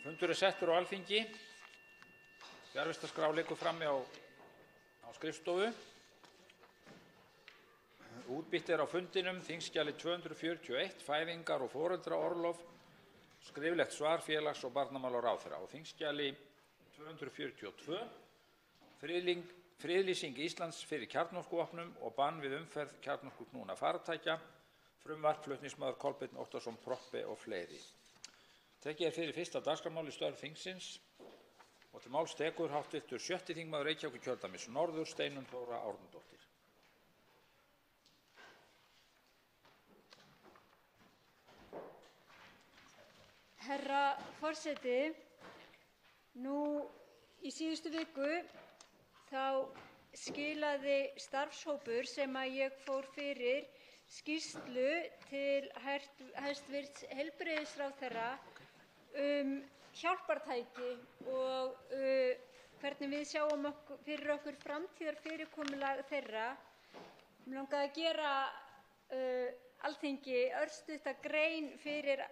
Fundur settur á Alþingi. Fjarvistarskrá liggur frammi á skrifstofu. Útbýtt á fundinum þingskjali 241, fæðingar- og foreldraorlof, skriflegt svar félags- og barnamálaráðherra. Á þingskjali 242, friðlýsing Íslands fyrir kjarnorkuvopnum og bann við umferð kjarnorkuknúinna farartækja, frumvarp flutningsmaður Kolbeinn Óttarsson Proppé og fleiri. Tekið fyrir fyrsta dagskrármál í störf þingsins og til máls tekur hv. 6. þingmaður Reykjavíkurkjördæmis norður, Steinunn Þóra Árnadóttir. Herra forseti, nú í síðustu viku þá skilaði starfshópur sem ég fór fyrir skýrslu til hæstv. Heilbrigðisráðherra hjálpartæki og hvernig við sjáum fyrir okkur framtíðarfyrirkomulag þeirra. Mig langaði að gera Alþingi örstutta grein fyrir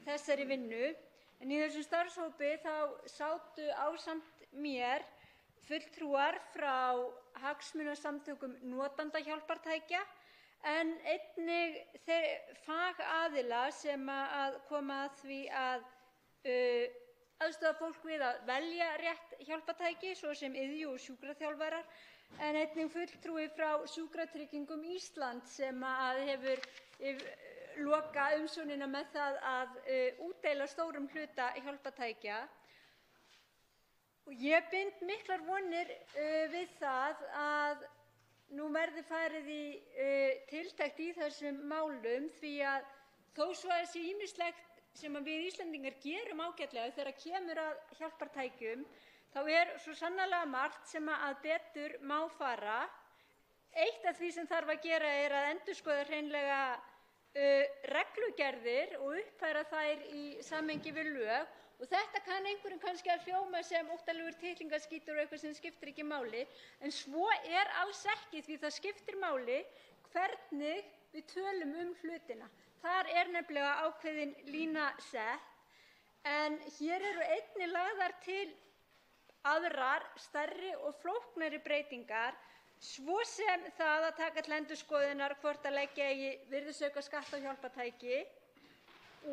þessari vinnu, en í þessum starfshópi þá sátu ásamt mér fulltrúar frá hagsmunasamtökum notenda hjálpartækja en einnig fagaðila sem að koma að því að aðstoða fólk við að velja rétt hjálpartæki, svo sem iðju- og sjúkraþjálfarar, en einnig fulltrúi frá Sjúkratryggingum Íslands sem að hefur lokaumsjónina með það að útdeila stórum hluta hjálpartækja. Og ég bind miklar vonir við það að nú verði farið í tiltekt í þessum málum, því að þó svo að sé ýmislegt sem við Íslendingar gerum ágætlega þegar kemur að hjálpartækjum, þá svo sannarlega margt sem að betur má fara. Eitt af því sem þarf að gera að endurskoða hreinlega reglugerðir og uppfæra þær í samhengi við lög. Og þetta kann einhverjum kannski að hljóma sem óttalegur tittlingaskítur og eitthvað sem skiptir ekki máli, en svo alls ekki, því það skiptir máli hvernig við tölum hlutina. Þar nefnilega ákveðin lína sett, en hér eru einnig lagðar til aðrar stærri og flóknari breytingar, svo sem það að taka til endurskoðunar hvort að leggja eigi virðisaukaskatt á hjálpartæki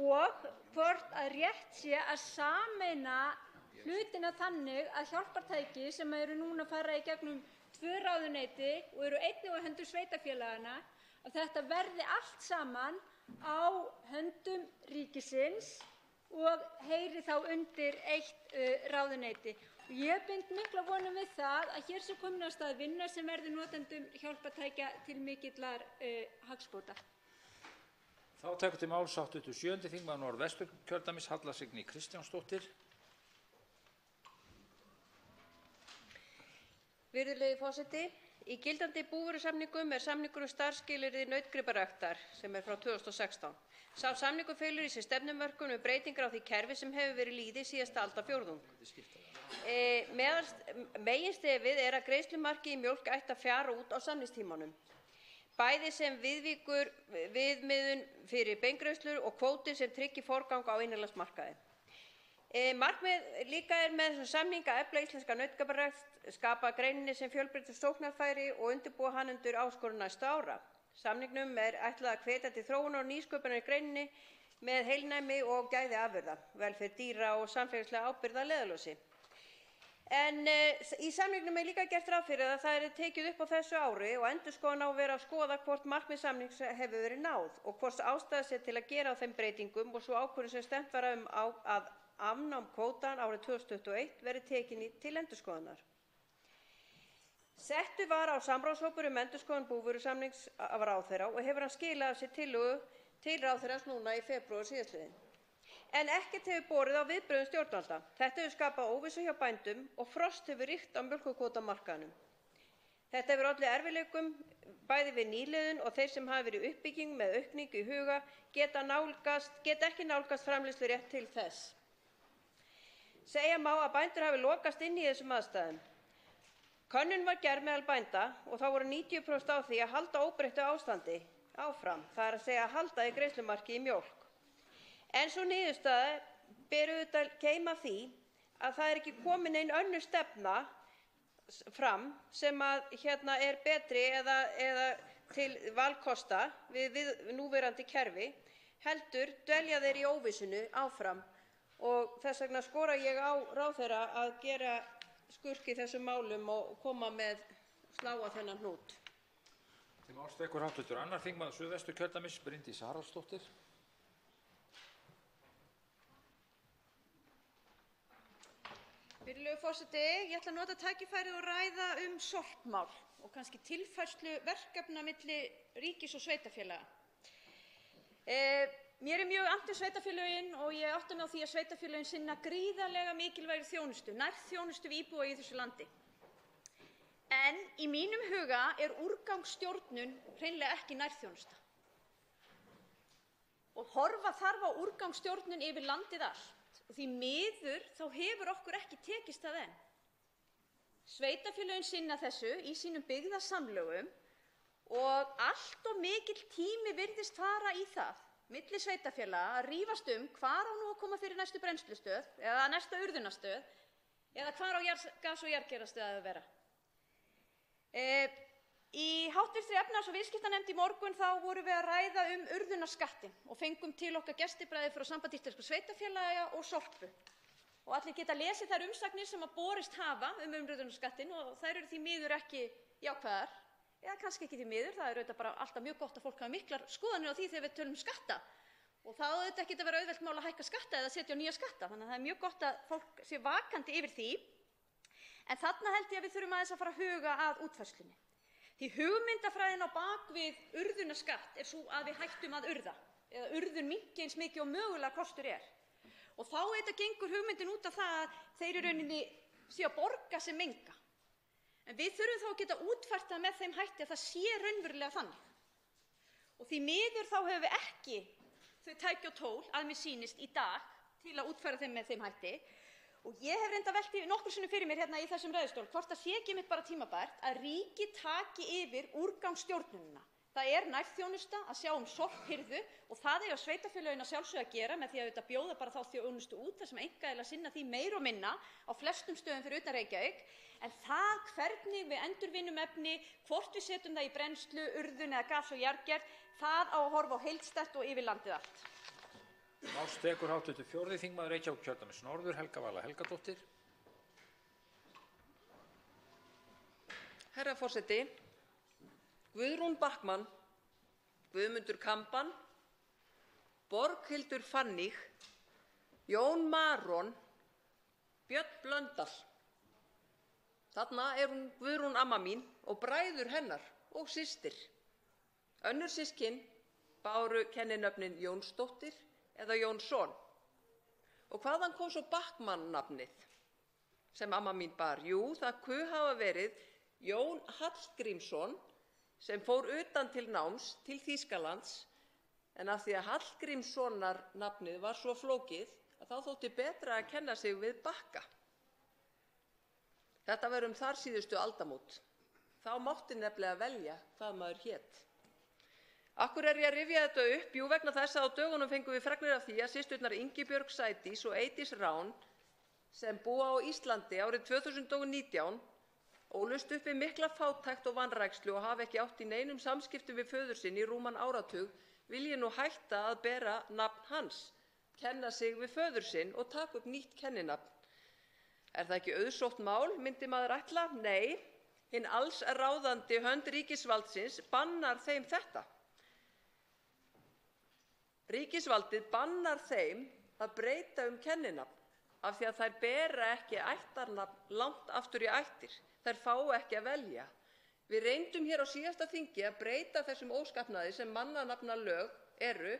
og hvort að rétt sé að sameina hlutina þannig að hjálpartæki sem eru núna að fara í gegnum 2 ráðuneyti og eru einnig á höndum sveitarfélaganna, að þetta verði allt saman á höndum ríkisins og heyri þá undir eitt ráðuneyti. Ég bind miklar vonir við það að hér sé komin af stað vinna sem verði notendum hjálpartækja til mikillar hagsbóta. Þá tekur til máls hv. 7. þingmaður Norðvesturkjördæmis, Halla Signý Kristjánsdóttir. Virðulegi forseti, í gildandi búvörusamningum samningur starfsskilyrði nautgriparæktar sem frá 2016. Sá samningur felur í sér stefnumörkun breytingar á því kerfi sem hefur verið lýði síðasta aldarfjórðung. Meginstefið að greiðslumarki í mjólk ætti að fjara út á samningstímanum, bæði sem viðvíkur viðmiðun fyrir beingreiðslur og kvóti sem tryggi forgang á innanlandsmarkaði. Markmið líka með þessum samningi að efla íslenska nautgriparækt, skapa greininni sem fjölbreytt sóknarfæri og undirbúa hann undir áskorun næstu ára. Samningnum ætlað að hvetja til þróunar og nýsköpunar í greininni með heilnæmi og gæði afurða, velferð dýra og samfélagslega ábyrgð að leiðarljósi. En í samningnum líka gert ráð fyrir að það tekið upp á þessu ári og endurskoðun á að vera að skoða hvort markmið samnings hefur verið náð og hvort ástæða sé til að gera á þeim breytingum og svo ákvörðun sem stefnt var að afnám kvótans árið 2021 verði tekin til endurskoðunar. Settur var á samráðshópur endurskoðun búvörusamnings af ráðherra og hefur hann skilað af sér tillögu til ráðherrans núna í febrúar síðastliðinn. En ekkert hefur borið á viðbrögðum stjórnvalda. Þetta hefur skapað óvissu hjá bændum og frost hefur ríkt á mjólkurkvótamarkaðnum. Þetta hefur olli erfiðleikum bæði við nýliðun og þeir sem hafa verið í uppbyggingu með aukningu í huga geta ekki nálgast framleiðslurétt til þess. Segja má að bændur hafi lokast inni í þessum aðstæðum. Könnun var gerð meðal bænda og þá voru 90% á því að halda óbreyttu ástandi áfram, það að halda í greiðslumarki í mjólk. En sú niðurstaða ber auðvitað geyma því að það ekki komin nein önnur stefna fram sem er betri eða til valkosta við núverandi kerfi, heldur dvelja þeir í óvissunni áfram. Og þess vegna skora ég á ráðherra að gera skurk í þessum málum og koma með slá á þennan hnút. Til máls tekur hv. 2. þingmaður Suðvesturkjördæmis, Bryndís Haraldsdóttir. Virðulegur forseti, ég ætla að nota tækifærið og ræða sorpmál og kannski tilfærslu verkefna milli ríkis og sveitarfélaga. Mér mjög annt sveitarfélögin og ég átta mig á því að sveitarfélögin sinna gríðarlega mikilvægri þjónustu, nærþjónustu við íbúa í þessu landi. En í mínum huga úrgangsstjórnun hreinlega ekki nærþjónusta. Og horfa þarf á úrgangsstjórnun yfir landið allt. Og því miður þá hefur okkur ekki tekist það enn. Sveitarfélögin sinna þessu í sínum byggðasamlögum og allt of mikill tími virðist fara í það milli sveitarfélaga að rífast hvar á nú að koma fyrir næstu brennslustöð eða næsta urðunarstöð eða hvar á gas- og jarðgerastöð að vera. Í hv. efnahags- og viðskiptanefnd í morgun þá vorum við að ræða urðunarskattinn og fengum til okkar gestibræði frá Sambandi íslenskra sveitarfélaga og Sorpu. Og allir geta lesið þær umsagnir sem borist hafa urðunarskattinn og þær eru því miður ekki jákvæðar. Eða kannski ekki því miður, það auðvitað bara alltaf mjög gott að fólk hafi miklar skoðanir á því þegar við tölum skatta. Og það auðvitað ekki að vera auðvelt mál að hækka skatta eða setja á nýja skatta, þannig að það mjög gott að fólk sé vakandi yfir því. En þarna held ég að við þurfum aðeins að fara að huga að útfærslunni. Því hugmyndafræðin á bak við urðunarskatt sú að við hættum að urða, eða urðun minnki eins mikið og mögulega kostur Og þá auðvitað gengur hugmyndin út af það að þeir í rauninni séu að borga sem menga. En við þurfum þá að geta útfært það með þeim hætti að það sé raunverulega þannig. Og því miður þá höfum við ekki þau tæki og tól að mér sýnist í dag til að útfæra þeim með þeim hætti. Og ég hef reyndar velt því nokkrum sinnum fyrir mér hérna í þessum ræðustól hvort það sé ekki einmitt bara tímabært að ríkið taki yfir úrgangsstjórnunina. Það nærþjónusta að sjá sorphirðu og það eiga sveitarfélögin að sjálfsögðu að gera með því að bjóða bara þá þjónustu út þar sem einkaaðilar sinna því meira og minna á flestum stöðum fyrir utan Reykjavík. En það hvernig við endurvinnum efni, hvort við setjum það í brennslu, urðun eða gas- og jarðgerð, það á að horfa á heildstætt og yfir landið allt. Máls tekur hv. 4. þingmaður Reykjavíkurkjördæmis norður, Helga Vala Helgadóttir. Herra forseti, Guðrún Backman, Guðmundur Kamban, Borghildur Fannig, Jón Maron, Björn Blöndal. Þarna hún Guðrún amma mín og bræður hennar og systir. Önnur systkin báru kenninöfnin Jónsdóttir eða Jónsson. Og hvaðan kom svo Backman-nafnið sem amma mín bar? Jú, það hafa verið Jón Hallgrímsson sem fór utan til náms til Þýskalands, en af því að Hallgrímssonar nafnið var svo flókið að þá þótti betra að kenna sig við Bakka. Þetta var þar síðustu aldamót. Þá mátti nefnilega velja hvað maður hét. Af hverju ég að rifja þetta upp? Jú, vegna þess að á dögunum fengum við fregnir af því að systurnar Ingibjörg Sædís og Eydís Rán sem búa á Íslandi árið 2019 ólust upp við mikla fátækt og vanrækslu og hafa ekki átt í neinum samskiptum við föður sinn í rúman áratug, vilji nú hætta að bera nafn hans, kenna sig við föður sinn og taka upp nýtt kenninafn. Það ekki auðsótt mál, myndi maður ætla? Nei, hinn alls ráðandi hönd ríkisvaldsins bannar þeim þetta. Ríkisvaldið bannar þeim að breyta kenninafn af því að þær bera ekki ættarnafn langt aftur í ættir. Þær fá ekki að velja. Við reyndum hér á síðasta þingi að breyta þessum óskapnaði sem mannanafnalög eru,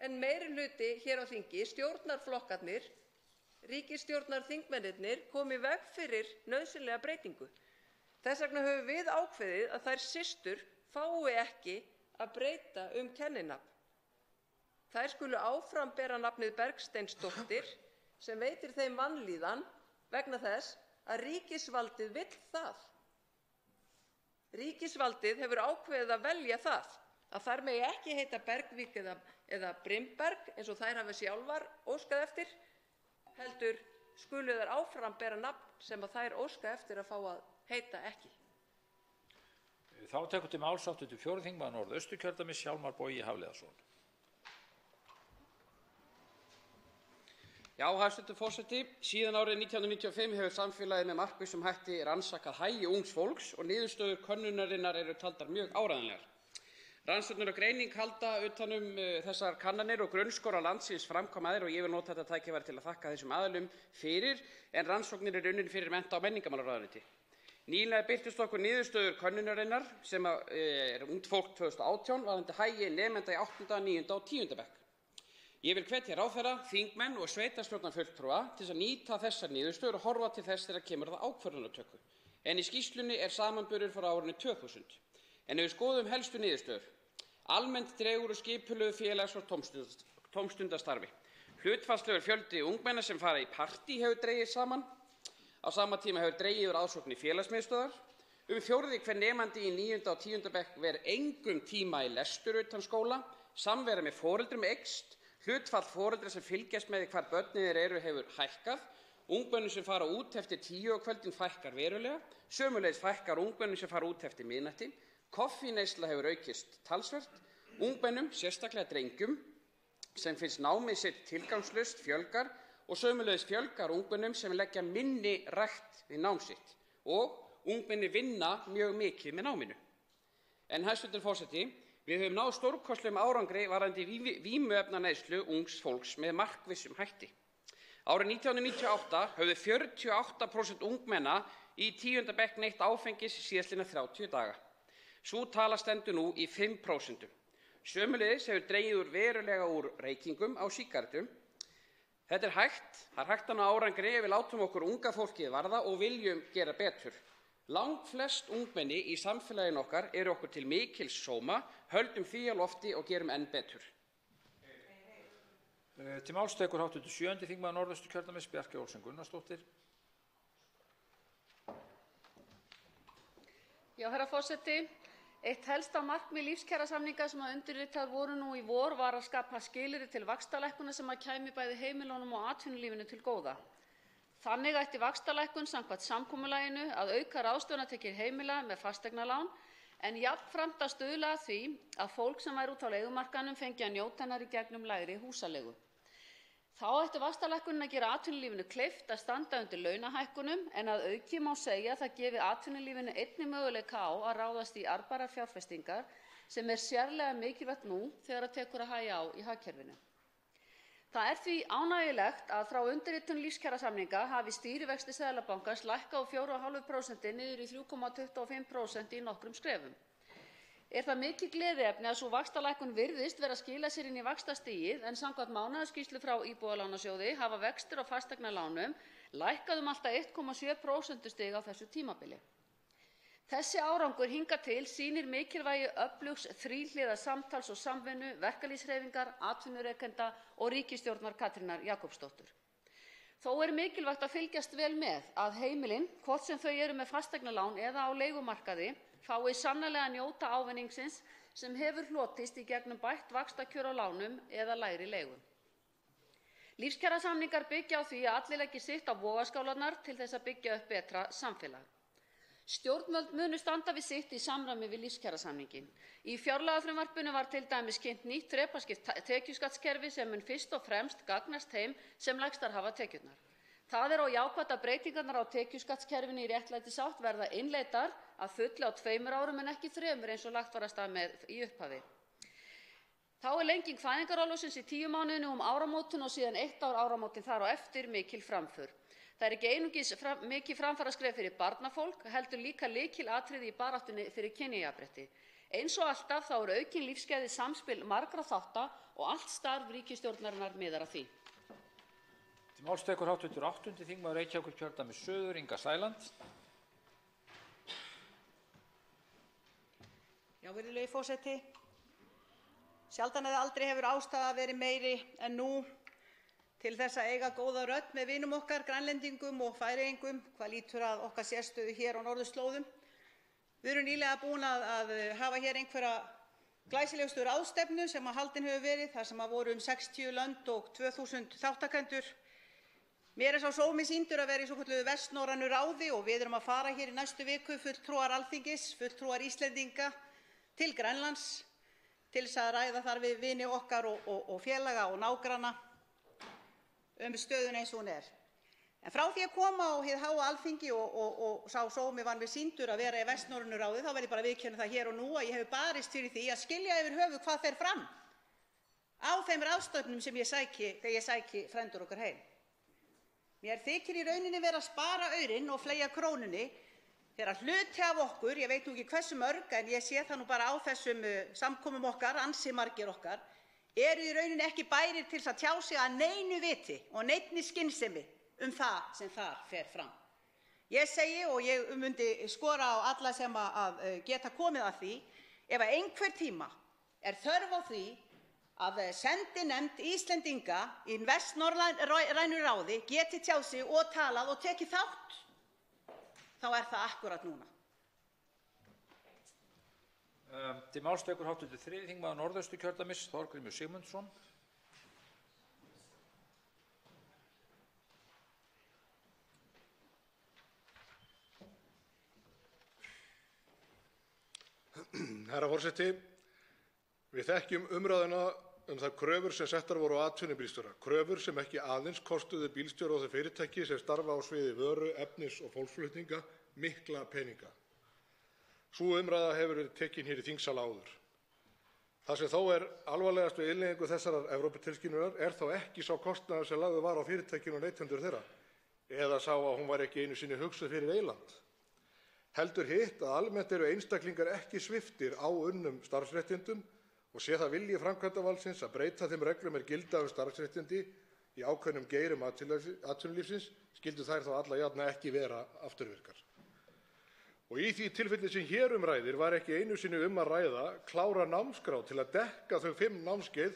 en meirihluti hér á þingi, stjórnarflokkarnir, ríkisstjórnarþingmennirnir, kom í veg fyrir nauðsynlega breytingu. Þess vegna höfum við ákveðið að þær systur fái ekki að breyta kenninafn. Þær skulu áfram bera nafnið Bergsteinsdóttir sem veitir þeim vanlíðan vegna þess að ríkisvaldið vill það. Ríkisvaldið hefur ákveðið að velja það að þær megi ekki heita Bergvík eða Brimberg eins og þær hafa sjálfar óskað eftir, heldur skulu þær áfram bera nafn sem að þær óska eftir að fá að heita ekki. Þá tekur til máls hv. 4. þingmaður Norðausturkjördæmis, Hjálmar Bogi Hafliðason. Já, hæstv. Forseti, síðan árið 1995 hefur samfélagið með markvissum hætti rannsakað hagi ungs fólks og niðurstöður könnunarinnar eru taldar mjög áreiðanlegar. Rannsóknir og greining halda utan þessar kannanir og grunnskólar landsins framkvæmdir og ég vil nota þetta tækifæri til að þakka þessum aðilum fyrir, en rannsóknir eru unnin fyrir mennta- og menningarmálaráðuneyti. Nýlega birtust okkur niðurstöður könnunarinnar sem er ungt fólk 2018 varðandi hagi nemenda í 8., 9. og 10. bekk. Ég vil hvetja ráðherra, þingmenn og sveitarstjórnarfulltrúa til að nýta þessar niðurstöður og horfa til þess þegar kemur að ákvörðunartöku. En í skýrslunni er samanburður frá árinu 2000. En ef við skoðum helstu niðurstöður. Almennt dregur úr skipulögðu félags- og tómstundastarfi. Hlutfallslegur fjöldi ungmenna sem fara í partí hefur dregið saman. Á sama tíma hefur dregið úr aðsókn í félagsmiðstöðvar. Fjórði hver nemandi í 9. og 10. bekk ver engum tíma í lestur utan skóla. Samvera með foreldrum eykst. Hlutfall foreldra sem fylgjast með hvar börnin eru hefur hækkað. Ungmennum sem fara út eftir 10 á kvöldin fækkar verulega. Sömuleiðis fækkar ungmennum sem fara út eftir miðnætti. Koffíneysla hefur aukist talsvert. Ungmennum, sérstaklega drengjum, sem finnst námið sitt tilgangslaust, fjölgar og sömuleiðis fjölgar ungmennum sem leggja minni rækt við nám sitt og ungmenni vinna mjög mikið með náminu. En hæstv. Forseti, við höfum náð stórkostlegum árangri varðandi vímuefnaneyslu ungs fólks með markvissum hætti. Árið 1998 höfðu 48% ungmenna í 10. bekk neytt áfengis síðastliðna 30 daga. Sú tala stendur nú í 5%. Sömuleiðis hefur dregið verulega úr reykingum á sígarettum. Þetta er hægt. Það er hægt að ná árangri ef við látum okkur unga fólkið varða og viljum gera betur. Langflest ungmenni í samfélaginu okkar eru okkur til mikils sóma, höldum því á lofti og gerum enn betur. Til máls tekur hv. 7. þingmaður Norðausturkjördæmis, Bjarkey Olsen Gunnarsdóttir. Já, herra forseti. Eitt helsta markmið lífskjarasamninga sem undirritað voru nú í vor var að skapa skilyrði til vaxtalækkunar sem kæmi bæði heimilunum og atvinnulífinu til góða. Þannig ætti vaxtalækkun samkvæmt samkomulaginu að auka ráðstöfunartekjur heimila með fasteignalán en jafnframt að stuðla að því að fólk sem væri út á leigumarkaðnum fengi að njóta hennar í gegnum lægri húsaleigu. Þá ætti vaxtalækkunin að gera atvinnulífinu kleift að standa undir launahækkunum en að auki má segja að það gefi atvinnulífinu einnig möguleika á að ráðast í arðbærar fjárfestingar sem er sérlega mikilvægt nú þegar að tekur að hægja á í hagkerfinu. Það er því ánægjulegt að frá undirritun lífskjarasamninga hafi stýrivextir Seðlabankans lækkað úr 4,5% niður í 3,25% í nokkrum skrefum. Er það mikið gleðiefni að sú vaxtalækkun virðist vera að skila sér inn í vaxtastigið en samkvæmt mánaðarskýrslu frá Íbúðalánasjóði hafa vextir á fasteignalánum lækkað alltaf 1,7% stig á þessu tímabili. Þessi árangur hingað til sýnir mikilvægi öflugs þríhliða samtals og samvinnu verkalýðshreyfingar, atvinnurekenda og ríkisstjórnar Katrínar Jakobsdóttur. Þó er mikilvægt að fylgjast vel með að heimilin, hvort sem þau eru með fasteignalán eða á leigumarkaði, fái sannarlega að njóta ávinningsins sem hefur hlotist í gegnum bætt vaxtakjör á lánum eða lægri leigu. Lífskjarasamningar byggja á því að allir leggi sitt á vogarskálarnar til þess að byggja upp betra samfélag. Stjórnvöld munu standa við sitt í samræmi við lífskjarasamninginn. Í fjárlagafrumvarpinu var til dæmis kynnt nýtt þrepaskipt tekjuskattskerfi sem mun fyrst og fremst gagnast þeim sem lægstar hafa tekjurnar. Það er á jákvætt að breytingarnar á tekjuskattskerfinu í réttlætisátt verða innleiddar að fullu á 2 árum en ekki 3 eins og lagt var af stað með í upphafi. Þá er lenging fæðingarorlofsins í 10 mánuði nú áramótin og síðan 1 ár áramótin þar á eftir mikil framför. Það er ekki einungis mikið framfaraskref fyrir barnafólk, heldur líka lykilatriði í baráttunni fyrir kynjajafnrétti. Eins og alltaf þá er aukin lífsgæði samspil margra þátta og allt starf ríkisstjórnarinnar miðar að því. Til máls tekur hv. 8. þingmaður Reykjavíkurkjördæmis suður, Inga Sæland. Já, virðulegi forseti. Sjaldan eða aldrei hefur ástæða verið meiri en nú til þess að eiga góða rödd með vinum okkar, Grænlendingum og Færeyingum, hvað lítur að okkar sérstöðu hér á norðurslóðum. Við erum nýlega búin að hafa hér einhverja glæsilegustu ráðstefnu sem haldin hefur verið, þar sem voru 60 lönd og 2000 þátttakendur. Mér sá sómi sýndur að vera í svokölluðu vestnorrænu ráði og við erum að fara hér í næstu viku, fulltrúar Alþingis, fulltrúar Íslendinga, til Grænlands til þess að ræða þar við vini okkar og félaga og nágranna stöðuna eins og hún er. En frá því að koma á hið háa Alþingi og sá sómi var mér sýndur að vera í vestnorrænu ráði, þá verð ég bara að viðurkenna það hér og nú að ég hef barist fyrir því að skilja yfir höfuð hvað fer fram á þeim ráðstefnum sem ég sæki þegar ég sæki frændur okkar heim. Mér þykir í rauninni vera að spara aurinn og fleygja krónunni þegar hluti af okkur, ég veit nú ekki hversu mörg, en ég sé það nú bara á þessum samkomum okkar, ansi margir okkar, eru í rauninni ekki bærir til að tjá sig að neinu viti og neinni skynsemi það sem þar fer fram. Ég segi, og ég myndi skora á alla sem að geta komið að því, ef að einhver tíma er þörf á því að sendinefnd Íslendinga í vestnorrænu ráði geti tjáð sig og talað og tekið þátt, þá er það akkúrat núna. Til máls tekur hv. 3. þingmaður Norðausturkjördæmis, Þorgrímur Sigmundsson. Herra forseti, við þekkjum umræðuna þær kröfur sem settar voru á atvinnubílstjóra, kröfur sem ekki aðeins kostuðu bílstjóra og þau fyrirtæki sem starfa á sviði vöru, efnis og fólksflutninga mikla peninga. Sú umræða hefur verið tekin hér í þingsal áður. Það sem þó er alvarlegast við innleiðingu þessarar Evróputilskipunar er þó ekki sá kostnaður sem lagður var á fyrirtækin og neytendur þeirra, eða sá að hún var ekki einu sinni hugsuð fyrir eyland. Heldur hitt að almennt eru einstaklingar ekki sviptir áunnum starfsréttindum og sé það vilji framkvæmdarvaldsins að breyta þeim reglum gilda starfsréttindi í ákveðnum geirum atvinnulífsins, skyldu þær þá alla jafna ekki vera afturvirkar. Og í því tilfelli sem hér ræðir var ekki einu sinni að ræða klára námskrá til að dekka þau 5 námskeið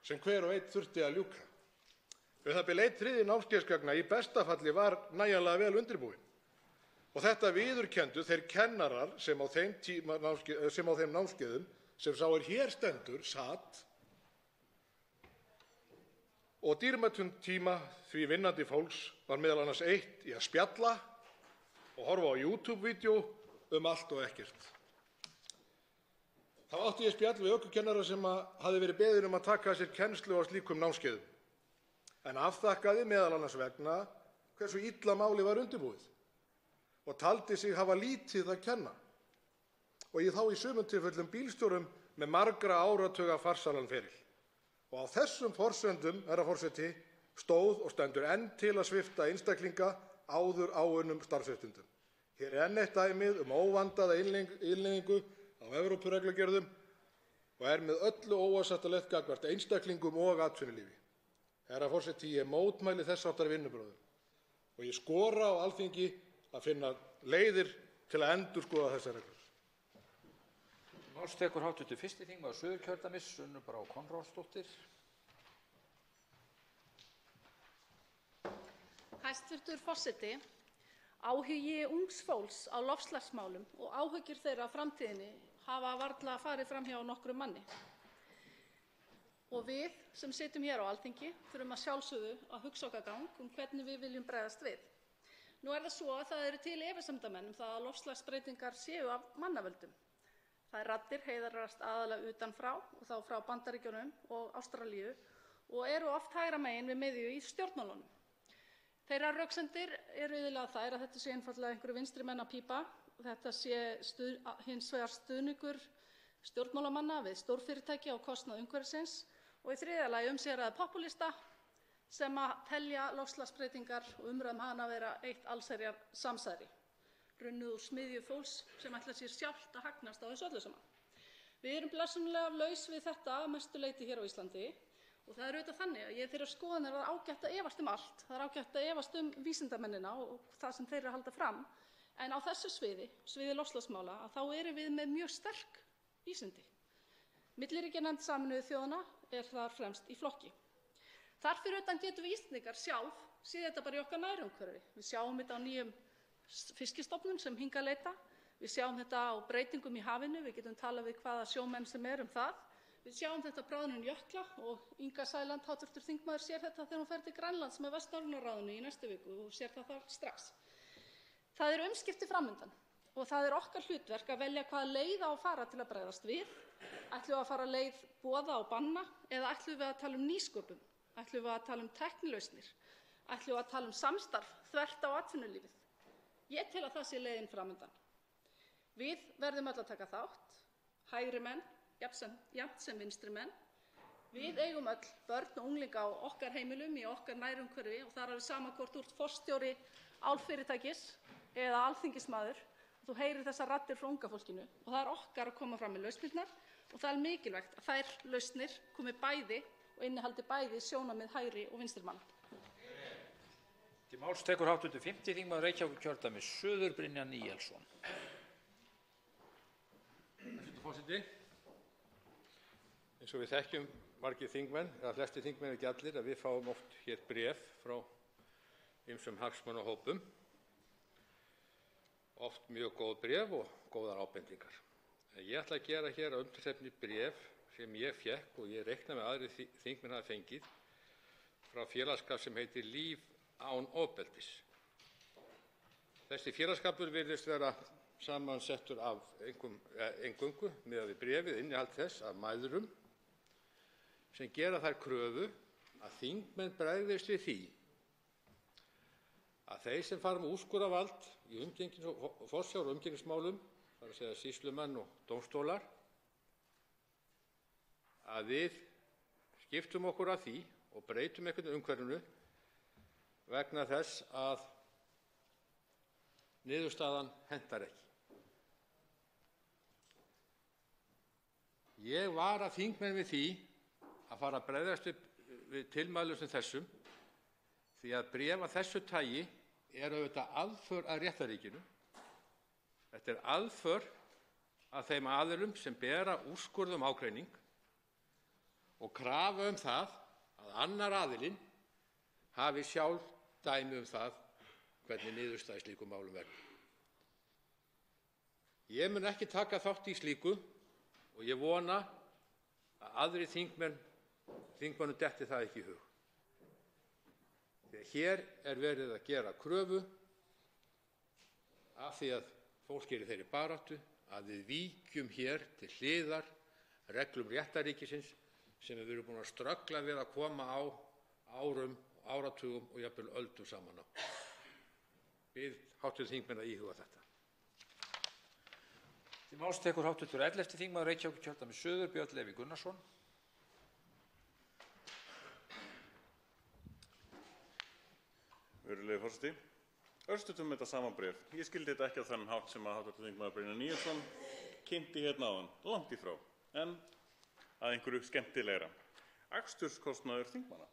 sem hver og einn þurfti að ljúka. Það bil 1/3 námskeiðsgagna í besta falli var nægjanlega vel undirbúin. Og þetta viðurkenndu þeir kennarar sem á þeim námskeiðum sem sá hér stendur sat og dýrmætum tíma því vinnandi fólks var meðal annars eytt í að spjalla og horfa á YouTube-vídeó allt og ekkert. Þá átti ég spjall við ökukennara sem hafði verið beðinn að taka sér kennslu á slíkum námskeiðum, en afþakkaði meðal annars vegna hversu illa málið var undirbúið og taldi sig hafa lítið að kenna. Og ég þá í sumum tilfellum bílstjórum með margra áratuga farsælan feril. Og á þessum forsendum, herra forseti, stóð og stendur enn til að svipta einstaklinga áður áunnum starfsréttindum. Hér er enn eitt dæmið óvandaða innleiðingu á Evrópureglugerðum og er með öllu óásættanlegt gagnvart einstaklingum og atvinnulífi. Herra forseti, ég mótmæli þess háttar vinnubrögðum og ég skora á Alþingi að finna leiðir til að endurskoða þessar reglur. Máls tekur hv. 1. þingmaður Suðurkjördæmis, Unnur Brá Konráðsdóttir. Hæstvirtur forseti, áhugi ungs fólks á loftslagsmálum og áhyggjur þeirra af framtíðinni hafa varla farið fram hjá nokkrum manni. Og við sem sitjum hér á Alþingi þurfum að sjálfsögðu að hugsa okkar gang hvernig við viljum bregðast við. Nú er það svo að það eru til efasemdamenn það að loftslagsbreytingar séu af mannavöldum. Það raddir heiðrast aðalega utan frá og þá frá Bandaríkjunum og Ástralíu og eru oft hægra megin við miðju í stjórnmálunum. Þeirra röksemdir eru iðulega þær að þetta sé einfaldlega einhverju vinstri menn að pípa. Þetta sé hins vegar stuðningur stjórnmálamanna við stórfyrirtæki á kostnað umhverfisins og í þriðja lagi umseraða popúlista sem að telja loftslagsbreytingar og umræðum hana vera eitt allsherjar samsæri, runnuð úr smiðju fólks sem ætlar sér sjálft að hagnast á þessu öllu saman. Við erum blessunarlega laus við þetta að mestu leyti hér á Íslandi og það er auðvitað þannig að ég þeirra skoðanir að ágætt að efast allt. Það er ágætt að efast vísindamennina og það sem þeir halda fram, en á þessu sviði loftslagsmála, að þá erum við með mjög sterk vísindi. Milliríkjanefnd Sameinuðu þjóðanna er þar fremst í flokki. Þar fyrir utan getum við Íslendingar sjálf séð þetta bara í okkar nærumhverfi. Við sjáum þetta á nýjum fiskistofnum sem hingað leita. Við sjáum þetta á breytingum í hafinu, við getum talað við hvaða sjómenn sem það. Við sjáum þetta bráðnun jökla og Inga Sæland, hv. þingmaður, sér þetta þegar hún fer til Grænlands með Vestnorræna ráðinu í næstu viku og sér það þar strax. Það eru umskipti framundan og það er okkar hlutverk að velja hvaða leið á að fara til að bregðast við. Ætlum við að fara leið boða og banna eða ætlum við að tala um nýsköpun? Ætlum við að tala um tæknilausnir? Ætlum við að tala um samstarf þvert á atvinnulífið? Ég tel að það sé leiðin framundan. Við verðum öll að taka þátt, hægri menn, jafnt sem vinstri menn. Við eigum öll börn og unglinga á okkar heimilum, í okkar nærumhverfi og það er alveg sama hvort þú ert forstjóri álfyrirtækis eða alþingismaður. Þú heyrir þessar raddir frá unga fólkinu og það er okkar að koma fram með lausnirnar og það er mikilvægt að þær lausnir komi bæði og innihaldi bæði sjónarmið hægri og vinstri manna. Til máls tekur hv. 5. þingmaður Reykjavíkurkjördæmis suður, Brynjar Níelsson. Hæstvirtur forseti. Eins og við þekkjum margir þingmenn, eða flestir þingmenn ekki allir, að við fáum oft hér bréf frá ýmsum hagsmunahópum, oft mjög góð bréf og góðar ábendingar. Ég ætla að gera hér að umtalsefni bréf sem ég fékk og ég reikna með aðrir þingmenn hafa fengið frá félagsskap sem heitir Líf án ofbeldis. Þessi félagsskapur virðist vera samansettur af eingöngu miðað við bréfið innihald þess af mæðrum sem gera þær kröfu að þingmenn bregðist við því að þeir sem fara með úrskurðarvald í forsjár- og umgengnismálum, það er að segja sýslumenn og dómstólar, að við skiptum okkur af því og breytum einhvern umhverfinu vegna þess að niðurstaðan hentar ekki. Ég vara þingmenn við því að fara að bregðast við tilmælum sem þessum því að bréf af þessu tagi er auðvitað aðför að réttarríkinu. Þetta er aðför að þeim aðilum sem bera úrskurð ágreining og krafa það að annar aðilinn hafi sjálf dæmi það hvernig niðurstaða í slíkum málum verður. Ég mun ekki taka þátt í slíku og ég vona að aðrir þingmönnum detti það ekki í hug. Þegar hér er verið að gera kröfu af því að fólk er í þeirri baráttu að við víkjum hér til hliðar reglum réttarríkisins sem við erum búin að ströggla við að koma á árum, áratugum og jafnvel öldum saman á. Bið hv. þingmenn að íhuga þetta. Til máls tekur hv. 11. þingmaður Reykjavíkurkjördæmis suður, Björn Leví Gunnarsson. Virðulegi forseti. Örstutt þetta sama bréf. Ég skildi þetta ekki á þann hátt sem að hv. þingmaður Brynjar Níelsson kynnti hérna áðan, langt í frá, en að einhverju skemmtilegra. Aksturskostnaður þingmanna.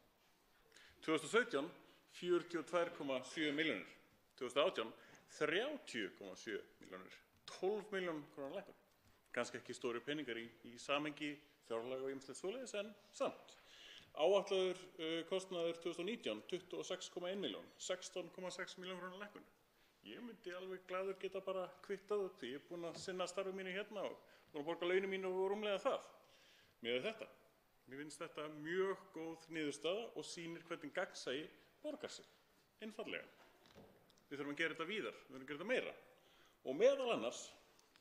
2017 42,7 milljónir. 2018 30,7 milljónir. 12 milljón krónar lækkun. Kannski ekki stóri peningar í samhengi fjárlaga og ýmislegt svoleiðis en samt. Áætlaður kostnaður 2019 26,1 milljón, 16,6 milljón krónar lækkun. Ég myndi alveg glaður geta bara kvittað upp því ég er búinn að sinna starfi mínu hérna og búinn að borga launin mínu og rúmlega það. Með þetta. Mér finnst þetta mjög góð niðurstaða og sýnir hvernig gagnsæi borgar sig. Einfaldlega. Við þurfum að gera þetta víðar, við þurfum að gera þetta meira. Og meðal annars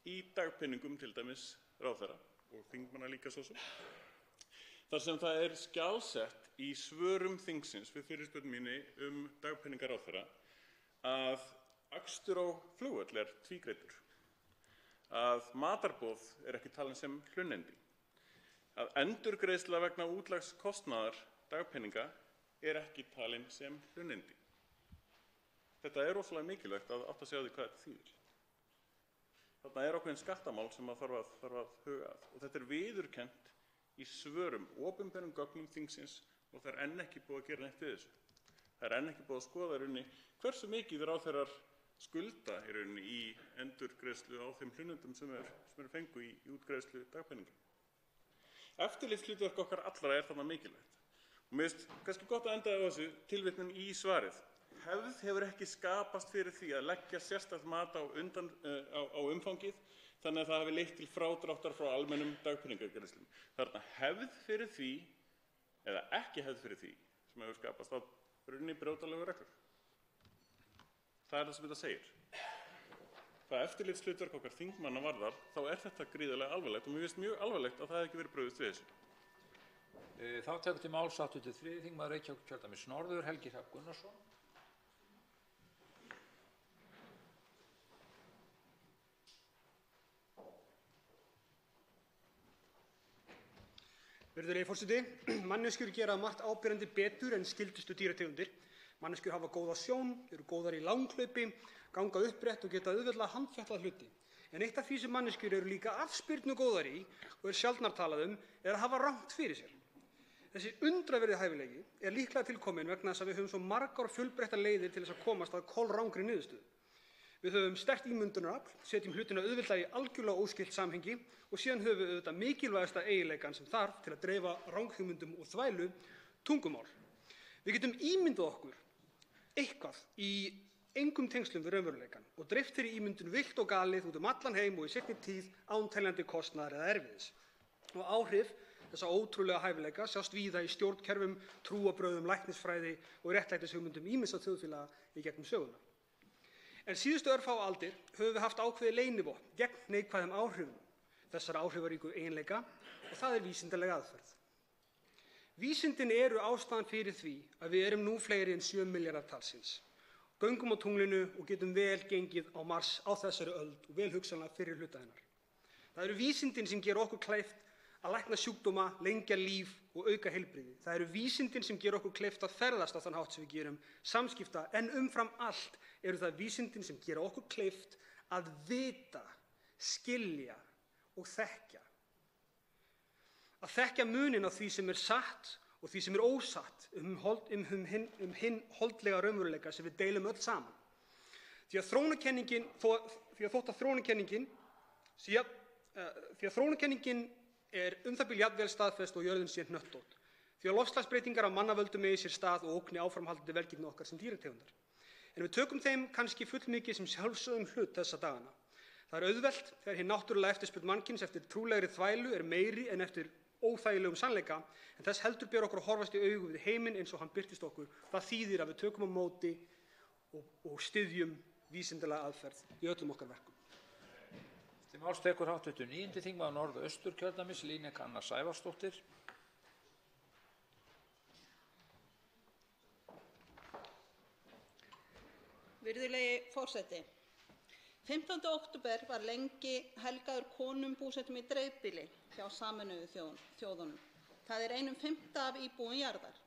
í dagpenningum til dæmis ráðherra og þingmanna líka svo sem. Þar sem það er skjalsett í svörum þingsins við fyrirspurn minni dagpenninga ráðherra að akstur á flugvöll er tvígreiddur. Að matarboð er ekki talin sem hlunnendi. Að endurgreiðsla vegna útlagskostnaðar dagpenninga er ekki talin sem hlunnendi. Þetta er rosalega mikilvægt að átta sig á því hvað þetta þýðir. Þarna er ákveðin skattamál sem að þarf að huga að og þetta er viðurkennt í svörum, opinberum gögnum þingsins og það er enn ekki búið að gera neitt við þessu. Það er enn ekki búið að skoða í rauninni hversu mikið ráðherrar skulda í rauninni í endurgreiðslu á þeim hlunundum sem er fengu í útgreiðslu dagpenninga. Eftirlitshlutverk okkar allra er þarna mikilvægt. Og mér finnst kannski gott að enda á þessu tilvitnun í svarið. hefð hefur ekki skapast fyrir því að leggja sérstakt mat á umfangið þannig að það hafi leitt til frádráttar frá almennum dagpeningagreiðslum. Það er hefð fyrir því, eða ekki hefð fyrir því, sem hefur skapast á rauninni brjótalegu reglur. Það er það sem þetta segir. Hvað eftirlitshlutverk okkar þingmanna varðar, þá er þetta gríðarlega alvarlegt og mér finnst mjög alvarlegt að það hefði ekki verið brugðist við þessu. Þá tekur til máls hv. 3. þingmaður Reykjavíkurkjördæmis norður, Helgi Hrafn Gunnarsson. Virðulegi forseti, manneskjur gera margt áberandi betur en skyldustu dýrategundir. Manneskjur hafa góða sjón, eru góðar í langhlaupi, ganga upprétt og geta auðveldlega handfjatað hluti. En eitt af því sem manneskjur eru líka afspyrnugóðar í og er sjaldnar talað er að hafa rangt fyrir sér. Þessi undraverði hæfileiki er líklega tilkominn vegna þess að við höfum svo margar fjölbreyttar leiðir til þess að komast að kolrangri niðurstöðu. Við höfum sterkt ímyndunarafl, setjum hlutina auðveldlega í algjörlega óskylt samhengi og síðan höfum við auðvitað mikilvægasta eiginleikann sem þarf til að dreifa ranghugmyndum og þvælu, tungumál. Við getum ímyndað okkur eitthvað í engum tengslum við raunveruleikann og dreift þeirri ímyndun villt og galið út allan heim og í seinni tíð án teljandi kostnaðar eða erfiðis. Og áhrif þessa ótrúlega hæfileika sjást víða í stjórnkerfum, trúarbrögðum, læknisfræði og réttlætishugmyndum ýmissa þjóðfélaga í gegnum söguna. En síðustu örfá aldir höfum við haft ákveðið leynivopn gegn neikvæðum áhrifum þessara áhrifaríku eiginleika og það er vísindaleg aðferð. Vísindin eru ástæðan fyrir því að við erum nú fleiri en 7 milljarðar talsins. Göngum á tunglinu og getum vel gengið á Mars á þessari öld og vel hugsanlega fyrri hluta hennar. Það eru vísindin sem gera okkur kleift að lækna sjúkdóma, lengja líf og auka heilbrigði. Það eru vísindin sem gera okkur kleift að ferðast á þann hátt sem við gerum, samskipta, en umfram allt eru það vísindin sem gera okkur kleift að vita, skilja og þekkja. Að þekkja muninn á því sem er satt og því sem er ósatt hinn holdlega raunveruleika sem við deilum öll saman. Því að þróunarkenningin er það bil jafnvel staðfest og jörðin sé hnöttótt. Því að loftslagsbreytingar af mannavöldum eigi sér stað og ógni áframhaldandi velgengni okkar sem dýrategundar. En við tökum þeim kannski fullmikið sem sjálfsögðum hlut þessa dagana. Það er auðvelt þegar hinn náttúrulega eftirspurn mannkyns eftir trúlegri þvælu er meiri en eftir óþægilegum sannleika, en þess heldur ber okkur að horfast í augu við heiminn eins og hann birtist okkur. Það þýðir að við tökum á móti og styðjum vísindalega aðferð í öllum okkar verkum. Til máls tekur hv. 9. þingmaður Norðausturkjördæmis, Líneik Anna Sævarsdóttir. Virðulegi forseti. 15. október var lengi helgaður konum búsettum í dreifbýli hjá Sameinuðu þjóðunum. Það er 1/5 af íbúum jarðar.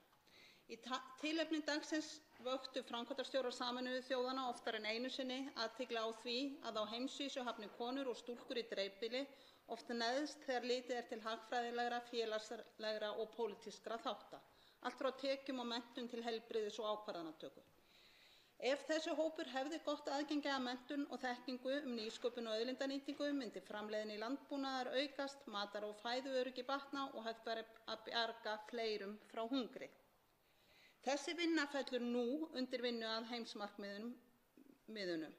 Í tilefni dagsins vöktu framkvæmdastjórar Sameinuðu þjóðanna oftar en einu sinni athygli á því að á heimsvísu hafni konur og stúlkur í dreifbýli oft neðst þegar litið er til hagfræðilegra, félagslegra og pólitískra þátta, allt frá tekjum og menntun til heilbrigðis og ákvarðanatöku. Ef þessi hópur hefði gott aðgengi að menntun og þekkingu nýsköpun og auðlindanýtingu myndi framleiðni landbúnaðar aukast, matar- og fæðuöryggi batna og hægt væri að bjarga fleirum frá hungri. Þessi vinna fellur nú undir vinnu að heimsmarkmiðunum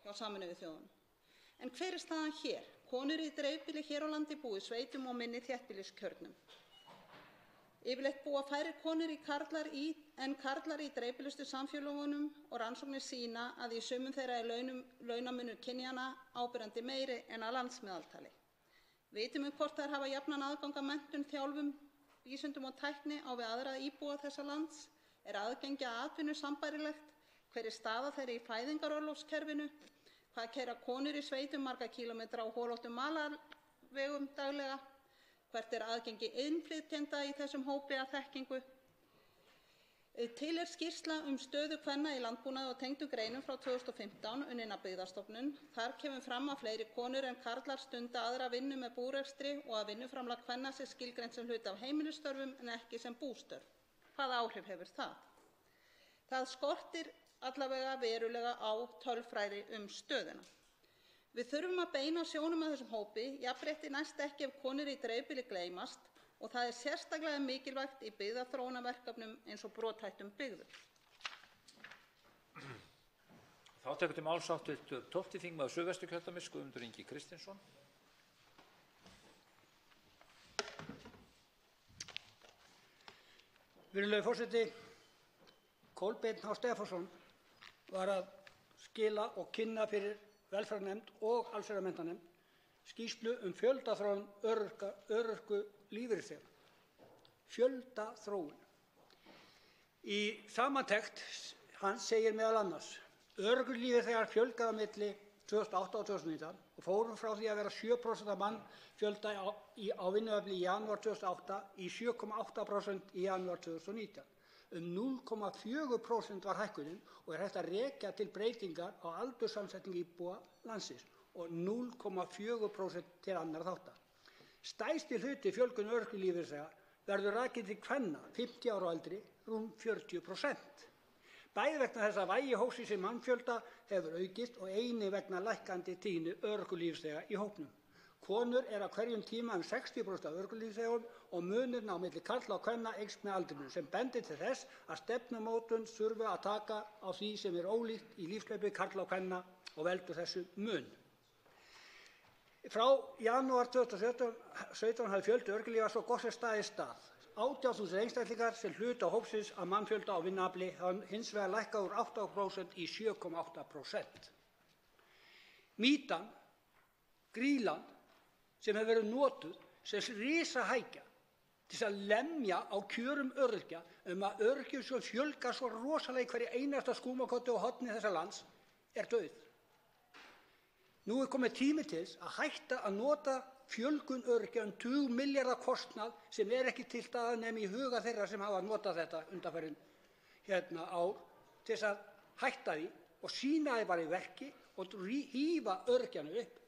hjá Sameinuðu þjóðunum. En hver er staðan hér? Konur í dreifbýli hér á landi búa í sveitum og minni þéttbýliskjörnum. Yfirleitt búa færri konur en karlar í dreifbýlustu samfélögunum og rannsóknir sýna að í sumum þeirra er launamunur kynjanna áberandi meiri en að landsmeðaltali. Vitum hvort þær hafa jafnan aðgang að menntun, þjálfun, vísindum og tækni á við aðra íbúa þessa lands? Er aðgengi að atvinnu sambærilegt? Hver er staða þeirra í fæðingarorlofskerfinu? Hvað keyra konur í sveitum marga kílómetra á holóttum malarvegum daglega? Hvert er aðgengi innflytjenda í þessum hópi að þekkingu? Til er skýrsla stöðu kvenna í landbúnaði og tengdum greinum frá 2015 unnin af Byggðastofnun. Þar kemur fram að fleiri konur en karlar stunda aðra vinnu með búrekstri og að vinnuframlag kvenna sé skilgreint sem hluti af heimilisstörfum en ekki sem bústörf. Hvaða áhrif hefur það? Það skortir allavega verulega á tölfræði stöðuna. Við þurfum að beina sjónum að þessum hópi, jafnrétti næst ekki ef konur í dreifbýli gleymast og það er sérstaklega mikilvægt í byggðaþróunarverkefnum eins og brothættum byggðum. Þá tekur til máls hv. 12. þingmaður Suðvesturkjördæmis, Guðmundur Ingi Kristinsson. Virðulegur forseti, Kolbeinn H. Stefánsson var að skila og kynna fyrir velferðarnefnd og allsherjarnefnd skýrslu fjöldaþróun örorku lífeyrisþega. Fjöldaþróun. Í samantekt hans segir meðal annars: örorkulífeyrisþegar fjölgaði á milli 2008 og 2019 og fóru frá því að vera 7% af mannfjölda á vinnuafli í janúar 2008 í 7,8% í janúar 2019. 0,4% var hækkunin og hægt að rekja til breytingar á aldurssamsetningu íbúa landsins og 0,4% til annarra þátta. Stærsti hluti fjölgun örorkulífeyrisþega verður rakinn til kvenna 50 ára og eldri, rúm 40%. Bæði vegna þess að vægi hópsins í mannfjölda hefur aukist og einnig vegna lækkandi tíðni örorkulífeyrisþega í hópnum. Konur eru á hverjum tíma 60% af örorkulífeyrisþegum og munurinn á milli karla og kvenna eykst með aldrinum, sem bendir til þess að stefnumótun þurfi að taka á því sem ólíkt í lífshlaupi karla og kvenna og veldur þessu mun. Frá janúar 2017 hafði fjöldi örorkulífeyrisþega svo gott sem staðið í stað. 18.000 einstaklingar sem hluta hópsins af mannfjölda á vinnuafli hafa hins vegar lækkað úr 8% í 7,8%. Mýtan, grýlan, sem hefur verið notuð sem risahækja til að lemja á kjörum öryrkja að öryrkjum sem fjölgar svo rosalega í hverju einasta skúmakotu og horni þessa lands, er dauð. Nú er kominn tími til að hætta að nota fjölgun öryrkja tugmilljarða kostnað sem ekki til staðar nema í huga þeirra sem hafa notað þetta undanfarin ár, til þess að hætta því og sýna því bara í verki og hífa öryrkjana upp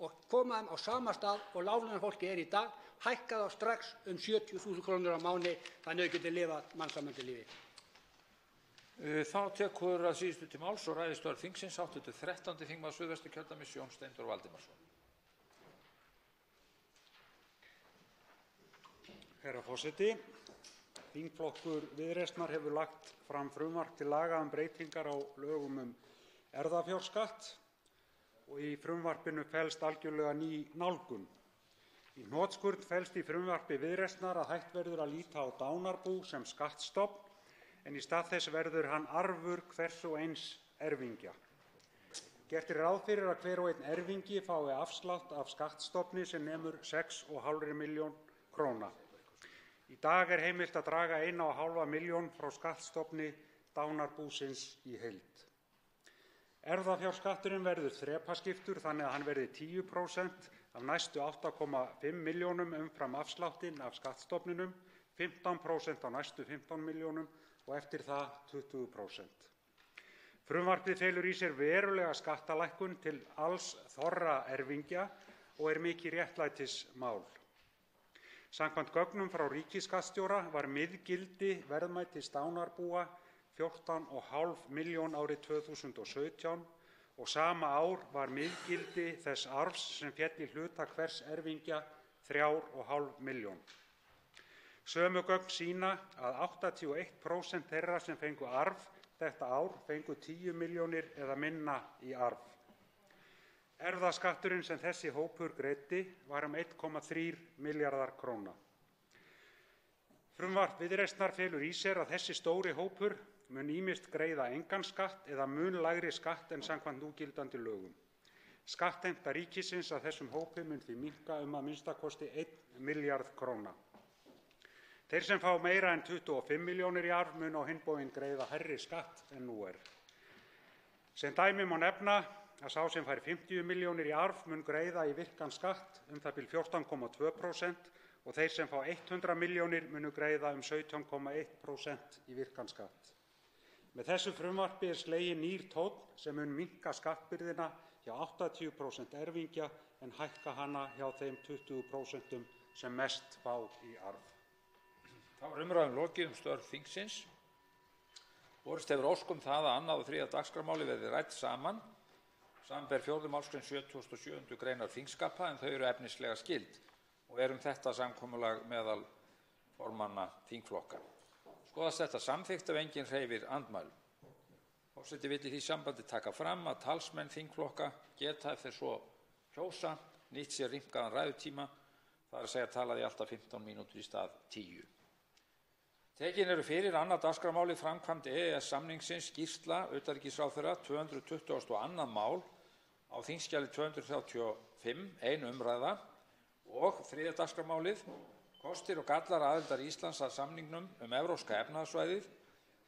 og koma þeim á sama stað og láglaunafólki er í dag, hækka þá strax 70.000 krónur á mánuði þannig að þau geti lifað mannsæmandi lífi. Þá tekur að síðustu til máls og ræðismaður þingsins hv. 13. þingmaður Suðvesturkjördæmis, Jón Steindór Valdimarsson. Herra forseti, þingflokkur Viðreisnar hefur lagt fram frumvarp til laga breytingar á lögum erfðafjárskatt og í frumvarpinu felst algjörlega ný nálgun. Í hnotskurn felst í frumvarpi Viðreisnar að hægt verður að líta á dánarbú sem skattstofn en í stað þess verður hann arfur hvers og eins erfingja. Gert er ráð fyrir að hver og einn erfingi fái afslátt af skattstofni sem nemur 6,5 milljón króna. Í dag er heimilt að draga 1,5 milljón frá skattstofni dánarbúsins í heild. Erfðafjárskatturinn verður þrepaskiptur þannig að hann verði 10% af næstu 8,5 milljónum umfram afsláttinn af skattstofninum, 15% á næstu 15 milljónum og eftir það 20%. Frumvarpið felur í sér verulega skattalækkun til alls þorra erfingja og er mikið réttlætismál. Samkvæmt gögnum frá ríkisskattstjóra var miðgildi verðmætis dánarbúa 14,5 milljón árið 2017 og sama ár var miðgildi þess arfs sem féll í hluta hvers erfingja 3,5 milljón. Sömu gögn sýna að 81% þeirra sem fengu arf þetta ár fengu 10 milljónir eða minna í arf. Erfðaskatturinn sem þessi hópur greiddi var 1,3 milljarðar króna. Frumvarp Viðreisnar felur í sér að þessi stóri hópur mun ýmist greiða engan skatt eða mun lægri skatt en samkvæmt núgildandi lögum. Skattheimta ríkisins að þessum hópi mun því minnka að minnsta kosti 1 milljarð króna. Þeir sem fá meira en 25 milljónir í arf mun á hinn bóginn greiða hærri skatt en nú er. Sem dæmi má nefna að sá sem fær 50 milljónir í arf mun greiða í virkan skatt það bil 14,2% og þeir sem fá 100 milljónir munu greiða 17,1% í virkan skatt. Með þessu frumvarpi er sleginn nýr tónn sem mun minnka skattbyrðina hjá 80% erfingja en hækka hana hjá þeim 20% sem mest fá í arf. Þá er umræðum lokið störf þingsins. Borist hefur ósk það að 2. og 3. dagskrármáli verði rædd saman, samanber 4. málsgrein 77. greinar þingskapa, en þau eru efnislega skyld og þetta samkomulag meðal formanna þingflokka. Skoðast þetta samþykkt ef enginn hreyfir andmælum. Forseti vill í því sambandi taka fram að talsmenn þingflokka geta ef þeir svo kjósa nýtt sér rýmkaðan ræðutíma, það er að segja talað í alltaf 15 mínútur í stað 10. Tekin eru fyrir annað dagskrármálið framkvæmd EES-samningsins skýrsla utanríkisráðherra 222. mál á þingskjali 235, ein umræða, og þriðja dagskrármálið kostir og gallar aðildar Íslands að samningnum Evrópska efnahagssvæðið,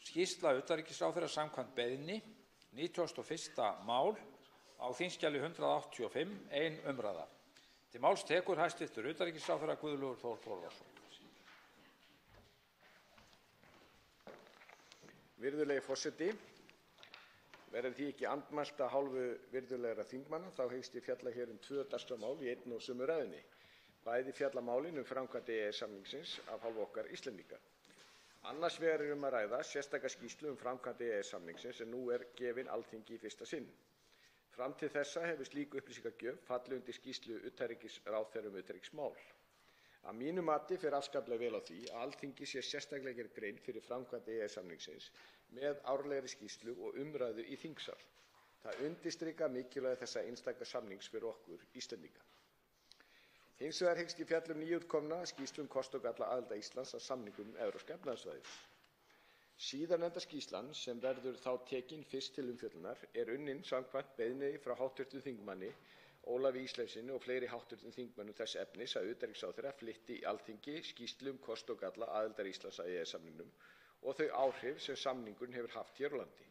skýrsla utanríkisráðherra samkvæmt beiðni, 91. mál á þingskjali 185, ein umræða. Til máls tekur hæstv. Utanríkisráðherra Guðlaugur Þór Þórðarson. Virðulegi forseti, verði því ekki andmælt af hálfu virðulegra þingmanna þá hyggst ég fjalla hér tvö dagskrármál í einni og sömu ræðunni. Bæði fjalla málin framkvæmd EES-samningsins af hálfu okkar Íslendinga. Annars vegar að ræða sérstaka skýrslu framkvæmd EES-samningsins sem nú gefin Alþingi í fyrsta sinn. Fram til þessa hefur slík upplýsingagjöf fallið undir skýrslu utanríkisráðherra utanríkismál. Að mínu mati fer afskaplega vel á því að Alþingi sé sérstaklega gerð grein fyrir framkvæmd EES-samningsins með árlegri skýrslu og umræðu í þingsal. Það undirstrikar mikilvægi þessa einstaka samnings fyrir okkur Íslendinga. Hins vegar hyggst ég fjalla nýútkomna skýrslu kosti og galla aðildar Íslands að samningnum Evrópska efnahagssvæðis. Síðarnefnda skýrslan, sem verður þá tekin fyrst til umfjöllunar, unnin samkvæmt beiðni frá hv. þingmanni Ólafi Ísleifssyni og fleiri hv. þingmönnum þess efnis að utanríkisráðherra flytti í Alþingi skýrslu kosti og galla aðildar Íslands að EES-samningnum og þau áhrif sem samningurinn hefur haft hér á landi.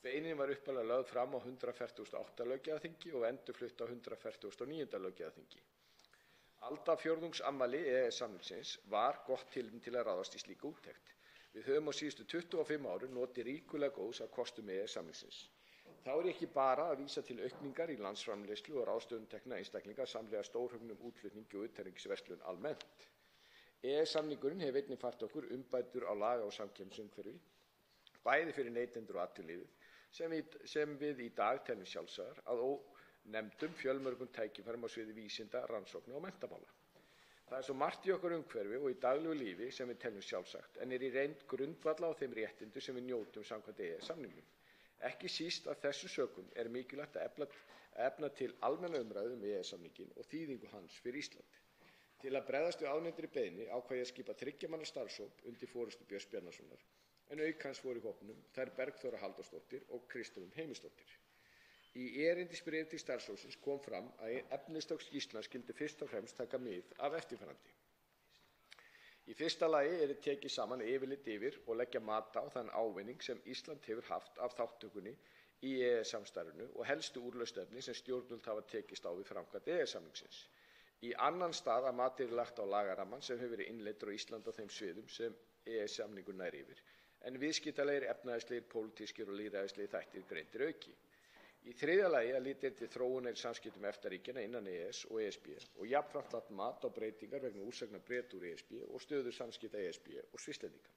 Beiðnin var upphaflega lögð fram á 148. löggjafarþingi og endurflutt á 149. löggjafarþingi. Aldarfjórðungsafmæli EES-samningsins var gott tilefni til að ráðast í slíka úttekt. Við höfum á síðustu 25 árum notið ríkulega góðs af kostum EES-samningsins. Þá ég ekki bara að vísa til aukningar í landsframleiðslu og ráðstöfun tekna einstaklinga samhliða stórhaugnum útflutningi og utanríkisverslun almennt. EES-samningurinn hefur einnig fært okkur umbætur á laga- og samkeppnisumhverfi, bæði fyrir neytendur og atvinnulífið, sem við í dag teljum sjálfsagðar að ónefndum fjölmörgum tækifærum á sviði vísinda, rannsókna og menntamála. Það er svo margt í okkar umhverfi og í daglegu lífi sem við teljum sjálfsagt en í reynd grundvalla á þeim réttindum sem við njótum samkvæmt EES-samningnum. Ekki síst af þessu sökum mikilvægt að efna til almenna umræðu EES-samninginn og þýðingu hans fyrir Ísland. Til að bregðast við áðurnefndri beiðni ákvað ég að skipa 3 manna starfshóp undir forystu Björns Bjarnasonar en auk hans voru í hópnum þær Bergþóra Halldórsdóttir og Kristrún Heimisdóttir. Í erindisbréfi til starfshópsins kom fram að efnistök skýrslunnar skyldi fyrst og fremst taka mið af eftirfarandi. Í fyrsta lagi tekið saman yfirlit yfir og leggja mat á þann ávinning sem Ísland hefur haft af þátttökunni í EES-samstarfinu og helstu úrlausnarefni sem stjórnvöld hafa tekist á við framkvæmd EES-samningsins. Í annan stað að matið lagt á lagarammann sem hefur verið innleiddur á Íslandi á þeim sviðum sem EES-samningur nær yfir, en viðskiptalegir, efnahagslegir, pólitískir og lýðræðislegir þættir greindir auki. Í þriðja lagi að litið til þróunar í samskiptum EFTA-ríkjanna innan EES og ESB og jafnframt lagt mat á breytingar vegna úrsagna Breta úr ESB og stöðu samskipta ESB og Svisslendinga.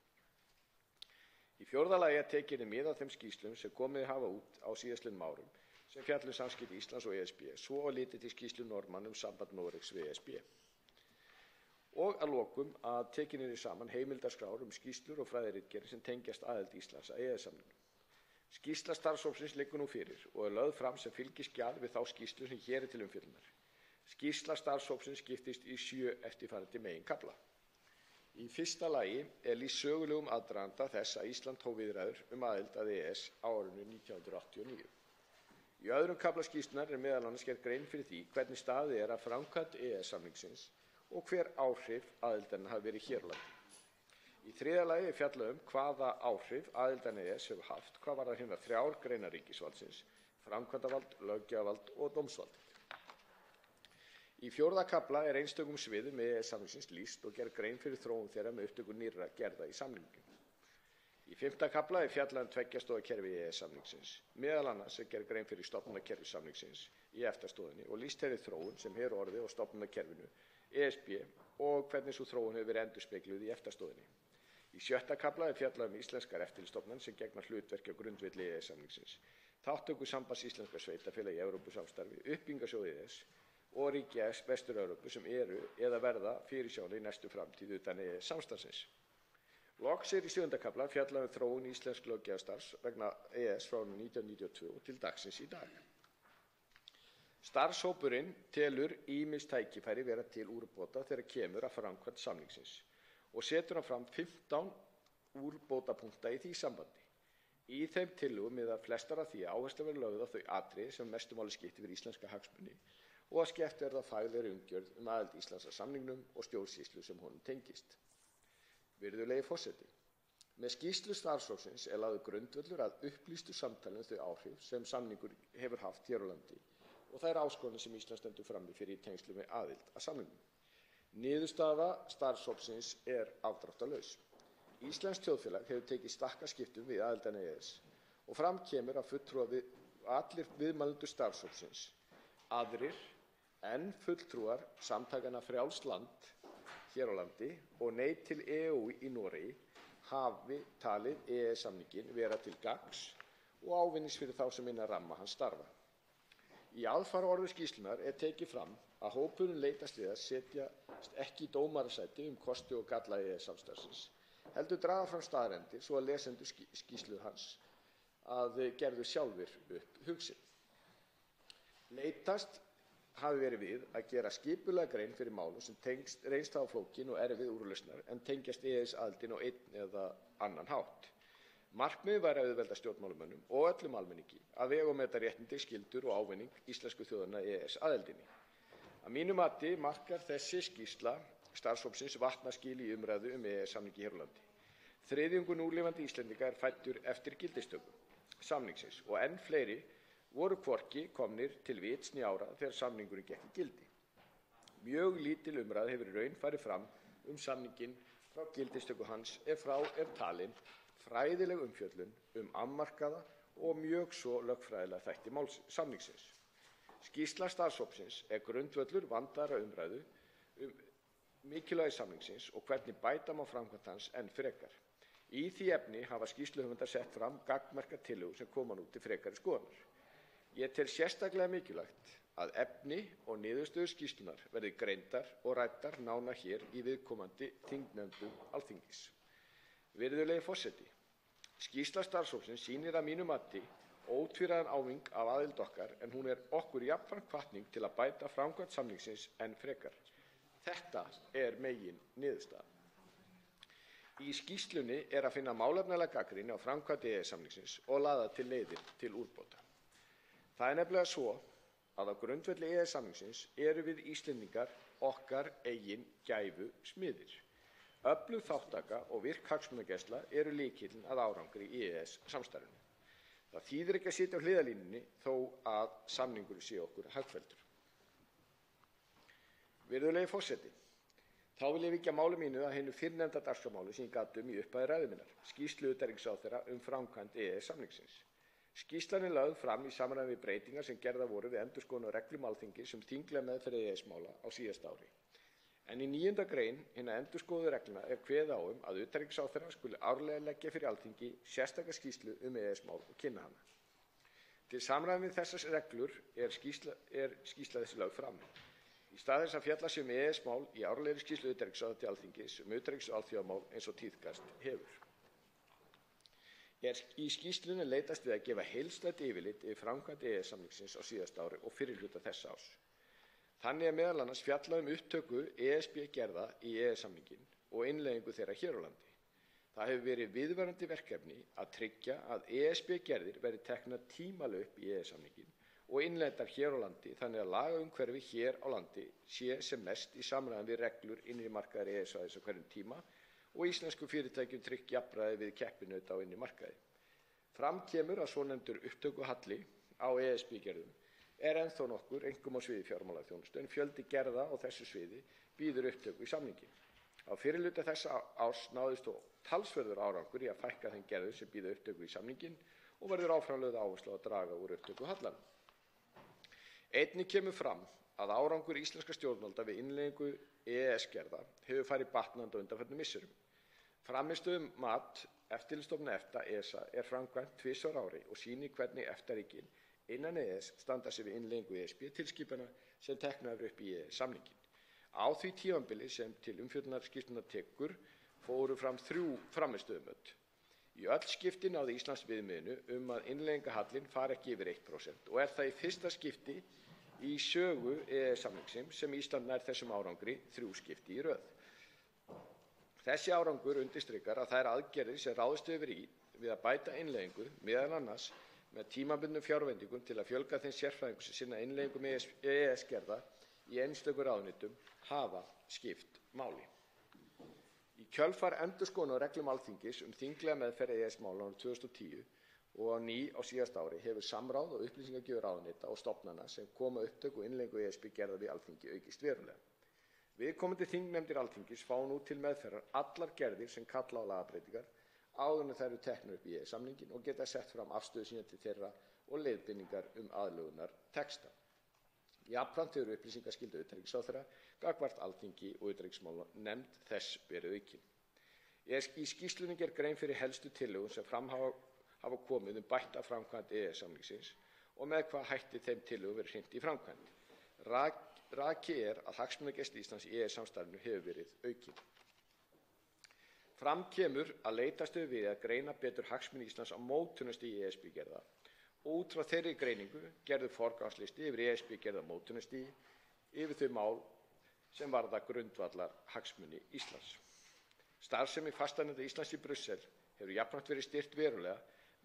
Í fjórða lagi að tekinni mið af þeim skýrslum sem komið hafa út á síðastliðnum árum sem fjalla samskipti Íslands og ESB, svo að litið til skýrslu Norðmanna samband Noregs við ESB. Og að lokum að tekinni saman heimildaskrár skýrslur og fræðiritgerðir sem tengjast aðild Íslands að EES-samningnum. Skýrsla starfshópsins liggur nú fyrir og lögð fram sem fylgiskjal við þá skýrslu sem hér til umfjöllunar. Skýrsla starfshópsins skiptist í 7 eftirfarandi meginkafla. Í fyrsta lagi lýst sögulegum aðdraganda þess að Ísland hóf viðræður aðild að EES á árinu 1989. Í öðrum kafla skýrslunnar meðal annars gerð grein fyrir því hvernig staðið að framkvæmd EES-samningsins og hver áhrif aðildarinnar hafa verið hér á landi. Í þriðja lagi fjallað hvaða áhrif aðild EES hefur haft hvað varðar hinar 3 greinar ríkisvaldsins, framkvæmdavald, löggjafarvald og dómsvald. Í fjórða kafla einstökum sviðum EES-samningsins lýst og gerð grein fyrir þróun þeirra með upptöku nýrra gerða í samningnum. Í 5. kafla fjallað 2 stoða kerfi EES-samningsins, meðal annars gerð grein fyrir stofnunarkerfi samningsins í EFTA-stoðinni og lýst þeirri þróun sem hefur orðið á stofnunarkerfinu ESB og hvernig sú þróun hefur verið endurspegluð í EFTA-stoðinni. Í 6. kafla fjallað íslenskar eftirlitsstofnanir sem gegna hlutverki á grundvelli EES-samningsins, þátttöku Sambands íslenskra sveitarfélaga í Evrópusamstarfi, uppbyggingarsjóð EES og ríkja Vestur-Evrópu sem eru eða verða fyrirsjáanleg í næstu framtíð utan EES-samstarfsins. Loks í 7. kafla fjallað þróun íslensks löggjafarstarfs vegna EES frá 1992 og til dagsins í dag. Starfshópurinn telur ýmis tækifæri vera til úrbóta þegar kemur að framkvæmd samningsins og setur hann fram 15 úrbótapunkta í því sambandi. Í þeim tillögum miða flestar af því að áhersla verði lögð á þau atriði sem mestu máli skipti fyrir íslenska hagsmuni og að skerpt verði á faglegri umgjörð aðild Íslands að samningnum og stjórnsýslu sem honum tengist. Virðulegi forseti, með skýrslu starfshópsins er lagður grundvöllur að upplýstu samtali þau áhrif sem samningur hefur haft hér á landi og þær áskoranir sem Ísland stendur frammi fyrir í tengslum við aðild að samningnum. Niðurstaða starfshópsins er afdráttarlaus. Íslenskt þjóðfélag hefur tekið stakkaskiptum við aðildina EES og fram kemur að allir viðmælendur starfshópsins, aðrir en fulltrúar samtakanna Frjálst land hér á landi og Nei til EU í Noregi hafi talið EES-samninginn vera til gagns og ávinnings fyrir þá sem innan ramma hans starfa. Í aðfaraorðum skýrslunnar er tekið fram að hópurinn leitast við að setjast ekki í dómarasæti kosti og galla EES-samstarfsins, heldur draga fram staðreyndir svo að lesendur skýrslu hans að gerðu sjálfir upp hug sinn. Leitast hafi verið við að gera skipulega grein fyrir málum sem reynst hafa flókin og erfið úrlausnar en tengjast EES-aðildinni á einn eða annan hátt. Markmiðið væri að auðvelda stjórnmálamönnum og öllum almenningi að vega og meta réttindi, skyldur og ávinning íslensku þjóðarinnar EES-aðildinni. Að mínu mati markar þessi skýrsla starfshópsins vatnaskil í umræðu EES-samningi hér á landi. Þriðjungur núlifandi Íslendinga er fæddur eftir gildistöku samningsins og enn fleiri voru hvorki komnir til vits né ára þegar samningurinn gekk í gildi. Mjög lítil umræða hefur í raun farið fram samninginn frá gildistöku hans frá talin fræðileg umfjöllun afmarkaða og mjög svo lögfræðilega þætti samningsins. Skýrsla starfshópsins er grundvöllur vandaðra umræðu mikilvægi samningsins og hvernig bæta má framkvæmd hans enn frekar. Í því efni hafa skýrsluhöfundar sett fram gagnmerkar tillögur sem koma nú til frekari skoðunar. Ég tel sérstaklega mikilvægt að efni og niðurstöður skýrslunnar verði greindar og ræddar nánar hér í viðkomandi þingnefndum Alþingis. Virðulegi forseti, skýrsla starfshópsins sýnir að mínu mati ótvíræðan ávinning af aðild okkar en hún er okkur jafnframt hvatning til að bæta framkvæmd samningsins enn frekar. Þetta er megin niðurstaða. Í skýrslunni er að finna málefnalega gagnrýni á framkvæmd EES-samningsins og lagðar til leiðir til úrbóta. Það er nefnilega svo að á grundvelli EES-samningsins eru við Íslendingar okkar eigin gæfu smiðir. Öflug þáttaka og virk hagsmunagæsla eru lykillinn að árangri í EES-samstarfinu. Það þýðir ekki að sitja á hliðarlínunni þó að samningurinn sé okkur hagfelldur. Virðulegi forseti, þá vil ég víkja máli mínu að hinu fyrrnefnda dagskrármáli sem ég gat í upphafi ræðu minnar, skýrslu utanríkisráðherra framkvæmd EES-samningsins. Skýrslan er lögð fram í samræmi við breytingar sem gerðar voru við endurskoðun á reglum Alþingis þinglega meðferð EES-mála á síðasta ári. En í 9. grein hinna endurskoðuðu reglna er kveðið á að utanríkisráðherra skuli árlega leggja fyrir Alþingi sérstaka skýrslu EES-mál og kynna hana. Til samræmi við þessar reglur er skýrsla þessi lögð fram. Í stað þess að fjalla sig EES-mál í árlegri skýrslu utanríkisráðherra til Alþingis utanríkis- og alþjóðamál eins og tíðkast hefur. Í skýrslunni leitast við að gefa heildstætt yfirlit yfir framkvæmd EES-samningsins á síðasta ári og fyrri hluta þessa árs. Þannig er meðal annars fjallað upptöku ESB-gerða í EES-samninginn og innleiðingu þeirra hér á landi. Það hefur verið viðvarandi verkefni að tryggja að ESB-gerðir verði teknar tímalega upp í EES-samninginn og innleiddar hér á landi þannig að lagaumhverfi hér á landi sé sem mest í samræmi við reglur innri markaðar EES-svæðis á hverjum tíma og íslenskum fyrirtækjum tryggt jafnræði við keppinauta á innri markaði. Fram kemur að svonefndur upptökuhalli á ESB-gerðum er ennþá nokkur, einkum á sviði fjármálaþjónustu, en fjöldi gerða á þessu sviði býður upptöku í samninginn. Á fyrri hluta þessa árs náðist þó talsverður árangur í að fækka þeim gerðum sem býða upptöku í samninginn og verður áfram lögð áhersla á að draga úr upptökuhallanum. Einnig kemur fram að árangur íslenskra stjórnvalda við innleiðingu EES-gerða hefur farið batnandi á undanförnum misserum. Frammistöðu mat Eftirlitsstofnunar EFTA (ESA) er framkvæmt tvisvar á ári og sýnir hvernig EFTA-ríkin innan EES standa sig við innleiðingu ESB-tilskipana sem teknar eru upp í EES-samninginn. Á því tímabili sem til umfjöllunar skýrslunnar tekur fóru fram 3 frammistöðumöt. Í öll skipti náði Íslands viðmiðinu að innleiðingarhallinn fari ekki yfir 1% og er það í fyrsta skipti í sögu EES-samningsins sem Ísland nær þessum árangri 3 skipti í röð. Þessi árangur undirstrikar að þær aðgerðir sem ráðist hefur verið í við að bæta innleiðingu, meðal annars með tímabundnum fjárveitingum til að fjölga þeim sérfræðingum sem sinna innleiðingum EES-gerða í einstökum ráðuneytum, hafa skipt máli. Í kjölfar endurskoðunar á reglum Alþingis þinglega meðferð EES-mála árið 2010 og á ný á síðasta ári hefur samráð og upplýsingagjöf ráðuneyta og stofnana sem koma að upptöku og innleiðingu ESB-gerða við Alþingi aukist verulega. Viðkomandi þingnefndir Alþingis fá nú til meðferðar allar gerðir sem kalla á lagabreytingar áður en þær eru teknar upp í EES-samninginn og geta sett fram afstöðu sína til þeirra og leiðbeiningar aðlögunartexta. Jafnframt hefur upplýsingaskylda utanríkisráðherra gagnvart Alþingi og utanríkismálanefnd þess verið aukin. Í skýrslunni gerð grein fyrir helstu tillögum sem fram hafa komið bætta framkvæmd EES-samningsins og með hvaða hætti þeim tillögum verið hrint í framkvæmd. Rakið að hagsmunagæsla Íslands í EES-samstarfinu hefur verið aukin. Fram kemur að leitast hefur við að greina betur hagsmuni Íslands á mótunarstigi ESB-gerða og út frá þeirri greiningu gerður forgangslisti yfir ESB-gerða mótunarstigi yfir þau mál sem varða grundvallar hagsmuni Íslands. Starfsemi fastanefnda Íslands í Brussel hefur jafnframt verið styrkt verulega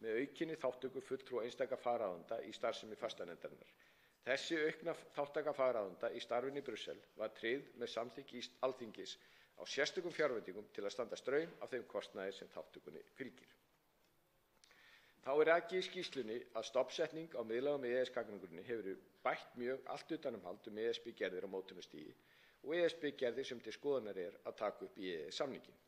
með aukinni þátttöku fulltrúa einstaka fagráðenda í starfsemi fastanefndarinnar. Þessi aukna þátttaka fagráðenda í starfinu í Brussel var tryggð með samþykki Alþingis á sérstökum fjárveitingum til að standa straum af þeim kostnaði sem þátttökunni fylgir. Þá er rakið í skýrslunni að stofnsetning á miðlægum EES-gagnagrunni hefur bætt mjög allt utanumhald ESB-gerðir á mótunarstigi og ESB-gerðir sem til skoðunar að taka upp í EES-samninginn.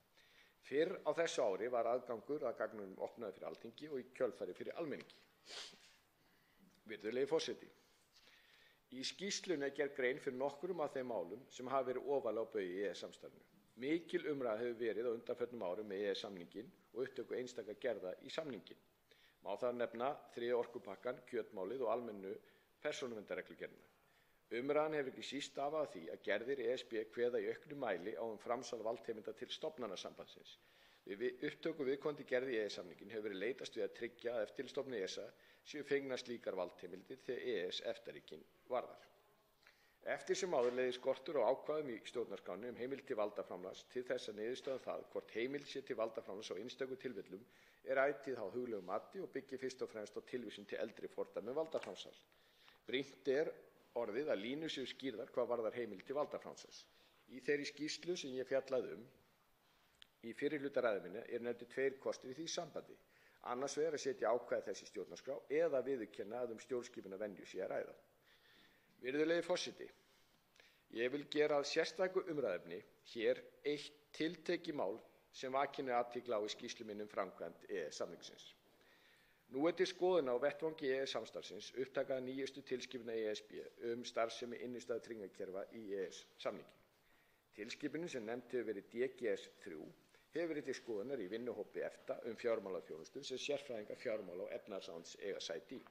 Fyrr á þessu ári var aðgangur að gagnunum opnaður fyrir Alþingi og í kjölfari fyrir almenningi. Virðulegi forseti. Í skýrslunni gerð grein fyrir nokkrum af þeim málum sem hafa verið ofarlega á baugi í EES-samstarfinu. Mikil umræða hefur verið á undanförnum árum með EES-samninginn og upptöku einstaka gerða í samninginn. Má þar nefna 3. orkupakkann, kjötmálið og almennu persónuverndarreglugerðina. Umræðan hefur ekki síst stafað af því að gerðir ESB kveða í auknum mæli á framsal valdheimilda til stofnanasambandsins. Við upptöku viðkomandi gerð í EES-samninginn hefur verið leitast við að tryggja að eftirlitsstofnun ESA séu fengnar slíkar valdheimildir þegar EES-EFTA-ríkin varðar. Eftir sem áður leiðir skortur á ákvæðum í stjórnarskránni heimild til valdaframlags til þess að niðurstaða það hvort heimild sé til valdaframlags á einstökum tilfellum ætíð á huglegu mati og byggir fyrst og fremst á tilvísun til eldri fordæmi valdaframsal. Brýnt orðið að línur séu skýrðar hvað varðar heimild til valdaframsals. Í þeirri skýrslu sem ég fjallaði í fyrri hluta ræðu minni nefndir 2 kostir í því sambandi. Annars vegar að setja ákvæði þess í stjórnarskrá eða viðurkenna að stjórnskipunarvenju sé að ræða. Virðulegi forseti, ég vil gera að sérstæku umræðuefni hér eitt tiltekið mál sem vakin athygli á í skýrslu minni framkvæmd EES-samningsins. Nú til skoðunar á vettvangi EES-samstarfsins upptaka nýjustu tilskipunar ESB starfsemi innstæðutryggingakerfa í EES-samninginn. Tilskipunin sem nefnd hefur verið DGS-3 hefur verið til skoðunar í vinnuhópi EFTA fjármálaþjónustu sem sérfræðingar fjármála og efnahagsráðuneytis eiga sæti í.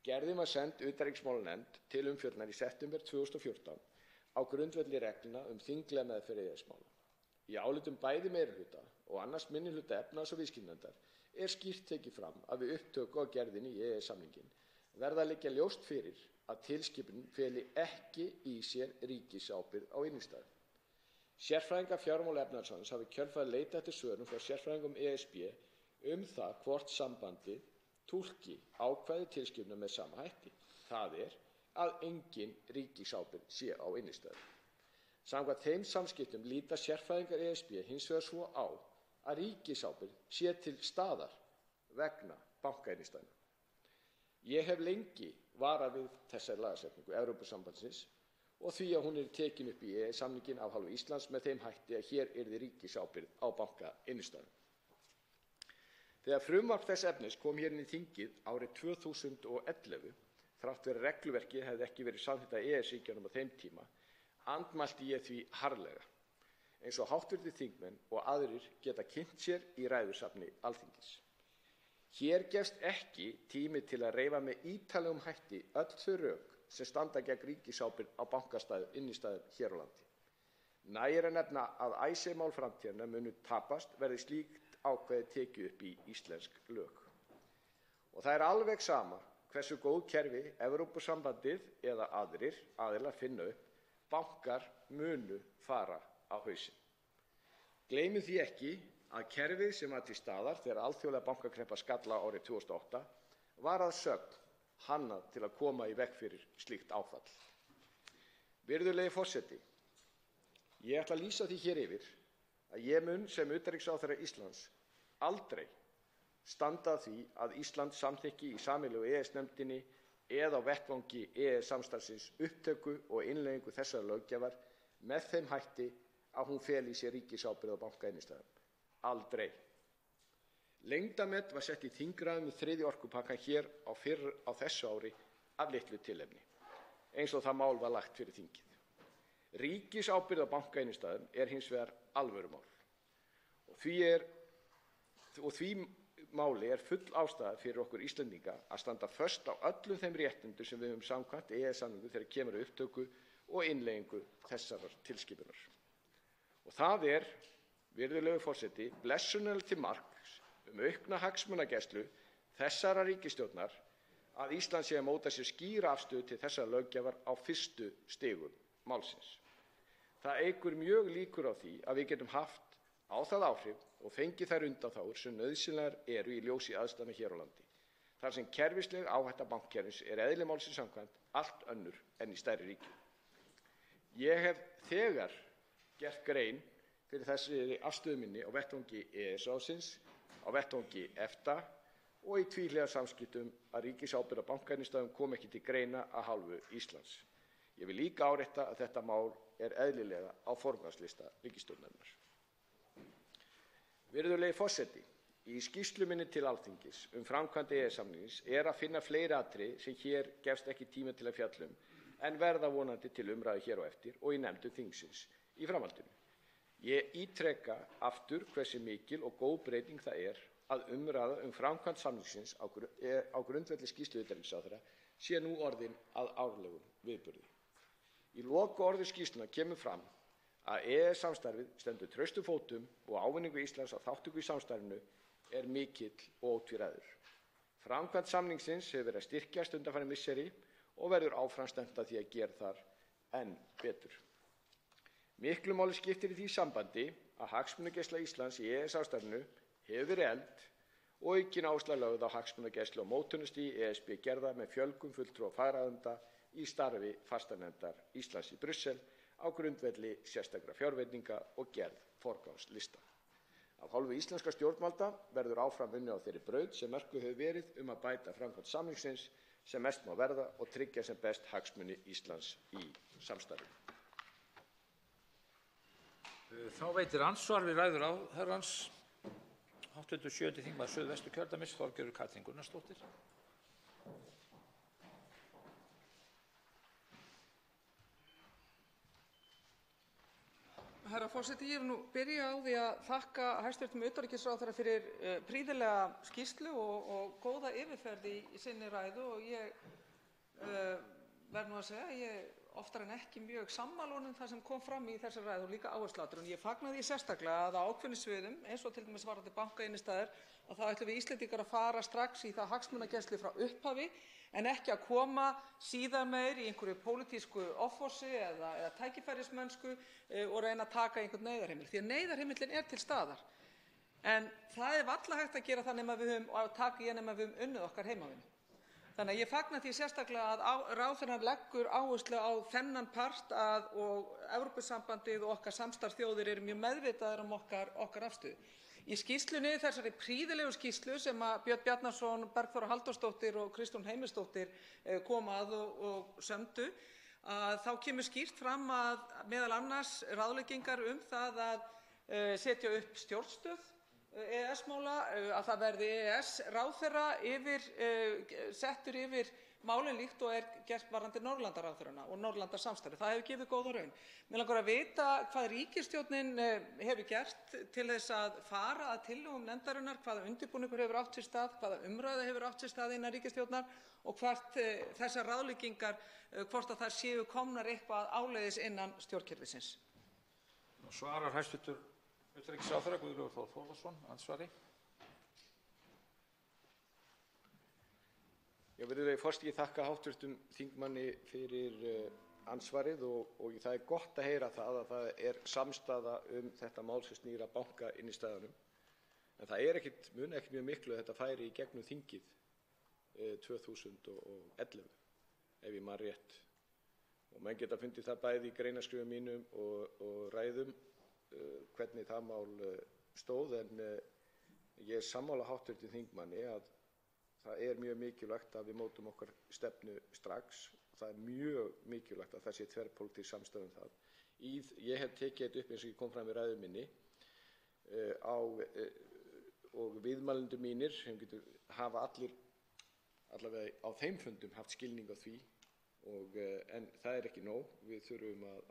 Gerðin var send utanríkismálanefnd til umfjöllunar í september 2014 á grundvelli reglna þinglega meðferð EES-mála. Í álitum bæði meirihluta og annars minnihluta efnahags- og viðskiptanefndar skýrt tekið fram að við upptöku á gerðinni í EES-samninginn verða að liggja ljóst fyrir að tilskipunin feli ekki í sér ríkisábyrgð á innstæðum. Sérfræðingar fjármála og efnahagsráðuneytis hafa í kjölfarið leitað eftir svörum frá sérfræðingum ESB það hvort sambandið túlki ákvæði tilskipunar með sama hætti, það að engin ríkisábyrgð sé á innstæðum. Samkvæmt þeim samskiptum líta sérfræðingar ESB hins vegar svo á að ríkisábyrgð sé til staðar vegna bankainnstæðna. Ég hef lengi varað við þessari lagasetningu Evrópusambandsins og því að hún tekin upp í EES-samninginn af hálfu Íslands með þeim hætti að hér yrði ríkisábyrgð á bankainnstæðum. Þegar frumvarp þess efnis kom hér inn í þingið árið 2011, þrátt fyrir að regluverkið hefði ekki verið samþykkt af EES-ríkjunum á þeim tíma, andmælti ég því harðlega, eins og hv. þingmenn og aðrir geta kynnt sér í ræðusafni Alþingis. Hér gefst ekki tími til að reifa með ítarlegum hætti öll þau rök sem standa gegn ríkisábyrgð á innstæðum hér á landi. Nægir að nefna að Icesave-mál framtíðarinnar munu tapast verði slíkt ákvæði tekið upp í íslensk lög. Og það er alveg sama hversu góð kerfi Evrópusambandið eða aðrir aðilar finna upp, bankar munu fara á hausinn. Gleymum því ekki að kerfið sem var til staðar þegar alþjóðlega bankakreppa skall á árið 2008 var að sögn hannað til að koma í veg fyrir slíkt áfall. Virðulegi forseti, ég ætla að lýsa því hér yfir að ég mun sem utanríkisráðherra Íslands aldrei standa að því að Ísland samþykki í sameiginlegu EES-nefndinni eða á vettvangi EES-samstarfsins upptöku og innleiðingu þessarar löggjafar með þeim hætti að hún feli í sér ríkisábyrgð á bankainnstæðum. Aldrei. Lengdarmet var sett í þingræðum við 3. orkupakkann hér á þessu ári af litlu tilefni, eins og það mál var lagt fyrir þingið. Ríkisábyrgð á bankainnstæðum er hins vegar alvörumál og því máli er full ástæða fyrir okkur Íslendinga að standa föst á öllum þeim réttindum sem við höfum samkvæmt EES-samningnum þegar kemur að upptöku og innleiðingu þessarar tilskipunar. Og það er, virðulegur forseti, blessunarlega til marks aukna hagsmunagæslu þessarar ríkisstjórnar að Ísland sé að móta sér skýra afstöðu til þessarar löggjafar á fyrstu stigum málsins. Það eykur mjög líkur á því að við getum haft á það áhrif og fengið þær undanþágur sem nauðsynlegar eru í ljósi aðstæðna hér á landi, þar sem kerfisleg áhætta bankkerfis er eðli málsins samkvæmt allt önnur en í stærri ríkjum. Ég hef þegar gert grein fyrir þessari afstöðu minni á vettvangi EES-ráðsins, á vettvangi EFTA og í tvíhliða samskiptum að ríkisábyrgð á bankainnstæðum kom ekki til greina af hálfu Íslands. Ég vil líka árétta að þetta mál er eðlilega á forgangslista ríkisstjórnarinnar. Virðulegi forseti, í skýrslu minni til Alþingis framkvæmd EES-samningsins er að finna fleiri atriði sem hér gefst ekki tími til að fjalla en verða vonandi til umræðu hér á eftir og í nefndum þingsins í framhaldinu. Ég ítreka aftur hversu mikil og góð breyting það er að umræða framkvæmd samningsins á grundvelli skýrslu utanríkisráðherra sé nú orðin að árlegum viðburði. Í lokaorði skýrslunnar kemur fram að EES-samstarfið stendur traustum fótum og ávinningur Íslands á þátttöku í samstarfinu er mikill og ótvíræður. Framkvæmd samningsins hefur verið að styrkjast undanfarin misseri og verður áfram stefnt að því að gera þar enn betur. Miklu máli skiptir í því sambandi að hagsmunagæsla Íslands í EES-samstarfinu hefur verið efld og aukin áhersla lögð á hagsmunagæslu og mótunarstigi ESB-gerða með fjölgun fulltrúa fagaðila í starfi fastanefndar Íslands í Brussel á grundvelli sérstakra fjárveitinga og gerð forgangslista. Af hálfu íslenskra stjórnvalda verður áfram unnið á þeirri braut sem mörkuð hefur verið að bæta framkvæmd samningsins sem mest má verða og tryggja sem best hagsmuni Íslands í samstarfinu. Þá veitir andsvar við ræðu ráðherrans hv. 7. þingmaður Suðvesturkjördæmis, Þorgerður Katrín Gunnarsdóttir. Herra forseti, ég vil nú byrja á því að þakka hæstv. Utanríkisráðherra fyrir prýðilega skýrslu og góða yfirferð í sinni ræðu og ég verð nú að segja að ég oftar en ekki mjög sammála honum það sem kom fram í þessari ræðu og líka áhersluatriðum. Ég fagna því sérstaklega að á ákveðnum sviðum, eins og til dæmis varðandi bankainnstæður, að þá ætlum við Íslendingar að fara strax í það hagsmunagæslu frá upphafi en ekki að koma síðar meir í einhverju pólitísku offorsi eða tækifærismennsku og reyna að taka einhvern neyðarheimild. Því að neyðarheimildin er til staðar. En það er varla hægt að gera það nema við höfum unnið okkar heimavinnu. Þannig að ég fagna því sérstaklega að ráðherrann leggur áherslu á þennan part og Evrópusambandið og okkar samstarfsþjóðir eru mjög meðvitaðar okkar afstöðu. Í skýrslunni, þessari prýðilegu skýrslu sem Björn Bjarnason, Bergþóra Halldórsdóttir og Kristrún Heimisdóttir koma að og sömdu, þá kemur skýrt fram að meðal annars ráðleggingar það að setja upp stjórnstöð EES-mála, að það verði EES-ráðherra settur yfir málin líkt og er gert varðandi Norðurlandaráðherrana og Norðurlandasamstarfið. Það hefur gefið góða raun. Mig langar að vita hvað ríkisstjórnin hefur gert til þess að fara að tillögum nefndarinnar, hvaða undirbúningur hefur átt sér stað, hvaða umræða hefur átt sér stað innan ríkisstjórnar og hvort þessar ráðleggingar, hvort að þær séu komnar eitthvað áleiðis innan stjórnkerfisins. Svarar hæstv. Utanríkisráðherra Guðlaugur Þór Þórðarson andsvari. Virðulegi forseti, ég þakka hv. þingmanni fyrir andsvarið og það er gott að heyra það að það er samstaða þetta mál sem snýr að bankainnstæðunum. En það muni ekkert mjög miklu að þetta færi í gegnum þingið 2011, ef ég man rétt. Og menn geta fundið það bæði í greinaskrifum mínum og ræðum hvernig það mál stóð, en ég er sammála hv. þingmanni að það er mjög mikilvægt að við mótum okkar stefnu strax. Það er mjög mikilvægt að það sé þverpólitísk samstaða um það. Ég hef tekið þetta upp eins og ég kom fram í ræðu minni og viðmælendur mínir hafa allir allavega á þeim fundum haft skilning á því, en það er ekki nóg. Við þurfum að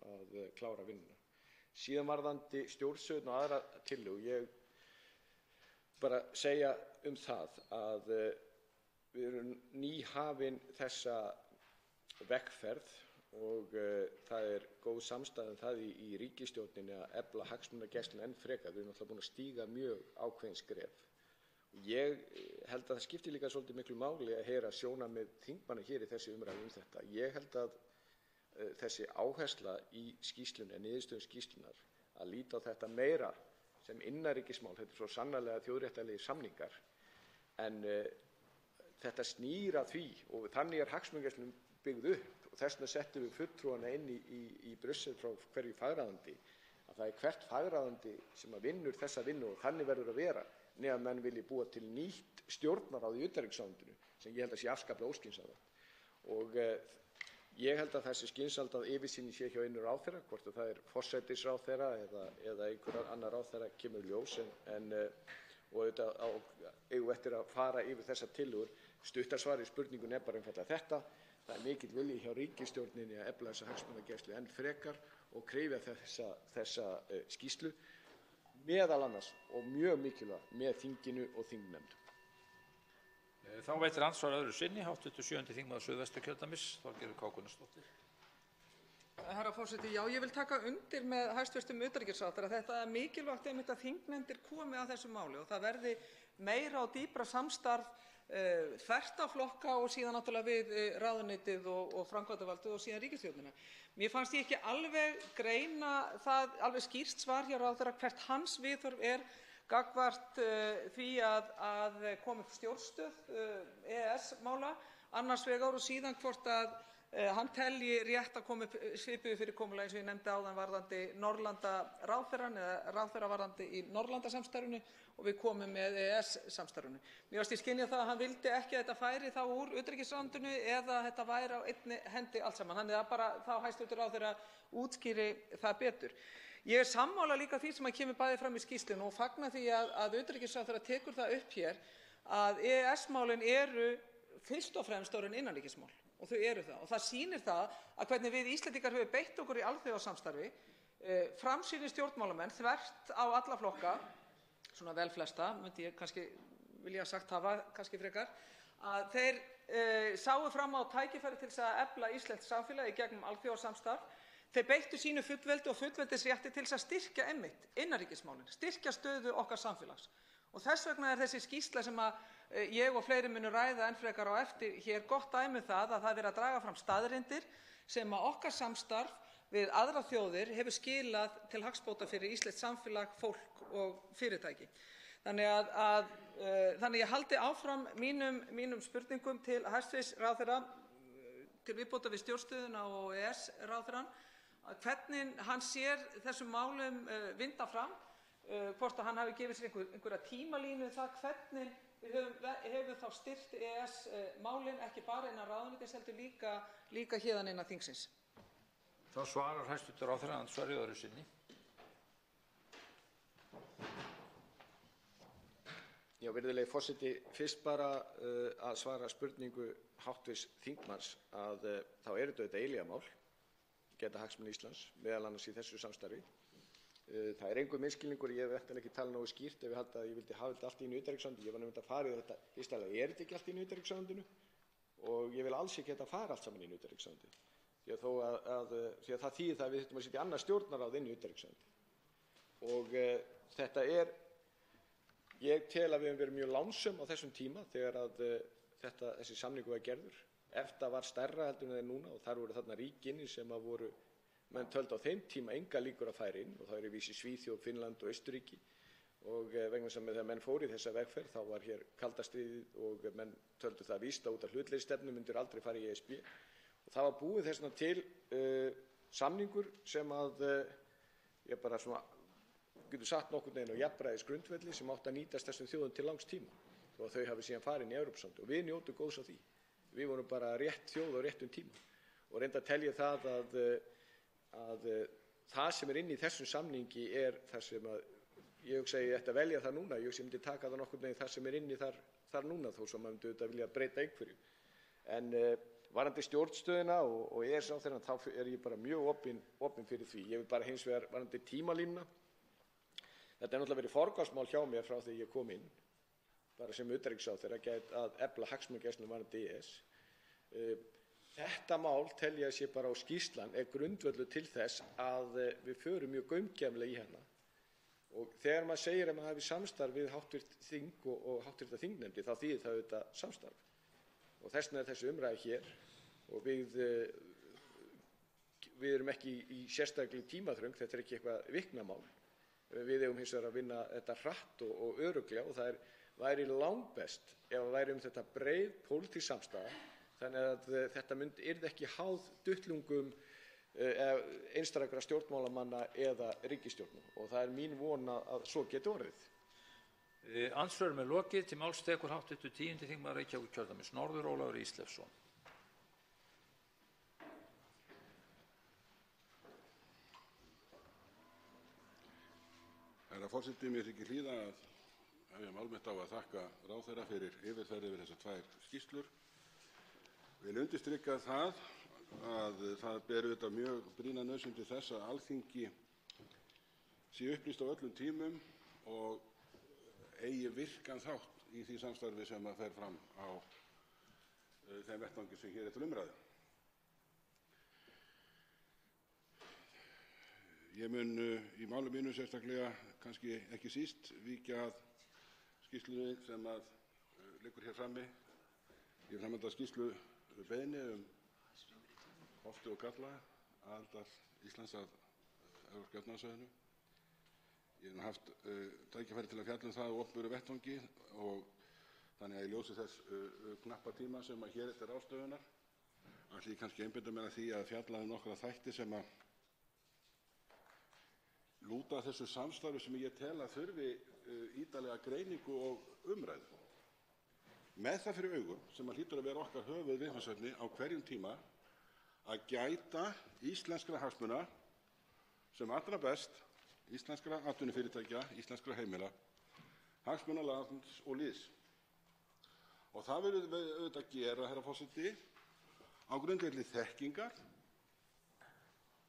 klára vinnuna. Síðan varðandi stjórnstöðuna og aðra tillögu, ég bara segja það að við erum nýhafin þessa vegferð og það er góð samstaða um það í ríkisstjórninni að efla hagsmunagæsluna enn frekar. Við erum náttúrulega búin að stíga mjög ákveðin skref. Ég held að það skiptir líka svolítið miklu máli að heyra sjónarmið þingmanna hér í þessi umræðu um þetta. Ég held að þessi áhersla í skýrslunni, niðurstöðum skýrslunnar, að líta á þetta meira sem innanríkismál, þetta er svo sannarlega þjóðréttarlegir samningar, en þetta snýr að því og þannig er hagsmunagæslan byggð upp og þess vegna settum við fulltrúana inn í Brussel frá hverju fagráðuneyti, að það er hvert fagráðuneyti sem vinnur þessa vinnu og þannig verður að vera nema menn vilji búa til nýtt stjórnarráð í utanríkisráðuneytinu sem ég held að sé afskaplega óskynsamlegt. Og ég held að þessi skynsamlega yfirsýn sé hjá einu ráðherra, hvort það er forsætisráðherra eða einhver annar ráðherra kemur í ljós, og auðvitað eigum við eftir að fara yfir þessar tillögur. Stuttasvarið í spurningunni er bara einfaldlega þetta: það er mikill vilji hjá ríkisstjórninni að efla þessa hagsmunagæslu enn frekar og krefja þessa skýrslu, meðal annars og mjög mikilvægt með þinginu og þingnefndum. Þá veitir andsvar öðru sinni hv. 7. þingmaður Suðvesturkjördæmis, Þorgerður K. Gunnarsdóttir. Herra forseti, já, ég vil taka undir með hæstv. Utanríkisráðherra að þetta er mikilvægt einmitt að þingnefndir komi að þessu máli og það verði meira og dýpra samstarf þvert á flokka og síðan náttúrulega við ráðuneytið og framkvæmdarvaldið og síðan ríkisstjórnina. Mér fannst ég ekki alveg greina það alveg skýrt svar hjá ráðherra hvert hans viðhorf er gagnvart því að koma upp stjórnstöð EES-mála annars vegar og síðan hvort að hann telji rétt að koma upp svipuðu fyrirkomulagi eins og ég nefndi áðan varðandi Norðurlandaráðherrann eða ráðherra varðandi í Norðurlandasamstarfinu og við komum með EES-samstarfinu. Mér fannst ég skynja það að hann vildi ekki að þetta færi þá úr utanríkisráðuneytinu eða þetta væri á einni hendi allt saman. Þannig að bara þá hæstv. Ráðherra útskýri það betur. Ég er sammála líka því sem kemur bæði fram í skýrslunni og fagna því að utanríkisráðherra tekur það upp hér að EES-málin eru fyrst og fremst orðin innanríkismál. Og þau eru það. Og það sýnir það að hvernig við Íslendingar höfum beitt okkur í alþjóðasamstarfi, framsýnir stjórnmálamenn þvert á alla flokka, svona vel flesta, myndi ég kannski vilja sagt hafa kannski frekar, að þeir sáu fram á tækifæri til þess að efla íslenskt samfélag í gegnum alþjóðasamstarf. Þeir beittu sínu fullveldi og fullveldisrétti til þess að styrkja einmitt innanríkismálin, styrkja stöðu okkar samfélags. Og þess vegna er þessi skýrsla sem ég og fleiri munu ræða enn frekar á eftir hér gott dæmi það að það er verið að draga fram staðreyndir sem okkar samstarf við aðrar þjóðir hefur skilað til hagsbóta fyrir íslenskt samfélag, fólk og fyrirtæki. Þannig ég haldi áfram mínum spurningum til hæstv. Ráðherra til viðbótar við stjórnstöðuna og EES-ráðherrann, hvernig hann sér þessum málum vinda fram, hvort að hann hafi gefið sér einhverja tímalínu það hvernig við höfum þá styrkt EES-málin ekki bara innan ráðuneytis heldur líka héðan innan þingsins. Þá svarar hæstv. Ráðherra andsvari öðru sinni. Já, virðulegi forseti, fyrst bara að svara spurningu hv. þingmanns að þá er þetta eilífðarmál, geta hagsmuni Íslands, meðal annars í þessu samstarfi. Það er einhver misskilningur, ég hef ekki talað nógu skýrt ef ég held að ég vildi hafa þetta allt í utanríkisráðuneytinu. Ég var nefnt að fara í þetta, fyrst alveg er þetta ekki allt í utanríkisráðuneytinu og ég vil alls ekki að fara allt saman í utanríkisráðuneytinu. Því að það þýðir það að við þurfum að setja annað stjórnarráð inn í utanríkisráðuneytinu. Og ég tel að við höfum verið mjög lánsöm á þessum tíma þegar að þessi samningur var gerður. EFTA var stærra heldur en það er núna og þar voru þarna ríki inni sem að voru, menn töldu á þeim tíma enga líkur að færa inn og það eru vísi Svíþjóð, Finnland og Austurríki og vegna þess að þegar menn fóru í þessa vegferð þá var hér kalda stríðið og menn töldu það víst að út af hlutleysisstefnu myndir aldrei fara í ESB og það var búið þess vegna til samningur sem að ég bara svona getur satt nokkurn veginn á jafnræðisgrundvelli sem átti að nýtast þessum þjóðum til langs tíma og þau hafi síðan farið inn í Evrópusambandið og við njótum góðs af því. Við vorum bara rétt þjóð á réttum tíma og reyndar tel ég það að það sem inni í þessum samningi það sem að ég hugsa að ég ætti að velja það núna, ég hugsa að ég myndi taka það nokkurn veginn það sem inni þar núna þó sem maður myndi auðvitað vilja breyta einhverju. En varðandi stjórnstöðuna og EES-ráðherrann þá ég bara mjög opinn fyrir því. Ég vil bara hins vegar varðandi tímalínuna. Þetta náttúrulega verið forgangsmál hjá mér frá því ég kom inn, bara sem utanríkisráðherra að efla hagsmunagæslu varðandi EES. Þetta mál tel ég að sé bara á skýrslan grundvöllur til þess að við förum mjög gaumgæfilega í hana. Og þegar maður segir að maður hafi samstarf við háttvirt þing og háttvirta þingnefndir þá þýðir það auðvitað samstarf. Og þess vegna þessi umræða hér og við erum ekki í sérstaklega tímaþröng, þetta ekki eitthvað viknamál. Við eigum hins vegar að vinna þetta hratt og örugglega og það væri langbest ef það væri þetta breið pólitísk samstaða þannig að þetta yrði ekki háð duttlungum einstakra stjórnmálamanna eða ríkisstjórnum og það mín von að svo geti orðið. Andsvörum lokið. Til máls tekur hv. 10. þingmaður Reykjavíkurkjördæmis norður Ólafur Ísleifsson. Herra forseti, mér þykir hlýða að hefja mál mitt á að þakka ráðherra fyrir yfirferð yfir þessar tvær skýrslur. Vil undirstrika það að það ber auðvitað mjög brýna nauðsyn til þess að Alþingi sé upplýst á öllum tímum og eigi virkan þátt í því samstarfi sem að fer fram á þeim vettvangi sem hér til umræðu. Ég mun í máli mínu sérstaklega kannski ekki síst víkja að skýrslunni sem að liggur hér frammi. Ég framhald að skýrslu beiðni kosti og galla aðildar Íslands að Evrópska efnahagssvæðinu. Ég hef haft tækifæri til að fjalla það á opinberu vettvangi og þannig að í ljósi þess knappa tíma sem að hér er til ráðstöfunar ætla ég kannski einbeita mér að því að fjalla nokkra þætti sem að lúta að þessu samstarfi sem ég tel að þurfi ítarlega greiningu og umræðu. Með það fyrir augum sem að hlýtur að vera okkar höfuðviðfangsefni á hverjum tíma að gæta íslenskra hagsmuna sem allra best, íslenskra atvinnufyrirtækja, íslenskra heimila, hagsmuna lands og lýðs. Og það verðum við auðvitað að gera, herra forseti, á grundvelli þekkingar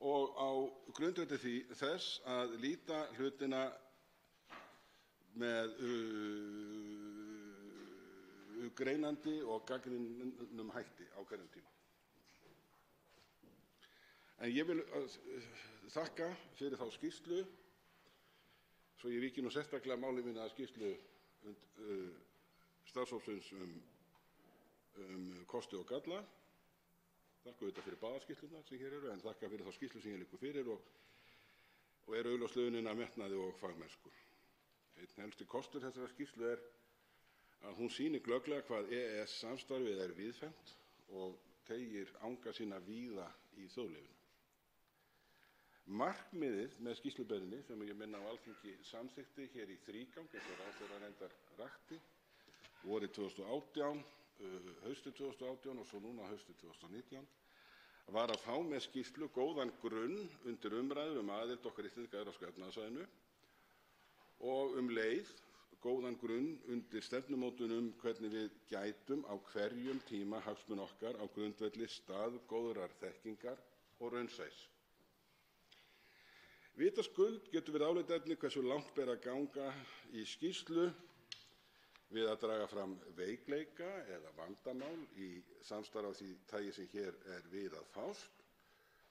og á grundvelli þess að líta hlutina með greinandi og gagnrýnum hætti á hverjum tíma. En ég vil þakka fyrir þá skýrslu, svo ég víki nú sérstaklega máli mínu að skýrslu starfshópsins kosti og galla. Þakka auðvitað fyrir báðar skýrslurnar sem hér eru, en þakka fyrir þá skýrslu sem hér liggur fyrir og eru augljóslega að metnaði og fagmennsku. Einn helsti kostur þessara skýrslu að hún sýnir glögglega hvað EES-samstarfið er víðfeðmt og teygir anga sína víða í þjóðlífinu. Markmiðið með skýrslubeiðninni sem ég minna á Alþingi samþykkti hér í þrígang, eins og ráðherra reyndar rakti, vorið 2018, haustið 2018 og svo núna haustið 2019, var að fá með skýrslu góðan grunn undir umræður aðild okkar Íslendinga að Evrópska efnahagssvæðinu og leið góðan grunn undir stefnumótun hvernig við gætum á hverjum tíma hagsmuna okkar á grundvelli staðgóðrar þekkingar og raunsæis. Vitaskuld getur verið álitaefni hversu langt ber að ganga í skýrslu við að draga fram veikleika eða vandamál í samstarfi af því tagi sem hér er við að fást.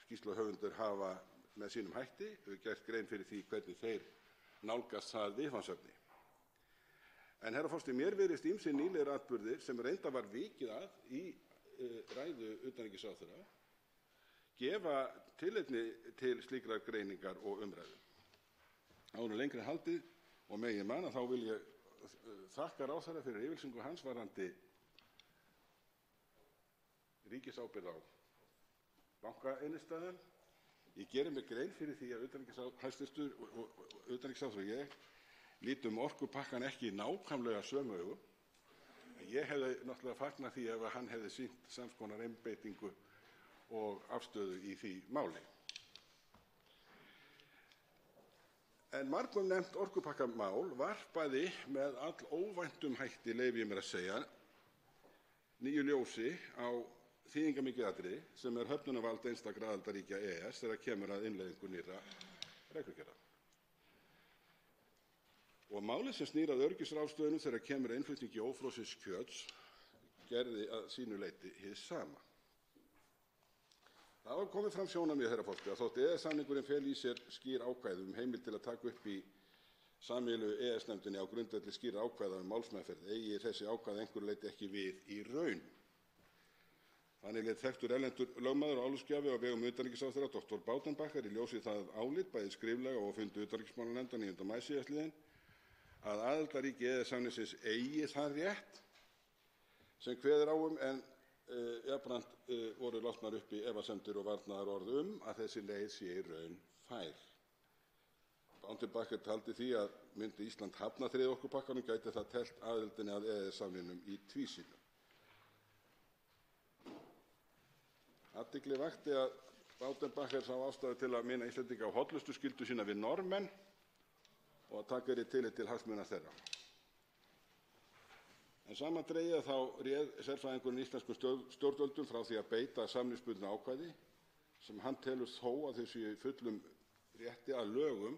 Skýrsluhöfundar hafa með sínum hætti gert grein fyrir því hvernig þeir nálgast það viðfangsefni. En herra forseti, mér virðist ýmsir nýlegir atburðir sem reyndar var vikið að í ræðu utanríkisráðherra gefa tilefni til slíkrar greiningar og umræðu. Áður en lengra er haldið og megi man þá vil ég þakka ráðherra fyrir yfirlýsingu hans varðandi ríkisábyrgð á bankainnstæðum. Ég geri mig grein fyrir því að hæstv. utanríkisráðherra og ég lítum orkupakkann ekki nákvæmlega sömu augum. Ég hefði náttúrulega fagnað því ef hann hefði sýnt sams konar einbeitingu og afstöðu í því máli. En margumnefnt orkupakkamál varpaði með allóvæntum hætti, leyfi ég mér að segja, nýju ljósi á þýðingarmikið atriði sem höfnunarvald einstakra aðildarríkja EES þegar kemur að innleiðingu nýrra reglugerða. Og málið sem snýr að öryggisráðstöfunum þegar kemur að innflutningi ófrosins kjöts gerði að sínu leyti hið sama. Það var komið fram sjónarmið, herra forseti, að þótt EES-samningurinn feli í sér skýr ákvæði heimild til að taka upp í sameiginlegu EES-nefndinni á grundvelli skýrra ákvæða málsmeðferð eigi þessi ákvæði einhverju leyti ekki við í raun. Þannig lét þekktur erlendur lögmaður og álitsgjafi á vegum utanríkisráðherra Dr. Baudenbacher í ljósi það álit bæði skriflega og á fundi utanríkismálanefndar 9. maí síðastliðinn að aðildarríki EES-samningsins eigi það rétt sem kveður á en jafnframt voru látnar uppi efasemdir og varnaðarorð að þessi leið sé í raun fær. Baudenbacher taldi því að myndi Ísland hafna þriðja orkupakkanum gæti það teflt aðildinni að EES-samningnum í tvísýnu. Athygli vakti að Baudenbacher sá ástæðu til að minna Íslendinga á hollustuskyldu sína við Norðmenn og að taka tillit til hagsmuna þeirra. En samandregið þá réð sérfræðingurinn íslenskum stjórnvöldum frá því að beita samningsbundnu ákvæði sem hann telur þó að þau séu í fullum rétti að lögum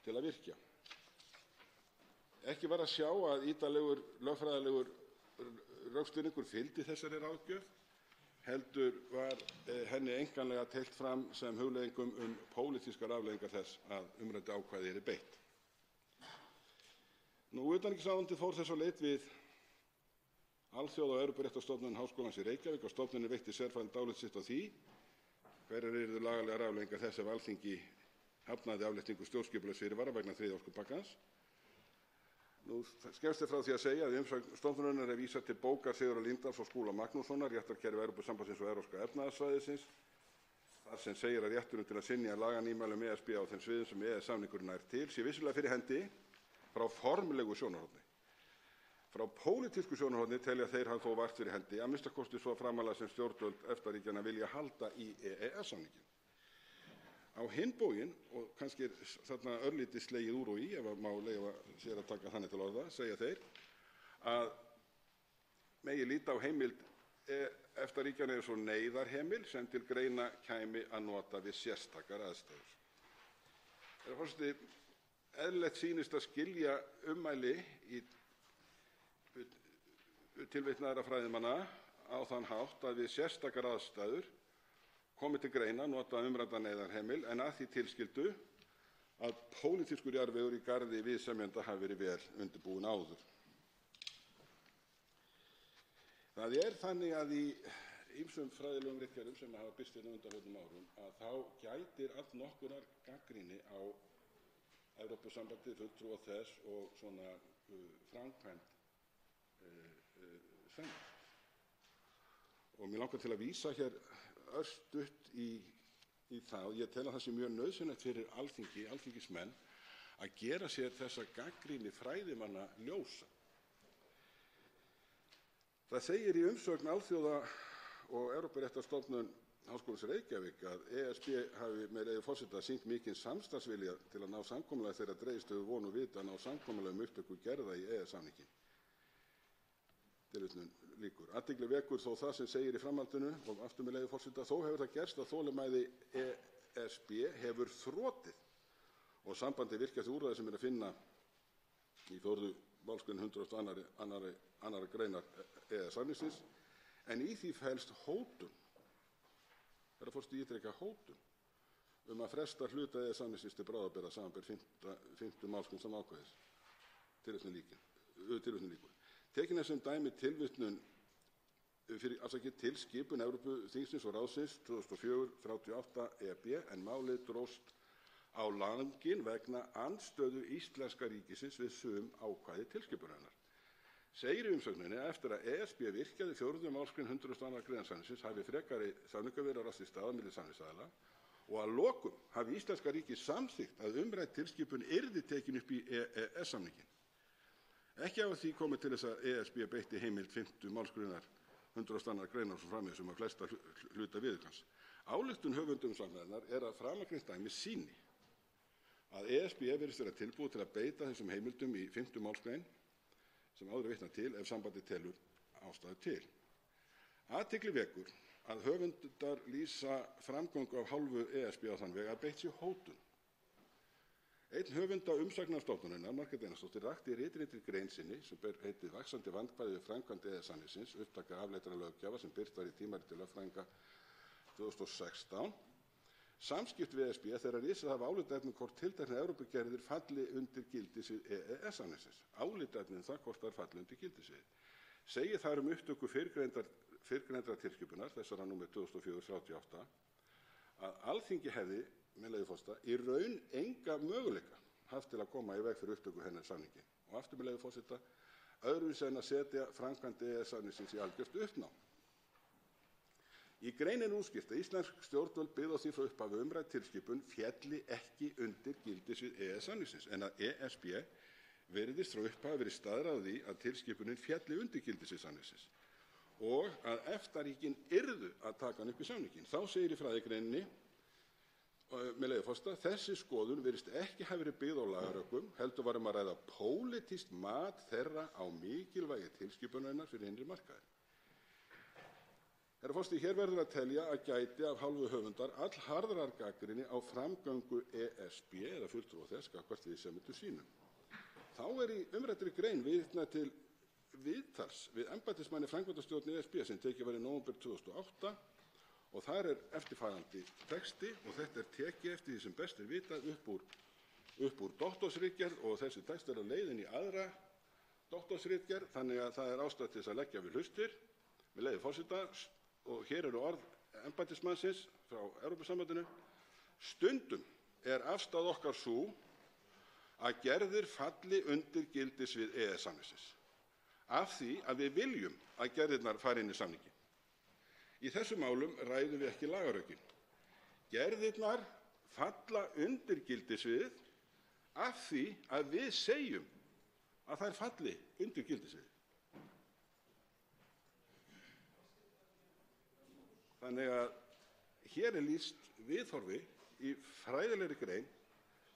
til að virkja. Ekki var að sjá að ítarlegur lögfræðilegur rökstuðningur fylgdi þessari ráðgjöf, heldur var henni einkanlega teygt fram sem hugleiðingum pólitískar afleiðingar þess að umræddu ákvæði yrði beitt. Utanríkisráðuneytið fór þess á leit við Alþjóða- og Evrópuréttarstofnun Háskólans í Reykjavík og stofnunin veitti sérfræðilegt álit sitt á því hverjar yrðu lagalegar afleiðingar þess ef Alþingi hafnaði afléttingu stjórnskipulagsfyrirvara vegna þriðja orkupakkans. Skemmst er frá því að segja að í umsögn stofnunarinnar er vísað til bókar Sigurðar Líndals og Skúla Magnússonar, Réttarkerfi Evrópusambandsins og Evrópska efnahagssvæðisins, þar sem segir að rétturinn til að synja laganýmælum ESB á þeim sviðum sem EES-samningurinn nær til sé vissulega fyrir hendi frá formlegu sjónarhorni. Frá pólitísku sjónarhorni telja þeir hann þó vart fyrir hendi, að minnsta kosti svo framarlega sem stjórnvöld EFTA-ríkjanna vilja halda í EES-samninginn. Á hinn bóginn, og kannski þarna örlítið slegið úr og í, ef má leyfa sér að taka þannig til orða, segja þeir að megi líta á heimild EFTA-ríkjanna eins og neyðarheimil sem til greina kæmi að nota við sérstakar aðstæður. Herra forseti, eðlilegt sýnist að skilja ummæli í tilvitnaðra fræðimanna á þann hátt að við sérstakar aðstæður komi til greina að nota umrædda neyðarheimil en að því tilskildu að pólitískur jarðvegur í garði viðsemjenda hafi verið vel undirbúinn áður. Það er þannig að í ýmsum fræðilegum ritgerðum sem hafa birst hérna á undanförnum árum að þá gætir allnokkurrar gagnrýni á Evrópusambandið, fulltrúa þess og svona framkvæmd samningsins. Og mér langar til að vísa hér örstutt í það og ég tel að það sé mjög nauðsynlegt fyrir Alþingi, alþingismenn, að gera sér þessa gagnrýni fræðimanna ljósa. Það segir í umsögn Alþjóða- og Evrópuréttarstofnun Háskólans í Reykjavík að ESB hafi með leyfi forseta sýnt mikinn samstarfsvilja til að ná samkomulagi þegar dregist hefur von og vita að ná samkomulagi um upptöku gerða í EES-samninginn. Tilvitnun lýkur. Athygli vekur þó það sem segir í framhaldinu, og aftur með leyfi forseta, þó hefur það gerst að þolinmæði ESB hefur þrotið og sambandið virkjað þau úrræði sem er að finna í 4. málsgrein 102. greinar EES-samningsins, en í því felst hótun. Herra forseti, ég ítreka hótun að fresta hluta EES-samningsins til bráðabirgða, samanber 5. málsgrein sama ákvæðis. Tilvitnun lýkur. Tekin er sem dæmi tilskipun Evrópuþingsins og ráðsins 2004/38/EB en málið dróst á langinn vegna andstöðu íslenska ríkisins við sum ákvæði tilskipunarinnar. Segir í umsögninni að eftir að ESB virkjaði 4. málsgrein 102. greinar samningsins hafi frekari samningaviðræður átt sér stað milli samningsaðila og að lokum hafi íslenska ríkið samþykkt að umrædd tilskipun yrði tekin upp í EES-samninginn. Ekki hafa því komið til þess að ESB beitti heimild 5. málsgreinar 102. greinar svo framvegis að flesta hluta viðaukans. Ályktun höfunda umsagnarinnar er að framangreint dæmi sýni að ESB virðist vera tilbúið til að beita þessum heimildum í 5. málsgrein sem áður er vitnað til ef sambandið telur ástæðu til. Athygli vekur að höfundar lýsa framgöngu af hálfu ESB á þann veg að beitt sé hótun. Einn höfunda umsagnarstofnunarinnar, Margrét Einarsdóttir, rakti í ritritri grein sinni sem ber heitið Vaxandi vandkvæði við framkvæmd EES-samningsins, upptaka afleiddra löggjafa sem birt var í tímariti lögfræðinga 2016. Samskipt við ESB þegar risið hafa álitaefni hvort tilteknar Evrópugerðir falli undir gildissvið EES-samningsins. Álitaefni það hvort þær falli undir gildissviðið. Segir þar upptöku fyrrgreindrar tilskipunar, þessara númer 2004/38, að Alþingi hefði, með leyfi forseta, í raun enga möguleika haft til að koma í veg fyrir upptöku hennar samningi. Og aftur með leyfi forseta, öðruvísi en að setja framkvæmd EES-samningsins í algjört uppnám. Í greinin útskýrt að íslensk stjórnvöld byggðu á því frá upphafi umrædd tilskipun félli ekki undir gildissvið EES-samningsins en að ESB virðist frá upphafi verið staðráð því að tilskipunin félli undir gildissvið samningsins og að EFTA-ríkin yrðu að taka hann upp í samninginn. Þá segir í fræðigreininni, með leyfi forseta, þessi skoðun virðist ekki hafa verið byggð á lagarökum, heldur var að ræða pólitískt mat þeirra á mikilvægi tilskipunarinnar fyrir innri markaði. Herra forseti, hér verður að telja að gæti af hálfu höfundar allharðrar gagnrýni á framgöngu ESB eða fulltrúa þess gagnvart viðsemjendum sínum. Þá er í umræddri grein vitnað til viðtals við embættismanni framkvæmdastjórn ESB sem tekið var í nóvember 2008 og þar er eftirfarandi texti og þetta er tekið eftir því sem best er vitað upp úr doktorsritgerð og þessi texti er á leiðin í aðra doktorsritgerð þannig að það er ástæða til þess að leggja við hlustir með leyfi forseta. Og hér eru orð embættismannsins frá Evrópusambandinu. Stundum er afstaða okkar sú að gerðir falli undir gildissvið EES-samningsins af því að við viljum að gerðirnar fari inn í samninginn. Í þessum málum ræðum við ekki lagarökin. Gerðirnar falla undir gildissviðið af því að við segjum að þær falli undir gildissviðið. Þannig að hér er lýst viðhorfi í fræðilegri grein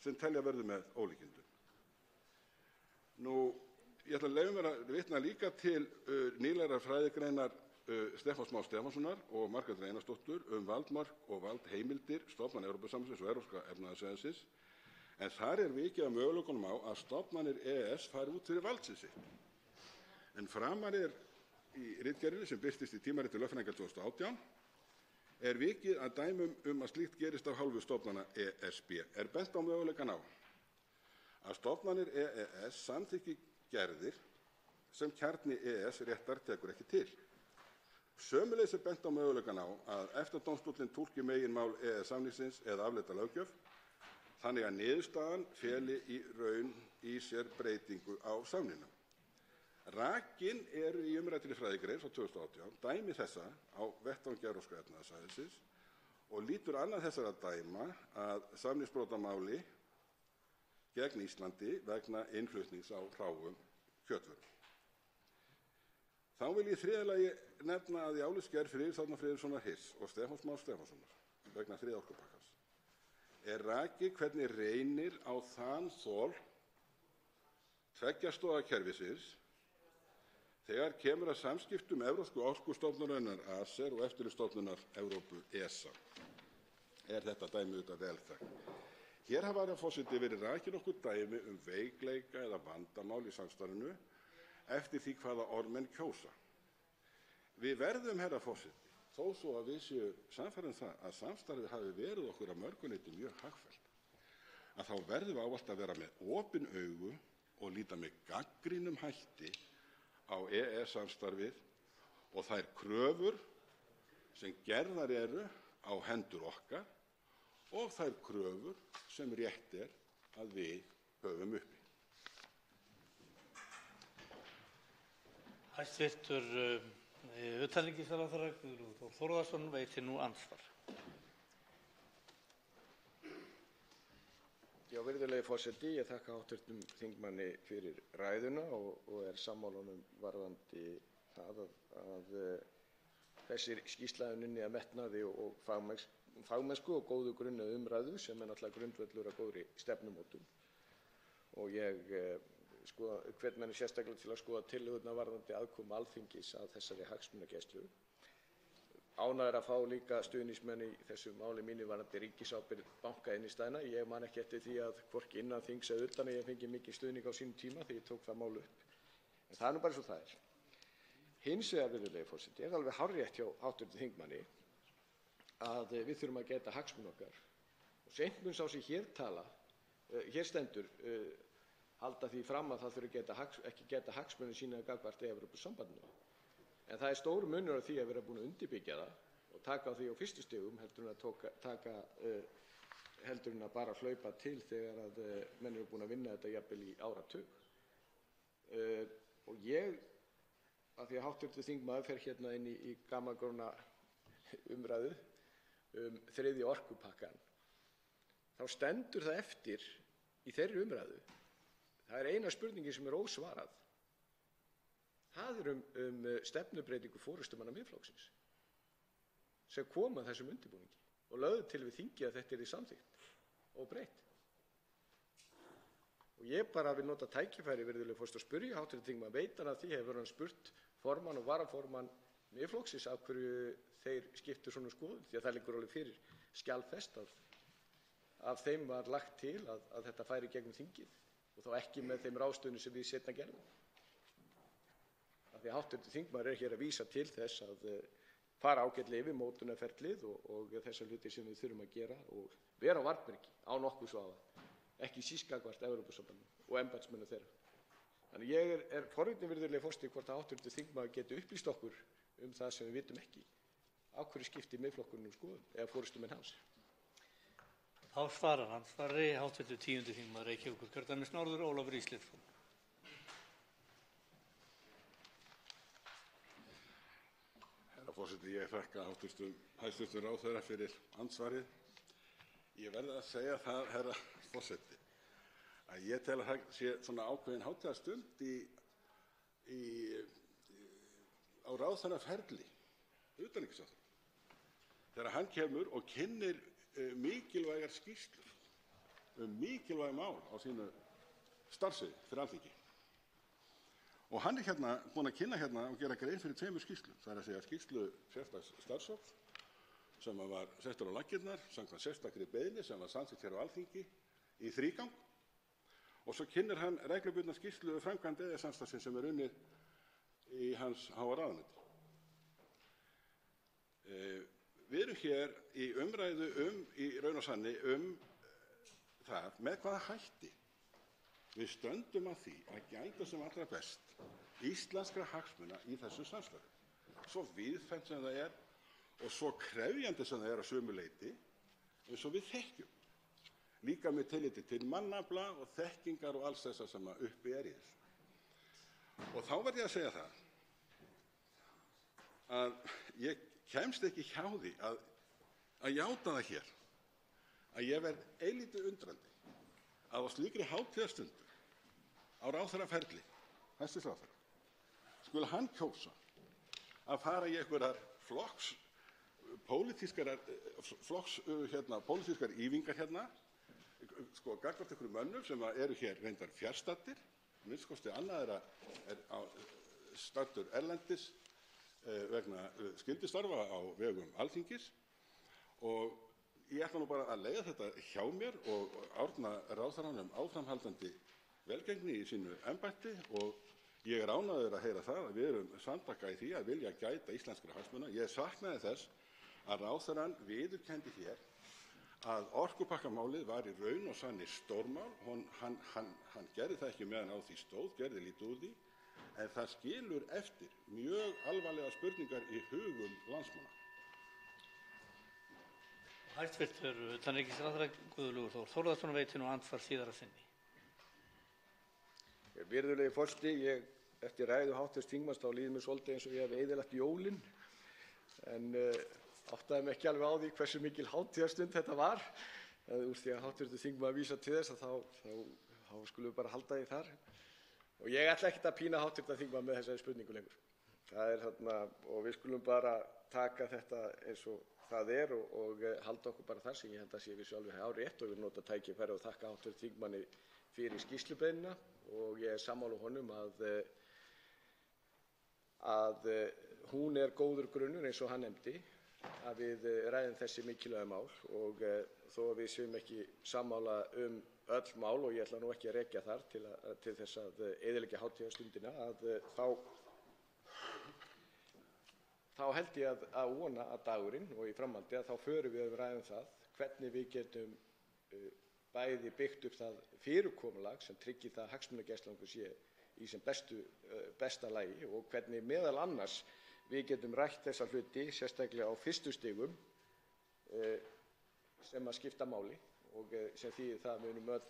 sem telja verður með ólíkindum. Ég ætla að leyfa mér að vitna líka til nýlegrar fræðigreinar Stefáns Más Stefánssonar og Margrétar Einarsdóttur valdmörk og valdheimildir stofnana Evrópusambandsins og Evrópska efnahagssvæðisins, en þar er vikið að möguleikunum á að stofnanir EES fari út fyrir valdsvið sitt. En framar er í ritgerðinni sem birtist í tímariti lögfræðinga 2018 er vikið að dæmum að slíkt gerist af hálfu stofnana ESB. Er bent á möguleikann á að stofnanir EES samþykki gerðir sem kjarni EES réttar tekur ekki til. Sömuleiðis er bent á möguleikann á að EFTA-dómstóllinn túlki meginmál EES-samningsins eða afleidda löggjöf þannig að niðurstaðan feli í raun í sér breytingu á samningnum. Rakin eru í umræddri fræðigrein frá 2018 dæmi þessa á vettvangi Evrópska efnahagssvæðisins og lítur annað þessara dæma að samningsbrotamáli gegn Íslandi vegna innflutnings á hráum kjötvörum. Þá vil ég í þriðja lagi nefna að í álitsgerð Friðriks Árna Friðrikssonar Hiss og Stefáns Más Stefánssonar vegna þriðja orkupakkans er rakið hvernig reynir á þann þol tveggja stoða kerfisins þegar kemur að samskiptum Evrópsku orkustofnunarinnar ACER og eftirlitsstofnunar Evrópu ESA. Er þetta dæmi auðvitað vel þekkt. Hér hafa forseti verið rakin okkur dæmi veikleika eða vandamál í samstarfinu eftir því hvaða orð menn kjósa. Við verðum, herra forseti, þó svo að við séum sannfærð það að samstarfið hafi verið okkur að mörgu leyti mjög hagfellt, að þá verðum við ávallt að vera með opin augu og líta með gagnrýnum hætti á EES-samstarfið og þær kröfur sem gerðar eru á hendur okkar og þær kröfur sem rétt að við höfum uppi. Hæstvirtur utanríkisráðherra Guðlaugur Þór Þórðarson veitir nú andsvar. Já, virðulegi forseti, ég þakka hv. þingmanni fyrir ræðuna og er sammála honum varðandi það að þessi skýrsla er unnin af metnaði og fagmennsku og góðu grunni umræðu sem er náttúrulega grundvöllur að góðri stefnumótun. Og ég hvet menn sérstaklega til að skoða tillögurnar varðandi aðkomu Alþingis að þessari hagsmunagæslu. Ánægður að fá líka stuðningsmenn í þessu máli mínu varðandi ríkisábyrgð bankainnstæðna. Ég man ekki eftir því að hvorki innan þings eða utan að ég fengi mikinn stuðning á sínum tíma þegar ég tók það mál upp. En það er nú bara svo það er. Hins vegar, virðulegi forseti, er alveg hárrétt hjá hv. þingmanni að við þurfum að gæta hagsmuna okkar. Og seint mun sá sem hér stendur halda því fram að það þurfi ekki gæta hagsmuna sína gagnvart Evrópusambandinu. En það er stór munur á því að vera búin að undirbyggja það og taka á því á fyrstu stigum heldur en að bara hlaupa til þegar að menn eru búin að vinna þetta jafnvel í áratug. Og ég, af því að hv. þingmaður fer hérna inn í gamalgróna umræðu þriðja orkupakkann, þá stendur það eftir í þeirri umræðu. Það er eina spurningin sem er ósvarað. Það er stefnubreytingu forystumanna Miðflokksins sem kom að þessum undirbúningi og lögðu til við þingið að þetta yrði samþykkt og breytt. Og ég bara vil nota tækifæri, virðulegur forseti, og spyrja hv. þingmann, veit hann að því hefur hann spurt formann og varaformann Miðflokksins af hverju þeir skiptu svona skoðun, því að það liggur alveg fyrir skjalfest að af þeim var lagt til að þetta færi gegnum þingið og þá ekki með þeim ráðstöfunum sem við seinna gerðum. Af því að hv. þingmaður er hér að vísa til þess að fara ágætlega yfir mótunarferlið og þessar hluti sem við þurfum að gera og vera á varðbergi á nokkurs vafa, ekki síst gagnvart Evrópusambandinu og embættismönnum þeirra. Þannig ég er forvitinn, virðulegi forseti, hvort að hv. þingmaður geti upplýst okkur það sem við vitum ekki. Af hverju skiptir Miðflokkurinn skoðun eða forystumenn hans? Þá svarar andsvari hv. 10. þingmaður Reykjavíkurkjördæmis norður, Ólafur Ísleifsson. Herra forseti, ég þakka hæstv. ráðherra fyrir andsvarið. Ég verð að segja það, herra forseti, að ég tel að það sé svona ákveðin hátíðarstund á ráðherraferli utanríkisráðherra þegar hann kemur og kynnir mikilvægar skýrslur mikilvæg mál á sínu starfsviði fyrir Alþingi. Og hann er hérna búinn að kynna hérna og gera grein fyrir 2 skýrslum. Það er að segja skýrslu sérstaks starfshóps sem var settur á laggirnar samkvæmt sérstakri beiðni sem var samþykkt hér á Alþingi í þrígang. Og svo kynnir hann reglubundna skýrslu framkvæmd EES-samstarfsins sem er unnið í hans háa ráðuneyti. Við erum hér í umræðu í raun og sanni það með hvaða hætti við stöndum að því að gæta sem allra best íslenskra hagsmuna í þessu samstarfi. Svo víðfeðmt sem það er og svo krefjandi sem það er að sumu leyti eins og við þekkjum. Líka með tilliti til mannafla og þekkingar og alls þessa sem uppi er í þessu. Og þá verð ég að segja það að ég kemst ekki hjá því að játa það hér að ég verð eilítið undrandi að á slíkri hátíðarstundu á ráðherraferli, hæstv. ráðherra, skuli hann kjósa að fara í einhverjar pólitískar ýfingar hérna, gagnvart einhverjum mönnum sem eru hér reyndar fjarstaddir, minnst kosti annað er staddur erlendis vegna skyldistarfa á vegum Alþingis og ég ætla nú bara að leiða þetta hjá mér og árna ráðherranum áframhaldandi velgengni í sínu embætti og Ég er ánægður að heyra það að við erum samtaka í því að vilja gæta íslenskra hagsmuna. Ég saknaði þess að ráðherrann viðurkenndi hér að orkupakkamálið var í raun og sanni stórmál. Hann gerði það ekki meðan á því stóð, gerði lítið úr því, en það skilur eftir mjög alvarlegar spurningar í hugum landsmanna. Hæstvirtur utanríkisráðherra Guðlaugur Þór Þórðarson veitir nú andsvar síðara sinni. Virðulegi forseti, eftir ræðu hv. þingmanns þá líður mér svolítið eins og ég hef eyðilagt jólin, en áttaði mig ekki alveg á því hversu mikil hátíðarstund þetta var. Úr því að hv. þingmaður vísar til þess að þá skulum við bara halda því þar. Og ég ætla ekkert að pína hv. þingmann með þessari spurningu lengur. Það er þarna, og við skulum bara taka þetta eins og það er og halda okkur bara þar sem ég held að sé við sjálfur hárrétt, og ég vil nota tækifærið og þakka hv. þingmanni fyrir skýrslubeiðnina, og ég er sammála honum að hún er góður grunnur, eins og hann nefndi, að við ræðum þessi mikilvægu mál, og þó að við séum ekki sammála öll mál, og ég ætla nú ekki að rekja þar til þess að eyðileggja hátíðarstundina, þá held ég að vona að dagurinn og í framhaldi að þá förum við að ræða það hvernig við getum bæði byggt upp það fyrirkomulag sem tryggir það að hagsmunagæsla okkur sé í sem besta lagi, og hvernig meðal annars við getum rætt þessa hluti sérstaklega á fyrstu stigum sem að skipta máli, og sem þýðir það að við munum öll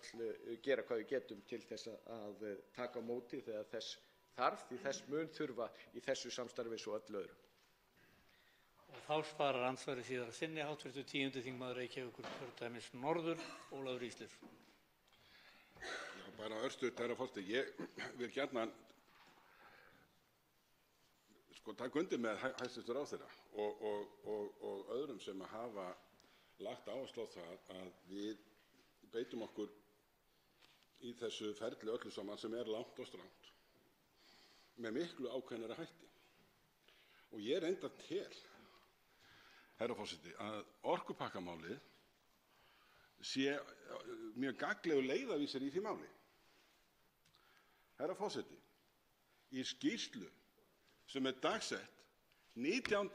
gera hvað við getum til þess að taka á móti þegar þess þarf, því þess mun þurfa í þessu samstarfi eins og öllu öðru. Og þá svarar andsvari síðara sinni hv. 10. þingmaður Reykjavíkurkjördæmis norður, Ólafur Ísleifsson. Já, bara örstutt, herra forseti. Ég vil gjarnan taka undir með hæstv. ráðherra og öðrum sem hafa lagt áherslu á það að við beitum okkur í þessu ferli öllu saman sem er langt og strangt með miklu ákveðnari hætti. Og ég reyndar til, herra forseti, að orkupakkamálið sé mjög gagnlegur leiðarvísir í því máli. Herra forseti, í skýrslu sem er dagsett 19.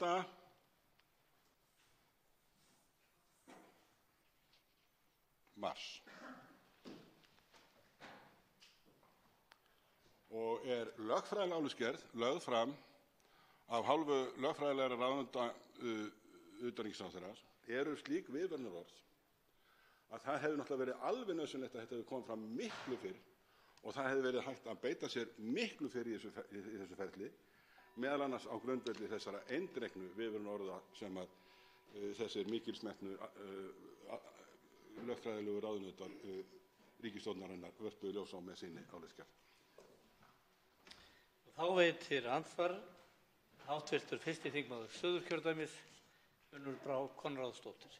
mars og er lögfræðileg álitsgerð lögð fram af hálfu lögfræðilegra ráðuneyta utanríkisráðherra, eru slík viðvörunarorð að það hefði náttúrulega verið alveg nauðsynlegt að þetta hefði komið fram miklu fyrr, og það hefði verið hægt að beita sér miklu fyrr í þessu ferli, meðal annars á grundvelli þessara eindregnu viðvörunarorða sem að þessir mikilsmetnu lögfræðilegu ráðuneytar ríkisstjórnarinnar vörpuðu ljós á með sinni álitsgerð. Þá veitir andsvar hv. 1. þingmaður Suðurkjördæmis, Unnur Brá Konráðsdóttir.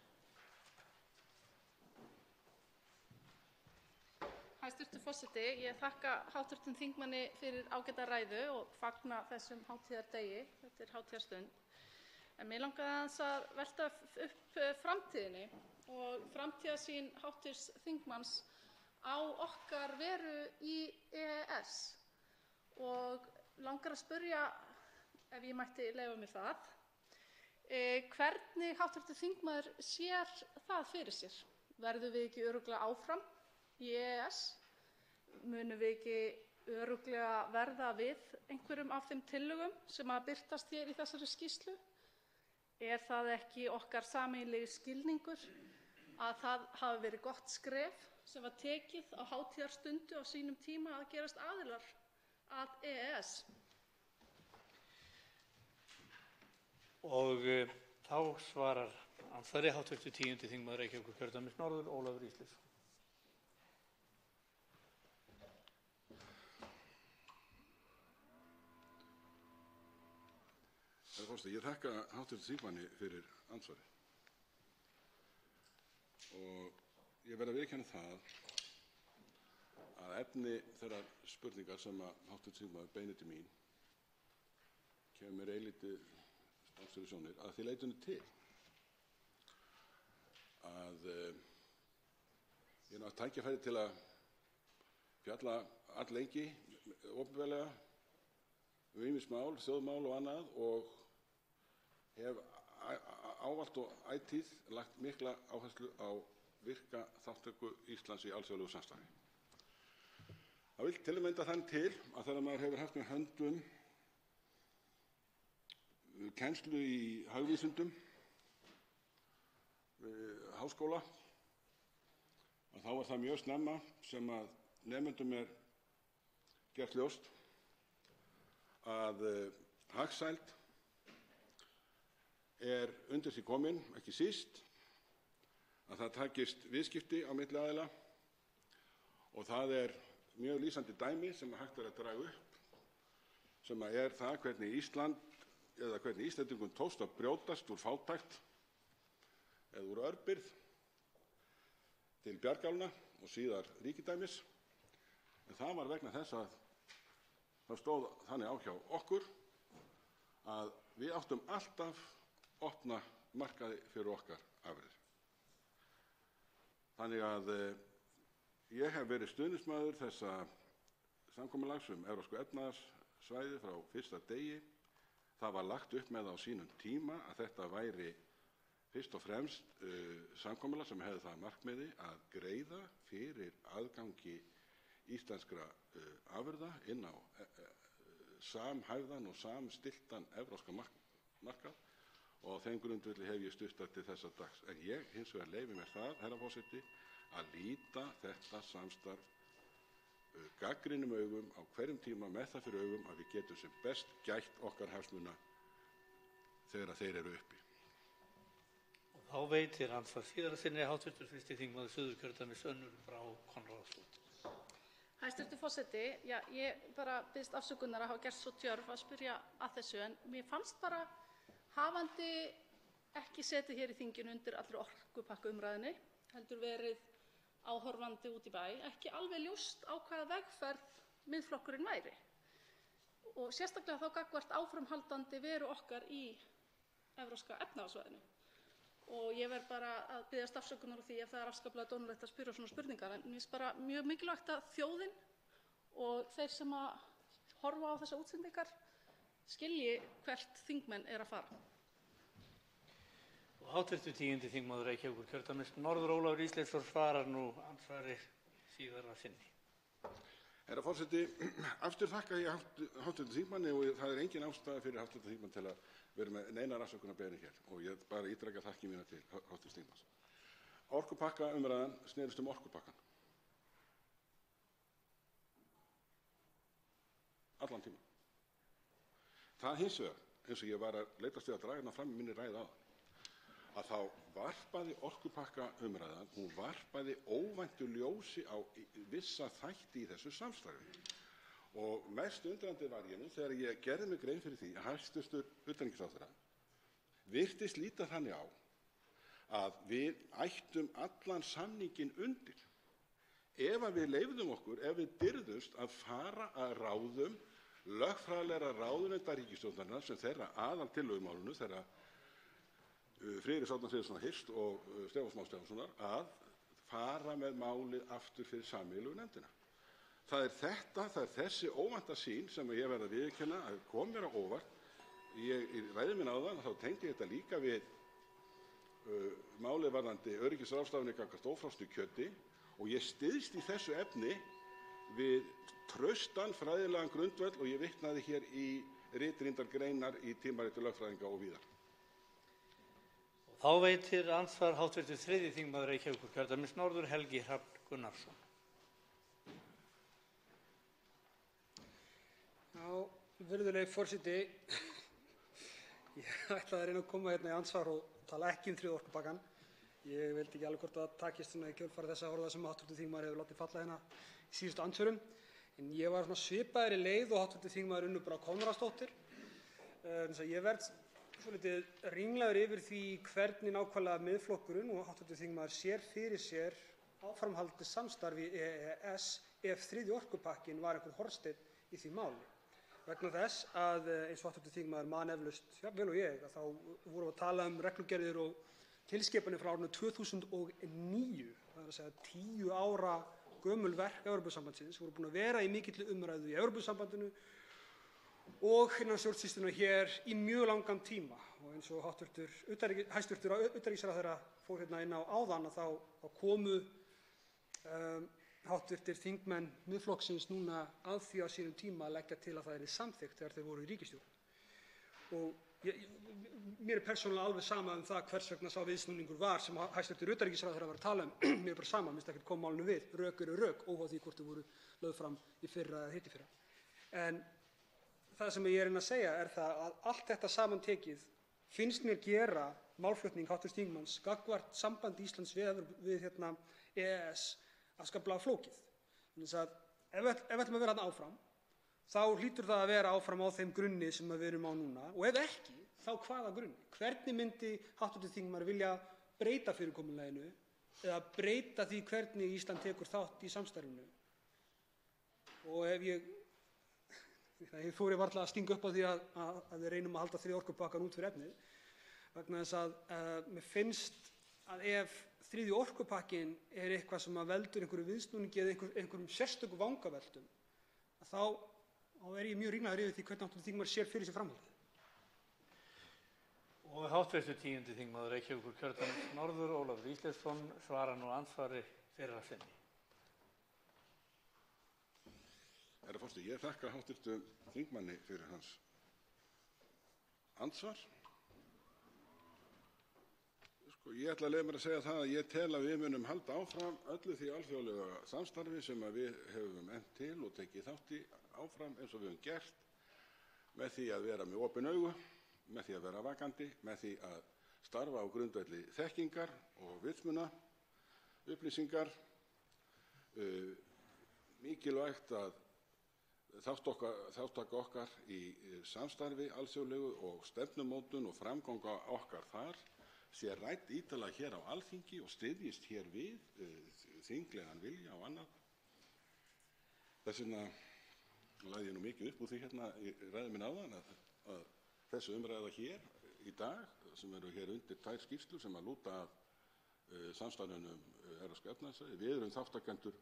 Hæstv. forseti, ég þakka hv. þingmanni fyrir ágæta ræðu og fagna þessum hátíðardegi. Þetta er hátíðarstund. En mig langaði aðeins að velta upp framtíðinni og framtíðarsýn hv. þingmanns á okkar veru í EES, og langar að spyrja, ef ég mætti leyfa mér það, hvernig hv. þingmaður sér það fyrir sér? Verðum við ekki örugglega áfram í EES? Munum við ekki örugglega verða við einhverjum af þeim tillögum sem að birtast hér í þessari skýrslu? Er það ekki okkar sameiginlegi skilningur að það hafi verið gott skref sem var tekið á hátíðarstundu á sínum tíma að gerast aðilar að EES? Og þá svarar andsvari hv. 10. þingmaður Reykjavíkurkjördæmis norður, Ólafur Ísleifsson. Herra forseti, ég þakka hv. þingmanni fyrir andsvarið. Og ég verð að viðurkenna það að efni þeirrar spurningar sem hv. þingmaður beinir til mín kemur eilítið fyrir sjónir að því leytinu til að ég tækifæri til að fjalla alllengi opinberlega ýmis mál, þjóðmál og annað og hef ávallt og ætíð lagt mikla áherslu á virka þátttöku Íslands í alþjóðlegu samstarfi. Það vill til að mynda þannig til að þegar maður hefur haft með höndum kennslu í hagvísindum við háskóla, að þá er það mjög snemma sem að nemendum gert ljóst að hagsæld undir því komin, ekki síst, að það takist viðskipti á milli aðila og það mjög lýsandi dæmi sem hægt að draga upp, sem það hvernig Ísland eða hvernig Íslendingum tókst að brjótast úr fátækt eða úr örbirgð til bjargálna og síðar ríkidæmis. En það var vegna þess að það stóð þannig á hjá okkur að við áttum alltaf opna markaði fyrir okkar afurðir. Þannig að ég hef verið stuðningsmaður þessa samkomulags Evrópsku efnahagssvæðið frá fyrsta degi. Það var lagt upp með á sínum tíma að þetta væri fyrst og fremst samkomulag sem hefði það markmiði að greiða fyrir aðgangi íslenskra afurða inn á samhæfðan og samstilltan evrópska markað og á þeim grundvelli hef ég stutt það til þessa dags. En ég hins vegar leyfi mér það, herra forseti, að líta þetta samstarf gagnrýnum augum á hverjum tíma með það fyrir augum að við getum sem best gætt okkar hagsmuna þegar þeir eru uppi. Og þá veitir andsvar síðara sinni hv. 1. þingmaður Suðurkjördæmis Önnur Brá Konráðsdóttir. Hæstv. forseti, ég bara biðst afsökunar að hafa gert svo djörf að spyrja að þessu, en mér fannst bara hafandi ekki setið hér í þinginu undir allri orkupakkaumræðunni, heldur verið áhorfandi út í bæ, ekki alveg ljóst á hvaða vegferð Miðflokkurinn væri. Og sérstaklega þá gagnvart áframhaldandi veru okkar í Evrópska efnahagssvæðinu. Og ég verð bara að biðjast afsökunar á því ef það afskaplega dónalegt að spyrja svona spurningar, en mér finnst bara mjög mikilvægt að þjóðin og þeir sem að horfa á þessar útsendingar skilji hvert þingmenn að fara. Og hv. 10. þingmaður Reykjavíkurkjördæmis Norður Ólafur Ísleifsson svarar nú andsvari síðara sinni. Herra forseti, aftur þakka ég hv. þingmanni og það engin ástæða fyrir hv. þingmann til að vera með neinar afsökunarbeiðni hér og ég bara ítreka þakki mína til hv. þingmanns. Orkupakkaumræðan snerist orkupakkann. Allan tíma. Það hins vegar, eins og ég var að leitast við að draga hana fram í minni ræðu áðan, að þá varpaði orkupakkaumræðan, hún varpaði óvæntu ljósi á vissa þætti í þessu samstarfi. Og mest undrandi var ég nú þegar ég gerði mig grein fyrir því að hæstv. utanríkisráðherra virtist líta þannig á að við ættum allan samninginn undir ef að við leyfðum okkur, ef við dirðumst að fara að ráðum lögfræðilegra ráðuneyta ríkisstjórnarinnar sem þeirra aðaltillögumálinu þeirra Friðriks Árna Friðrikssonar Hirst og Stefáns Más Stefánssonar að fara með málið aftur fyrir sameiginlegu nefndina. Það er þessi óvænta sýn sem ég verð að viðurkenna að kom mér á óvart. Í ræðu minni áðan þá tengdi ég þetta líka við málið varðandi öryggisráðstafanir gagnvart ófrosnu kjöti og ég styðst í þessu efni við traustan fræðilegan grundvöll og ég vitnaði hér í ritrýndar greinar í tímariti lögfræðinga og víðar. Og þá veitir andsvar hv. 3. þingmaður Reykjavíkurkjördæmis Norður Helgi Hrafn Gunnarsson. Virðulegi forseti, ég ætlaði að reyna að koma hérna í andsvar og tala ekki þriðja orkupakkann. Ég veit ekki alveg hvort það takist í kjölfar þessa orða sem hv. þingmaður hefur látið falla hérna í síðustu andsvörum. En ég var svipaðri leið og hv. þingmaður Unnur Brá Konráðsdóttir. Ég verð svolítið ringlaður yfir því hvernig nákvæmlega Miðflokkurinn og hv. þingmaður sér fyrir sér áframhaldandi samstarf í EES ef þriðji orkupakkinn var einhver hornsteinn í því máli. Vegna þess að eins og hv. þingmaður man eflaust jafnvel og ég, að þá vorum við að tala reglugerðir og tilskipanir frá árinu 2009, það er að segja 10 ára gömul verk Evrópusambandsins, voru búin að vera í mikilli umræðu í Evrópusambandinu og innan stjórnsýslunnar hér í mjög langan tíma. Og eins og hæstv. Utanríkisráðherra fór hérna inn á áðan, þá komu hv. þingmenn Miðflokksins núna að því á sínum tíma að leggja til að það yrði samþykkt þegar þeir voru í ríkisstjórn. Og mér persónulega alveg sama það hvers vegna sá viðsnúningur var sem hæstv. Utanríkisráðherra var að tala mér bara sama, mér finnst ekkert koma málinu við. Rök eru rök, óháð því hvort þau voru lögð fram í fyrra eða hittiðfyrra. En það sem ég reyna að segja það að allt þetta samantekið finnst mér gera málflutning hv. þingmanns gagnvart sambandi Íslands við EES afskaplega flókið. Þannig að ef við ætlum að vera þarna áfram, þá hlýtur það að vera áfram á þeim grunni sem við erum á núna, og ef ekki, þá hvaða grunni? Hvernig myndi hv. þingmaður vilja breyta fyrirkomulaginu eða breyta því hvernig Ísland tekur þátt í samstarfinu? Og ef ég þori varla að stinga upp á því að við reynum að halda þriðja orkupakkann út fyrir efnið, vegna þess að mér finnst að ef þriðji orkupakkinn er eitthvað sem veldur einhverju viðsnúningi eða einhverjum sérstökum vangaveltum, þá er ég mjög ringlaður yfir því hvernig hv. þingmaður sér fyrir sér framhaldið. Og hv. 10. þingmaður Reykjavíkurkjördæmis norður, Ólafur Ísleifsson, svarar nú andsvari þeirra sinni. Herra forseti, ég þakka hv. þingmanni fyrir hans andsvar. Ég ætla að leyfa mér að segja það að ég tel að við munum halda áfram öllu því alþjóðlega samstarfi sem við höfum efnt til og tekið þátt í áfram eins og við höfum gert, með því að vera með opin augu, með því að vera vakandi, með því að starfa á grundvelli þekkingar og vitsmuna, upplýsingar. Mikilvægt að þátttaka okkar í samstarfi alþjóðlegu og stefnumótun og framganga okkar þar sé rædd ítarlega hér á Alþingi og styðjist hér við þinglegan vilja og annað. Þess vegna lagði ég nú mikið upp úr því hérna í ræðu minni áðan að þessi umræða hér í dag, sem eru hér undir 2 skýrslur sem að lúta að samstarfinu Evrópska efnahagssvæðið. Við erum þátttakendur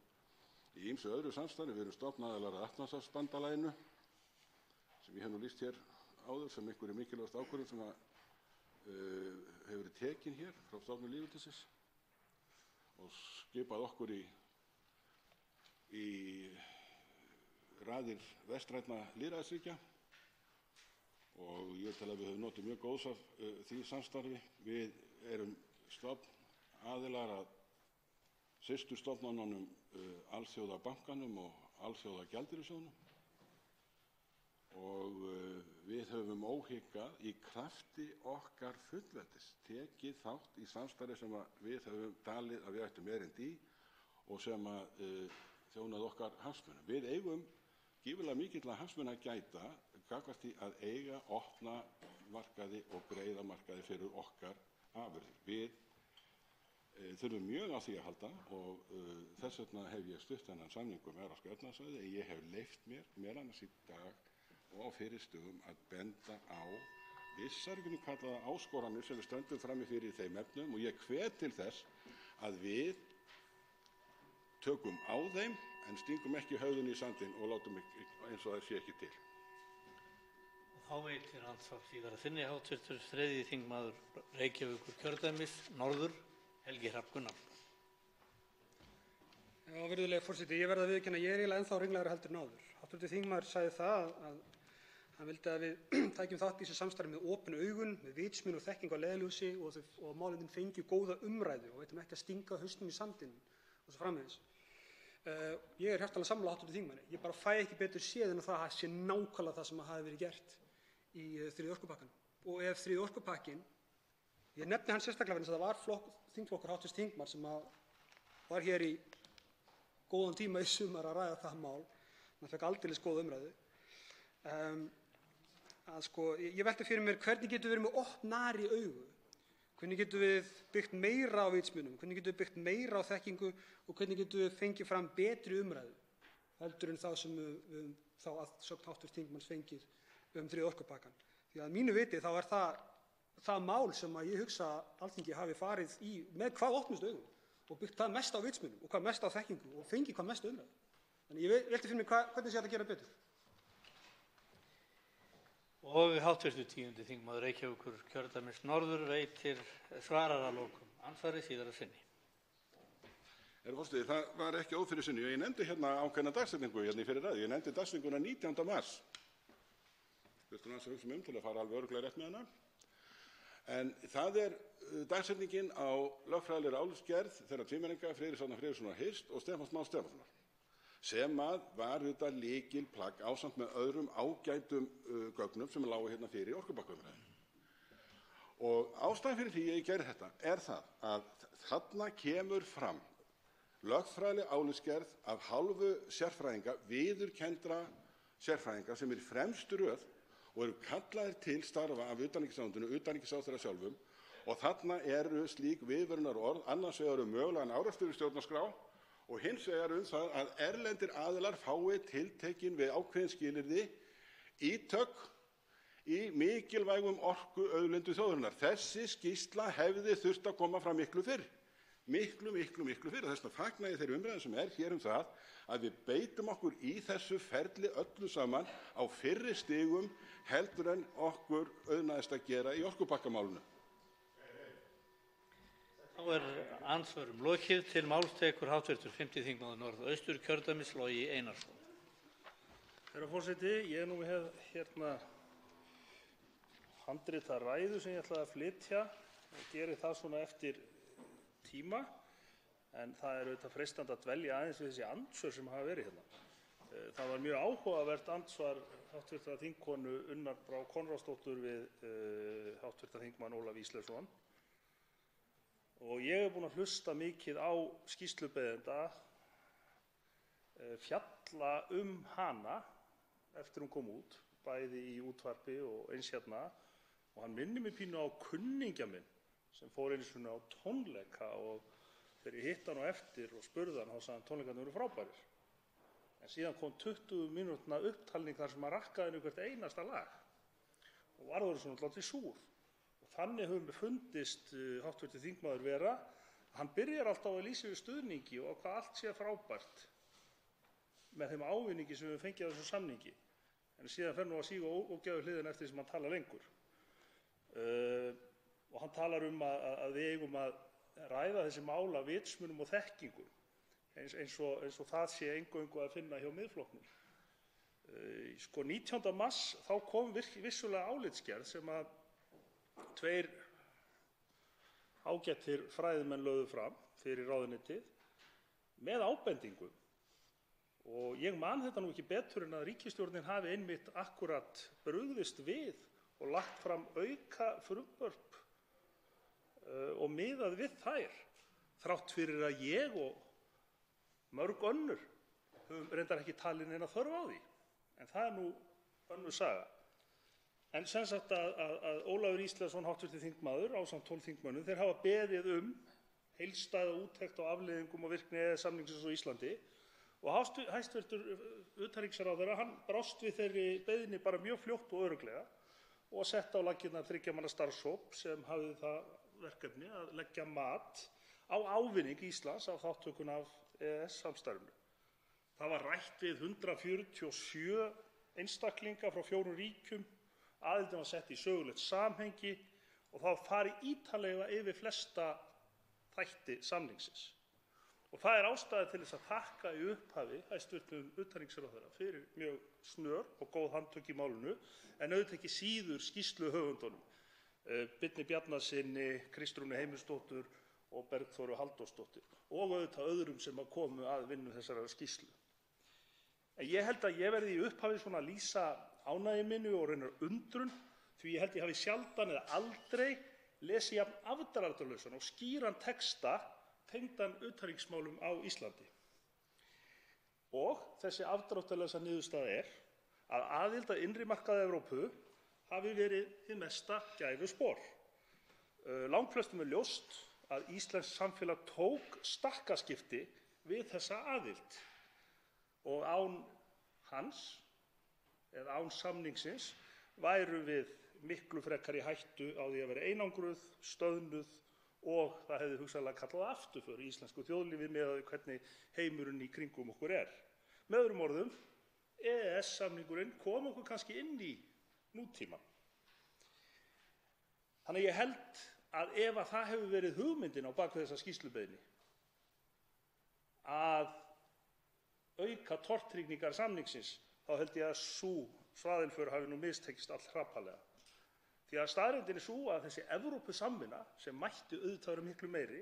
í ýmsu öðru samstarfi. Við erum stofnaðilar að Atlantshafsbandalaginu, sem ég hef nú lýst hér áður sem einhverju mikilvægast ákvörðun sem að hefur verið tekin hér frá stofnun lýðveldisins og skipað okkur í raðir vestrænna lýðræðisríkja, og ég tel að við höfum notið mjög góðs af því samstarfi. Við erum stofnaðilar að systurstofnununum Alþjóðabankanum og Alþjóðagjaldeyrissjóðnum, og við höfum óhikað í krafti okkar fullveldis tekið þátt í samstarfi sem við höfum talið að við ættum erindi í og sem þjónað okkar hagsmunum. Við eigum gífurlega mikilla hagsmuna að gæta gagnvart því að eiga opna markaði og breiða markaði fyrir okkar afurðir. Við þurfum mjög á því að halda, og þess vegna hef ég stutt þennan samning Evrópska efnahagssvæðið. Ég hef leyft mér, meðal annars í dag og á fyrirstugum, að benda á vissar kallaða áskoranir sem við stöndum frammi fyrir í þeim efnum, og ég hvet til þess að við tökum á þeim en stingum ekki höfðinu í sandinn og látum eins og það sé ekki til. Og þá veitir andsvar síðara þinni hv. 3. þingmaður Reykjavíkurkjördæmis norður, Helgi Hrafn Gunnarsson. Já, virðulegi forseti, ég verð að viðurkenna að ég er eiginlega ennþá ringlaður heldur en áður. Hv. þingmaður sagði það að hann vildi að við tækjum þátt í þessu samstarfi með opin augun, með vitsmuni og þekkingu á leiðarljósi, og málefnin fengju góða umræðu og veitum ekki að stinga hausnum í sandinn og svo framvegis. Ég er hjartanlega sammála hv. þingmanni. Ég bara fæ ekki betur séð en það sé nákvæmlega það sem hafi verið gert í þriðja orkupakkanum. Og ef þriðji orkupakkinn, ég nefni hann sérstaklega vegna þess að það var þingflokkur hv. þingmanns sem var hér í góðan tíma í sumar að ræða það mál, hann fekk aldeilis góða umræðu. Ég velti fyrir mér hvernig getum við verið með opnari augu, hvernig getum við byggt meira á vitsmunum, hvernig getum við byggt meira á þekkingu og hvernig getum við fengið fram betri umræðu heldur en það sem við þá að sögn hv. þingmanns fengið þriðja orkupakkann. Því að mínu viti þá er það mál sem að ég hugsa að Alþingi hafi farið í með hvað opnustu augum og byggt hvað mest á vitsmunum og hvað mest á þekkingu og fengið hvað mest umræðu. Þannig ég velti fyrir mér hvernig sé þetta að gera betur. Og hv. 10. þingmaður Reykjavíkurkjördæmis norður svarar að lokum andsvari síðar að sinni. Herra forseti, það var ekki ófyrirsunni. Ég nefndi hérna ákveðna dagsetningu hérna í fyrir ræðu. Ég nefndi dagsetninguna 19. mars. Þurfti aðeins að hugsa til að fara alveg örugglega rétt með hana. En það dagsetningin á lögfræðilegri álitsgerð þeirra tvímenninga Friðriks Árna Friðrikssonar Hirst og Stefáns Más Stefánssonar, sem var auðvitað lykilplagg ásamt með öðrum ágætum gögnum sem lágu hérna fyrir í orkupakkaumræðunni. Og ástæðan fyrir því að ég gerði þetta það að þarna kemur fram lögfræðileg álitsgerð af hálfu sérfræðinga, viðurkenndra sérfræðinga sem í fremstu röð og eru kallaðir til starfa af utanríkisráðuneytinu, utanríkisráðherra sjálfum, og þarna eru slík viðvörunarorð, annars vegar mögulegan árekstur í stjórnarskrá og hins vegar það að erlendir aðilar fái tiltekin við ákveðin skilyrði ítök í mikilvægum orkuauðlindum þjóðarinnar. Þessi skýrsla hefði þurft að koma fram miklu fyrr. Miklu fyrr. Þess vegna fagna ég þeirri umræðu sem hér það að við beitum okkur í þessu ferli öllu saman á fyrri stigum heldur en okkur auðnaðist að gera í orkupakkamálinu. Þá andsvörum lokið. Til máls tekur hv. 5. þingmaður Norðausturkjördæmis Logi Einarsson. Herra forseti, ég nú hef hérna handrita ræðu sem ég ætlaði að flytja og geri það svona eftir tíma, en það auðvitað freistandi að dvelja aðeins við þessi andsvör sem hafa verið hérna. Það var mjög áhugavert andsvar hv. þingkonu Unnar Brá Konráðsdóttur við hv. þingmann Ólaf Ísleifsson. Og ég búinn að hlusta mikið á skýrslubeðanda fjalla hana eftir hún kom út, bæði í útvarpi og eins hérna, og hann minnir mig pínu á kunningja minn sem fór einu sinni á tónleika og þegar ég hitti hann á eftir og spurði hann, þá sagði hann tónleikarnir voru frábærir. En síðan kom 20 mínútna upptalning þar sem hann rakkaði henni hvert einasta lag og var það svona látið súr. Og þannig höfum við fundist hv. þingmaður vera að hann byrjar alltaf að lýsa yfir stuðningi og hvað allt sé frábært með þeim ávinningi sem við fengið á þessum samningi. En síðan fer nú að síga ógæfu hliðina eftir sem hann talar lengur. Og hann talar að við eigum að ræða þessi mál af vitsmunum og þekkingu eins og það sé eingöngu að finna hjá Miðflokknum. 19. mars þá kom vissulega álitsgerð sem að tveir ágætir fræðimenn lögðu fram fyrir ráðuneytið með ábendingum. Og ég man þetta nú ekki betur en að ríkisstjórnin hafi einmitt akkúrat brugðist við og lagt fram auka frumvörp og miðað við þær, þrátt fyrir að ég og mörg önnur höfum reyndar ekki talið neina þörf á því. En það nú önnur saga. En sem sagt að Ólafur Ísleifsson, hv. þingmaður, ásamt 12 þingmönnum, þeir hafa beðið heildstæða úttekt á afleiðingum og virkni EES-samningsins á Íslandi og hæstv. Utanríkisráðherra, hann brást við þeirri beiðni bara mjög fljótt og örugglega og setti á laggirnar 3 manna starfshóp sem hafði það verkefni að leggja mat á ávinning Íslands af þátttökunni af EES-samstarfinu. Það var rætt við 147 einstaklinga frá 4 ríkjum, aðildin var sett í sögulegt samhengi og það var farið ítarlega yfir flesta þætti samningsins. Og það ástæða til þess að þakka í upphafi hæstv. Utanríkisráðherra fyrir mjög snör og góð handtök í málinu, en auðvitað ekki síður skýrsluhöfundunum, Birni Bjarnasyni, Kristrúnu Heimisdóttur og Bergþóru Halldórsdóttur og auðvitað öðrum sem komu að vinnu þessarar skýrslu. En ég held að ég verði í upphafi svona að lýsa ánægju minni og raunar undrun, því ég held ég hafi sjaldan eða aldrei lesið jafn afdráttarlausan og skýran texta tengdan utanríkismálum á Íslandi. Og þessi afdráttarlausa niðurstaða að aðild að innri markaði Evrópu hafi verið hið mesta gæfuspor. Langflestum ljóst að íslenskt samfélag tók stakkaskipti við þessa aðild og án hans eða án samningsins værum við miklu frekar í hættu á því að vera einangruð, stöðnuð og það hefði hugsanlega kallað afturför í íslensku þjóðlífi með hvernig heimurinn í kringum okkur Með öðrum orðum, EES-samningurinn kom okkur kannski inn í nútímann. Þannig að ég held að ef að það hefur verið hugmyndin á bak við þessa skýrslubeiðni að auka tortryggingar samningsins, þá held ég að sú svaðilför hafi nú mistekist allhrapallega. Því að staðreyndin er sú að þessi Evrópusamvinna, sem mætti auðvitað vera miklu meiri,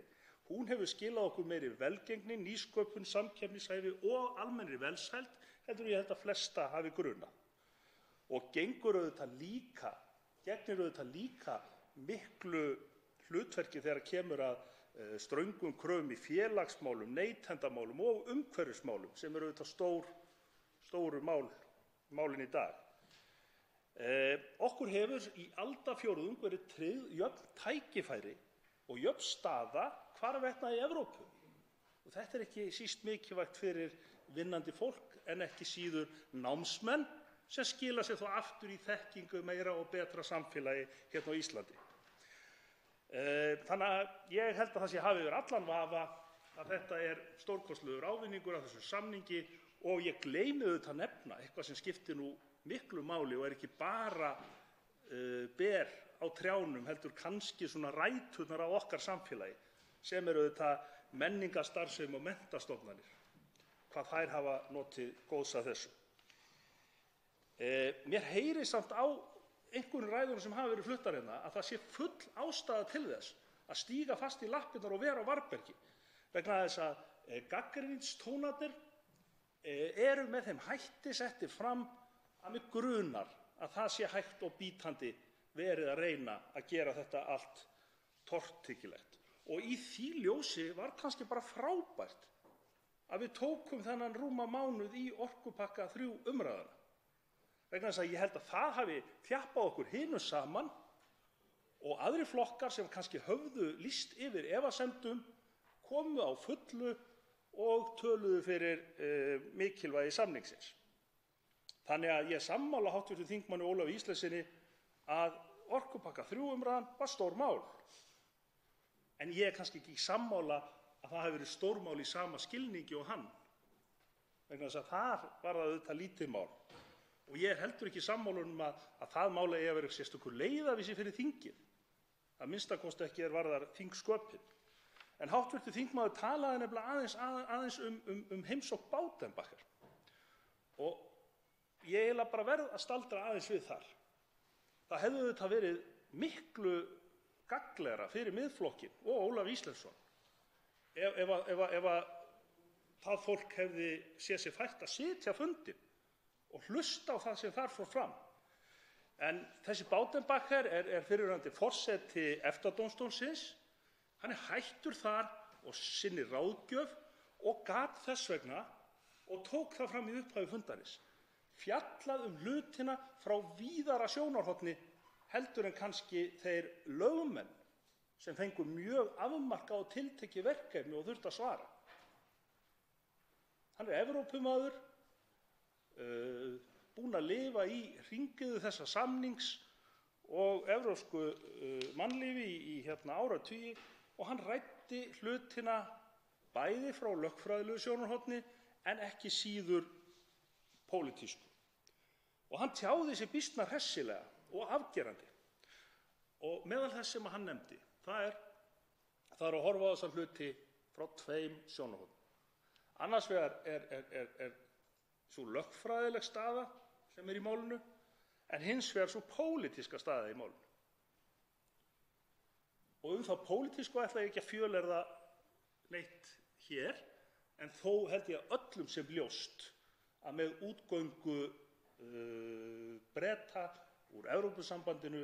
hún hefur skilað okkur meiri velgengni, nýsköpun, samkeppnishæfi og almennri velsæld heldur ég held að flesta hafi grunað. Og gegnir auðvitað líka miklu hlutverki þegar kemur að ströngum kröfum í félagsmálum, neytendamálum og umhverfismálum sem eru auðvitað stóru málin í dag. Okkur hefur í aldarfjórðung verið tryggð jöfn tækifæri og jöfn staða hvarvetna í Evrópu. Og þetta er ekki síst mikilvægt fyrir vinnandi fólk en ekki síður námsmenn sem skila sér þó aftur í þekkingu meira og betra samfélagi hérna á Íslandi. Þannig að ég held að það sé hafið yfir allan vafa að þetta er stórkostlegur ávinningur af þessu samningi og ég gleymi auðvitað að nefna eitthvað sem skiptir nú miklu máli og er ekki bara ber á trjánum heldur kannski svona ræturnar á okkar samfélagi sem eru auðvitað menningarstarfsemi og menntastofnanir, hvað þær hafa notið góðs af þessu. Mér heyrir samt á einhverjum ræðunum sem hafa verið fluttar hérna að það sé full ástæða til þess að stíga fast í lappirnar og vera á varðbergi vegna þess að gagnrýnistónarnir eru með þeim hætti settir fram að mig grunar að það sé hægt og bítandi verið að reyna að gera þetta allt tortryggilegt. Og í því ljósi var kannski bara frábært að við tókum þennan rúma mánuð í orkupakka 3 umræðuna. Vegna þess að ég held að það hafi þjappað okkur hinum saman og aðrir flokkar sem kannski höfðu lýst yfir efasemdum komu á fullu og töluðu fyrir mikilvægi samningsins. Þannig að ég sammála hv. þingmanni Ólafi Ísleifssyni að orkupakka 3 umræðan var stór mál. En ég er kannski ekki sammála að það hafi verið stórmál í sama skilningi og hann. Vegna þess að þar var það auðvitað lítið mál. Og ég er heldur ekki sammála að það mál eigi að vera sérstakur leiðarvísi fyrir þingið. Að minnsta kosti ekki varðar þingsköpin. En hv. þingmaður talaði nefnilega aðeins um heimsókn Baudenbacher. Og ég eiginlega bara verð að staldra aðeins við þar. Það hefði auðvitað verið miklu gagnlegra fyrir Miðflokkinn og Ólaf Ísleifsson ef það fólk hefði séð sér fært að sitja fundinn og hlusta á það sem þar fór fram. En þessi Baudenbacher er fyrrverandi forseti EFTA-dómstólsins. Hann er hættur þar og sinnir ráðgjöf og gat þess vegna og tók það fram í upphafi fundarins. Fjallað hlutina frá víðara sjónarhorni heldur en kannski þeir lögmenn sem fengu mjög afmarkað og tiltekið verkefni og þurftu að svara. Hann er Evrópumaður, búinn að lifa í hringiðu þessa samnings og evrópsku mannlífi í áratugi og hann ræddi hlutina bæði frá lögfræðilegu sjónarhorni en ekki síður pólitísku. Og hann tjáði sig býsna hressilega og afgerandi. Og meðal þess sem hann nefndi, það er að horfa á þessa hluti frá 2 sjónarhornum. Annars vegar er sú lögfræðileg staða sem er í málinu, en hins vegar sú pólitíska staða í málinu. Og það pólitísku ætla ég ekki að fjölyrða neitt hér, en þó held ég að öllum sem ljóst að með útgöngu Breta úr Evrópusambandinu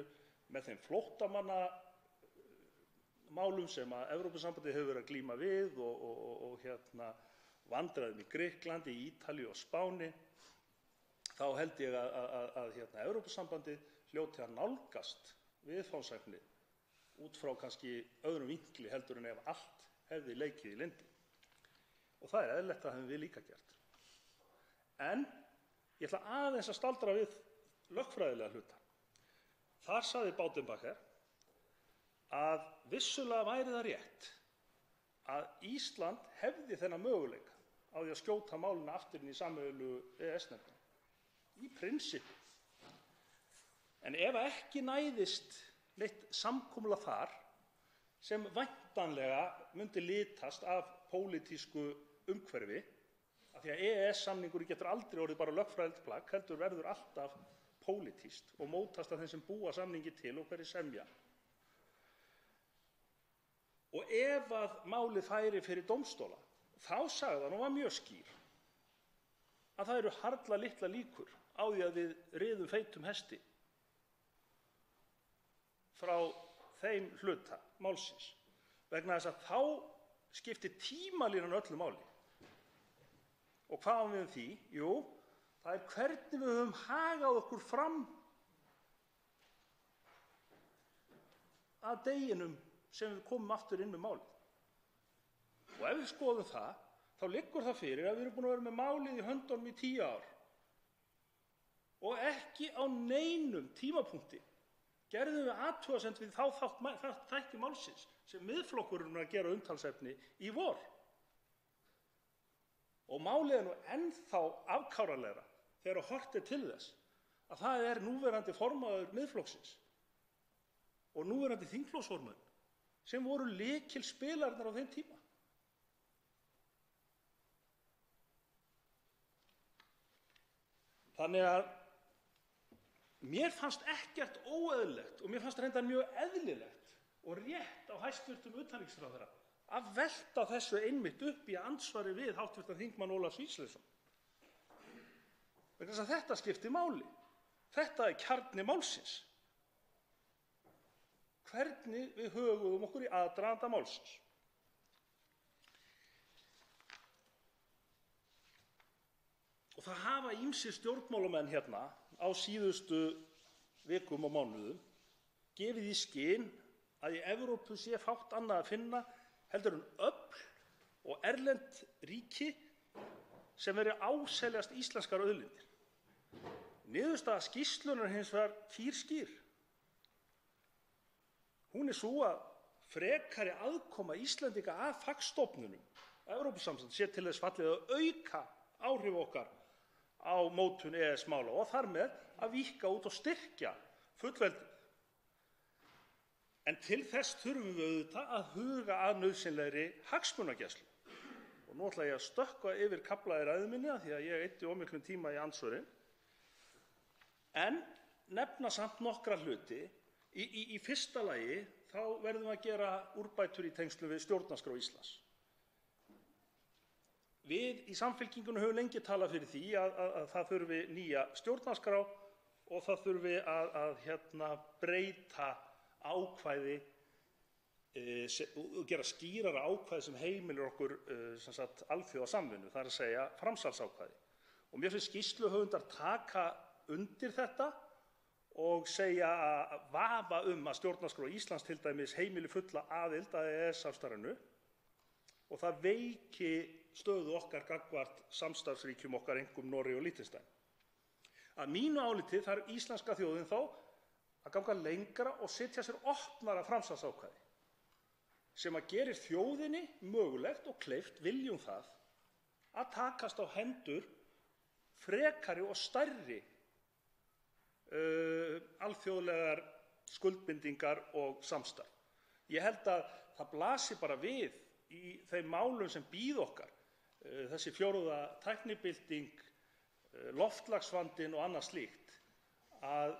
með þeim flóttamannamálum sem að Evrópusambandið hefur verið að glíma við og vandræðum í Grikklandi, í Ítalíu og Spáni, þá held ég að Evrópusambandið hljóti að nálgast viðfangsefnið út frá kannski öðrum vinkli heldur en ef allt hefði leikið í lyndi. Og það er eðlilegt að hefum við líka gert. En ég ætla aðeins að staldra við lögfræðilega hluta. Þar sagði Baudenbacher að vissulega væri það rétt að Ísland hefði þennan möguleika á því að skjóta málinu aftur inn í sameiginlegu EES-nefndina. Í prinsippi. En ef ekki næðist neitt samkomulag þar sem væntanlega myndi litast af pólitísku umhverfi, af því að EES-samningurinn getur aldrei orðið bara lögfræðilegt plagg, heldur verður alltaf pólitískt og mótast af þeim sem búa samningi til og hverjir semja. Og ef að málið færi fyrir dómstóla, þá sagði hann og var mjög skýr að það eru harla litlar líkur á því að við riðum feitum hesti frá þeim hluta málsins, vegna þess að þá skiptir tímalínan öllu máli. Og hvað á við um því? Jú, það er hvernig við höfum hagað okkur fram að deginum sem við komum aftur inn með málið. Og ef við skoðum það, þá liggur það fyrir að við erum búin að vera með málið í höndunum í 10 ár og ekki á neinum tímapunkti gerðum við athugasemd við þá þætti málsins sem Miðflokkurinn er að gera umtalsefni í vor. Og málið er nú ennþá afkáralegra þegar horft er til þess að það er núverandi formaður Miðflokksins og núverandi þingflokksformaður sem voru lykilspilarnir á þeim tíma. Þannig að mér fannst ekkert óeðlilegt og mér fannst reyndar mjög eðlilegt og rétt á hæstv. Utanríkisráðherra að velta þessu einmitt upp í andsvari við hv. þingmann Ólaf Ísleifsson. Vegna þess að þetta skiptir máli. Þetta er kjarni málsins. Hvernig við högum okkur í aðdraganda málsins. Og það hafa ýmsir stjórnmálamenn hérna á síðustu vikum og mánuðum gefið í skyn að í Evrópu sé fátt annað að finna heldur en öfl og erlend ríki sem veri áseljast íslenskar auðlindir. Niðurstaða skýrslunnar hins vegar kýrskýr. Hún er sú að frekari aðkoma Íslendinga að fagstofnunum Evrópusambandsins sé til þess fallið að auka áhrif okkar á mótun EES-mála og þar með að víkka út og styrkja fullveldið. En til þess þurfum við auðvitað að huga að nauðsynlegri hagsmunagæslu. Og nú ætla ég að stökkva yfir kafla í ræðu minni því að ég eyddi of miklum tíma í andsvörin. En nefna samt nokkra hluti. Í fyrsta lagi þá verðum við að gera úrbætur í tengslum við stjórnarskrá Íslands. Við í Samfylkingunni höfum lengi talað fyrir því að það þurfi nýja stjórnarskrá og það þurfi að breyta ákvæði og gera skýrara ákvæði sem heimilir okkur alþjóðasamvinnu, það er að segja framsalsákvæði. Og mér finnst skýrsluhöfundar taka undir þetta og segja að vafa að stjórnarskrá Íslands til dæmis heimili fulla aðild að EES-samstarfinu og það veiki stöðu okkar gagnvart samstarfsríkjum okkar, einkum Noregi og Liechtenstein. Að mínu áliti þarf íslenska þjóðin þó að ganga lengra og setja sér opnara framsalsákvæði sem að gerir þjóðinni mögulegt og kleift, viljum það, að takast á hendur frekari og stærri alþjóðlegar skuldbindingar og samstarf. Ég held að það blasi bara við í þeim málum sem bíða okkar, þessi 4. tæknibylting, loftslagsvandinn og annað slíkt, að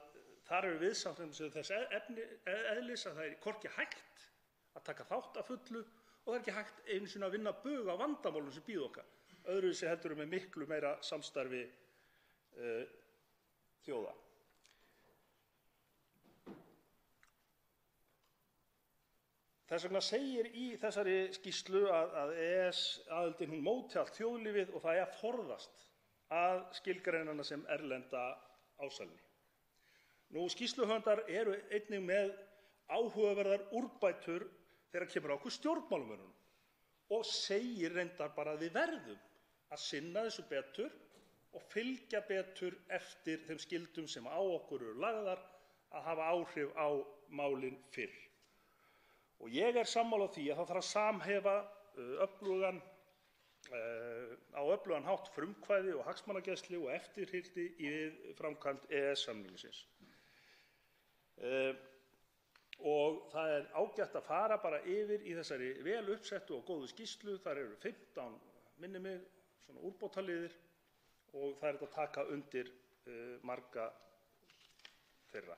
þar eru viðfangsefni þess eðlis að það er hvorki hægt að taka þátt að fullu og það er ekki hægt einu sinni að vinna bug á vandamálum sem bíða okkar. Öðruvísi heldur með miklu meira samstarfi þjóða. Þess vegna segir í þessari skýrslu að EES-aðildin hún móti allt þjóðlífið og það er að forðast að skilgreina hana sem erlenda ásælni. Skýrsluhöfundar eru einnig með áhugaverðar úrbætur þegar kemur á okkur stjórnmálamönnunum og segir reyndar bara að við verðum að sinna þessu betur og fylgja betur eftir þeim skyldum sem á okkur eru lagðar að hafa áhrif á málin fyrr. Og ég er sammála því að það þarf að samhæfa á öflugan hátt frumkvæði og hagsmunagæslu og eftirfylgni í framkvæmd EES-samningsins. Og það er ágætt að fara bara yfir í þessari vel uppsettu og góðu skýrslu. Þar eru 15, minni mig, svona úrbótaliðir og það er að taka undir marga þeirra.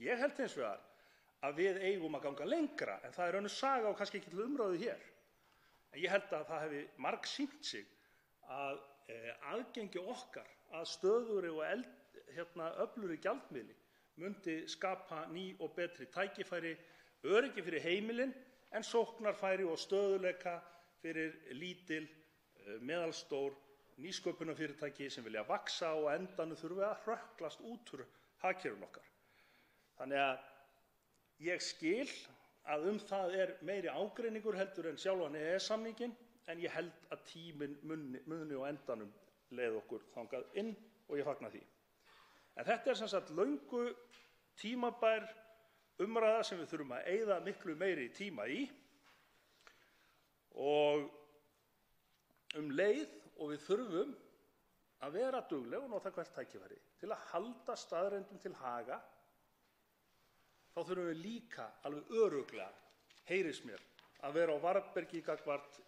Ég held hins vegar að við eigum að ganga lengra, en það er önnur saga og kannski ekki til umræðu hér. En ég held að það hefði margsýnt sig að aðgengi okkar að stöðugri og öflugri gjaldmiðli myndi skapa ný og betri tækifæri, öryggi fyrir heimilin, en sóknarfæri og stöðugleika fyrir lítil, meðalstór nýsköpunarfyrirtæki sem vilja vaxa og á endanum þurfi að hrökklast út úr hagkerfinu okkar. Þannig að ég skil að það er meiri ágreiningur heldur en sjálfan EES-samninginn, en ég held að tíminn muni á endanum leiða okkur þangað inn og ég fagna því. En þetta er sem sagt löngu tímabær umræða sem við þurfum að eyða miklu meiri tíma í og leið og við þurfum að vera dugleg og nota hvert tækifæri til að halda staðreyndum til haga. Þá þurfum við líka alveg örugglega, heyrist mér, að vera á varðbergi gagnvart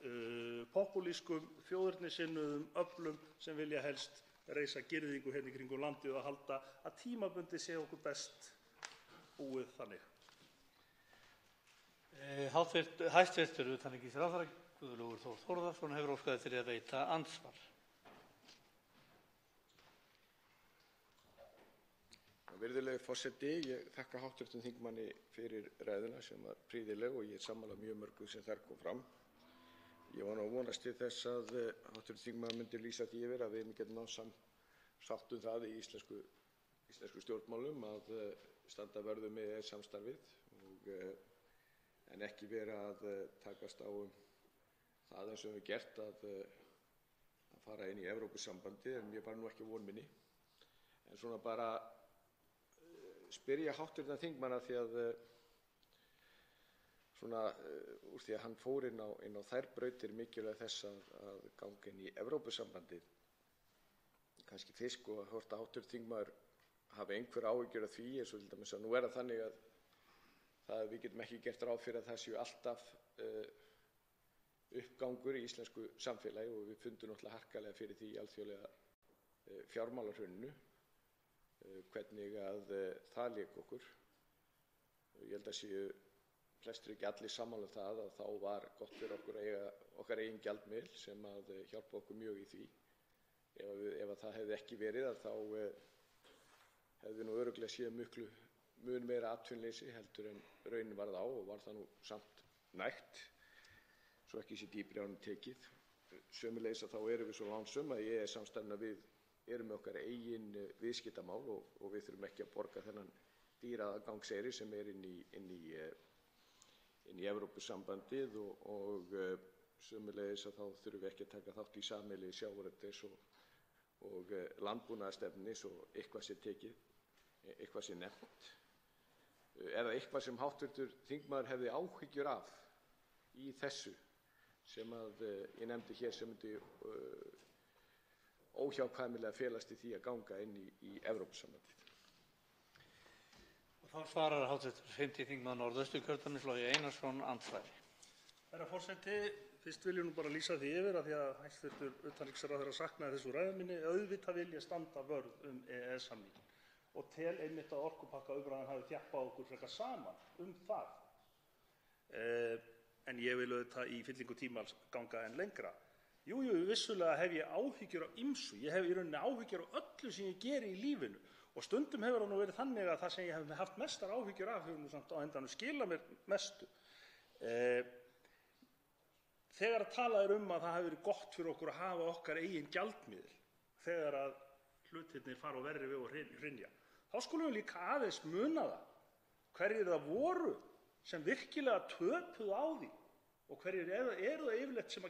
popúlískum, þjóðernissinnuðum öflum sem vilja helst reisa girðingu hérna í kringum landið og halda að tímabundið sé okkur best búið þannig. Hæstvirtur utanríkisráðherra Guðlaugur Þór Þórðarson hefur óskað eftir að veita andsvar. Virðulegi forseti, ég þakka hv. þingmanni fyrir ræðuna sem var prýðileg og ég er sammála mjög mörgu sem þar kom fram. Ég var nú að vonast til þess að hv. þingmaður myndi lýsa því yfir að við getum náð sátt það í íslensku stjórnmálum að standa vörðu með EES-samstarfið en ekki vera að takast á það eins og við gert að fara inn í Evrópusambandið, en ég bara nú ekki von minni. En svona bara spyrja hv. þingmann því að úr því að hann fór inn á þær brautir mikilvæg þess að ganga inn í Evrópusambandið. Kannski fyrst hvort að hv. þingmaður hafi einhver áhyggjur af því, eins og til dæmis að nú er það þannig að við getum ekki gert ráð fyrir að það séu alltaf uppgangur í íslensku samfélagi og við fundum náttúrulega harkalega fyrir því í alþjóðlega fjármálahruninu, hvernig að það lék okkur. Ég held að séu flestir ekki allir sammála það að þá var gott fyrir okkur að eiga okkar eigin gjaldmiðil sem að hjálpa okkur mjög í því. Ef það hefði ekki verið þá hefði nú örugglega séð mun meira atvinnuleysi heldur en raunin varð á og var það nú samt nægt, svo ekki sé dýpri á henni tekið. Sömuleiðis að þá erum við svo lánsöm að ég er samstæðan að við erum með okkar eigin viðskiptamál og við þurfum ekki að borga þennan dýra aðgangseyri sem er inn í Evrópusambandið og sömuleiðis að þá þurfum við ekki að taka þátt í sameiginlegu sjávarútvegs og landbúnaðarstefnunni svo eitthvað sé tekið, eitthvað sé nefnt. Er það eitthvað sem hv. þingmaður hefði áhyggjur af í þessu sem að ég nefndi hér sem myndi óhjákvæmilega felast í því að ganga inn í Evrópusambandið? Þá svarar hv. 5. þingmaður Norðausturkjördæmis Logi Einarsson andsvari. Herra forseti, fyrst vil ég nú bara lýsa því yfir að því að hæstv. utanríkisráðherra saknaði þessu ræðu minni, auðvitað vil ég standa vörð EES-samninginn og tel einmitt að orkupakkaumræðan hafi þjappað okkur frekar saman það. En ég vil auðvitað í fyllingu tímans ganga enn lengra. Jú, vissulega hef ég áhyggjur af ýmsu. Ég hef í rauninni áhyggjur af öllu sem ég geri í lífinu. Og stundum hefur það nú verið þannig að það sem ég hef haft mestar áhyggjur af hefur nú samt á endanum skilað mér mestu. Þegar talað er að það hefur verið gott fyrir okkur að hafa okkar eigin gjaldmiðil þegar að hlutirnir fara á verri veg og hrynja, þá skulum við líka aðeins muna það hverjir það voru sem virkilega töpuðu á því og hverjir eru það yfirleitt sem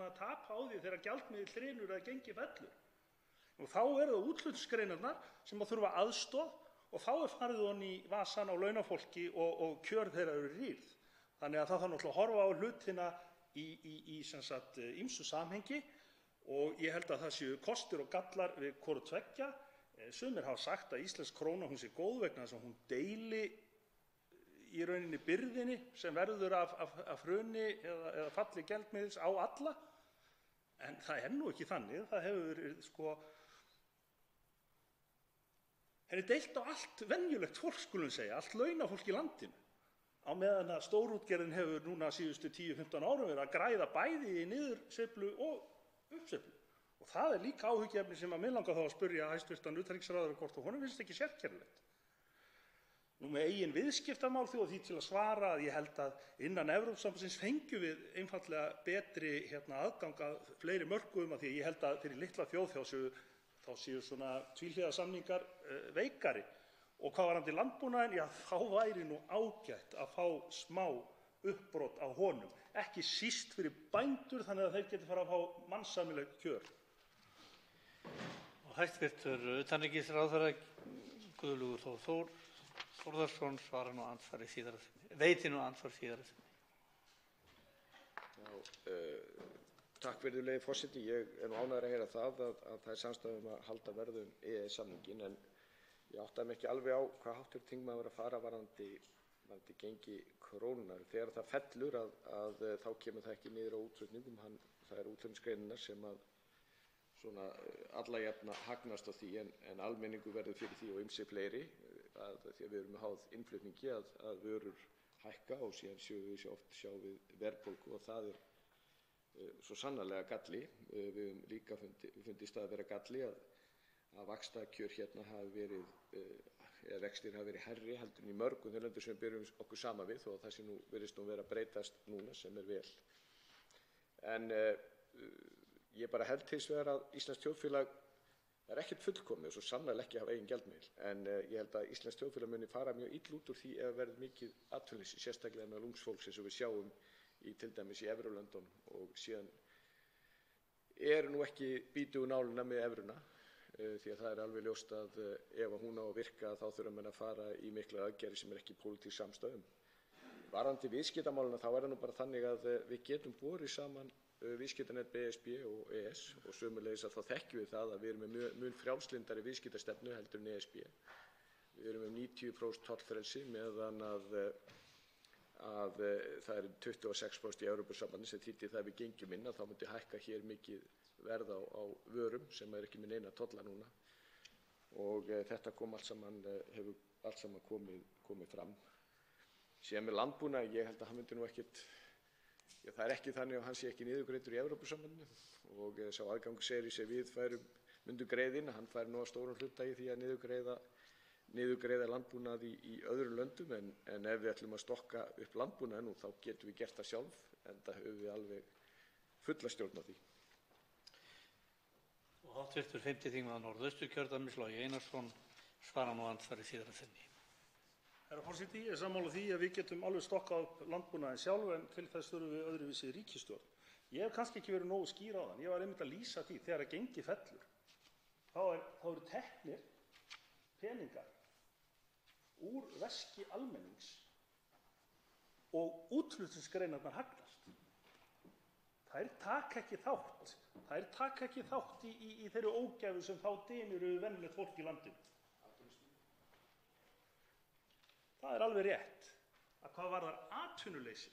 að tapa á því þegar gjaldmiðill hrynur eða gengi fellur. Og þá eru það útflutningsgreinarnar sem að þurfa aðstoð og þá er farið ofan í vasann á launafólki og kjör þeirra eru rýrð. Þannig að það þarf náttúrulega að horfa á hlutina í sem sagt ýmsu samhengi og ég held að það séu kostir og gallar við hvoru tveggja. Sumir hafa sagt að íslensk króna hún sé góð vegna þess að hún deili í rauninni byrðinni sem verður af hruni eða falli gjaldmiðils á alla. En það nú ekki þannig. Það hefur verið henni deilt á allt venjulegt fólk, skulum segja, allt launafólk í landinu. Á meðan að stórútgerðin hefur núna síðustu 10-15 árum verið að græða bæði í niðursveiflu og uppsveiflu. Og það líka áhyggjuefni sem að mig langar þá að spyrja hæstv. Utanríkisráðherra hvort honum finnst ekki sérkennilegt. Nú með eigin viðskiptamál því til að svara að ég held að innan Evrópusambandsins fengjum við einfaldlega betri aðgang að fleiri mörkuðum af því ég held að fyrir litla þjóð þá séu svona tvíhliða samningar veikari. Og hvað varðandi landbúnaðinn, já þá væri nú ágætt að fá smá uppbrot á honum. Ekki síst fyrir bændur þannig að þeir geti fara að fá mannsæmileg kjör. Og hæstvirtur utanríkisráðherra Guðlaugur Þór Þórðarson svarar nú andsvari síðara sinni. Veitir nú andsvar síðara sinni. Takk virðulegi forseti. Ég nú ánægður að heyra það að það samstaða að halda verðum EES-samninginn en ég áttaði mig ekki alveg á hvað hv. þingmaður var að fara varðandi gengi krónunnar. Þegar það fellur þá kemur það ekki niður á útflutningum. Það útflutningsgreinarnar sem að svona alla jafna hagnast á því en almenningur verður fyrir því og ýmsir fleiri því að við erum háð innflutningi að vörur hækka og síðan sjá við verðbólgu og það svo sannarlega galli. Við höfum líka fundist það að vera galli að vaxtakjör hérna hafi verið eða vextir hafi verið hærri heldur en í mörgum þeim löndum sem við berum okkur saman við þó að það sé nú virðist vera að breytast núna sem vel. En ég bara held hins vegar að íslenskt þjóðfélag ekkert fullkomið og svo sannarlega ekki hafa eigin gjaldmiðil en ég held að íslenskt þjóðfélag muni fara mjög illa út úr því ef verður mikið atvinnuleysi, sérstaklega meðal ungs fólks eins og við sjáum til dæmis í Evrulöndunum og síðan nú ekki bítugu nálina með evruna því að það alveg ljóst að ef hún á að virka þá þurfa menn að fara í mikla aðgerðir sem ekki pólitísk samstaða um. Varðandi viðskiptamálina þá það nú bara þannig að við getum borið saman viðskiptanet ESB og ES og sömuleiðis að þá þekkjum við það að við erum með mun frjálslyndari viðskiptastefnu heldur en ESB. Við erum með 90% tollfrelsi meðan að það 26% í Evrópusambandinu sem þýddi það við gengjum inn að þá myndi hækka hér mikið verð á vörum sem ekki með neina tolla núna og þetta hefur allt saman komið fram. Síðan með landbúnað, ég held að hann myndi nú ekkert það ekki þannig að hann sé ekki niðurgreiddur í Evrópusambandinu og sá aðgangur segir sem við myndum greiða inn, hann fær nú að stórum hluta í því að niðurgreiða landbúnað í öðrum löndum en ef við ætlum að stokka upp landbúnað nú þá getum við gert það sjálf enda höfum við alveg fulla stjórn á því. Og hv. 5. þingmaður Norðausturkjördæmis Logi Einarsson svarar nú andsvari síðara sinni. Herra forseti, ég er sammála því að við getum alveg stokkað upp landbúnaðinn sjálf en til þess þurfum við öðruvísi ríkisstjórn. Ég hef kannski ekki verið nógu skýr á þann. Ég var einmitt að lýsa því þegar að gengi fellur. Þá eru teknir peningar úr veski almennings og útflutningsgreinarnar hagnast. Þær taka ekki þátt í þeirri ógæfu sem þá dynur yfir venjulegt fólk í landinu. Það alveg rétt að hvað varðar atvinnuleysi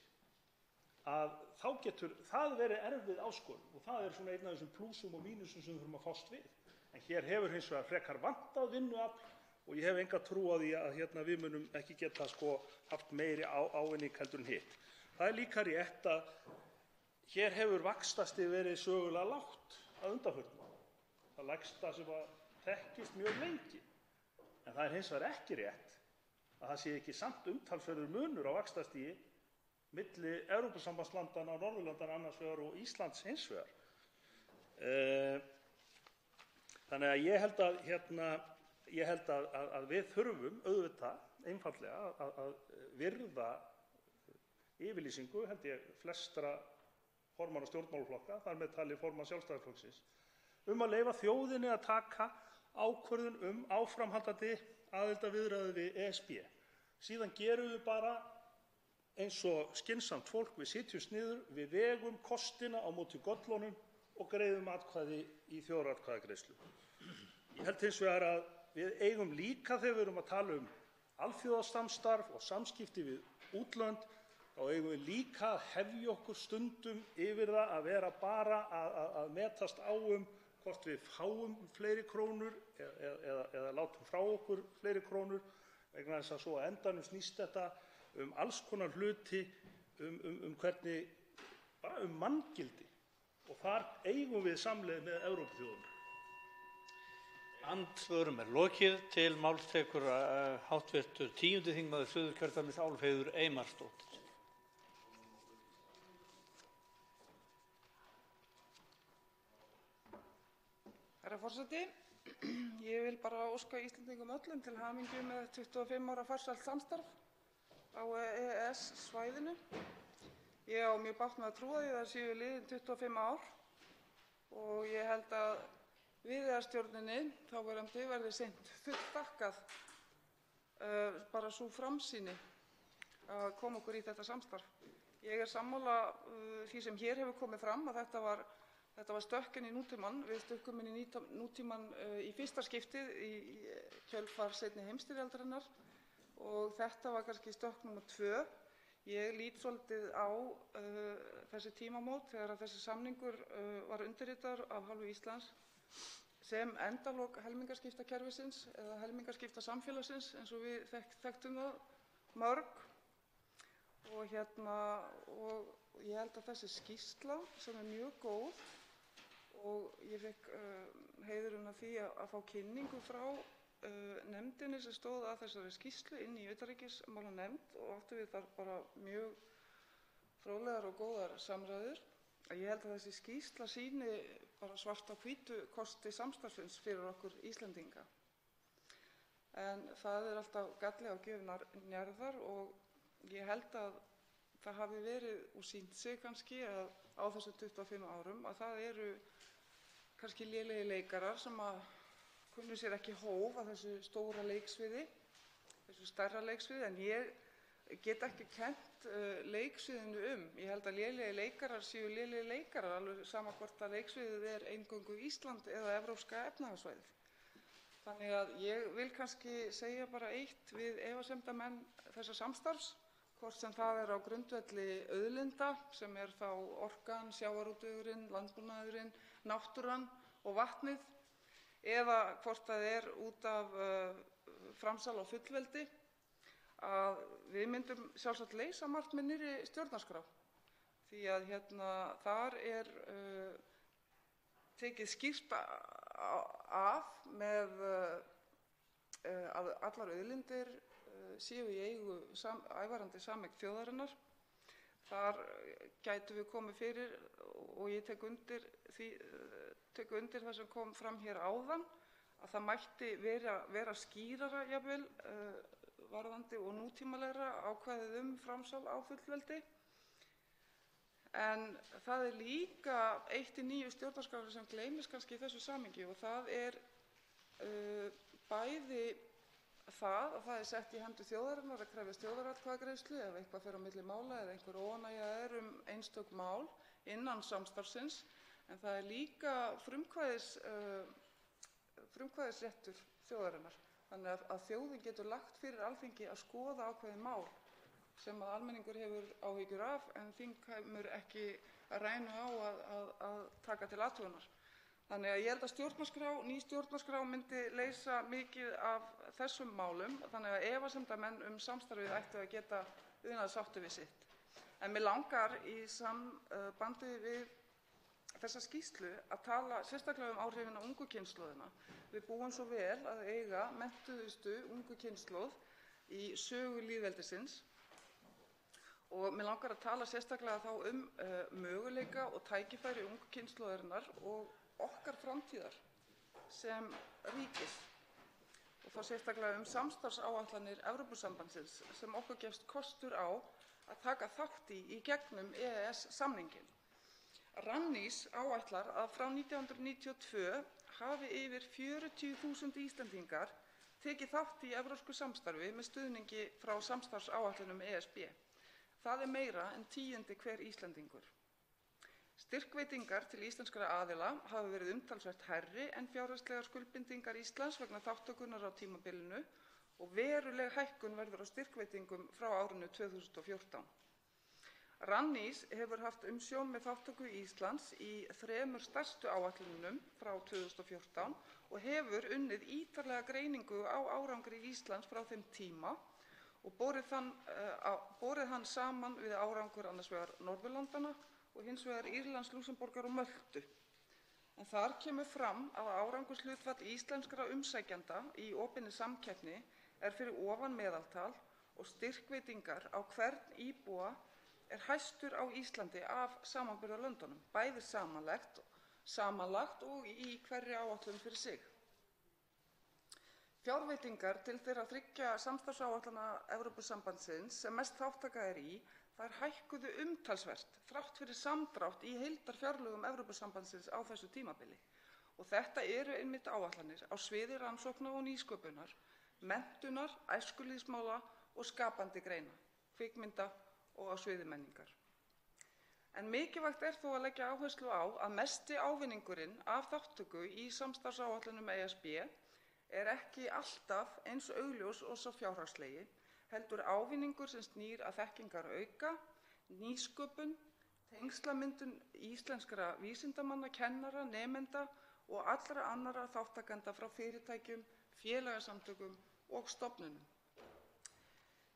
að þá getur það verið erfið áskorun og það svona einn af þessum plúsum og mínusum sem við þurfum að fást við. En hér hefur hins vegar frekar vantað vinnuafl og ég hef enga trú á því að við munum ekki geta haft meiri ávinning heldur en hitt. Það líka rétt að hér hefur vaxtastig verið sögulega lágt að undanförnu. Það lægsta sem þekkist mjög lengi. En það hins vegar ekki rétt að það sé ekki samt umtalsverður munur á vaxtastigi milli Evrópusambandslandanna og Norðurlandanna annars vegar og Íslands hins vegar. Þannig að ég held að við þurfum auðvitað einfaldlega að virða yfirlýsingu held ég flestra formanna stjórnmálaflokka, þar með talið formann Sjálfstæðisflokksins, að leyfa þjóðinni að taka ákvörðun áframhaldandi aðildarviðræður við ESB. Síðan gerum við bara eins og skynsamt fólk, við sitjumst niður, við vegum kostina á móti göllunum og greiðum atkvæði í þjóðaratkvæðagreiðslu. Ég held hins vegar að við eigum líka, þegar við erum að tala alþjóðasamstarf og samskipti við útlönd, þá eigum við líka að hefja okkur stundum yfir það að vera bara að metast á hvort við fáum fleiri krónur eða látum frá okkur fleiri krónur, vegna þess að svo á endanum snýst þetta alls konar hluti, hvernig, bara manngildi. Og þar eigum við samleið með Evrópuþjóðum. Andsvörum lokið. Til máls tekur hv. 10. þingmaður Suðurkjördæmis Álfheiður Einarsdóttir. Herra forseti, ég vil bara óska Íslendingum öllum til hamingju með 25 ára farsælt samstarf á EES-svæðinu. Ég á mjög bágt með að trúa því að það séu liðin 25 ár og ég held að Viðeyjarstjórninni þáverandi verði seint fullþakkað bara sú framsýni að koma okkur í þetta samstarf. Ég er sammála því sem hér hefur komið fram að þetta var stökk inn í nútímann. Við stukkum inn í nútímann í fyrsta skiptið í kjölfar seinni heimsstyrjaldarinnar og þetta var kannski stökk númer 2. Ég lít svolítið á þessi tímamót þegar að þessi samningur var undirritaður af hálfu Íslands sem endalok helmingaskiptakerfisins eða helmingaskiptasamfélagsins eins og við þekktum það mörg. Og ég held að þessi skýrsla sem er mjög góð og ég fékk heiðurinn af því að fá kynningu frá nefndinni sem stóð að þessari skýrslu inn í utanríkismálanefnd og áttu við þar bara mjög fróðlegar og góðar samræður. Ég held að þessi skýrsla sýni bara svart á hvítu kosti samstarfsins fyrir okkur Íslendinga. En það er alltaf galli á gjöf njarðar og ég held að það hafi verið og sýnt sig kannski að á þessum 25 árum að það eru kannski lélegir leikarar sem að kunnu sér ekki hóf að þessu stóra leiksviði, þessu stærra leiksviði, en ég get ekki kennt leiksviðinu Ég held að lélegir leikarar séu lélegir leikarar, alveg sama hvort að leiksviðið er eingöngu Ísland eða Evrópska efnahagssvæðið. Þannig að ég vil kannski segja bara eitt við efasemdamenn þessa samstarfs, hvort sem það er á grundvelli auðlinda, sem er þá orkan, sjávarútvegurinn, landbúnaðurinn, náttúran og vatnið, eða hvort það er út af framsal á fullveldi, að við myndum sjálfsagt leysa margt með nýrri stjórnarskrá. Því að þar er tekið skýrt af með að allar auðlindir séu í eigu ævarandi sameign þjóðarinnar. Þar gætum við komið fyrir og ég tek undir það sem kom fram hér áðan, að það mætti vera skýrara jafnvel varðandi og nútímalegra ákvæðið framsal á fullveldi. En það er líka eitt í nýju stjórnarskrár sem gleymist kannski í þessu samhengi og það er bæði það að það er sett í hendur þjóðarinnar að krefjast þjóðaratkvæðagreiðslu ef eitthvað fer á milli mála eða einhver óánægja er einstök mál innan samstarfsins, en það er líka frumkvæðisréttur þjóðarinnar. Þannig að þjóðin getur lagt fyrir Alþingi að skoða ákveðin mál sem að almenningur hefur áhyggjur af en þingheimur ekki að rænu á að taka til athugunar. Þannig að ég held að ný stjórnarskrá myndi leysa mikið af þessum málum, þannig að efasemdamenn samstarfið ættu að geta unað sáttu við sitt. En mig langar í sambandi við þessa skýrslu að tala sérstaklega áhrifin á ungu kynslóðina. Við búum svo vel að eiga menntuðustu ungu kynslóð í sögu lýðveldisins og mig langar að tala sérstaklega þá möguleika og tækifæri ungu kynslóðarinnar og okkar framtíðar sem ríkis og þá sérstaklega samstarfsáætlanir Evrópusambandsins sem okkur gefst kostur á að taka þátt í gegnum EES-samninginn. Rannís áætlar að frá 1992 hafi yfir 40.000 Íslendingar tekið þátt í evrópsku samstarfi með stuðningi frá samstarfsáætlunum ESB. Það er meira en 10. hver Íslendingur. Styrkveitingar til íslenskra aðila hafa verið umtalsvert hærri en fjárhagslegar skuldbindingar Íslands vegna þátttökunnar á tímabilinu og veruleg hækkun verður á styrkveitingum frá árinu 2014. Rannís hefur haft umsjón með þátttöku Íslands í 3 stærstu áætlunum frá 2014 og hefur unnið ítarlega greiningu á árangri Íslands frá þeim tíma og borið hann saman við árangur annars vegar Norðurlandanna og hins vegar Írlands, Lúxemborgar og Möltu. En þar kemur fram að árangurshlutfall íslenskra umsækjenda í opinni samkeppni fyrir ofan meðaltal og styrkveitingar á hvern íbúa hæstur á Íslandi af samanburðarlöndunum, bæði samanlagt og í hverri áætlun fyrir sig. Fjárveitingar til þeirra 3 samstarfsáætlana Evrópusambandsins sem mest þátttaka í, þær hækkuðu umtalsvert þrátt fyrir samdrátt í heildarfjárlögum Evrópusambandsins á þessu tímabili. Og þetta eru einmitt áætlanir á sviði rannsókna og nýsköpunar, menntunar, æskulýðsmála og skapandi greina, kvikmynda og á sviði menningar. En mikilvægt þó að leggja áherslu á að mesti ávinningurinn af þátttöku í samstarfsáætlunum ESB ekki alltaf eins augljós og sá fjárhagslegi, heldur ávinningur sem snýr að þekkingarauka, nýsköpun, tengslamyndun íslenskra vísindamanna, kennara, nemenda og allra annarra þáttakenda frá fyrirtækjum, félagasamtökum og stofnunum.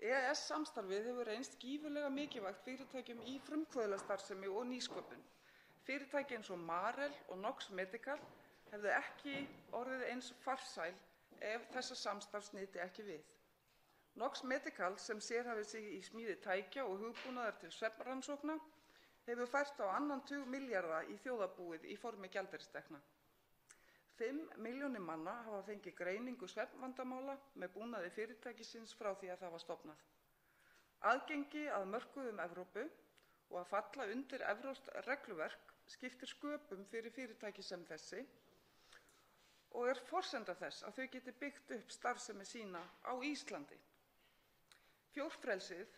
EES-samstarfið hefur reynst gífurlega mikilvægt fyrirtækjum í frumkvöðlastarfsemi og nýsköpun. Fyrirtæki eins og Marel og Nox Medical hefðu ekki orðið eins farsæl ef þessa samstarfs nyti ekki við. Nox Medical, sem sérhæfir sig í smíði tækja og hugbúnaðar til svefnrannsókna, hefur fært á 2 tug milljarða í þjóðarbúið í formi gjaldeyristekna. 5 milljónir manna hafa fengið greiningu svefnvandamála með búnaði fyrirtækisins frá því að það var stofnað. Aðgengi að mörkuðum Evrópu og að falla undir evrópskt regluverk skiptir sköpum fyrir fyrirtæki sem þessi og forsenda þess að þau geti byggt upp starfsemi sína á Íslandi. Fjórfrelsið,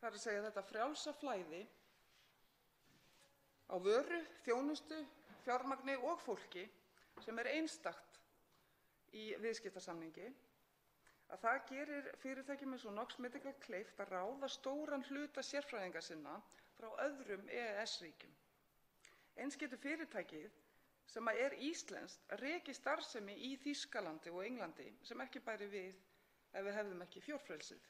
þar að segja þetta frjálsa flæði á vöru, þjónustu, fjármagni og fólki, sem einstakt í viðskiptasamningi, að það gerir fyrirtækjum eins og Nox Medical kleift að ráða stóran hluta sérfræðinga sinna frá öðrum EES-ríkjum. Eins getur fyrirtækið sem íslenskt rekið starfsemi í Þýskalandi og Englandi sem ekki bæri við ef við hefðum ekki fjórfrelsið.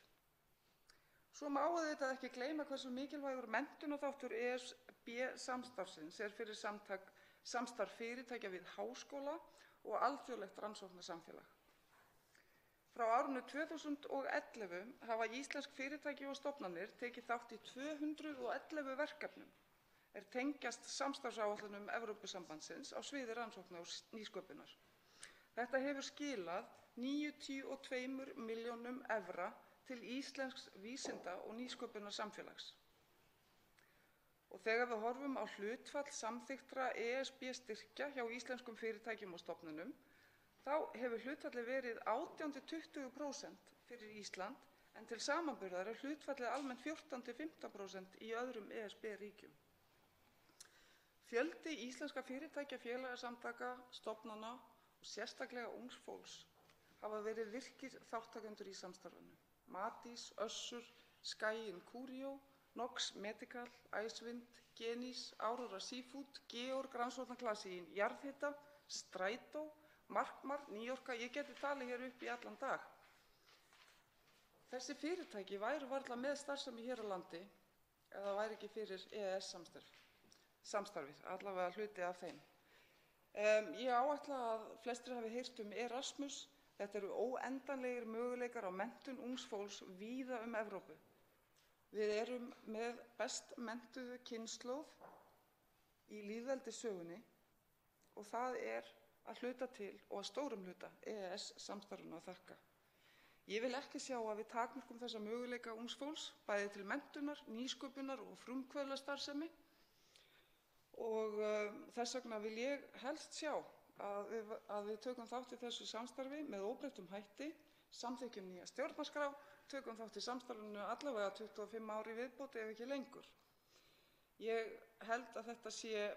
Svo má auðvitað ekki gleyma hversu mikilvægur menntunarþáttur ESB-samstarfsins fyrir samstarf fyrirtækja við háskóla og alþjóðlegt rannsóknarsamfélag. Frá árinu 2011 hafa íslensk fyrirtæki og stofnanir tekið þátt í 211 verkefnum tengjast samstarfsáætlunum Evrópusambandsins á sviði rannsókna og nýsköpunar. Þetta hefur skilað 92 milljónum evra til íslensks vísinda- og nýsköpunarsamfélags. Og þegar við horfum á hlutfall samþykktra ESB-styrkja hjá íslenskum fyrirtækjum og stofnunum, þá hefur hlutfallið verið 18–20% fyrir Ísland, en til samanburðar hlutfallið almennt 14–15% í öðrum ESB-ríkjum. Fjöldi íslenska fyrirtækja, félagasamtaka, stofnana og sérstaklega ungs fólks hafa verið virkir þátttakendur í samstarfinu. Matís, Össur, Skaginn Curio, Nox Medical, Icewind, Genís, Aurora Seafood, Georg rannsóknarklasi í jarðhita, Strætó, Markmar, Nýorka, ég geti talið hér upp í allan dag. Þessi fyrirtæki væru varla með starfsemi hér á landi ef það væri ekki fyrir EES-samstarfið, allavega hluti af þeim. Ég áætla að flestir hafi heyrt Erasmus. Þetta eru óendanlegir möguleikar á menntun ungs fólks víða Evrópu. Við erum með best menntuðu kynslóð í lýðveldissögunni og það að hluta til og að stórum hluta EES-samstarfinu að þakka. Ég vil ekki sjá að við takmörkum þessa möguleika ungs fólks, bæði til menntunar, nýsköpunar og frumkvöðlastarfsemi og þess vegna vil ég helst sjá að við tökum þátt í þessu samstarfi með óbreyttum hætti, samþykkjum nýja stjórnarskrá, tökum þátt í samstarfinu allavega 25 ár í viðbót ef ekki lengur. Ég held að þetta sé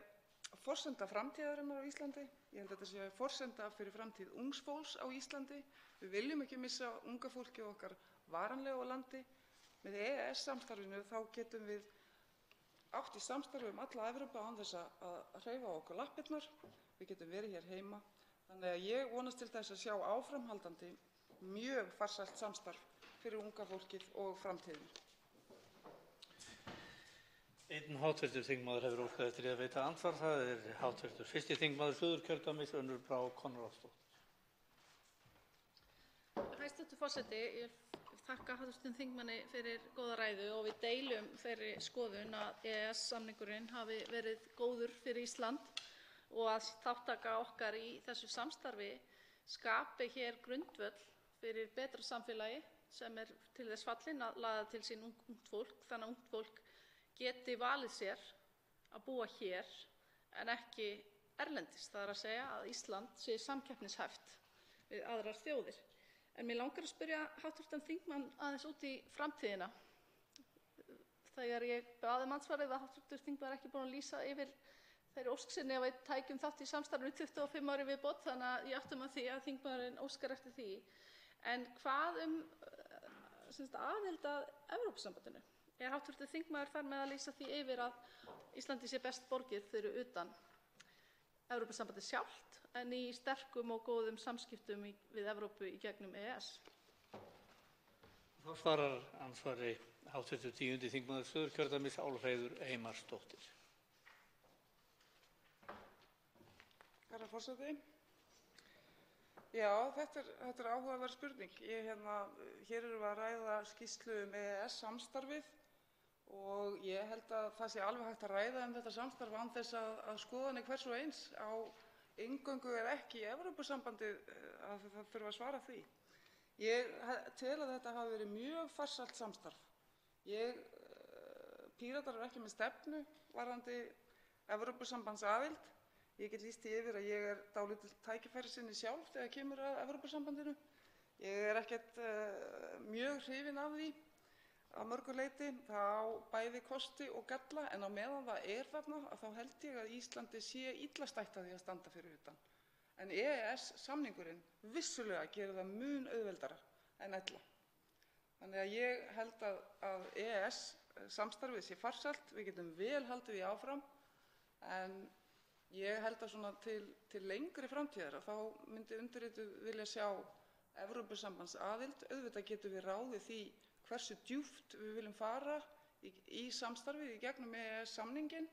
forsenda framtíðarinnar á Íslandi. Ég held að þetta sé forsenda fyrir framtíð ungs fólks á Íslandi. Við viljum ekki missa unga fólkið okkar varanlega á landi. Með EES-samstarfinu þá getum við átt í samstarfi alla Evrópu án þess að hreyfa okkur lappirnar. Við getum verið hér heima. Þannig að ég vonast til þess að sjá áframhaldandi mjög farsælt samstarf fyrir unga fólkið og framtíðina. Einn háttvirtur þingmaður hefur óskað eftir að veita andsvar. Það er háttvirtur 1. þingmaður Suðurkjördæmis, Unnur Brá Konráðsdóttir. Hæstv. Forseti, ég þakka hv. þingmanni fyrir góða ræðu og við deilum þeirri skoðun að EES-samningurinn hafi verið góður fyrir Ísland og að þátttaka okkar í þessu samstarfi skapi hér grundvöll fyrir betra samfélagi sem er til þess fallinn að laða til sín ungt fólk, þannig að ungt fólk geti valið sér að búa hér en ekki erlendis. Það er að segja að Ísland sé samkeppnishæft við aðrar þjóðir. En mér langar að spyrja hv. þingmann aðeins út í framtíðina. Þegar ég bað andsvarið var hv. þingmaður ekki búinn að lýsa yfir þeirri ósk sinni að við tækjum þátt í samstarfinu 25 ári viðbót, þannig að ég átta mig á því að þingmaðurinn óskar eftir því. En hvað aðild að Evrópusambandinu? Er hv. þingmaður þar með að lýsa því yfir að Íslandi sé best borgið fyrir utan Evrópusambandið sjálft en í sterkum og góðum samskiptum við Evrópu í gegnum EES? Þá svarar andsvari hv. 10. þingmaður Suðurkjördæmis, Álfheiður Einarsdóttir. Herra forseti. Já, þetta er áhugaverð spurning. Hér erum við að ræða skýrslu EES-samstarfið og ég held að það sé alveg hægt að ræða þetta samstarf án þess að skoðanir hvers og eins á inngöngu eða ekki í Evrópusambandið að það þurfa að svara því. Ég tel að þetta hafi verið mjög farsælt samstarf. Píratar eru ekki með stefnu varðandi Evrópusambandsaðild. Ég get lýst því yfir að ég er dálítill tækifærissinni sjálf þegar kemur að Evrópusambandinu. Ég er ekkert mjög hrifin af því að mörgu leyti. Það á bæði kosti og galla, en á meðan það er þarna þá held ég að Íslandi sé illa stætt að því að standa fyrir utan. En EES-samningurinn vissulega gerir það mun auðveldara en ella. Þannig að ég held að EES-samstarfið sé farsælt, við getum vel haldið því áfram, en ég held að svona til lengri framtíðar þá myndi undirrituð vilja sjá Evrópusambandsaðild. Auðvitað getum við ráðið því hversu djúpt við viljum fara í samstarfið í gegnum EES-samninginn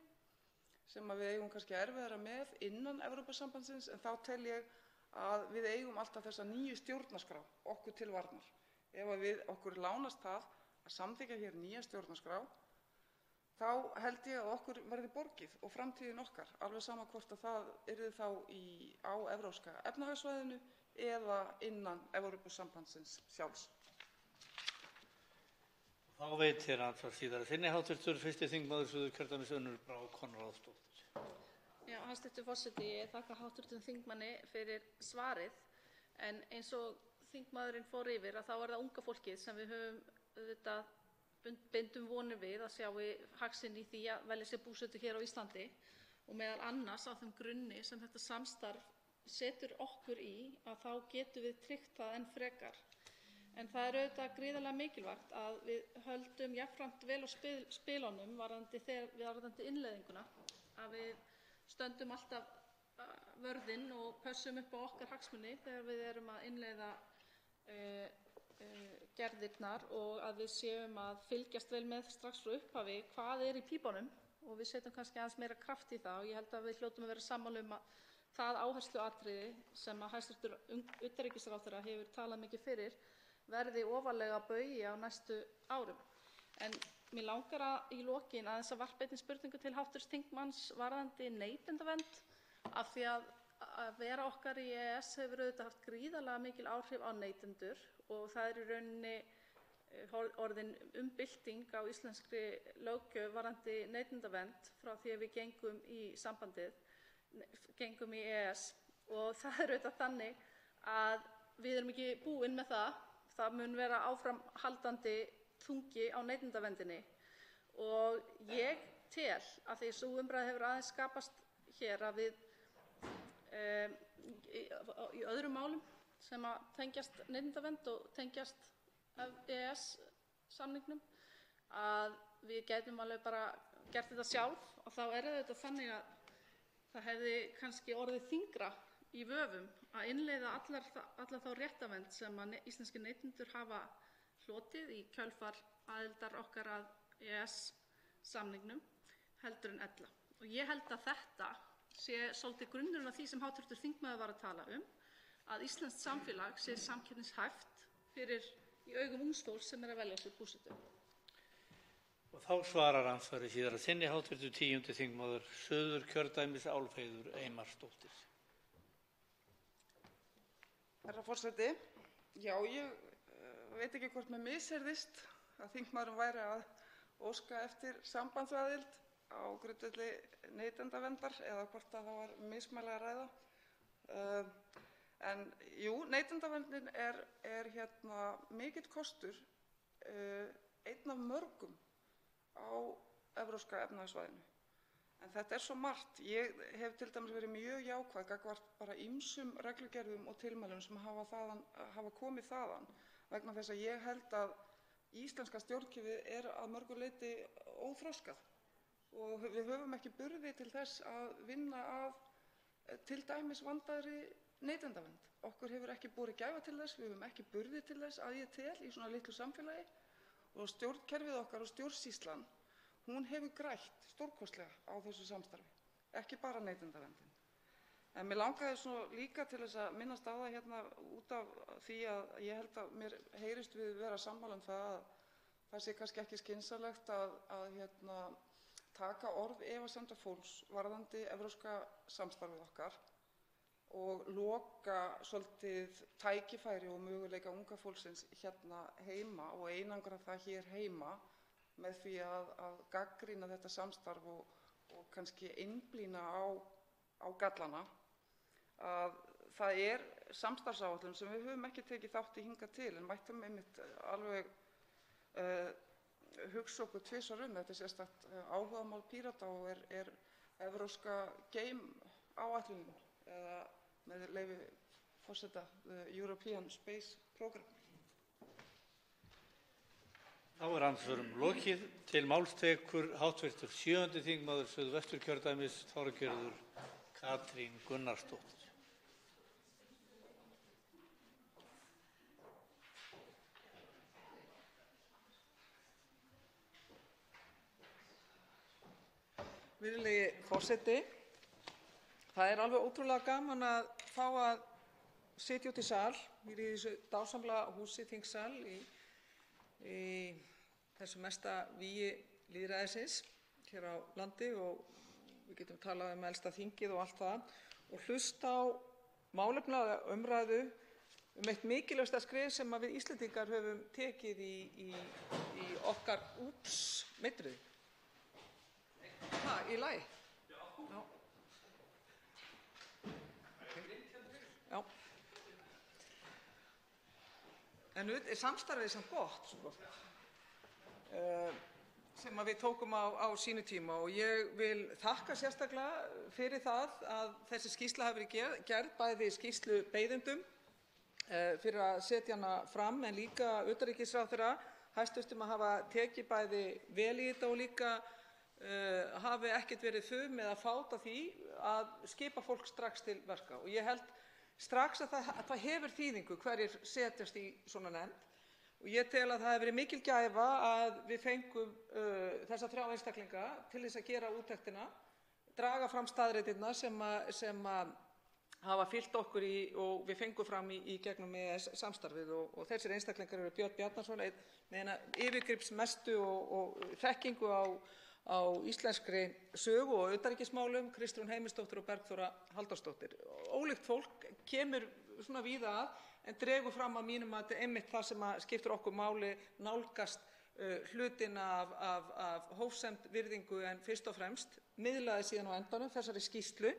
sem við eigum kannski erfiðara með innan Evrópusambandsins, en þá tel ég að við eigum alltaf þessa nýju stjórnarskrá okkur til varnar. Ef okkur lánast það að samþykkja hér nýja stjórnarskrá, þá held ég að okkur verði borgið og framtíðin okkar, alveg sama hvort að það yrði þá á evrópska efnahagssvæðinu eða innan Evrópusambandsins sjálfs. Þá veitir andsvar síðar sinni hv. 1. þingmaður Suðurkjördæmis, Unnur Brá Konráðsdóttir. Já, hæstv. Forseti, ég þakka hv. þingmanni fyrir svarið, en eins og þingmaðurinn fór yfir að þá er það unga fólkið sem við höfum auðvitað bindum vonir við að sjái hag sinn í því að velja sér búsetu hér á Íslandi, og meðal annars á þeim grunni sem þetta samstarf setur okkur í, að þá getum við tryggt það enn frekar. En það er auðvitað gríðarlega mikilvægt að við höldum jafnframt vel á spilunum varðandi innleiðinguna, að við stöndum alltaf vörðinn og pössum upp á okkar hagsmuni þegar við erum að innleiða gerðirnar, og að við séum að fylgjast vel með strax frá upphafi hvað er í pípunum, og við setjum kannski aðeins meira kraft í það, og ég held að við hljótum að vera sammála að það áhersluatriði sem að hæstv. Utanríkisráðherra hefur talað mikið fyrir verði ofarlega að baugi á næstu árum. En mér langar í lokin aðeins að varpa einni spurningu til hv. þingmanns varðandi neytendavernd, af því að vera okkar í EES hefur auðvitað haft gríðarlega mikil áhrif á neytendur, og það er í rauninni orðin umbylting á íslenskri löggjöf varðandi neytendavernd frá því að við gengum í EES, og það er auðvitað þannig að við erum ekki búin með það. Það mun vera áframhaldandi þungi á neytendaverndinni, og ég tel að því sú umræða hefur aðeins skapast hér að við í öðrum málum sem að tengjast neytendavernd og tengjast EES-samningnum að við gætum alveg bara gert þetta sjálf og þá þetta þannig að það hefði kannski orðið þyngra í vöfum að innleiða alla þá réttarvernd sem að íslenskir neytendur hafa hlotið í kjölfar aðildar okkar að EES-samningnum heldur en ella. Og ég held að þetta sé svolítið grunnurinn af því sem hv. þingmaður var að tala að íslenskt samfélag sé samkeppnishæft fyrir í augum ungs fólks sem að velja sér búsetu. Og þá svarar andsvari síðar að sinni hv. 10. þingmaður Suðurkjördæmis Álfheiður Einarsdóttir. Herra forseti, já, ég veit ekki hvort mér misheyrðist að þingmaðurinn væri að óska eftir sambandsaðild á grundvelli neytendaverndar eða hvort að það var mismæli að ræða. En jú, neytendaverndin er mikill kostur, einn af mörgum á Evrópska efnahagssvæðinu. En þetta svo margt. Ég hef til dæmis verið mjög jákvæð gagnvart bara ýmsum reglugerðum og tilmælum sem hafa komið þaðan vegna þess að ég held að íslenska stjórnkerfið að mörgu leyti óþroskað og við höfum ekki burði til þess að vinna að til dæmis vandaðri neytendavernd. Okkur hefur ekki borið gæfa til þess, við höfum ekki burði til þess að ég tel í svona litlu samfélagi og stjórnkerfið okkar og stjórnsýslan, hún hefur grætt stórkostlega á þessu samstarfi, ekki bara neytendaverndin. En mér langaði svo líka til þess að minnast á það út af því að ég held að mér heyrist við vera sammála það að það sé kannski ekki skynsamlegt að taka orð efasemda fólks varðandi evrópska samstarfið okkar og loka svolítið tækifæri og möguleika unga fólksins heima og einangra það hér heima með því að gagnrýna þetta samstarf og kannski einblína á gallana. Að það samstarfsáætlun sem við höfum ekki tekið þátt í hingað til en mættum einmitt alveg hugsa okkur tvisvar þetta sérstakt áhugamál Pírata og evrópska geim-áætlunin eða með leyfi forseta the European Space Program. Þá andsvörum lokið. Til máls tekur hv. 7. þingmaður Suðvesturkjördæmis Þorgerður Katrín Gunnarsdóttir. Virðulegi forseti, það alveg ótrúlega gaman að fá að sitja úti í sal í þessu dásamlega húsi, þingsal, í þessu mesta vígi lýðræðisins hér á landi og við getum talað elsta þingið og allt það og hlusta á málefnalega umræðu eitt mikilvægasta skref sem við Íslendingar höfum tekið í okkar meidruði. Í lagi? Já. Já. En samstarfið samt gott, sem við tókum á sínu tíma og ég vil þakka sérstaklega fyrir það að þessi skýrsla hafi verið gerð, bæði skýrslubeiðendum fyrir að setja hana fram en líka utanríkisráðherra hæstv. Að hafa tekið bæði vel í þetta og líka hafi ekkert verið fum eða fát af því að skipa fólk strax til verka og ég held strax að það hefur þýðingu hverjir setjast í svona nefnd og ég tel að það hafi verið mikil gæfa að við fengum þessa 3 einstaklinga til þess að gera úttektina, draga fram staðreyndirnar sem hafa fylgt okkur og við fengum fram í gegnum EES-samstarfið og þessir einstaklingar eru Björn Bjarnason, með eina yfirgripsmestu og þekkingu á íslenskri sögu og utanríkismálum, Kristrún Heimisdóttir og Bergþóra Halldórsdóttir. Ólíkt fólk kemur svona víða en dregur fram að mínum mati einmitt það sem skiptir okkur máli, nálgast hlutina af hófsemd, virðingu en fyrst og fremst miðlaði síðan á endanum þessari skýrslu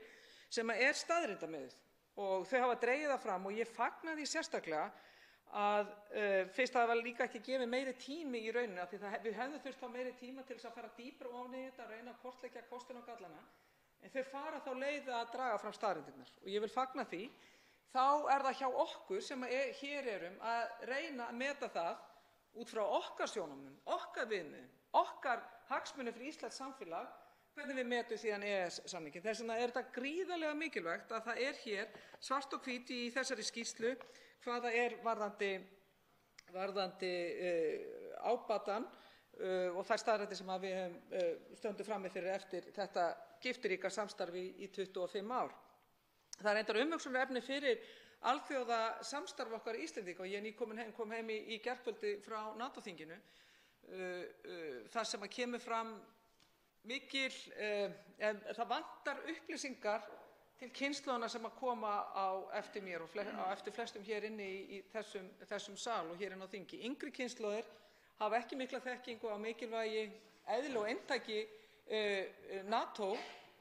sem staðreyndamiðuð og þau hafa dregið það fram og ég fagna því sérstaklega fyrst það var líka ekki gefið meiri tími í rauninni, af því við hefðum þurft þá meiri tíma til þess að fara dýpra ofan í þetta, reyna að kortleggja kostina og gallana, en þeir fara þá leið að draga fram staðreyndirnar og ég vil fagna því. Þá það hjá okkur sem hér erum að reyna að meta það út frá okkar sjónarmiðum, okkar viðmiðum, okkar hagsmunum fyrir íslenskt samfélag, hvernig við metum síðan EES-samninginn. Þess vegna þetta gríðarlega mikilvægt að það hér svart og hvítt í þessari skýrslu hvað það varðandi ábatan og þær staðreyndir sem við stöndum frammi fyrir eftir þetta gifturíka samstarfi í 25 ár. Það reyndar umhugsunarefni fyrir alþjóðasamstarf okkar Íslendinga og ég kom heim í gærkvöldi frá NATO-þinginu þar sem kemur fram það vantar upplýsingar til kynslóðanna sem koma á eftir mér og á eftir flestum hér inni í þessum sal og hér inni á þingi. Yngri kynslóðir hafa ekki mikla þekkingu á mikilvægi, eðli og inntaki NATO.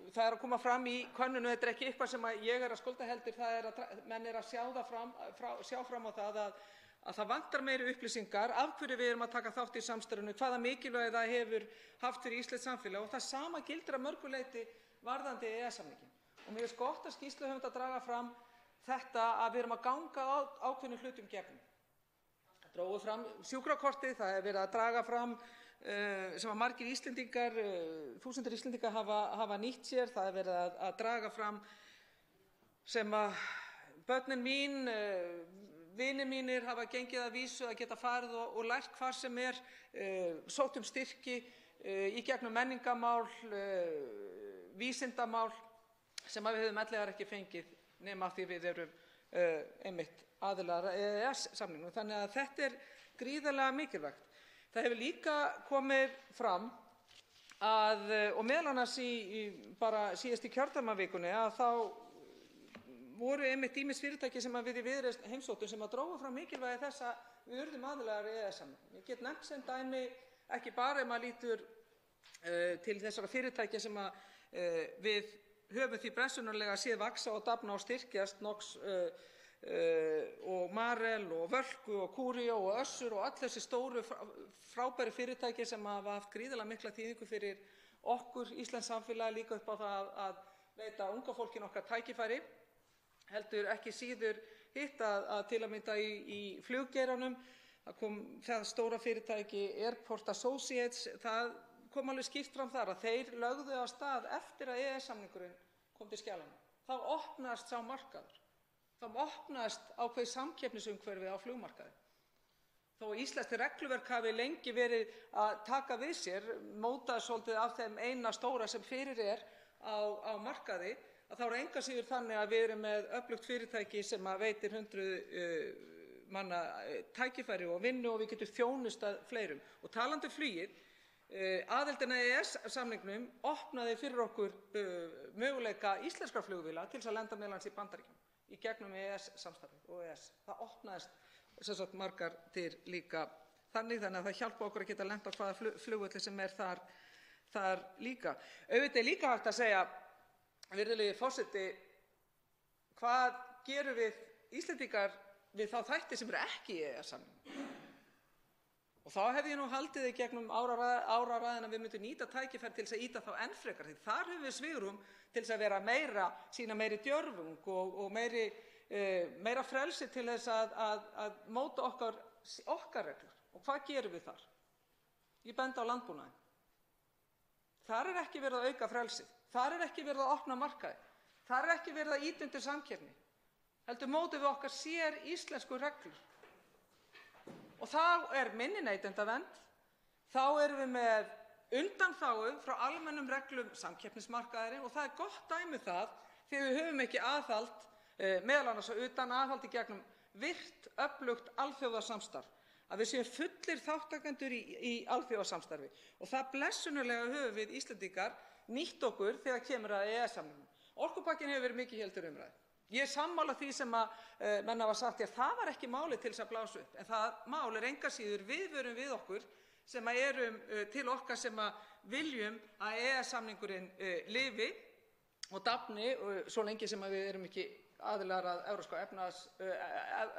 Það að koma fram í könnunum, þetta ekki eitthvað sem ég að skulda heldur, það að menn að sjá fram á það að það vantar meiri upplýsingar af hverju við erum að taka þátt í samstarfinu, hvaða mikilvægi það hefur haft fyrir íslenskt samfélag og það sama gildir að mörgu leyti varðandi EES-samninginn. Og mér finnst gott að skýrsluhöfundar draga fram þetta að við erum að ganga ákveðnum hlutum gegnum. Drógu fram sjúkrakortið, það verið að draga fram sem að margir Íslendingar, þúsundir Íslendingar hafa nýtt sér, það verið að draga fram sem að börnin mín, vinir mínir hafa gengið að vísu að geta farið og lært hvar sem sótt styrki í gegnum menningamál, vísindamál sem við höfum ellegar ekki fengið nema af því við erum einmitt aðilar að EES-samningnum. Þannig að þetta gríðarlega mikilvægt. Það hefur líka komið fram og meðal annars bara síðast í kjördæmavikunni að þá voru einmitt ýmis fyrirtæki sem við í Viðreisn heimsóttum sem drógu fram mikilvægi þess að við urðum aðilar að EES-samningnum. Ég get nefnt sem dæmi ekki bara maður lítur til þessara fyrirtækja sem við höfum því blessunarlega séð vaxa og dafna og styrkjast, Nox og Marel og Völku og Corio og Össur og öll þessi stóru frábæru fyrirtæki sem hafa haft gríðarlega mikla þýðingu fyrir okkur íslenskt samfélag, líka upp á það að veita unga fólkinu okkar tækifæri, heldur ekki síður hitt að til að mynda í fluggeiranum, það kom það stóra fyrirtæki Airport Associates, það kom alveg skýrt fram þar að þeir lögðu af stað eftir að EES-samningurinn kom til skjalanna. Þá opnaðist sá markaður. Þá opnaðist ákveðið samkeppnisumhverfi á flugmarkaði. Þó íslenskt regluverk hafi lengi verið að taka við sér, mótað svolítið af þeim eina stóra sem fyrir á markaði, að þá engu að síður þannig að við erum með öflugt fyrirtæki sem veitir 100 manna tækifæri og vinnu og við getum þjónustað fleirum. Og talandi flugið, aðildin að EES-samningnum opnaði fyrir okkur möguleika íslenskra flugvéla til að lenda meðal annars í Bandaríkjunum í gegnum EES-samstarfið og EES. Það opnaðist margar dyr líka þannig að það hjálpa okkur að geta lent á hvaða flugvelli sem þar líka. Auðvitað líka hægt að segja, virðulegi forseti, hvað gerum við Íslendingar við þá þætti sem ekki í EES-samningnum? Og þá hefði ég haldið í gegnum áraræðina að við myndum nýta tækifæri til þess að ýta þá enn frekar. Því þar höfum við svigrúm til þess að vera sýna meiri djörfung og meira frelsi til þess að móta okkar reglur. Og hvað gerum við þar? Ég bendi á landbúnaðinn. Þar ekki verið að auka frelsið. Þar ekki verið að opna markaði. Þar ekki verið að ýta undir samkeppni. Heldur mótum við okkar sér íslensku reglur. Og þá minni neytendavernd, þá erum við með undanþágu frá almennum reglum samkeppnismarkaðarins og það gott dæmi það þegar við höfum ekki aðhald, meðal annars utan aðhald í gegnum virt, öflugt alþjóðasamstarf, að við séum fullir þátttakendur í alþjóðasamstarfi. Og það blessunarlega höfum við Íslendingar nýtt okkur þegar kemur að EES-samningnum. Orkupakkinn hefur verið mikið heldur umræðu. Ég sammála því sem menn hafa sagt, það var ekki málið til þess að blása upp, en það mál engu að síður viðvörum við okkur sem erum til okkar sem viljum að EES-samningurinn lifi og dafni svo lengi sem við erum ekki aðilar að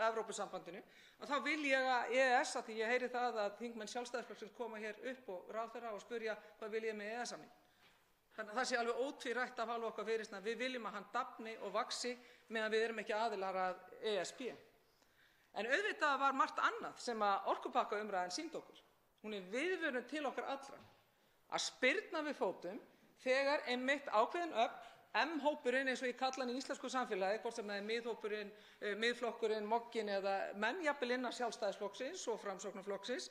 Evrópusambandinu, að þá vil ég að EES, að því ég heyri það að þingmenn Sjálfstæðisflokksins koma hér upp og ráðherra og spyrja hvað viljið með EES-samning. Þannig að það sé alveg ótvírætt af hálfu okkar Viðreisnar að við viljum að hann dafni og vaxi meðan við erum ekki aðilar að ESB. En auðvitað var margt annað sem að orkupakkaumræðan sýndi okkur. Hún er viðvörun til okkar allra að spyrna við fótum þegar einmitt ákveðin öfl, M-hópurinn eins og ég kalla hann í íslensku samfélagi, hvort sem það er miðhópurinn, miðflokkurinn, mogginn eða menn jafnvel innan Sjálfstæðisflokksins og Framsóknarflokksins,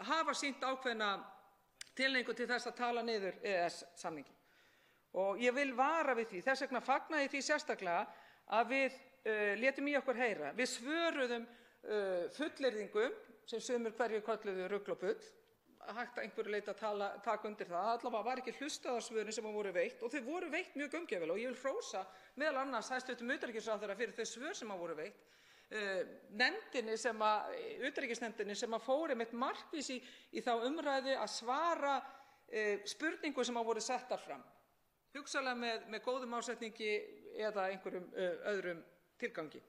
hafa sýnt ákveðna tilhneigingu til þess að tala niður EES-samninginn. Og ég vil vara við því, þess vegna fagna ég því sérstaklega að við létum í okkur heyra. Við svöruðum fullyrðingum sem sumir hverju kölluðu rugl og bull, hægt að einhverju leyti að taka undir það. Allavega var ekki hlustað á svörin sem voru veitt og þau voru veitt mjög gaumgæfilega og ég vil hrósa meðal annars hæstv. Utanríkisráðherra fyrir þau svör sem voru veitt. Nefndinni utanríkisnefndinni sem fór einmitt markviss í þá umræðu að svara spurningum sem voru settar fram. Hugsanlega með góðum ásetningi eða einhverjum öðrum tilgangi.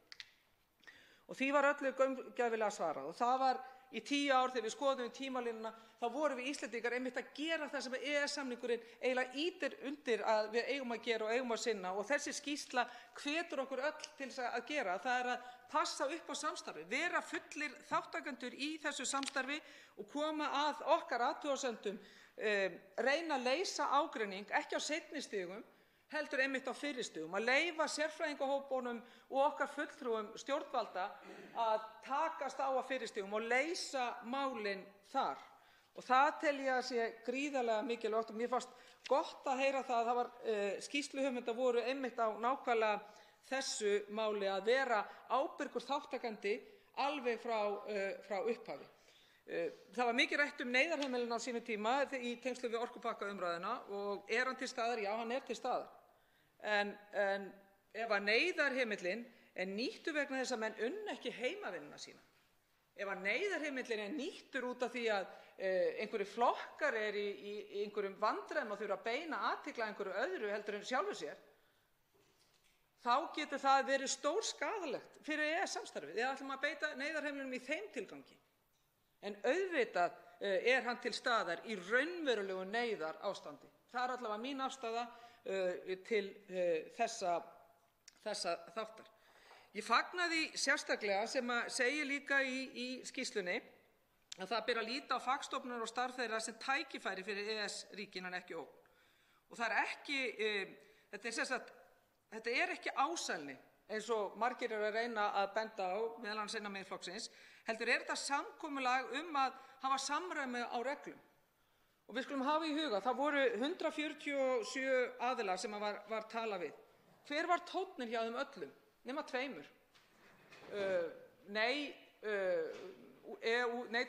Og því var öllu gaumgæfilega svarað og það var í 10 ár þegar við skoðum tímalínuna, þá vorum við Íslendingar einmitt að gera það sem EES-samningurinn eiginlega ýtir undir að við eigum að gera og eigum að sinna og þessi skýrsla hvetur okkur öll til þess að gera. Það er að passa upp á samstarfi, vera fullir þátttakendur í þessu samstarfi og koma að okkar athugasemdum, reyna að leysa ágreining, ekki á seinni stigum, heldur einmitt á fyrri stigum, að leyfa sérfræðingahópunum og okkar fulltrúum stjórnvalda að takast á fyrri stigum og leysa málin þar. Og það tel ég að sé gríðarlega mikilvægt og mér fannst gott að heyra það að það var skýrsluhöfundar voru einmitt á nákvæmlega þessu máli að vera ábyrgur þáttakandi alveg frá upphafi. Það var mikið rætt neyðarheimilinn á sínum tíma í tengslum við orkupakkaumræðuna og er hann til staðar? Já, hann er til staðar. En ef að neyðarheimillinn er nýttur vegna þess að menn unna ekki heimavinnuna sína, ef að neyðarheimillinn er nýttur út af því að einhverjir flokkar er í einhverjum vandræðum og þurfa að beina athygli að einhverju öðru heldur en sjálfu sér, þá getur það verið stórskaðalegt fyrir EES-samstarfið. Við ætlum að beita neyðarheimillinum í þeim tilgangi. En auðvitað er hann til staðar í raunverulegu neyðarástandi. Það er allavega mín afstaða til þessa þáttar. Ég fagna því sérstaklega sem að segir líka í skýrslunni að það ber að líta á fagstofnanir og starf þeirra sem tækifæri fyrir EES-ríkin en ekki ógn. Og það er ekki, þetta er ekki ásælni eins og margir eru að reyna að benda á, meðal annars innan Miðflokksins, heldur er þetta samkomulag að hafa samræmi á reglum. Og við skulum hafa í huga, það voru 147 aðilar sem var talað við. Hver var tónninn hjá þeim öllum? Nema 2. Nei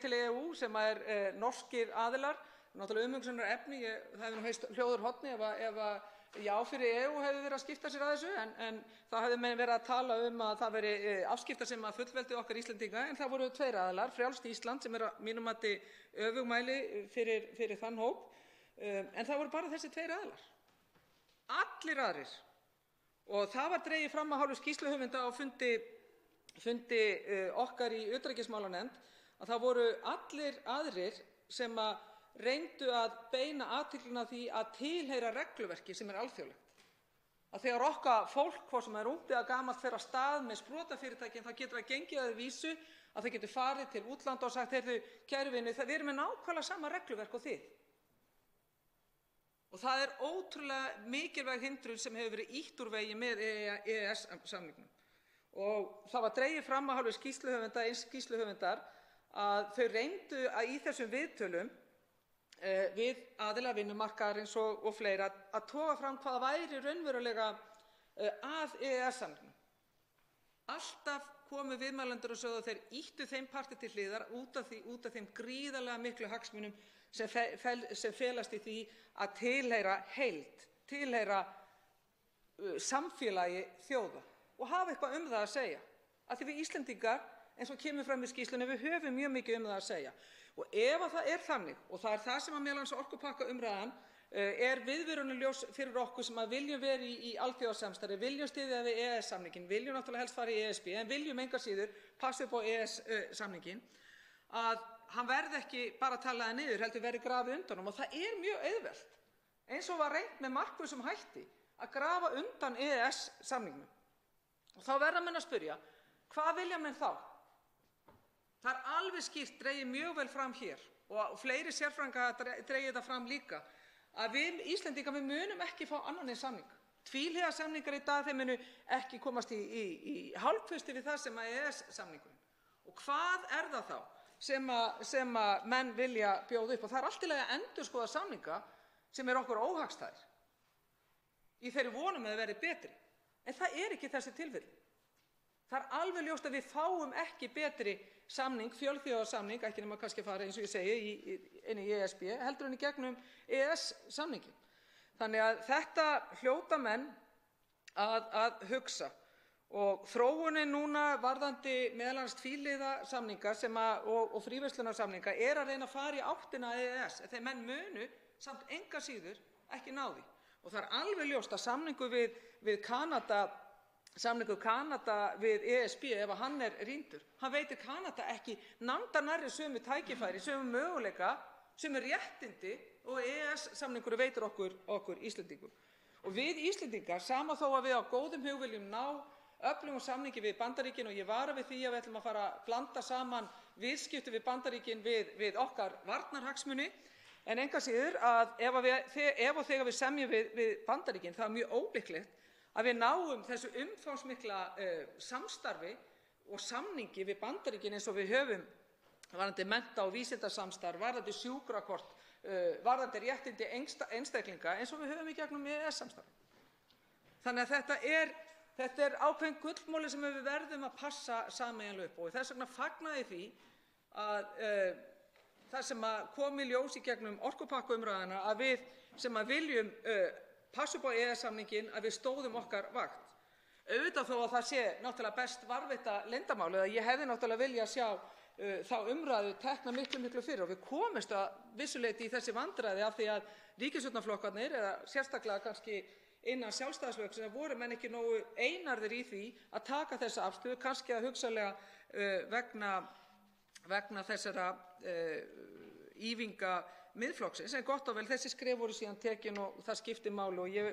til EU sem norskir aðilar, náttúrulega umhugsunarefni, það hefði heist hljóður horni ef já fyrir EU hefði verið að skipta sér að þessu, en það hefði menn verið að tala að það veri afskipta sem að fullveldi okkar Íslendinga, en það voru 2 aðilar, Frjálst Ísland sem að mínum mati öfugmæli fyrir þann hóp, en það voru bara þessi 2 aðilar. Allir aðrir. Og það var dregið fram af hálfu skýrsluhöfunda á fundi okkar í utanríkismálanefnd að það voru allir aðrir sem að reyndu að beina athyglina því að tilheyra regluverki sem alþjóðlegt. Að þegar okkar fólk, hvort sem ungt eða gamalt, fer af stað með sprotafyrirtækin, þá getur það gengið að vísu að það getur farið til útlanda og sagt, heyrðu, kæru vinir, við erum með nákvæmlega sama regluverk og þið. Og það er ótrúlega mikilvæg hindrun sem hefur verið ýtt úr vegi með EES-samningnum. Og það var dregið fram af hálfu skýrsluhöfundar að þau reyndu að í þessum viðtölum við aðila vinnumarkaðarins og fleira að toga fram hvað væri raunverulega að EES-samningnum. Alltaf komu viðmælendur og sögðu að þeir ýttu þeim parti til hliðar út af þeim gríðarlega miklu hagsmunum sem felast í því að tilheyra heild, tilheyra samfélagi þjóða og hafa eitthvað það að segja. Af því við Íslendingar, eins og kemur fram í skýrslunni, við höfum mjög mikið það að segja. Og ef það er þannig, og það er það sem að meðal annars orkupakkaumræðan er viðvörunarljós fyrir okkur sem að viljum vera í alþjóðasamstarfi, viljum styðja við EES-samninginn, viljum náttúrulega helst fara í ESB, en viljum engu að síður passa upp á EES-samninginn, að hann verði ekki bara talaði niður, heldur verði grafið undan honum. Og það er mjög auðvelt, eins og var reynt með markvissum hætti, að grafa undan EES-samningnum. Og þá verða menn að spyrja, hvað vilja menn þá? Það er alveg skýrt dregið mjög vel fram hér, og fleiri sérfræðingar dregið það fram líka, að við Íslendingar við munum ekki fá annan en samning. Tvíhliða samningar í dag, þeir munu ekki komast í hálfkvisti við það sem að EES-samningurinn. Og hvað er það þá sem að menn vilja bjóða upp? Og það er allt í lagi að endurskoða samninga sem er okkur óhagstæðir í þeirri vonum að það verði betri. En það er ekki þessi tilfelli. Það er alveg ljóst að við fáum ekki betri samning, fjölþjóðasamning, ekki nema kannski fara eins og ég segi inn í ESB, heldur en í gegnum EES-samningin. Þannig að þetta hljóta menn að hugsa. Og þróunin núna varðandi meðal annars tvíhliða samninga og fríverslunarsamninga er að reyna að fara í áttina að EES, en þeir menn munu samt enga síður ekki ná því. Og það er alveg ljóst að samningur Kanada við ESB, ef hann er rýndur, hann veitir Kanada ekki nándar nærri sömu tækifæri, sömu möguleika, sömu réttindi og EES-samningur veitir okkur Íslendingum. Og við Íslendingar, sama þó að við á góðum hug viljum ná öflugum samningi við Bandaríkin, og ég vara við því að við ætlum að fara að blanda saman viðskipti við Bandaríkin við okkar varnarhagsmuni, en engu að síður að ef og þegar við semjum við Bandaríkin, það er mjög ólíklegt að við náum þessu umfangsmikla samstarfi og samningi við Bandaríkin eins og við höfum varðandi mennta- og vísindasamstarf, varðandi sjúkrakort, varðandi réttindi einstaklinga eins og við höfum í gegnum EES-samstarf. Þannig að þetta er ákveðin gullmoli sem við verðum að passa sameiginlega upp á. Og þess vegna fagnaði því að það sem kom í ljós í gegnum orkupakkaumræðuna, að við sem að viljum passa upp á EES-samninginn, að við stóðum okkar vakt. Auðvitað þó að það sé náttúrulega best varðveita leyndarmál, eða ég hefði náttúrulega viljað sjá þá umræðu tekna miklu fyrir, og við komumst að vissu leyti í þessi vandræði af því að ríkisstjórnarflokkarnir, eða sérstaklega kannski innan Sjálfstæðisflokksins, voru menn ekki nógu einarðir í því að taka þessa afstöðu, kannski að hugsanlega vegna þessara ýfinga Miðflokksins, en gott og vel, þessi skref voru síðan tekin og það skiptir máli, og ég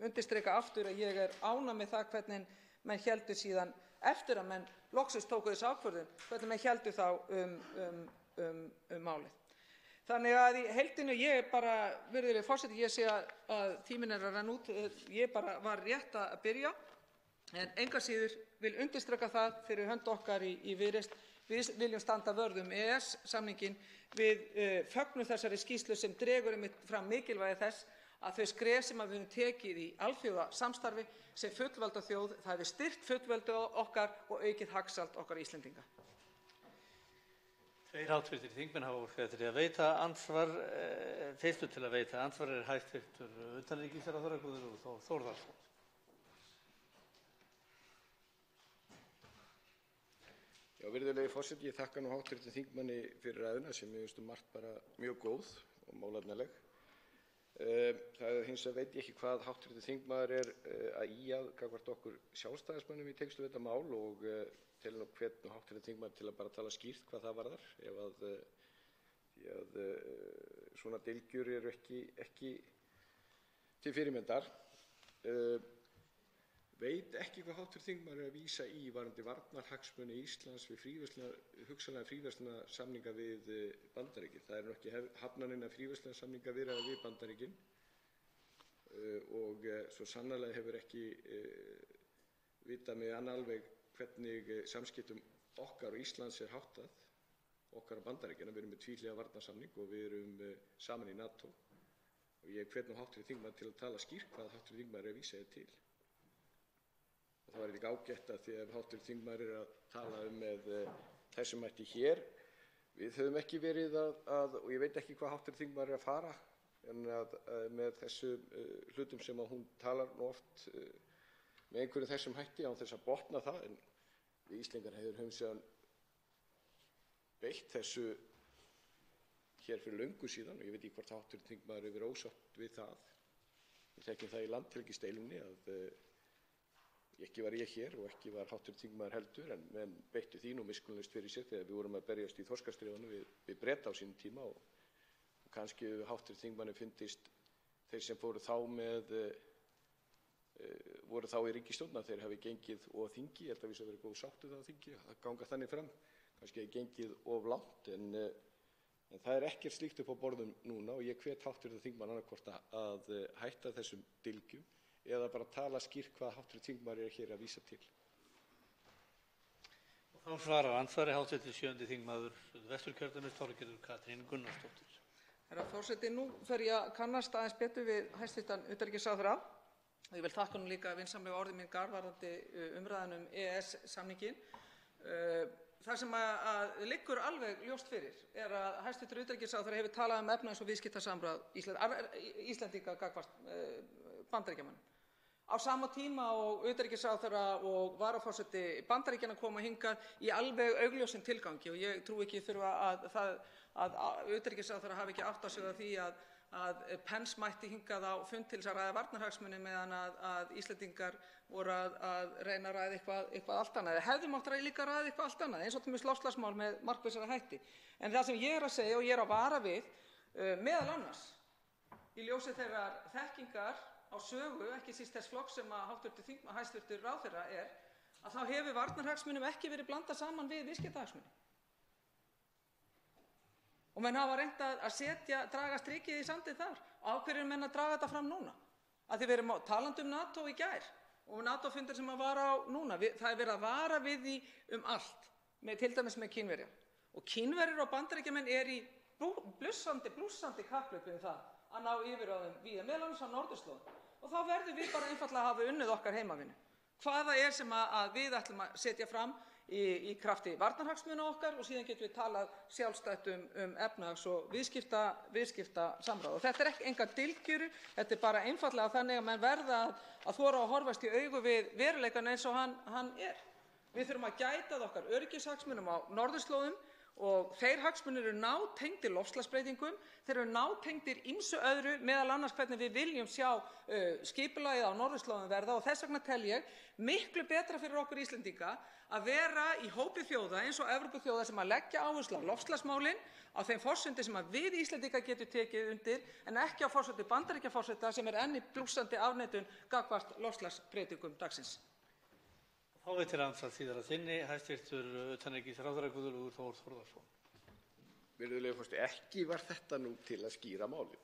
undirstrika aftur að ég er ánægð með það hvernig menn héldu síðan eftir að menn loksins tóku þessa ákvörðun, hvernig menn héldu þá málið. Þannig að í heildinu ég bara, virðulegi forseti, ég sé að tíminn er að renna út, ég bara var rétt að byrja, en engu að síður vil undirstrika það fyrir hönd okkar í Viðreisn. Við viljum standa vörð EES-samninginn, við fögnum þessari skýrslu sem dregur einmitt fram mikilvægi þess að þau skref sem við höfum tekið í alþjóðasamstarfi sem fullvalda þjóð, það hefur styrkt fullveldi okkar og aukið hagsæld okkar Íslendinga. Tveir hv. þingmenn hafa óskað eftir að veita andsvar. Fyrstur til að veita andsvar er hæstv. Utanríkisráðherra Guðlaugur Þór Þórðarson. Já, virðulegi forseti, ég þakka nú hv. þingmanni fyrir ræðuna sem mér finnst margt bara mjög góð og málefnaleg. Það hins vegar veit ég ekki hvað hv. þingmaður er að ýja gagnvart okkur Sjálfstæðismönnum í tengslum við þetta mál, og tel nú hvet hv. þingmaður til að bara tala skýrt hvað það varðar, því að svona dylgjur eru ekki til fyrirmyndar. Veit ekki hvað hv. þingmaður er að vísa í varðandi varnarhagsmuni Íslands við hugsanlega fríverslunarsamninga við Bandaríkin. Það eru ekki hafnar neina fríverslunarsamningaviðræður við Bandaríkin, og svo sannarlega hefur ekki vitað með alveg hvernig samskiptum okkar og Íslands er háttað, okkar og Bandaríkjanna. Við erum með tvíhliða varnarsamning og við erum saman í NATO, og ég hvet nú hv. þingmaður til að tala skýrt hvað hv. þingmaður er að vísa til. Það væri líka ágætt að því að hv. þingmaður er að tala með þessum hætti hér. Við höfum ekki verið og ég veit ekki hvað hv. þingmaður er að fara, en með þessum hlutum sem hún talar nú oft með einhverjum þessum hætti án þess að botna það, en við Íslendingar höfum síðan beitt þessu hér fyrir löngu síðan og ég veit ekki hvort hv. þingmaður hefur verið ósátt við það. Við þekkjum það í landhelgisdeilunni að ekki var ég hér og ekki var hv. þingmaður heldur en menn beittu því nú miskunnarlaust fyrir sér þegar við vorum að berjast í þorskastríðinu við Breta á sínum tíma og kannski hv. þingmanni fundist þeir sem fóru þá voru þá í ríkisstjórn að þeir hafi gengið of þingi, ég held að við sem verið góð sáttu það á þingi að ganga þannig fram, kannski hefði gengið of langt en það er ekkert slíkt upp á borðum núna og ég hvet hv. þingmann annaðhvort að hætta þessum dylgjum eða bara tala skýrt hvað hv. þingmaður er hér að vísa til. Og þá svarar andsvari hv. 7. þingmaður Suðvesturkjördæmis Þorgerður Katrín Gunnarsdóttir. Herra forseti, nú fer ég að kannast aðeins betur við hæstv. Utanríkisráðherra. Ég vil þakka honum líka vinsamlega orðið mín varðandi umræðan EES-samninginn. Það sem liggur alveg ljóst fyrir er að hæstv. utanríkisráðherra hefur talað efnahags- og viðskiptasamráð Íslendinga gagnvart Bandaríkjamönnum. Á sama tíma og utanríkisráðherra og varaforseti Bandaríkjanna koma hingað í alveg augljósum tilgangi og ég trúi ekki þurfa að utanríkisráðherra hafi ekki áttað sig á því að Pence mætti hingað á fund til þess að ræða varnarhagsmuni meðan að Íslendingar voru að reyna að ræða eitthvað allt annað. Hefðu mátt líka ræða eitthvað allt annað, eins og til dæmis loftslagsmál með markvissari hætti. En það sem ég er að segja og ég er að vara við, meðal annars í ljósi þeirrar þekkingar á sögu, ekki síst þess flokks sem hæstv. ráðherra að þá hefur varnarhagsmunum ekki verið blandað saman við viðskiptahagsmuni. Og menn hafa reynt að draga strikið í sandið þar. Á hverju eru menn að draga þetta fram núna? Af því við erum talandi NATO í gær og NATO-fundur sem var á núna. Það er verið að vara við því allt, til dæmis með Kínverja. Og Kínverjar og Bandaríkjamenn í blússandi kapphlaupi það að ná yfirráðum víða, meðal annars á norðurslóðum. Og þá verðum við bara einfaldlega að hafa unnið okkar heimavinnu. Hvað það sem við ætlum að setja fram í krafti varnarhagsmuna okkar og síðan getum við talað sjálfstætt efnahags- og viðskiptasamráð. Og þetta er ekki engar dylgjur, þetta er bara einfaldlega þannig að menn verða að þora að horfast í augu við veruleikann eins og hann er. Við þurfum að gæta að okkar öryggishagsmunum á norðurslóðum og þeir hagsmunir eru nátengdir loftslagsbreytingum, þeir eru nátengdir ýmsu öðru, meðal annars hvernig við viljum sjá skipulagið á norðurslóðum verða og þess vegna tel ég miklu betra fyrir okkur Íslendinga að vera í hópi þjóða eins og Evrópuþjóða sem að leggja áherslu á loftslagsmálin á þeim forsendum sem að við Íslendingar getum tekið undir en ekki á forsendum Bandaríkjaforseta sem enn í blússandi afneitun gagnvart loftslagsbreytingum dagsins. Þá veitir andsvar síðar að sinni hæstv. utanríkisráðherra Guðlaugur Þór Þórðarson. Virðulegur forseti, ekki var þetta nú til að skýra málið.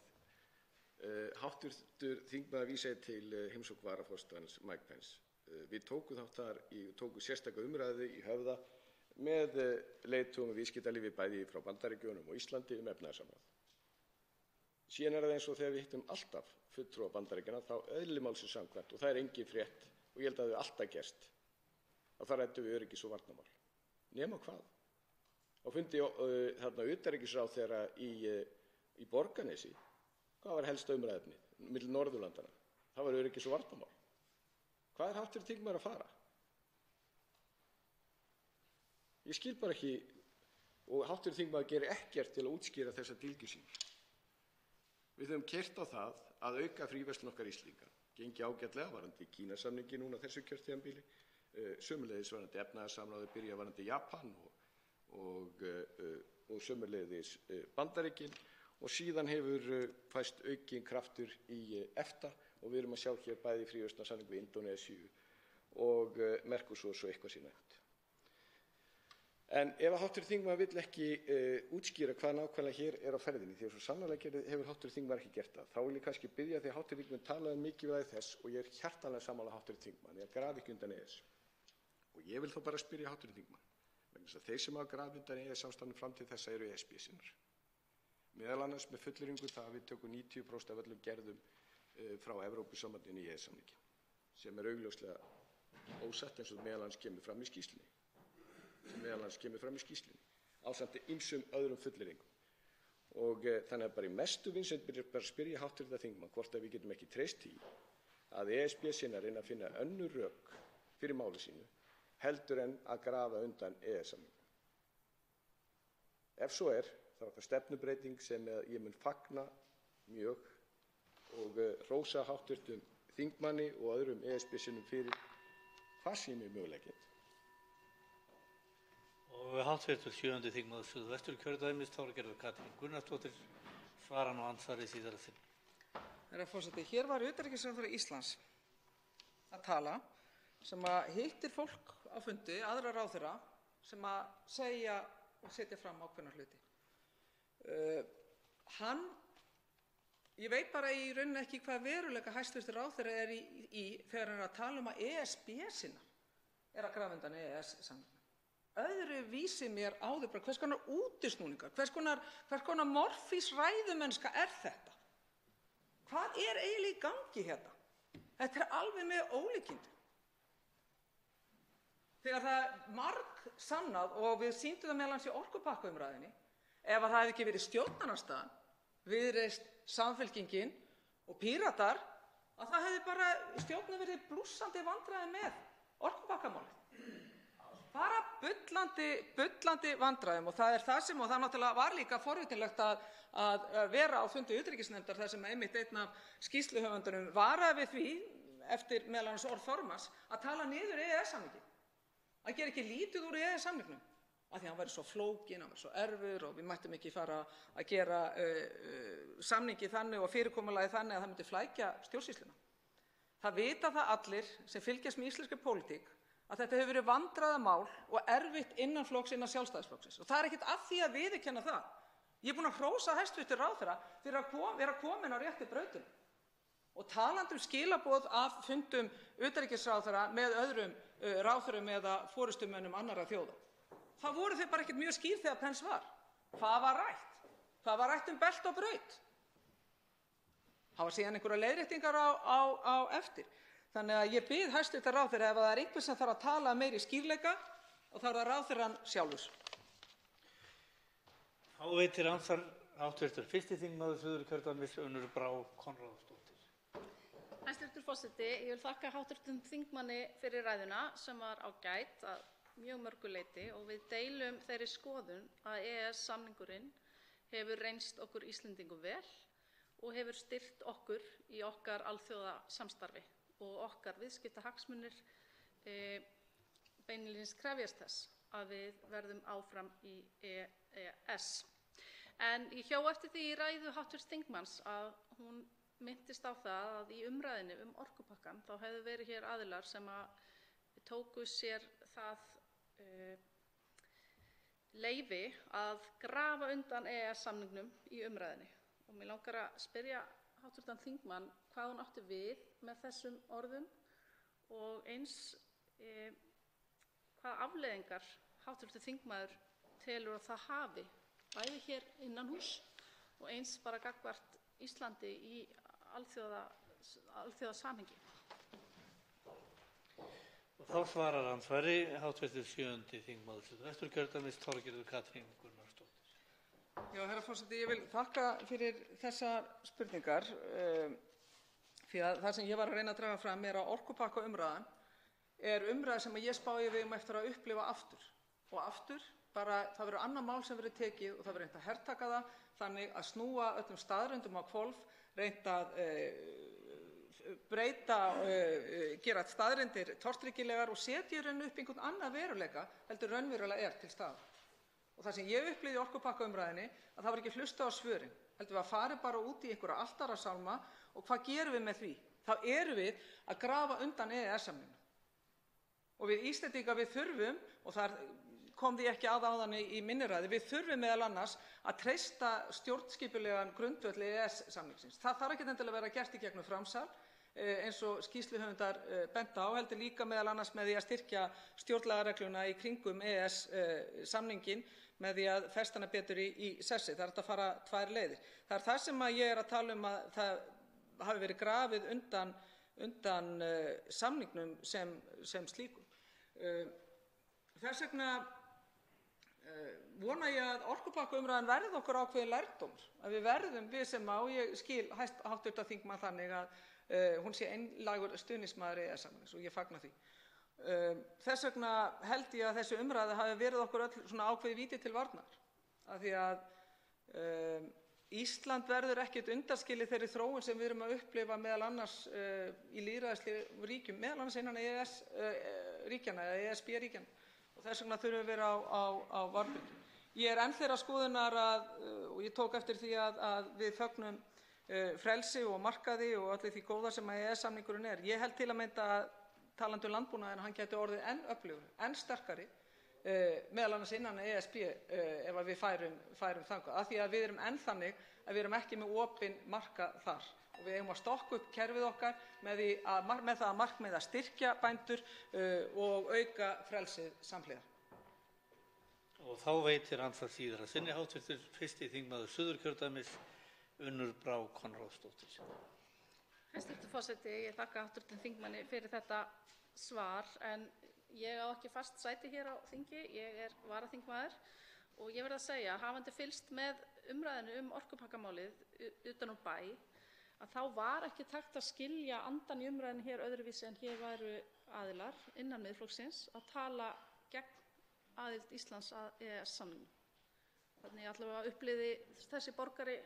Hv. þingmaður vísaði til heimsókn varaforsetans Mike Pence. Við tókum þátt þar tókum sérstaka umræðu í Höfða með leiðtogum viðskiptalífi bæði frá Bandaríkjunum og Íslandi efnahagssamráð. Síðan er það eins og þegar við hittum alltaf fulltrúa Bandaríkjanna þá eðli málsins samkvæmt og það er engin frétt og ég held að það hafi alltaf gerst að það ræddum við öryggis- og varnarmál. Nema hvað? Á fundi þarna utanríkisráðherra í Borgarnesi, hvað var helsta umræðuefnið milli Norðurlandanna? Það var öryggis- og varnarmál. Hvað er hv. þingmaður að fara? Ég skil bara ekki og hv. þingmaður gerir ekkert til að útskýra þessa dylgju sína. Við höfum keyrt á það að auka fríverslun okkar Íslendinga. Gengi ágætlega varðandi Kínasamningi núna þessu kjörtímabili, sömuleiðis varðandi efnahagssamráði byrja varðandi Japan og sömuleiðis Bandaríkin og síðan hefur fæst aukinn kraftur í EFTA og við erum að sjá hér bæði fríverslunarsamning við Indónesíu og Mercosur svo eitthvað sé nefnt. En ef hv. þingmaður vill ekki útskýra hvað nákvæmlega hér er á ferðinni, því að svo sannarlega hefur hv. þingmaður ekki gert það, þá vil ég kannski biðja því að hv. þingmaður talaði mikilvægi þess og ég er hjartanlega sammála hv. þingmanni að grafa ekki undan EES. Og ég vil þá bara spyrja hv. þingmann, vegna þess að þeir sem hafa grafið undan EES-samstarfinu fram til þessa eru ESB-sinnar. Meðal annars með fullyrðingu það að við tökum 90% af öllum gerðum frá Evrópusambandinu í EES-samninginn, sem er augljóslega ósatt eins og meðal annars kemur fram í skýrslunni. Ásamt ýmsum öðrum fullyrðingum. Og þannig að bara í mestu vinsemd bara spyrja hv. þingmann hvort að við getum ekki treyst því að ESB-sinnar reyna að finna önnur rök fyrir máli sínu heldur en að grafa undan EES-samningnum. Ef svo er, þá er það stefnubreyting sem ég mun fagna mjög og hrósa hv. þingmanni og öðrum ESB-sinnum fyrir farsími möguleikinn. Og hv. 7. þingmaður Suðvesturkjördæmis, Þorgerður Katrín Gunnarsdóttir, svarar nú andsvari síðara sinn. Herra forseti, hér var utanríkisráðherra Íslands að tala sem að hittir fólk á fundi, aðra ráðherra, sem að segja og setja fram ákveðna hluti. Ég veit bara í rauninni ekki hvað veruleika hæstv. Ráðherra er í þegar hann er að tala að ESB-sinnar er að grafa undan EES-samningnum. Öðru vísi mér áður bara hvers konar útisnúningar, hvers konar morfísræðumennska er þetta? Hvað er eiginlega í gangi hérna? Þetta er alveg með ólíkindum. Þegar það er margsannað og við sýndum það meðal annars í orkupakkaumræðunni, ef það hefði ekki verið stjórnarandstaðan, Viðreisn, Samfylkingin og Píratar, að það hefði bara stjórnin verið blússandi vandræði með orkupakkamálið. Bara bullandi vandræðum og það er það sem, og það náttúrulega var líka forvitinlegt að vera á fundi utanríkisnefndar þar sem einmitt einn af skýrsluhöfundunum varaði við því eftir meðal annars orð formanns að tala niður EES-samninginn, að gera ekki lítið úr EES-samningnum af því að hann væri svo flókinn, hann væri svo erfiður og við mættum ekki fara að gera samningi þannig og fyrirkomulagið þannig að það myndi flækja stjórnsýsluna. Það vita það allir sem fylgjast með íslenskri pólitík að þetta hefur verið vandræðamál og erfitt innan flokks innan Sjálfstæðisflokksins og það er ekkert að því að viðurkenna það. Ég er búin að hrósa hæstv. Ráðherra fyrir að vera komin á réttu brautina. Og talandi skilaboð af fundum utanríkisráðherra með öðrum ráðherrum eða forystumönnum annarra þjóða. Það voru þau bara ekkert mjög skýr þegar pens var. Hvað var rætt? Hvað var rætt belti og braut? Það var síðan einhverjar leiðréttingar á eftir. Þannig að ég bið hæstv. Ráðherra ef það er einhver sem þarf að tala meiri skýrleika og þá er það ráðherrann sjálfur. Þá veitir andsvar hv. 1. þingmaður Suðurkjördæmis Unnur Brá Konráðsdóttir. Hæstv. forseti, ég vil þakka hv. þingmanni fyrir ræðuna sem var ágæt að mjög mörgu leyti og við deilum þeirri skoðun að EES-samningurinn hefur reynst okkur Íslendingum vel og hefur styrkt okkur í okkar alþjóðasamstarfi og okkar viðskiptahagsmunir beinlínis krefjast þess að við verðum áfram í EES. En ég hjó eftir því í ræðu hv. þingmanns að hún minntist á það að í umræðinni orkupakkann þá hefðu verið hér aðilar sem að tóku sér það leyfi að grafa undan EES-samningnum í umræðinni. Og mig langar að spyrja hv. þingmann hvað hún átti við með þessum orðum og eins hvaða afleiðingar hv. þingmaður telur að það hafi bæði hér innan húss og eins bara gagnvart Íslandi í alþjóðasamhengi. Og þá svarar andsvari hv. 7. þingmaður Suðvesturkjördæmis Þorgerður Katrín Gunnarsdóttir. Já, herra forseti, ég vil þakka fyrir þessar spurningar því að það sem ég var að reyna að draga fram er að orkupakkaumræðan er umræða sem ég spái við eftir að upplifa aftur og aftur. Bara það verður annað mál sem verður tekið og það verður reynt að hertaka það þannig að snúa öllum staðreyndum á hvolf, reynt að breyta, gera staðreyndir tortryggilegar og setja í raun upp einhvern annað veruleika heldur raunverulega er til staðar. Og það sem ég upplifði í orkupakkaumræðunni að það var ekki hlustað á svörin, heldur við að fara bara út í einhverja altarasálma og hvað gerum við með því? Þá erum við að grafa undan EES-samningnum. Og við Íslendingar við þurfum, og þar kom því ekki áðan í minni ræðu, við þurfum meðal annars að treysta stjórnskipulegan grundvöll EES-samningsins. Það þarf ekki endilega að vera gert í gegnum framsal eins og skýrsluhöfundar benda á, heldur líka meðal annars með því að styrkja stjórnlagaregluna í kringum EES-samninginn með því að festa hana betur í sessi. Það er hægt að fara tvær leiðir. Það er það sem ég er að tala um að það hafi verið grafið undan samningnum sem slíkum. Þess vegna vona ég að orkupakkaumræðan verði okkur ákveðin lærdómur, að við verðum, við sem og ég skil hv. þingmann þannig að hún sé einlægur stuðningsmaður EES-samningsins og ég fagna því. Þess vegna held ég að þessi umræða hafi verið okkur öll svona ákveðið víti til varnar, af því að Ísland verður ekkert undanskilið þeirri þróun sem við erum að upplifa meðal annars í lýðræðislegum ríkjum, meðal annars innan EES-ríkjanna eða ESB-ríkjanna, og þess vegna þurfum við að vera á varðbergi. Ég er enn þeirrar skoðunar og ég tók eftir því að við fögnum frelsi og markaði og öllu því góða sem EES-samningurinn er. Ég held til að mynda að talandi um landbúnaðinn, hann gæti orðið enn öflugri, enn sterkari, meðal annars innan ESB ef við færum þangað, af því að við erum enn þannig að við erum ekki með opinn markað þar og við eigum að stokka upp kerfið okkar með það að markmiði að styrkja bændur og auka frelsið samhliða. Og þá veitir andsvar síðara sinni hv. 1. þingmaður Suðurkjördæmis, Unnur Brá Konráðsdóttir. Hæstv. forseti, ég þakka hv. þingmanni fyrir þetta svar, en ég á ekki fast sæti hér á þingi, ég er varaþingmaður og ég verð að segja, hafandi fylgst með umræðinu orkupakkamálið utan úr bæ, að þá var ekki hægt að skilja andann í umræðinu hér öðruvísi en hér væru aðilar innan Miðflokksins að tala gegn aðild Íslands að EES-samningnum. Þannig allavega upplifði þessi borgari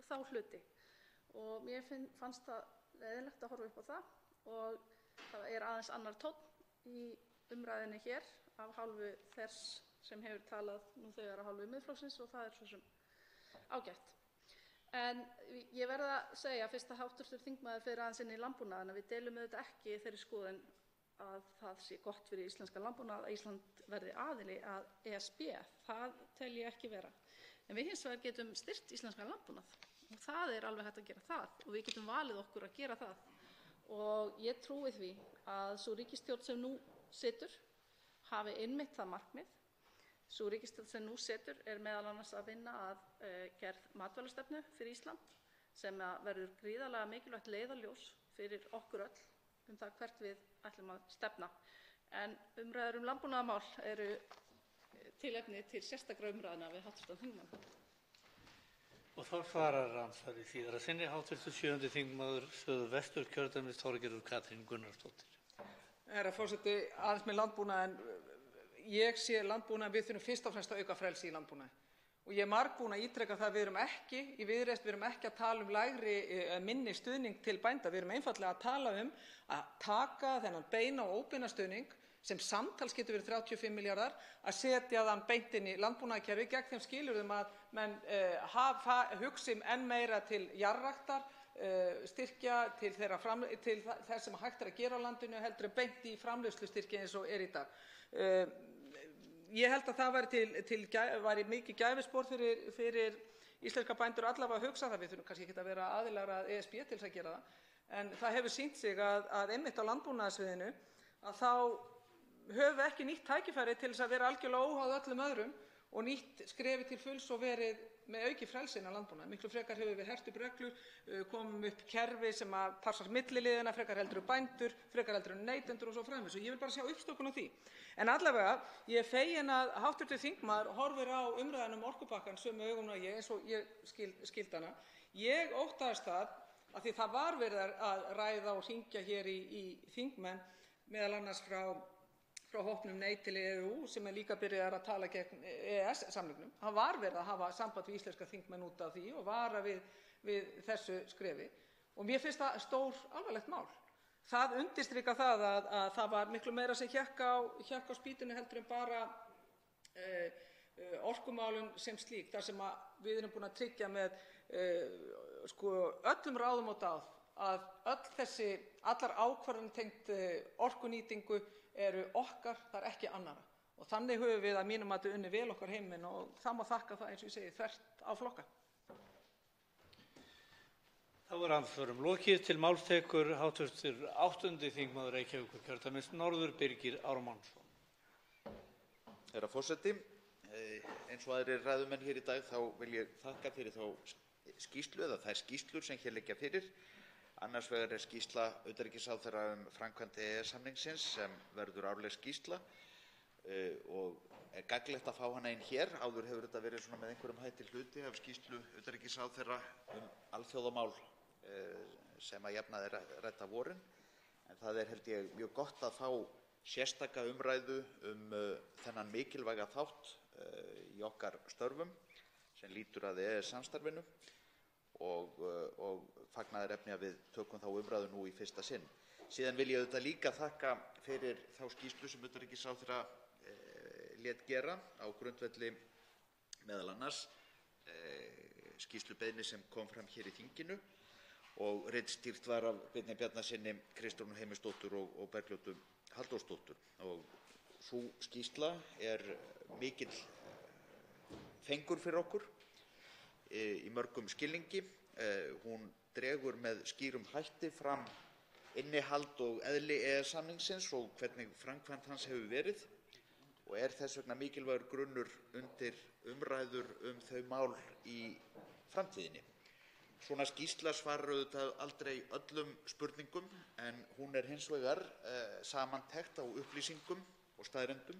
þá hluti og mér fannst það leiðinlegt að horfa upp á það og það er aðeins annar tónn í umræðinni hér af hálfu þess sem hefur talað nú þegar af hálfu Miðflokksins og það er svo sem ágætt. En ég verð að segja fyrst að hv. þingmaður fer aðeins inn í landbúnaðinn að við deilum auðvitað ekki þeirri skoðun að það sé gott fyrir íslenska landbúnað að Ísland verði aðili að ESB. Það tel ég ekki vera. En við hins vegar getum styrkt íslenskan landbúnað og það er alveg hægt að gera það og við getum valið okkur að gera það. Og ég trúi því að sú ríkisstjórn sem nú situr hafi einmitt það markmið. Sú ríkisstjórn sem nú situr er meðal annars að vinna að gerð matvælastefnu fyrir Ísland sem verður gríðarlega mikilvægt leiðarljós fyrir okkur öll það hvert við ætlum að stefna. En umræður landbúnaðarmál eru tilefni til sérstakra umræðna við hv. þingmann. Og þá svarar andsvari síðara sinni hv. 7. þingmaður Suðvesturkjördæmis, Þorgerður Katrín Gunnarsdóttir. Herra forseti, aðeins með landbúnaðinn. Ég sé landbúnaðinn, við þurfum fyrst og fremst að auka frelsi í landbúnaði. Og ég er margbúin að ítreka það að við erum ekki, í Viðreisn, við erum ekki að tala um minni stuðning til bænda. Við erum einfaldlega að tala um að taka þennan beina og óbeina stuðning sem samtals getur verið 35 milljarðar, að setja þann beint inn í landbúnaðarkerfi gegn þeim skilyrðum að menn hugsi enn meira til jarðræktar, styrkja til þess sem hægt er að gera á landinu heldur en beint í framleiðslustyrki eins og er í dag. Ég held að það væri mikið gæfuspor fyrir íslenska bændur allavega að hugsa það. Við þurfum kannski ekki að vera aðilar að ESB til þess að gera það, en það hefur sýnt sig að einmitt á landbúnaðarsviðinu að þá höfum við ekki nýtt tækifæri til þess að vera algjörlega óháð öllum öðrum og nýtt skrefið til fulls og verið með auki frelsi innan landbúnaðar. Miklu frekar höfum við hert upp reglur, komum upp kerfi sem að passar milliliðina, frekar heldur bændur, frekar heldur neytendur og svo framvegis. Og ég vil bara sjá uppstokkun á því. En allavega, ég er fegin að hv. þingmaður horfir á umræðuna orkupakkann sömu augum og ég, eins og ég skildi hana. Ég óttaðist það, af því það var verið að ræða og hringja hér í þingmenn, meðal annars frá hópnum Nei til EU sem er líka byrjaðar að tala gegn EES-samningnum. Það var verið að hafa samband við íslenska þingmenn út af því og vara við þessu skrefi og mér finnst það stór alvarlegt mál. Það undirstrikar það að það var miklu meira sem hékk á spýtunni heldur en bara orkumálum sem slík, þar sem við erum búin að tryggja með öllum ráðum og dáð að allar ákvarðanir tengt orkunýtingu eru okkar, það er ekki annarra. Og þannig höfum við að mínum mati unnið vel okkar heiminn og það má þakka það, eins og ég segi, þvert á flokka. Þá er andsvörum lokið. Til máls tekur hv. 8. þingmaður Reykjavíkurkjördæmis norður, Birgir Ármannsson. Herra forseti, eins og aðrir ræðumenn hér í dag þá vil ég þakka fyrir þá skýrslu eða þær skýrslur sem hér liggja fyrir. Annars vegar er skýrsla utanríkisráðherra framkvæmd EES-samningsins sem verður árleg skýrsla og er gagnlegt að fá hana inn hér. Áður hefur þetta verið svona með einhverjum hætti hluti af skýrslu utanríkisráðherra alþjóðamál sem að jafnaði rædd af vorin. En það er held ég mjög gott að fá sérstaka umræðu þennan mikilvæga þátt í okkar störfum sem lýtur að EES-samstarfinu og fagnaðarefni að við tökum þá umræðu nú í fyrsta sinn. Síðan vil ég auðvitað líka þakka fyrir þá skýrslu sem utanríkisráðherra lét gera á grundvelli meðal annars skýrslubeiðni sem kom fram hér í þinginu og ritstýrt var af Birni Bjarnasyni, Kristrúnu Heimisdóttur og Bergljótu Halldórsdóttur. Og sú skýrsla mikill fengur fyrir okkur í mörgum skilningi. Hún dregur með skýrum hætti fram innihald og eðli EES-samningsins og hvernig framkvæmd hans hefur verið og þess vegna mikilvægur grunnur undir umræður þau mál í framtíðinni. Svona skýrsla svarar auðvitað aldrei öllum spurningum en hún hins vegar samantekt á upplýsingum og staðreyndum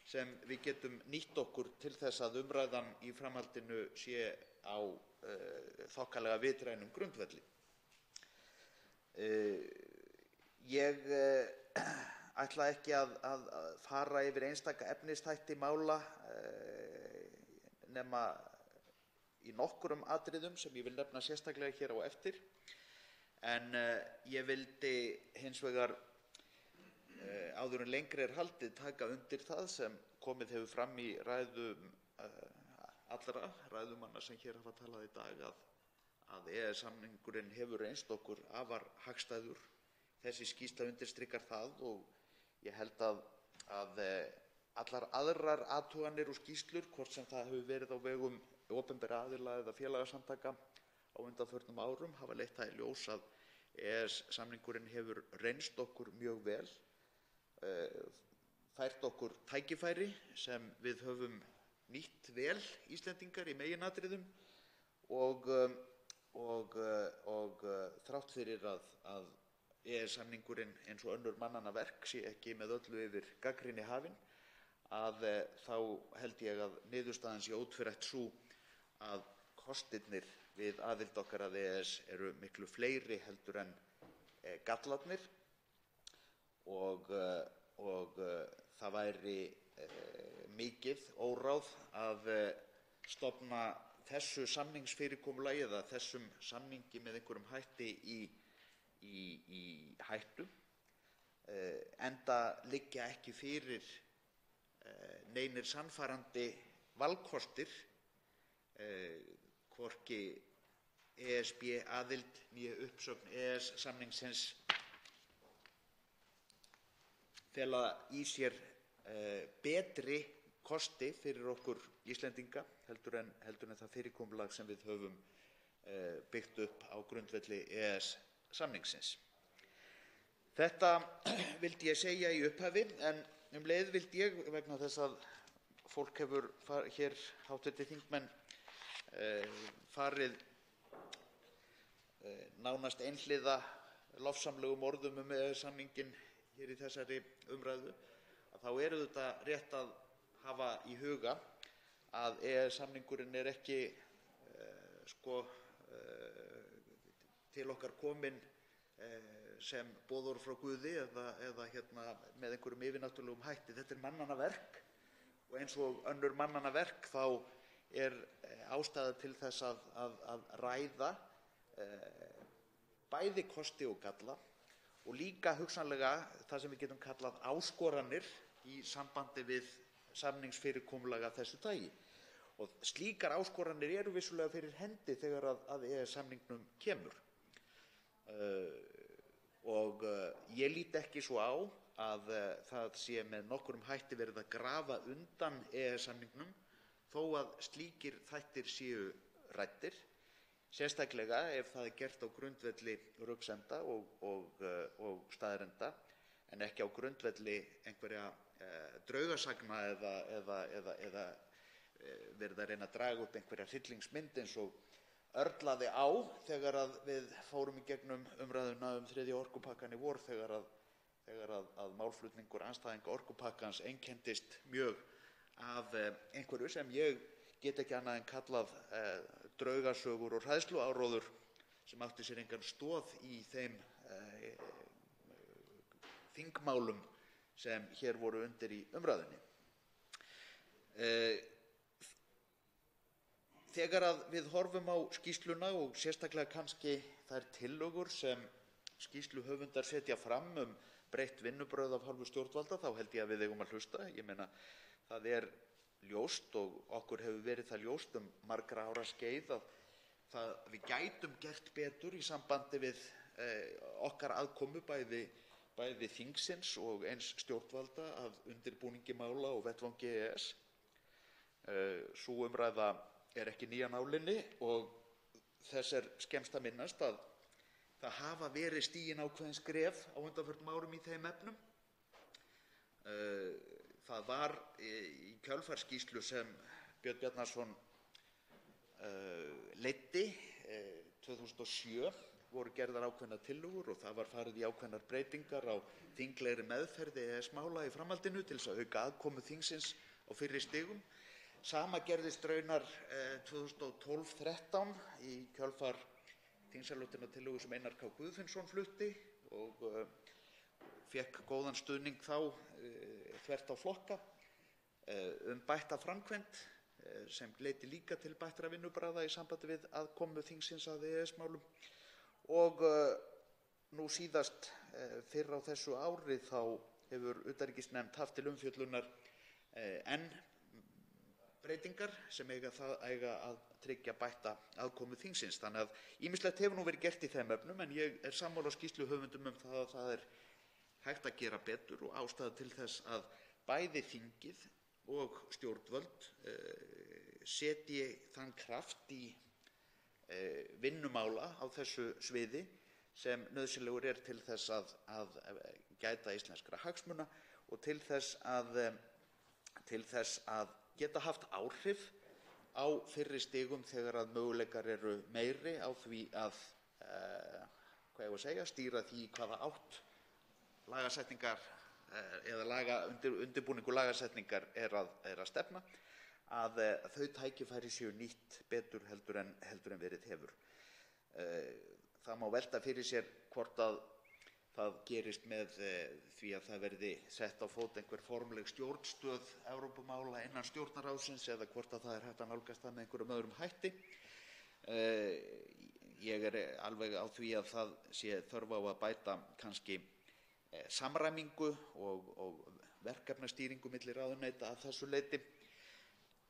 sem við getum nýtt okkur til þess að umræðan í framhaldinu sé á þokkalega vitrænum grundvelli. Ég ætla ekki að fara yfir einstaka efnisþætti mála nema í nokkrum atriðum sem ég vil nefna sérstaklega hér á eftir. En ég vildi hins vegar áður en lengri haldið taka undir það sem komið hefur fram í ræðum allra ræðumanna sem hér hafa talað í dag að EES-samningurinn hefur reynst okkur afar hagstæður. Þessi skýrsla undirstrikar það og ég held að allar aðrar athuganir og skýrslur, hvort sem það hefur verið á vegum opinberra aðila eða félagasamtaka á undanförnum árum, hafa leitt það í ljós að EES-samningurinn hefur reynst okkur mjög vel, fært okkur tækifæri sem við höfum nýtt vel Íslendingar í meginatriðum og þrátt fyrir að EES-samningurinn eins og önnur mannanna verk sé ekki með öllu yfir gagnrýni hafin, þá held ég að niðurstaðan sé ótvírætt sú að kostirnir við aðild okkar að EES eru miklu fleiri heldur en gallarnir og það væri mikið óráð að stofna þessu samningsfyrirkomulagi eða þessum samningi með einhverjum hætti í hættu, enda liggja ekki fyrir neinir sannfærandi valkostir, hvorki ESB-aðild né uppsögn EES-samningsins fela í sér betri kosti fyrir okkur Íslendinga heldur en það fyrirkomulag sem við höfum byggt upp á grundvelli EES-samningsins. Þetta vildi ég segja í upphafi en leið vildi ég, vegna þess að fólk hefur hér, hv. þingmenn, farið nánast einhliða lofsamlegum orðum EES-samninginn hér í þessari umræðu, þá auðvitað rétt að hafa í huga að EES-samningurinn ekki til okkar kominn sem boðorð frá Guði eða með einhverjum yfirnáttúrulegum hætti. Þetta mannanna verk og eins og önnur mannanna verk þá ástæða til þess að ræða bæði kosti og galla og líka hugsanlega það sem við getum kallað áskoranir í sambandi við samningsfyrirkomulag af þessu tagi. Og slíkar áskoranir eru vissulega fyrir hendi þegar að EES-samningnum kemur. Og ég lít ekki svo á að það sé með nokkrum hætti verið að grafa undan EES-samningnum þó að slíkir þættir séu ræddir, sérstaklega ef það gert á grundvelli röksemda og staðreynda en ekki á grundvelli einhverja draugasagna eða verið að reyna að draga upp einhverja hryllingsmynd eins og örlaði á þegar við fórum í gegnum umræðuna þriðja orkupakkann í vor þegar að málflutningur andstæðinga orkupakkans einkenndist mjög af einhverju sem ég get ekki annað en kallað draugasögur og hræðsluáróður sem átti sér engan stoð í þeim þingmálum sem hér voru undir í umræðunni. Þegar við horfum á skýrsluna og sérstaklega kannski þær tillögur sem skýrsluhöfundar setja fram breytt vinnubrögð af hálfu stjórnvalda, þá held ég að við eigum að hlusta. Ég meina, það ljóst og okkur hefur verið það ljóst margra ára skeið að við gætum gert betur í sambandi við okkar aðkomu bæði þingsins og eins stjórnvalda að undirbúningi mála og vettvangi EES. Sú umræða ekki ný af nálinni og þess skemmst að minnast að það hafa verið stigin ákveðin skref á undanförnum árum í þeim efnum. Það var í kjölfarskýrslu sem Björn Bjarnason leiddi 2007 voru gerðar ákveðnar tillögur og það var farið í ákveðnar breytingar á þinglegri meðferð EES-mála í framhaldinu til þess að auka aðkomu þingsins á fyrri stigum. Sama gerðist raunar 2012-13 í kjölfar þingsályktunartillögu sem Einar K. Guðfinnsson flutti og fékk góðan stuðning þá þvert á flokka bætta framkvæmd sem leiddi líka til bættra vinnubragða í sambandi við aðkomu þingsins að EES-málum. Og nú síðast fyrr á þessu ári þá hefur utanríkisnefnd haft til umfjöllunar enn breytingar sem eiga að tryggja bætta aðkomu þingsins. Þannig að ýmislegt hefur nú verið gert í þeim efnum en ég sammála skýrsluhöfundum það að það hægt að gera betur og ástæða til þess að bæði þingið og stjórnvöld setji þann kraft í vinnumála á þessu sviði sem nauðsynlegur til þess að gæta íslenskra hagsmuna og til þess að geta haft áhrif á fyrri stigum þegar að möguleikar eru meiri á því að stýra því í hvaða átt lagasetningar eða undirbúningur lagasetningar að stefna, að þau tækifæri séu nýtt betur heldur en verið hefur. Það má velta fyrir sér hvort að það gerist með því að það verði sett á fót einhver formleg stjórnstöð Evrópumála innan stjórnarráðsins eða hvort að það hægt að nálgast það með einhverjum öðrum hætti. Ég alveg á því að það sé þörf á að bæta kannski samræmingu og verkefnastýringu milli ráðuneyta að þessu leyti.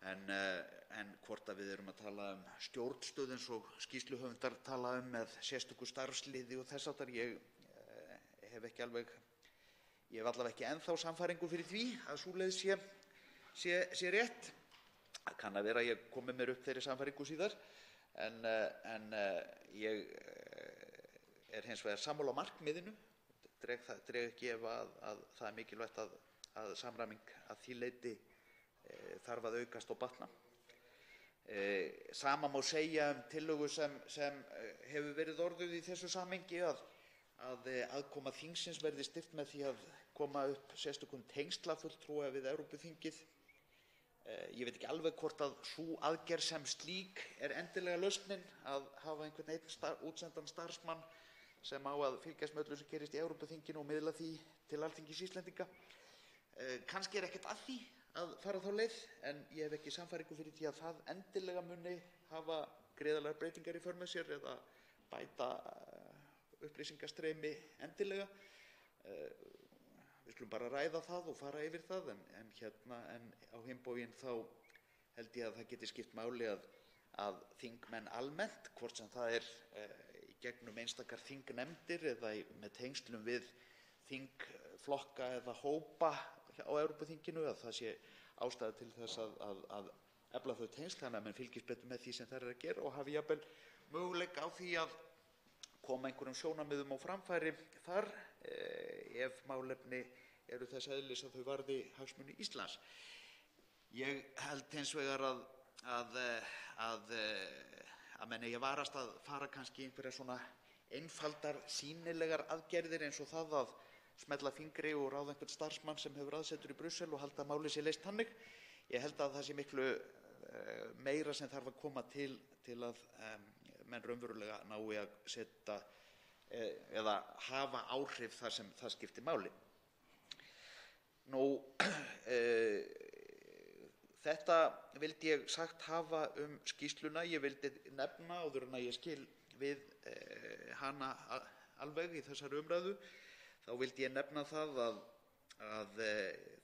En hvort að við erum að tala stjórnstöð eins og skýrsluhöfundar tala með sérstöku starfsliði og þess háttar, ég hef allavega ekki ennþá sannfæringu fyrir því að sú leið sé rétt. Það kann að vera að ég komi mér upp þeirri sannfæringu síðar, en ég hins vegar sammála markmiðinu, dreg ekki ef að það mikilvægt að samræming að því leyti þarf að aukast og batna. Sama má segja tillögu sem hefur verið orðuð í þessu samhengi að aðkoma þingsins verði styrkt með því að koma upp sérstökum tengslafulltrúa við Evrópuþingið. Ég veit ekki alveg hvort að sú aðgerð sem slík endilega lausnin að hafa einhvern einn útsendan starfsmann sem á að fylgjast með öllu sem gerist í Evrópuþinginu og miðla því til Alþingis Íslendinga. Kannski ekkert að því að fara þá leið, en ég hef ekki sannfæringu fyrir því að það endilega muni hafa gríðarlegar breytingar í för með sér eða bæta upplýsingastreymi endilega. Við skulum bara ræða það og fara yfir það, en á hinn bóginn þá held ég að það geti skipt máli að þingmenn almennt, hvort sem það í gegnum einstakar þingnefndir eða með tengslum við þingflokka eða hópa á Evrópuþinginu, að það sé ástæða til þess að efla þau tengsl þannig að menn fylgist betur með því sem þær að gera og hafi jafnvel möguleika á því að koma einhverjum sjónarmiðum á framfæri þar ef málefni eru þess eðlis að þau varði hagsmuni Íslands. Ég held hins vegar að menn eigi að varast að fara kannski einhverjar svona einfaldar sýnilegar aðgerðir eins og það að smella fingri og ráða einhvern starfsmann sem hefur aðsetur í Brussel og halda að málið sé leyst þannig. Ég held að það sé miklu meira sem þarf að koma til að menn raunverulega nái að setja eða hafa áhrif þar sem það skiptir máli. Þetta vildi ég sagt hafa skýrsluna. Ég vildi nefna, áður en ég skil við hana alveg í þessari umræðu, þá vildi ég nefna það að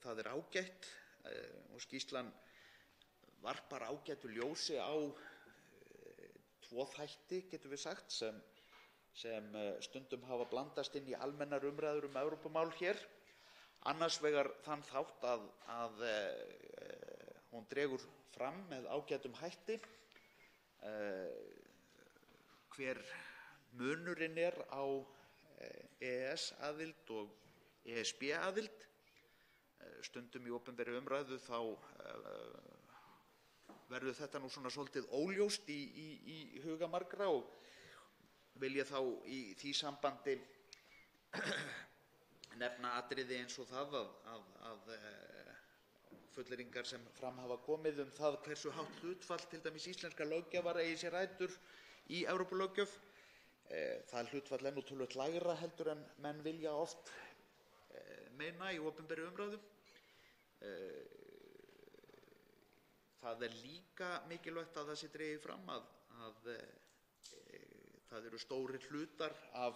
það ágætt og skýrslan varpar ágætu ljósi á tvo þætti, getum við sagt, sem stundum hafa blandast inn í almennar umræður Evrópumál hér. Annars vegar þann þátt að hún dregur fram með ágætum hætti hver munurinn á EES-aðild og ESB-aðild. Stundum í opinberri umræðu þá verður þetta nú svona svolítið óljóst í huga margra og vil ég þá í því sambandi nefna atriði eins og það að fullyrðingar sem fram hafa komið það hversu hátt hlutfall til dæmis íslenskra löggjafar eigi sér rætur í Evrópulöggjöf. Það hlutfall nú töluvert lægra heldur en menn vilja oft meina í opinberri umræðu. Það líka mikilvægt að það sé dregið fram að það eru stórir hlutar af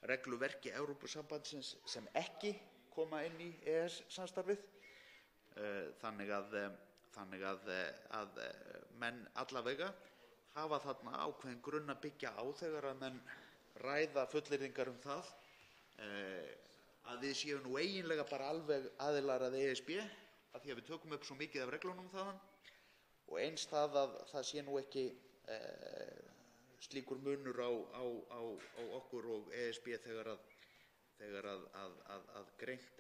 regluverki Evrópusambandsins sem ekki koma inn í EES-samstarfið. Þannig að menn allavega hafa þarna ákveðinn grunn að byggja á þegar að menn ræða fullyrðingar það að við séum nú eiginlega bara alveg aðilar að ESB af því að við tökum upp svo mikið af reglunum þaðan og eins það að það sé nú ekki slíkur munur á okkur og ESB þegar að greint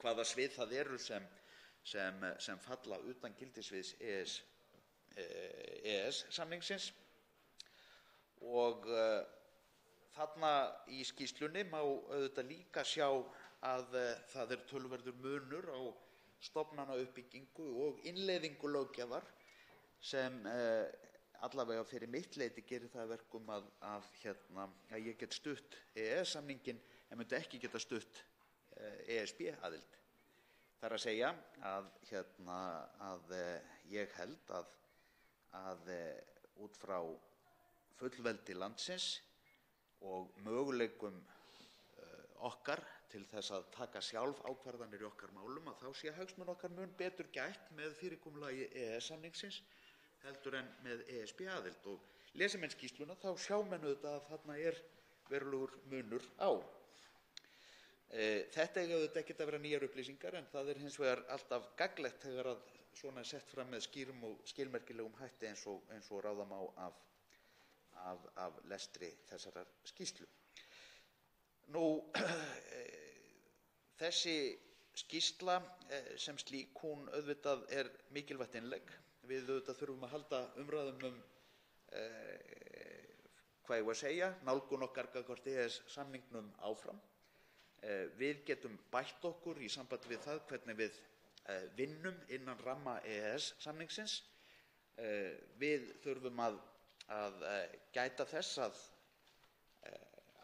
hvaða svið það eru sem falla utan gildissviðs EES-samningsins. Og þarna í skýrslunni má auðvitað líka sjá að það töluverður munur á stofnanauppbyggingu og innleiðingu löggjafar sem allavega fyrir mitt leyti gerir það að verkum að ég get stutt EES-samninginn en myndi ekki geta stutt ESB-aðild. Það er að segja að ég held að út frá fullveldi landsins og möguleikum okkar til þess að taka sjálf ákvarðanir í okkar málum að þá sé hagsmuna okkar mun betur gætt með fyrirkomulagi EES-samningsins heldur en með ESB-aðild. Og lesi menn skýrsluna þá sjá menn auðvitað að þarna verulegur munur á. Þetta eiga auðvitað ekkert að vera nýjar upplýsingar en það hins vegar alltaf gagnlegt þegar að svona sett fram með skýrum og skilmerkilegum hætti eins og ráða má af lestri þessarar skýrslu. Þessi skýrsla sem slík, hún auðvitað mikilvægt innlegg. Við auðvitað þurfum að halda umræðum hvað ég var að segja, nálgun okkar gagnvart EES-samningnum áfram. Við getum bætt okkur í sambandi við það hvernig við vinnum innan ramma EES-samningsins. Við þurfum að gæta þess að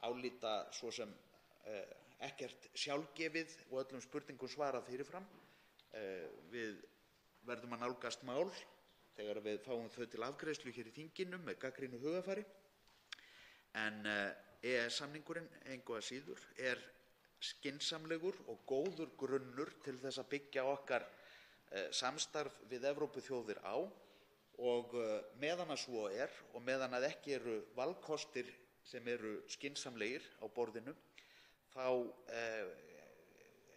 álíta svo sem ekkert sjálfgefið og öllum spurningum svarað fyrirfram. Við verðum að nálgast mál þegar við fáum þau til afgreiðslu hér í þinginu með gagnrýnu hugafari. En EES-samningurinn engu að síður skynsamlegur og góður grunnur til þess að byggja okkar samstarf við Evrópuþjóðir á og meðan að svo og meðan að ekki eru valkostir sem eru skynsamlegir á borðinu þá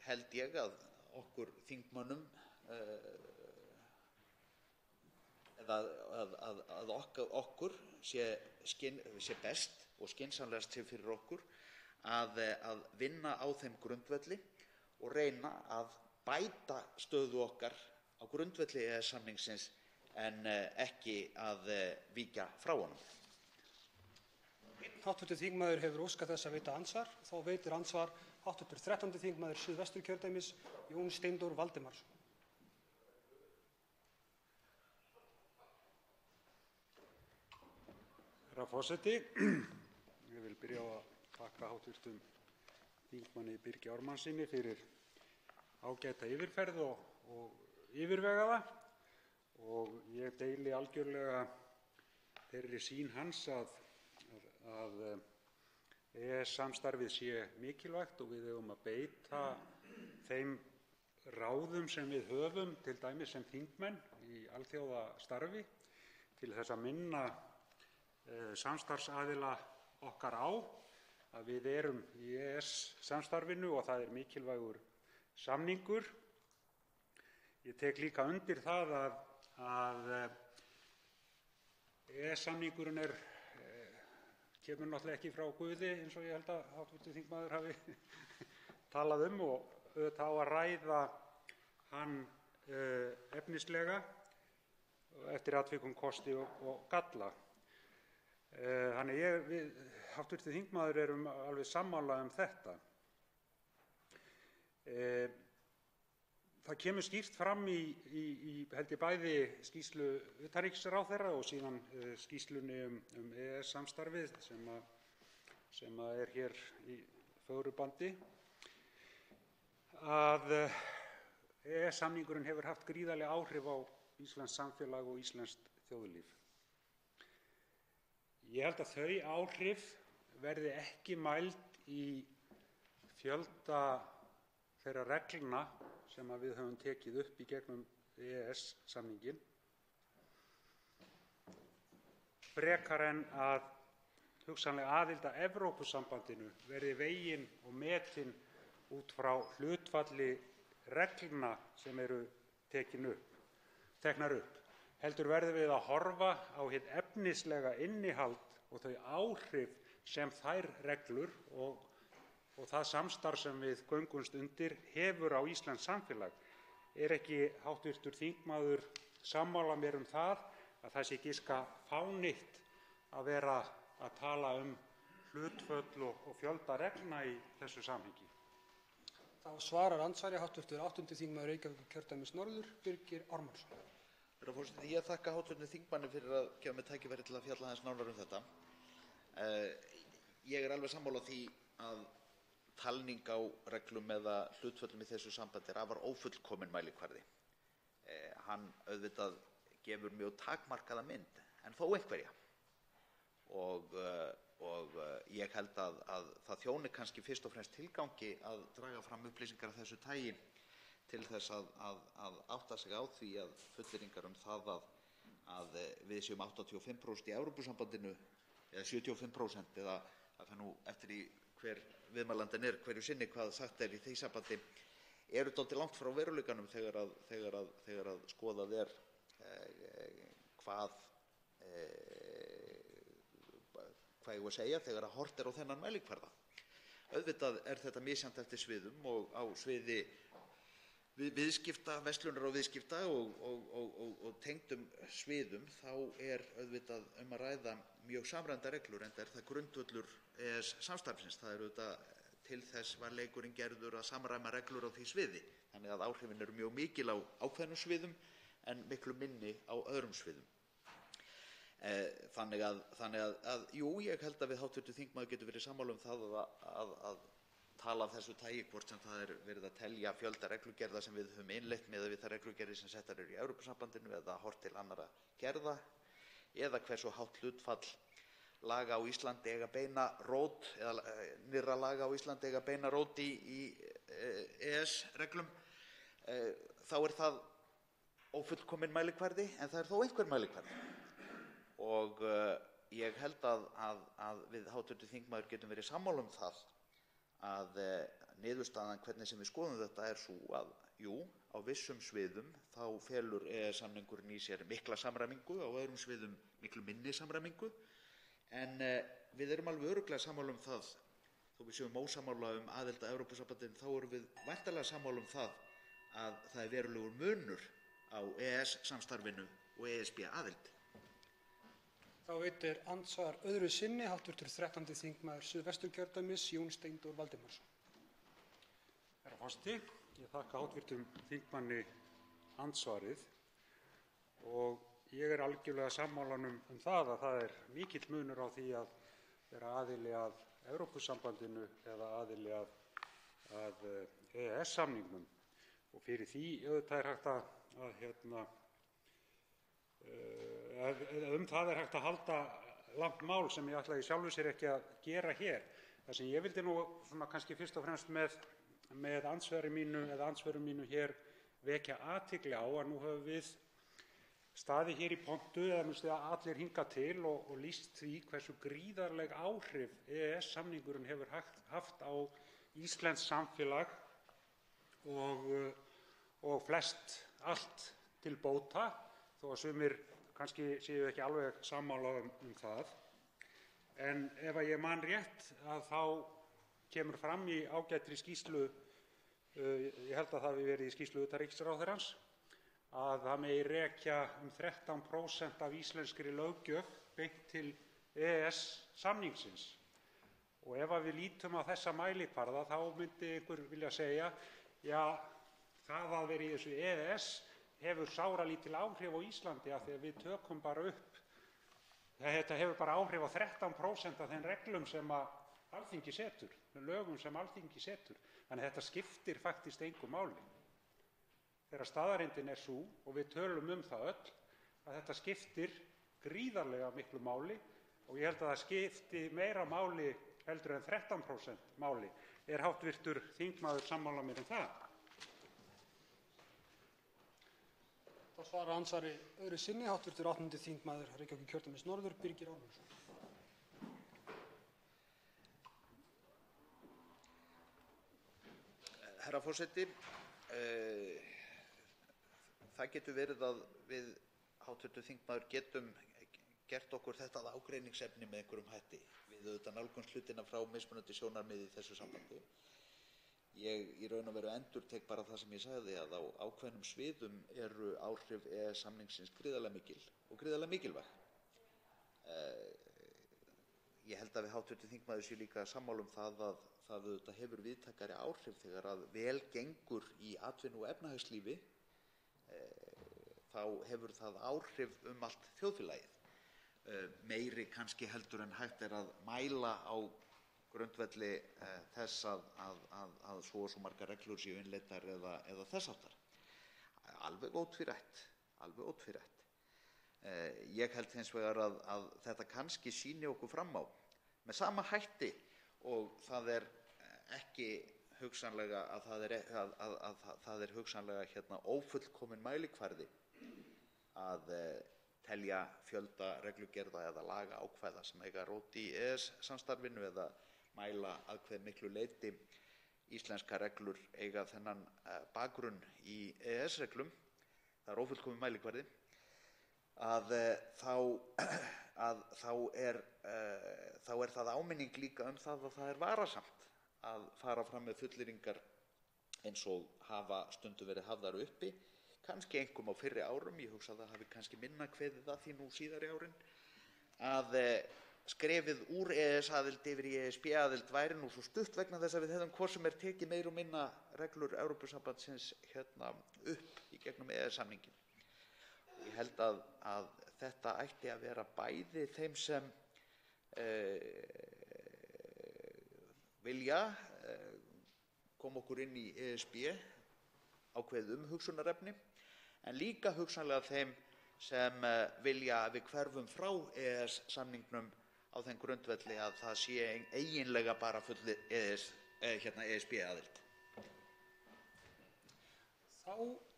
held ég að okkur þingmönnum að okkur sé best og skynsamlegast sé fyrir okkur að vinna á þeim grundvelli og reyna að bæta stöðu okkar á grundvelli EES-samningsins en ekki að víkja frá honum. Hv. þingmaður hefur óskað þess að veita andsvar. Þá veitir andsvar hv. 13. þingmaður Suðvesturkjördæmis, Jón Steindór Valdimarsson. Herra forseti, ég vil byrja á að þakka hv. þingmanni Birgi Ármannssyni fyrir ágæta yfirferð og yfirvegaða og ég deili algjörlega þeirri sýn hans að EES-samstarfið sé mikilvægt og við eigum að beita þeim ráðum sem við höfum, til dæmis sem þingmenn í alþjóðastarfi, til þess að minna samstarfsaðila okkar á að við erum í EES-samstarfinu og það er mikilvægur samningur. Ég tek líka undir það að EES-samningurinn kemur náttúrulega ekki frá Guði eins og ég held að hv. þingmaður hafi talað um og auðvitað á að ræða hann efnislega eftir atvikum kosti og galla. Þannig við hv. þingmaður erum alveg sammála um þetta. Það kemur skýrt fram í held ég bæði skýrslu utanríkisráðherra og síðan skýrslunni um EES-samstarfið sem er hér í fögru bandi að EES-samningurinn hefur haft gríðarleg áhrif á íslenskt samfélag og íslenskt þjóðlíf. Ég held að þau áhrif verði ekki mæld í fjölda þeirra reglna sem við höfum tekið upp í gegnum EES-samninginn, frekar en að hugsanlega aðild að Evrópusambandinu verði vegin og metin út frá hlutfalli reglna sem eru teknar upp. Heldur verðum við að horfa á hið efnislega innihald og þau áhrif sem þær reglur og það samstarf sem við göngumst undir hefur á íslenskt samfélag. Er ekki hv. þingmaður sammála mér um það að það sé giska fánítt að vera að tala um hlutföll og fjölda reglna í þessu samhengi? Þá svarar andsvari hv. 8. þingmaður Reykjavíkurkjördæmis norður, Birgir Ármannsson. Herra forseti, ég þakka hv. þingmanni fyrir að gefa mér tækifæri til að fjalla aðeins nánar um þetta. Ég er alveg sammála því að talning á reglum eða hlutföllum í þessu sambandi er afar ófullkominn mælikvarði. Hann auðvitað gefur mjög takmarkaða mynd, en þó einhverja. Og ég held að það þjóni kannski fyrst og fremst tilgangi að draga fram upplýsingar af þessu tagi til þess að átta sig á því að fullyrðingar um það að við séum 85% í Evrópusambandinu eða 75% eða að það nú eftir í hver viðmælandinn er hverju sinni hvað sagt er í því sambandi eru dálítið langt frá veruleikanum þegar að skoðað er hvað ég að segja þegar að horft er á þennan mælikvarða. Auðvitað er þetta misjafnt eftir sviðum og á sviði viðskipta, verslunar og viðskipta og tengdum sviðum þá er auðvitað um að ræða mjög samræmdar reglur enda er það grundvöllur EES-samstarfsins. Það er auðvitað til þess var leikurinn gerður að samræma reglur á því sviði. Þannig að áhrifin eru mjög mikil á ákveðnum sviðum en miklu minni á öðrum sviðum. Þannig að jú, ég held að við hv. þingmaður getum verið sammála um það að tala af þessu tagi, hvort sem það er verið að telja fjölda reglugerða sem við höfum innleitt miðað við þær reglugerðir sem settar eru í Evrópusambandinu eða horft til annarra gerða eða hversu hátt hlutfall laga á Íslandi eiga beina rót eða nýrra laga á Íslandi eiga beina rót í EES-reglum, þá er það ófullkominn mælikvarði en það er þó einhver mælikvarði. Og ég held að við hv. þingmaður getum verið sammála um það að niðurstaðan hvernig sem við skoðum þetta er sú að jú, á vissum sviðum þá felur EES-samningurinn í sér mikla samræmingu, á öðrum sviðum miklu minni samræmingu, en við erum alveg örugglega sammála um það, þó við séum ósammála um aðild að Evrópusambandinu, þá erum við væntanlega sammála um það að það er verulegur munur á EES-samstarfinu og ESB-aðild. Þá veitir andsvar öðru sinni hv. 13. þingmaður Suðvesturkjördæmis Jón Steindór Valdimarsson. Herra forseti, ég þakka hv. þingmanni andsvarið og ég er algjörlega sammála um það að það er mikill munur á því að vera aðili að Evrópusambandinu eða aðili að EES-samningnum og fyrir því auðvitað er hægt að það er hægt að halda langt mál sem ég ætla í sjálfu sér ekki að gera hér. Það sem ég vildi nú kannski fyrst og fremst með andsvörum mínu hér vekja athygli á að nú höfum við staðið hér í pontu eða allir hingað til og lýst því hversu gríðarleg áhrif EES-samningurinn hefur haft á íslenskt samfélag og flest allt til bóta, þó að sumir kannski séu ekki alveg sammála um það. En ef ég man rétt að þá kemur fram í ágætri skýrslu, ég held að það hafi verið í skýrslu utanríkisráðherrans, að það megi rekja 13% af íslenskri löggjöf beint til EES-samningsins. Og ef við lítum á þessa mælikvarða þá myndi einhver vilja segja, já, það að vera í þessu EES hefur sáralítil áhrif á Íslandi af því að við tökum bara upp. Þetta hefur bara áhrif á 13% af þeim reglum sem Alþingi setur, lögum sem Alþingi setur. Þannig að þetta skiptir faktist engu máli. Þegar staðreyndin sú, og við tölum það öll, að þetta skiptir gríðarlega miklu máli og ég held að það skipti meira máli heldur en 13% máli. Er hv. Þingmaður sammála mér það? Það svara ansvari öðru sinni hv. 8. þingmaður Reykjavíkurkjördæmis norður, Birgir Ármannsson. Herra forseti, það getur verið að við hv. þingmaður getum gert okkur þetta að ágreiningsefni með einhverjum hætti. Við auðvitað nálgumst hlutina frá mismunandi sjónarmiði í þessu sambandi. Ég í raun og veru endurtek bara það sem ég sagði að á ákveðnum sviðum eru áhrif EES-samningsins gríðarlega mikil og gríðarlega mikilvæg. Ég held að við hv. þingmaður sé líka sammála það að það auðvitað hefur víðtækari áhrif þegar að vel gengur í atvinnu- og efnahagslífi, þá hefur það áhrif allt þjóðfélagið. Meiri kannski heldur en hægt að mæla á grundvelli þess að svo og svo margar reglur séu innleiddar eða þess háttar. Alveg ótvírætt. Ég held hins vegar að þetta kannski sýni okkur fram á með sama hætti og það ekki hugsanlega að það hugsanlega ófullkominn mælikvarði að telja fjölda reglugerða eða lagaákvæða sem eiga rót í EES-samstarfinu eða mæla að hve miklu leyti íslenskar reglur eiga þennan bakgrunn í EES-reglum, það ófullkominn mælikvarði, þá er það áminning líka það að það varasamt að fara fram með fullyrðingar eins og hafa stundum verið hafðar uppi, kannski einkum á fyrri árum, ég hugsa að það hafi kannski minna kveðið að því nú síðari árin, að skrefið úr EES-aðild yfir í ESB-aðild væri nú svo stutt vegna þess að við hefðum hvort sem tekið meira og minna reglur Evrópusambandsins upp í gegnum EES-samninginn. Ég held að þetta ætti að vera bæði þeim sem vilja koma okkur inn í ESB ákveðið umhugsunarefni, en líka hugsanlega þeim sem vilja að við hverfum frá EES-samningnum á þeim grundvelli að það sé eiginlega bara full ESB-aðild. Þá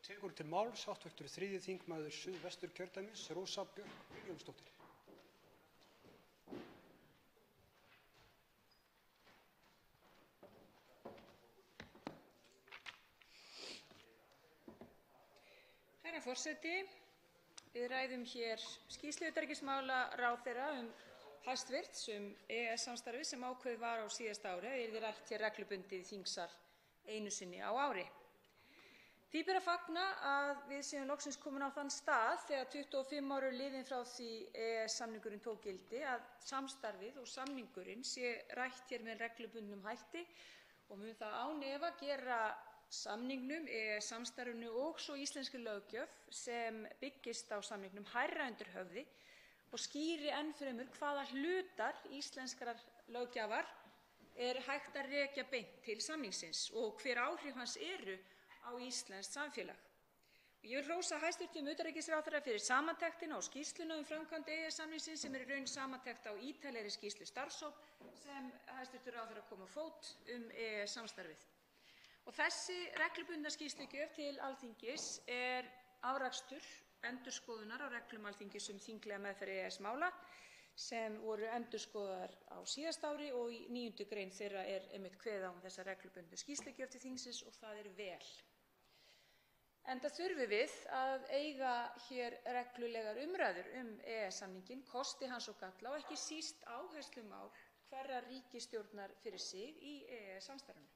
tekur til máls hv. 3. þingmaður Suðvesturkjördæmis, Rósa Björk Vilhjálmsdóttir. Herra forseti, við ræðum hér skýrslu utanríkismálaráðherra hæstvirts EES-samstarfið sem ákveðið var á síðasta ári að yrði rætt hér reglubundið í þingsal einu sinni á ári. Því ber að fagna að við séum loksins komin á þann stað þegar 25 ár eru liðin frá því EES-samningurinn tók gildi að samstarfið og samningurinn sé rætt hér með reglubundnum hætti og mun það án efa gera samningnum, EES-samstarfinu og svo íslenskri löggjöf sem byggist á samningnum hærra undir höfði og skýri enn fremur hvaða hlutar íslenskrar löggjafar hægt að rekja beint til samningsins og hver áhrif hans eru á íslenskt samfélag. Ég vil hrósa hæstv. Utanríkisráðherra fyrir samantektina og skýrsluna framkvæmd EES-samningsins sem í raun samantekt á ítarlegri skýrslu starfshóps sem hæstv. ráðherra kom á fót EES-samstarfið. Þessi reglubundna skýrslugjöf til Alþingis afrakstur endurskoðunar á reglum Alþingis þinglega meðferð EES-mála sem voru endurskoðaðar á síðasta ári og í 9. grein þeirra einmitt kveðið á þessa reglubundnu skýrslugjöf til þingsins og það vel. Enda þurfum við að eiga hér reglulegar umræður EES-samninginn, kosti hans og galla og ekki síst áherslumál hverrar ríkisstjórnar fyrir sig í EES-samstarfinu.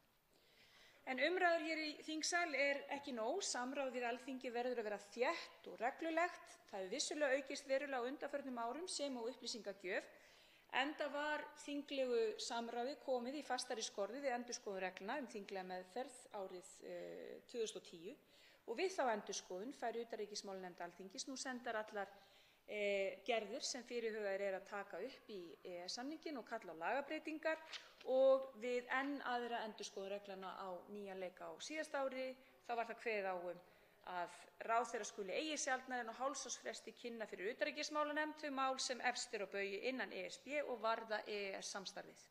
En umræður hér í þingsal ekki nóg. Samráð við Alþingi verður að vera þétt og reglulegt. Það hefur vissulega aukist verulega á undanförnum árum sem og upplýsingagjöf, enda var þinglegu samráði komið í fastari skorður við endurskoðun reglna þinglega meðferð árið 2010 og við þá endurskoðun fær utanríkismálanefnd Alþingis nú sendar allar gerðir sem fyrirhugaðar að taka upp í EES-samninginn og kalla á lagabreytingar og við enn aðra endurskoðun reglna á nýjan leik á síðasta ári þá var það kveðið á að ráðherra skuli eigi sjaldnar en á hálfsársfresti kynna fyrir utanríkismálanefnd þau mál sem efst á baugi innan ESB og varða EES-samstarfið.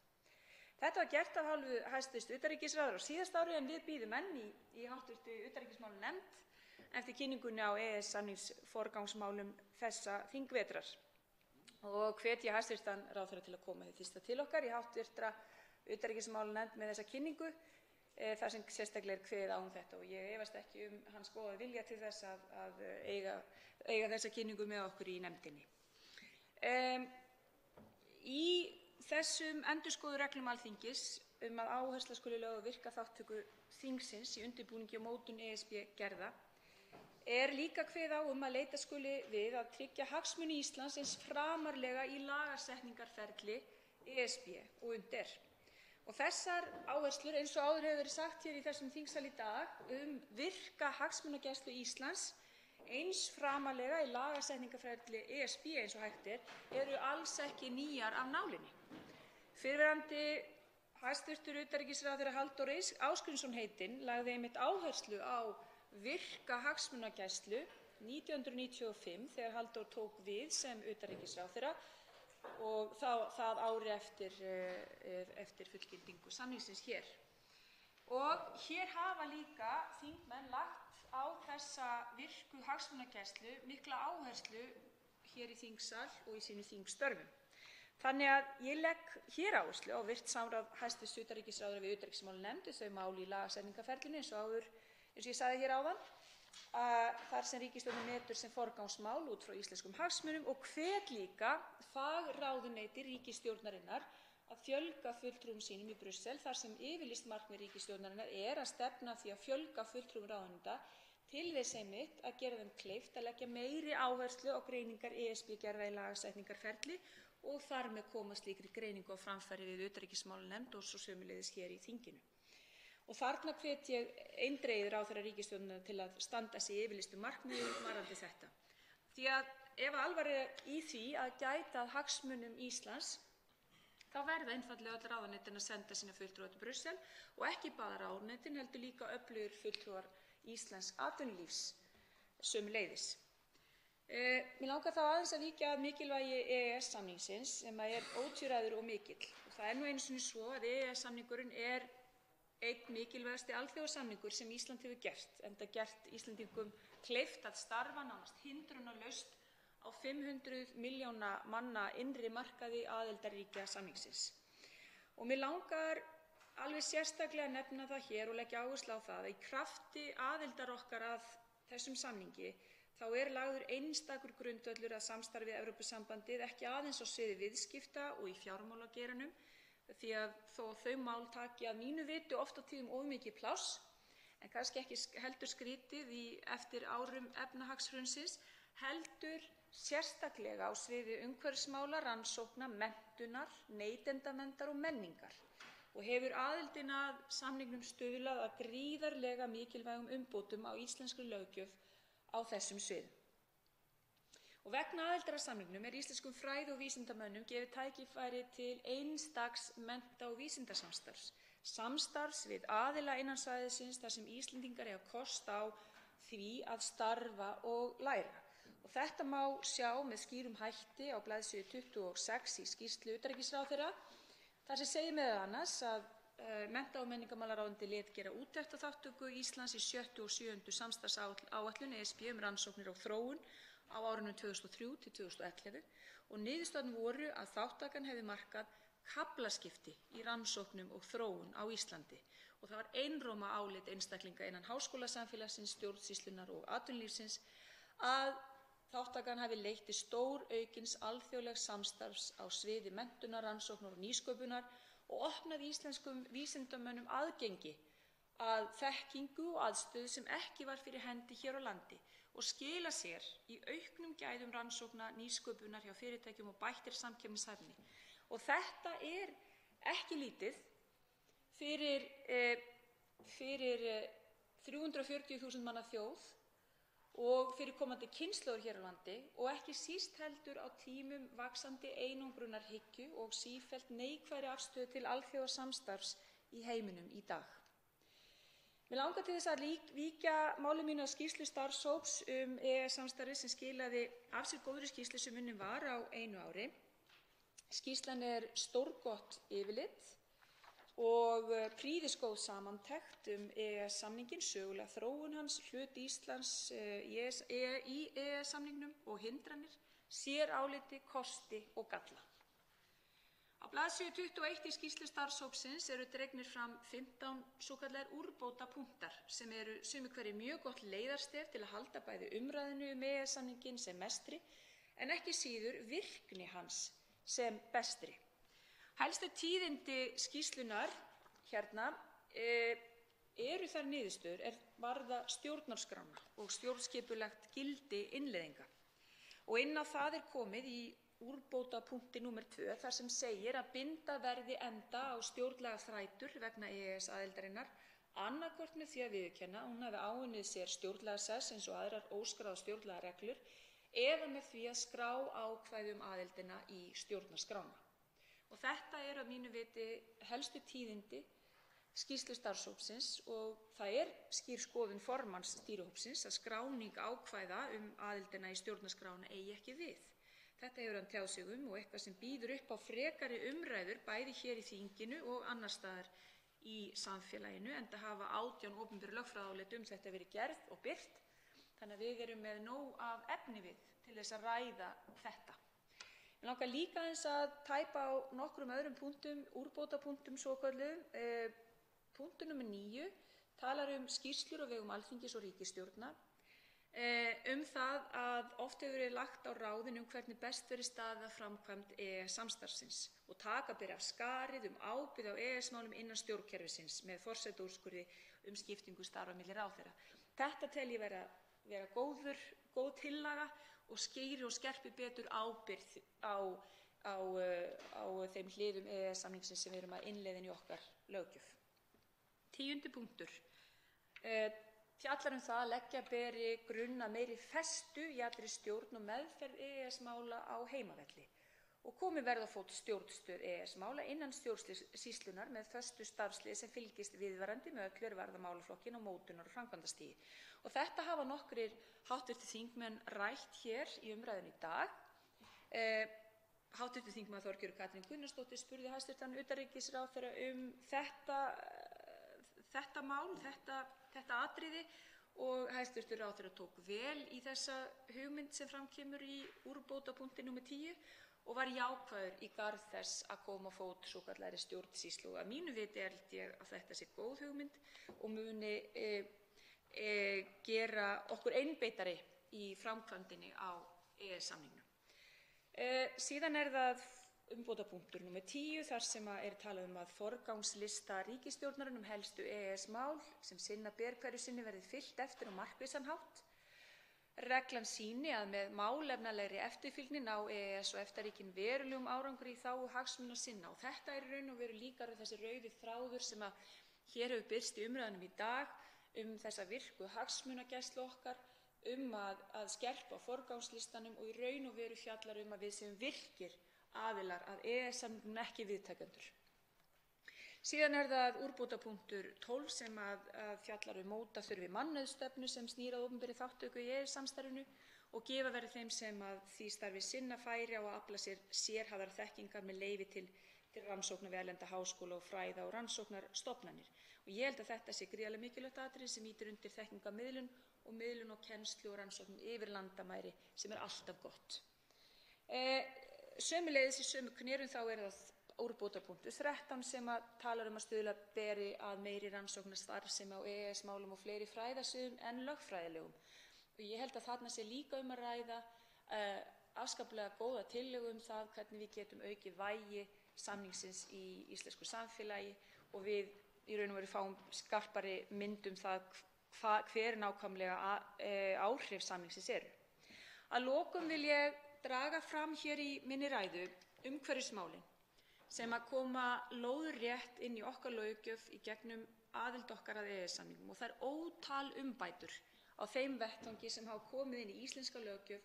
Þetta var gert af hálfu hæstv. Utanríkisráðherra á síðasta ári en við bíðum enn í hv. utanríkismálanefnd eftir kynningunni á EES-samningsforgangsmálum þessa þingvetrar og hvet ég hæstv. ráðherra til að koma hið fyrsta til okkar í hv. utanríkismálanefnd með þessa kynningu þar sem sérstaklega kveðið á þetta og ég efast ekki hans góða vilja til þess að eiga þessa kynningu með okkur í nefndinni. Í þessum endurskoðuðu reglum Alþingis að áhersla skuli lögð á virka þátttöku þingsins í undirbúningi og mótun ESB-gerða líka kveðið á að leita skuli við að tryggja hagsmuni Íslands eins framarlega í lagasetningarferli ESB og unnt Og þessar áherslur, eins og áður hefur verið sagt hér í þessum þingsal í dag, virka hagsmunagæslu Íslands eins framarlega í lagasetningarferli ESB eins og hægt eru alls ekki nýjar af nálinni. Fyrrverandi hæstv. utanríkisráðherra Halldór Ásgrímsson heitinn lagði einmitt áherslu á virka hagsmunagæslu 1995 þegar Halldór tók við sem utanríkisráðherra og það ári eftir fullgildingu samningsins hér. Og hér hafa líka þingmenn lagt á þessa virku hagsmunagæslu mikla áherslu hér í þingsal og í sínum þingstörfum. Þannig að ég legg hér áherslu á virkt samráð hæstv. utanríkisráðherra við utanríkismálanefnd þau mál í lagasetningarferlinu eins og ég sagði hér áðan, þar sem ríkisstjórnin metur sem forgangsmál út frá íslenskum hagsmunum og hvet líka fagráðuneyti ríkisstjórnarinnar að fjölga fulltrúum sínum í Brussel þar sem yfirlýst markmið ríkisstjórnarinnar að stefna að því að fjölga fulltrúum ráðuneyta til þess einmitt að gera þeim kleift að leggja meiri áherslu á greiningar ESB-gerða í lagasetningarferli og þar með koma slíkri greiningu á framfæri við utanríkismálanefnd og svo sömuleiðis hér í þinginu. Og þarna hvet ég eindregið ráðherra ríkisstjórnarinnar til að standa sig í yfirlýstum markmiðum varðandi þetta. Því að ef alvara í því að gæta að hagsmunum Íslands þá verða einfaldlega öll ráðuneytin að senda sína fulltrúa til Brussel og ekki bara ráðuneytin heldur líka öflugir fulltrúar íslensks atvinnulífs sömuleiðis. Mig langar þá aðeins að víkja að mikilvægi EES-samningsins sem ótvíræður og mikill. Og það nú einu sinni svo að EES-samningurinn einn mikilvægasti alþjóðasamningur sem Ísland hefur gert, enda gert Íslendingum kleift að starfa nánast hindrunarlaust á 500 milljóna manna innri markaði aðildarríkja samningsins. Og mig langar alveg sérstaklega að nefna það hér og leggja áherslu á það að í krafti aðildar okkar að þessum samningi þá lagður einstakur grundvöllur að samstarfi við Evrópusambandið ekki aðeins á sviði viðskipta og í fjármálageiranum því að þau mál taki að mínu viti oft á tíðum of mikið pláss en kannski ekki heldur skrítið eftir árum efnahagshrunsins heldur sérstaklega á sviði umhverfismála, rannsókna, menntunar, neytendaverndar og menningar og hefur aðildin að samningnum stuðlað að gríðarlega mikilvægum umbótum á íslenskri löggjöf á þessum sviðum. Og vegna aðildar að samningnum íslenskum fræða- og vísindamönnum gefið tækifæri til einstaks mennta- og vísindasamstarfs, samstarfs við aðila innan svæðisins þar sem Íslendingar eiga kost á því að starfa og læra. Og þetta má sjá með skýrum hætti á blaðsíðu 26 í skýrslu utanríkisráðherra, þar sem segir meðal annars að mennta- og menningarmálaráðuneytið lét gera úttekt á þátttöku Íslands í 7. og 7. samstarfsáætlun ESB um rannsóknir og þróun á árunum 2003 til 2011 og niðurstöðurnar voru að þátttakan hefði markað kaflaskipti í rannsóknum og þróun á Íslandi og það var einróma álit einstaklinga innan háskólasamfélagsins, stjórnsýslunnar og atvinnulífsins að þátttakan hafi leitt til stóraukins alþjóðlegs samstarfs á sviði menntunar, rannsóknar og nýsköpunar og opnaði íslenskum vísindamönnum aðgengi að þekkingu og aðstöðu sem ekki var fyrir hendi hér á landi og skila sér í auknum gæðum rannsókna, nýsköpunar hjá fyrirtækjum og bættri samkeppnishæfni. Og þetta er ekki lítið fyrir 340.000 manna þjóð og fyrir komandi kynslóðir hér á landi og ekki síst heldur á tímum vaxandi einangrunarhyggju og sífellt neikvæðri afstöðu til alþjóðasamstarfs í heiminum í dag. Mig langar til þess að víkja máli mínu að skýrslu starfshóps EES-samstarfið sem skilaði af sér góðri skýrslu sem unnin var á einu ári. Skýrslan stórgott yfirlit og prýðisgóð samantekt EES-samninginn, sögulega þróun hans, hlut Íslands í EES-samningnum og hindranir, séráliti, kosti og galla. Á blaðsíðu 21 í skýrslu starfshópsins dregnir fram 15 svokallaðir úrbótapunktar sem sumir hverjir mjög gott leiðarstef til að halda bæði umræðinu EES-samninginn sem mestri en ekki síður virkni hans sem bestri. Helstu tíðindi skýrslunnar hérna eru þær niðurstöður varða stjórnarskrána og stjórnskipulegt gildi innleiðinga. Og inn á það komið í úrbótapunkti númer 2 þar sem segir að binda verði enda á stjórnlagaþrætur vegna EES-aðildarinnar annaðhvort með því að viðurkenna að hún hafi áunnið sér stjórnlagasess eins og aðrar óskráðar stjórnlagareglur eða með því að skrá ákvæði aðildina í stjórnarskrána. Og þetta að mínu viti helstu tíðindi skýrslu starfshópsins og það skýr skoðun formanns stýrihópsins að skráning ákvæða aðildina í stjórnarskrána eigi ekki við. Þetta hefur hann tjáð sig og eitthvað sem býður upp á frekari umræður bæði hér í þinginu og annars staðar í samfélaginu enda hafa 18 opinber lögfræðiálit þetta verið gerð og birt þannig að við erum með nóg af efni til þess að ræða þetta. Mig langar líka aðeins að tæpa á nokkrum öðrum punktum, úrbótapunktum svokölluðum. Punktur númer 9 talar skýrslur á vegum Alþingis og ríkisstjórnar það að oft hefur verið lagt á ráðin hvernig best verið staðið að framkvæmd EES-samstarfsins og taka beri af skarið ábyrgð á EES-málum innan stjórnkerfisins með forsetaúrskurði skiptingu starfa milli ráðherra. Þetta tel ég vera góð tillaga og skýri og skerpi betur ábyrgð á þeim hliðum EES-samningsins sem við erum að innleiða inn í okkar löggjöf. 10. punktur fjallar það að leggja beri grunn að meiri festu í allri stjórn og meðferð EES-mála á heimavelli og komið verði á fót stjórnstöð EES-mála innan stjórnsýslunnar með föstu starfslið sem fylgist viðvarandi með öllu varða málaflokkinn á mótunar- og framkvæmdastigi. Og þetta hafa nokkrir háttvirtir þingmenn rætt hér í umræðunni í dag. Háttvirtur þingmaður Þorgerður Katrín Gunnarsdóttir spurði hæstv. Utanríkisráðherra þetta mál, þetta atriði og hæstv. Ráðherra tók vel í þessa hugmynd sem fram kemur í úrbótapunkti númer 10 og var jákvæður í garð þess að koma á fót svokallaðri stjórnsýslu. Að mínu viti held ég að þetta sé góð hugmynd og muni gera okkur einbeitari í framkvæmdinni á EES-samningnum. Síðan það umbótapunktur númer 10 þar sem talað að forgangslista ríkisstjórnarinnar helstu EES-mál sem sinna ber hverju sinni verði fylgt eftir á markvissan hátt. Reglan sýni að með málefnalegri eftirfylgni ná EES- og EFTA-ríkin verulegum árangri í þágu hagsmuna sinna og þetta í raun og veru líka þessi rauði þráður sem hér hefur birst í umræðunum í dag þessa virku hagsmunagæslu okkar að skerpa á forgangslistanum og í raun og veru fjallar að við séum virkir aðilar að EES-samningnum ekki viðtakendur. Síðan er það úrbótapunktur 12 sem að fjallar móta þurfi mannauðsstefnu sem snýr að opinberri þátttöku í EES-samstarfinu og gefa verði þeim sem að því starfi sinna færi á að afla sér sérhæfðrar þekkingar með leyfi til rannsókna við erlenda háskóla og fræða- og rannsóknarstofnanir. Og ég held að þetta sé gríðarlega mikilvægt atriði sem ýtir undir þekkingarmiðlun og miðlun og kennslu og rannsóknum yfir landamæri sem er alltaf gott. Sömuleiðis í sömu knérun þá er það úrbótapunktur 13 sem að talar að stuðla beri að meiri rannsóknarstarfsemi á EES-málum og fleiri fræðasviðum en lögfræðilegum. Og ég held að þarna sé líka að ræða afskaplega góða tillögu það hvernig við getum aukið vægi samningsins í íslensku samfélagi og við í raun og veru fáum skarpari mynd það hver nákvæmlega áhrif samningsins eru. Að lokum vil ég draga fram hér í minni ræðu umhverfismálin sem að koma lóðrétt inn í okkar löggjöf í gegnum aðild okkar að EES-samningnum og það er ótal umbætur á þeim vettvangi sem hafa komið inn í íslenska löggjöf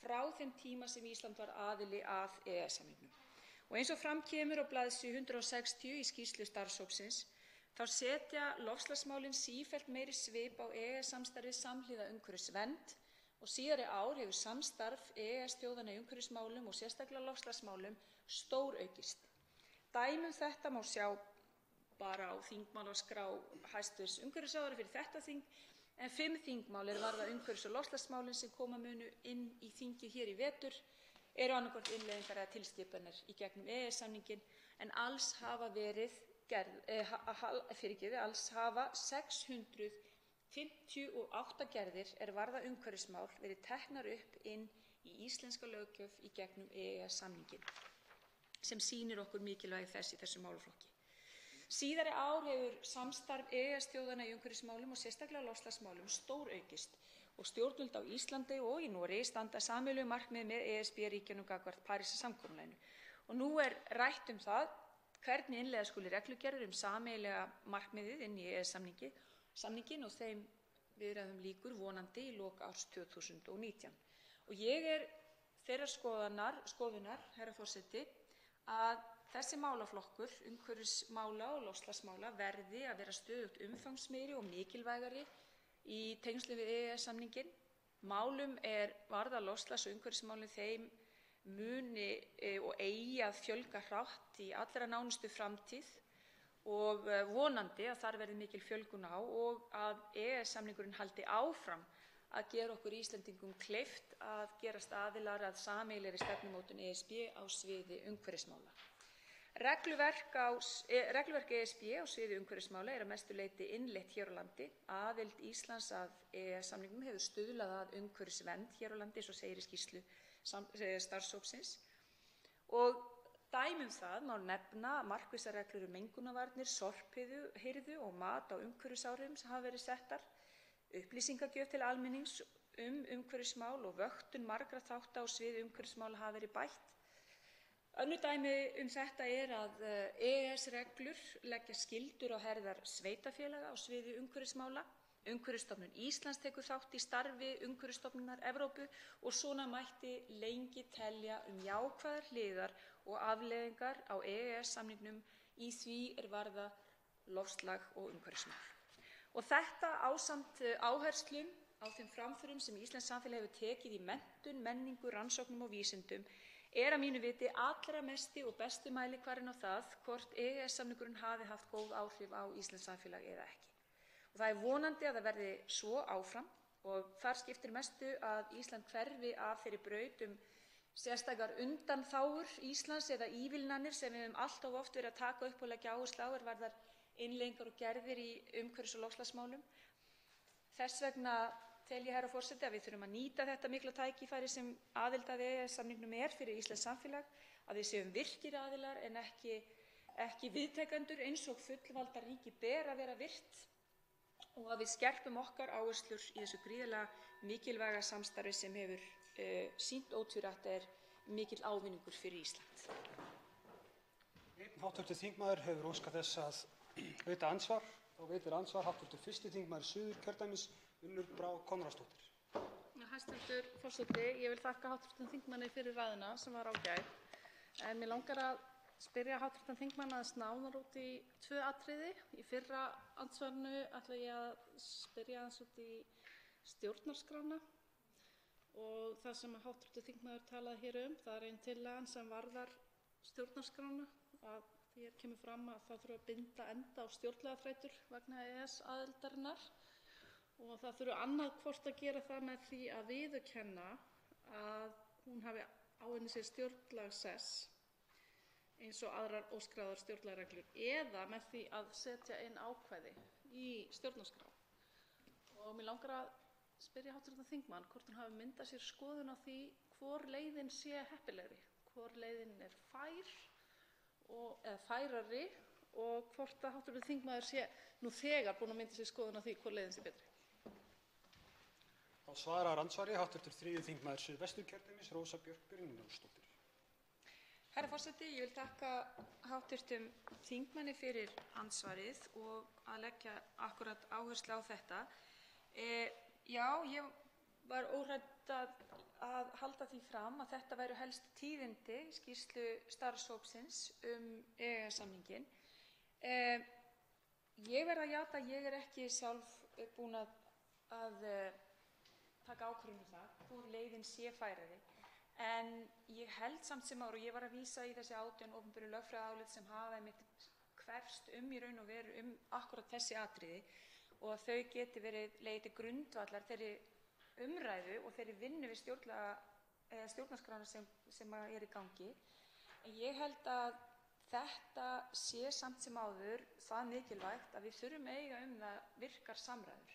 frá þeim tíma sem Ísland var aðili að EES-samningnum. Og eins og fram kemur á blaðsíðu 160 í skýrslu starfshópsins þá setja loftslagsmálin sífellt meiri svip á EES-samstarfið samhliða umhverfisvernd og síðari ár hefur samstarf EES-þjóðanna í umhverfismálum og sérstaklega loftslagsmálum stóraukist. Dæmi um þetta má sjá bara á þingmálaskrá hæstv. Umhverfisráðherra fyrir þetta þing, en 5 þingmál varða umhverfis- og loftslagsmálin sem koma munu inn í þingið hér í vetur eru annaðhvort innleiðingar eða tilskipanir í gegnum EES-samninginn en alls hafa 658 gerðir varða umhverfismál verið teknar upp inn í íslenska löggjöf í gegnum EES-samninginn sem sýnir okkur mikilvægi þess í þessum málaflokki. Síðari ár hefur samstarf EES-þjóðanna í umhverfismálum og sérstaklega loftslagsmálum stóraukist og stjórnvöld á Íslandi og í Noregi standa að sameiginlegu markmiði með ESB-ríkjunum gagnvart Parísarsamkomulaginu. Og nú er rætt það hvernig innleiða skuli reglugerðir sameiginlega markmiðið inn í EES-samninginn og þeim viðræðum lýkur vonandi í lok árs 2019. Og ég er þeirrar skoðunar, herra forseti, að þessi málaflokkur, umhverfismála og loftslagsmála, verði að vera stöðugt umfangsmeiri og mikilvægari í tengslum við EES-samninginn. Málum varða loftslags- og umhverfismálin þeim muni og eigi að fjölga hratt í allra nánustu framtíð og vonandi að þar verði mikil fjölgun á og að EES-samningurinn haldi áfram að gera okkur Íslendingum kleift að gerast aðilar að sameiginlegri stefnumótun ESB á sviði umhverfismála. Regluverk ESB á sviði umhverfismála að mestu leyti innleitt hér á landi. Aðild Íslands að EES-samningnum hefur stuðlað að umhverfisvernd hér á landi, eins og segir í skýrslu starfshópsins. Og dæmi það má nefna markvissar reglur mengunarvarnir, sorphirðu og mat á umhverfisáhrifum sem hafa verið settar, upplýsingagjöf til almennings umhverfismál og vöktun margra þátta á sviði umhverfismála hafa verið bætt. Önnur dæmi þetta að EES-reglur leggja skyldur á herðar sveitarfélaga á sviði umhverfismála. Umhverfisstofnun Íslands tekur þátt í starfi Umhverfisstofnunar Evrópu og svona mætti lengi telja jákvæðar hliðar og afleiðingar á EES-samningnum í því varða loftslag og umhverfismál. Og þetta ásamt áherslum á þeim framförum sem íslenskt samfélag hefur tekið í menntun, menningu, rannsóknum og vísindum að mínu viti allra mesti og besti mælikvarðinn á það hvort EES-samningurinn hafi haft góð áhrif á íslenskt samfélag eða ekki. Og það vonandi að það verði svo áfram og þar skiptir mestu að Ísland hverfi af þeirri braut sérstakar undanþágur Íslands eða ívilnanir sem við höfum allt of oft verið að taka upp og leggja áherslu á varðar innleiðingar og gerðir í umhverfis- og loftslagsmálum. Þess vegna tel ég, herra forseti, að við þurfum að nýta þetta mikla tækifæri sem aðild að EES-samningnum fyrir íslenskt samfélag, að við séum virkir aðilar en ekki viðtakendur eins og fullvalda ríki ber að vera virt og að við skerpum okkar áherslur í þessu gríðarlega mikilvæga samstarfi sem hefur sýnt ótvírætt mikill ávinningur fyrir Ísland. Hv. þingmaður hefur óskað þess að veita andsvar og veitir andsvar hv. 1. þingmaður Suðurkjördæmis Unnur Brá Konráðsdóttir. Hæstv. forseti, ég vil þakka hv. þingmanni fyrir ræðuna sem var ágæt. En mig langar að spyrja hv. þingmann aðeins nánar út í 2 atriði. Í fyrra andsvarinu ætla ég að spyrja aðeins út í stjórnarskrána og það sem hv. þingmaður talaði hér það er ein tillagan sem varðar stjórnarskrána, að hér kemur fram að það þurfi að binda enda á stjórnlagaþrautir vegna EES-aðildarinnar og það þurfi annað hvort að gera það með því að viðurkenna að hún hafi áunnið sér stjórnlagasess eins og aðrar óskráðar stjórnlagareglur eða með því að setja inn ákvæði í stjórnarskrá. Og mig langar að spyrja hv. þingmann hvort hún hafi myndað sér skoðun á því hvor leiðin sé heppilegri, hvor leiðin er fær eða færari og hvort að hv. þingmaður sé nú þegar búinn að mynda sér skoðun á því hvor leiðin sé betri. Þá svarar andsvari hv. 3. þingmaður Suðvesturkjördæmis, Rósa Björk Brynjólfsdóttir. Herra forseti, ég vil þakka hv. þingmanni fyrir andsvarið og að leggja akkúrat áherslu á þetta. Já, ég var óhrædd að halda því fram að þetta væru helst tíðindi skýrslu starfshópsins EES-samninginn. Ég verð að játa að ég er ekki sjálf búin að taka ákvörðun það hvor leiðin sé færari. En ég held samt sem áður, og ég var að vísa í þessi 18 opinberu lögfræðiálit sem hafa einmitt hverfst í raun og veru akkúrat þessi atriði og að þau geti verið leið til grundvallar þeirri umræðu og þeirri vinnu við stjórnarskrána sem er í gangi. En ég held að þetta sé samt sem áður það mikilvægt að við þurfum að eiga það virkar samræður.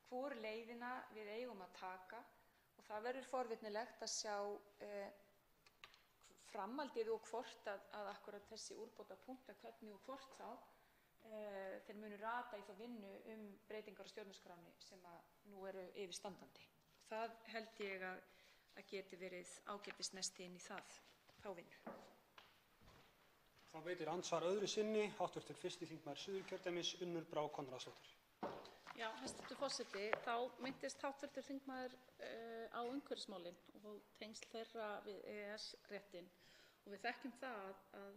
Hvor leiðina við eigum að taka og það verður forvitnilegt að sjá framhaldið og hvort að akkúrat þessi úrbótapunktar hvernig og hvort þá þeir munu rata í þá vinnu breytingar á stjórnarskránni sem nú eru yfirstandandi. Það held ég að geti verið ágætis nesti inn í þá vinnu. Þá veitir andsvar öðru sinni hv. 1. þingmaður Suðurkjördæmis, Unnur Brá Konráðsdóttir. Já, hæstv. forseti, þá minntist hv. þingmaður á umhverfismálin og tengsl þeirra við EES-réttinn og við þekkjum það að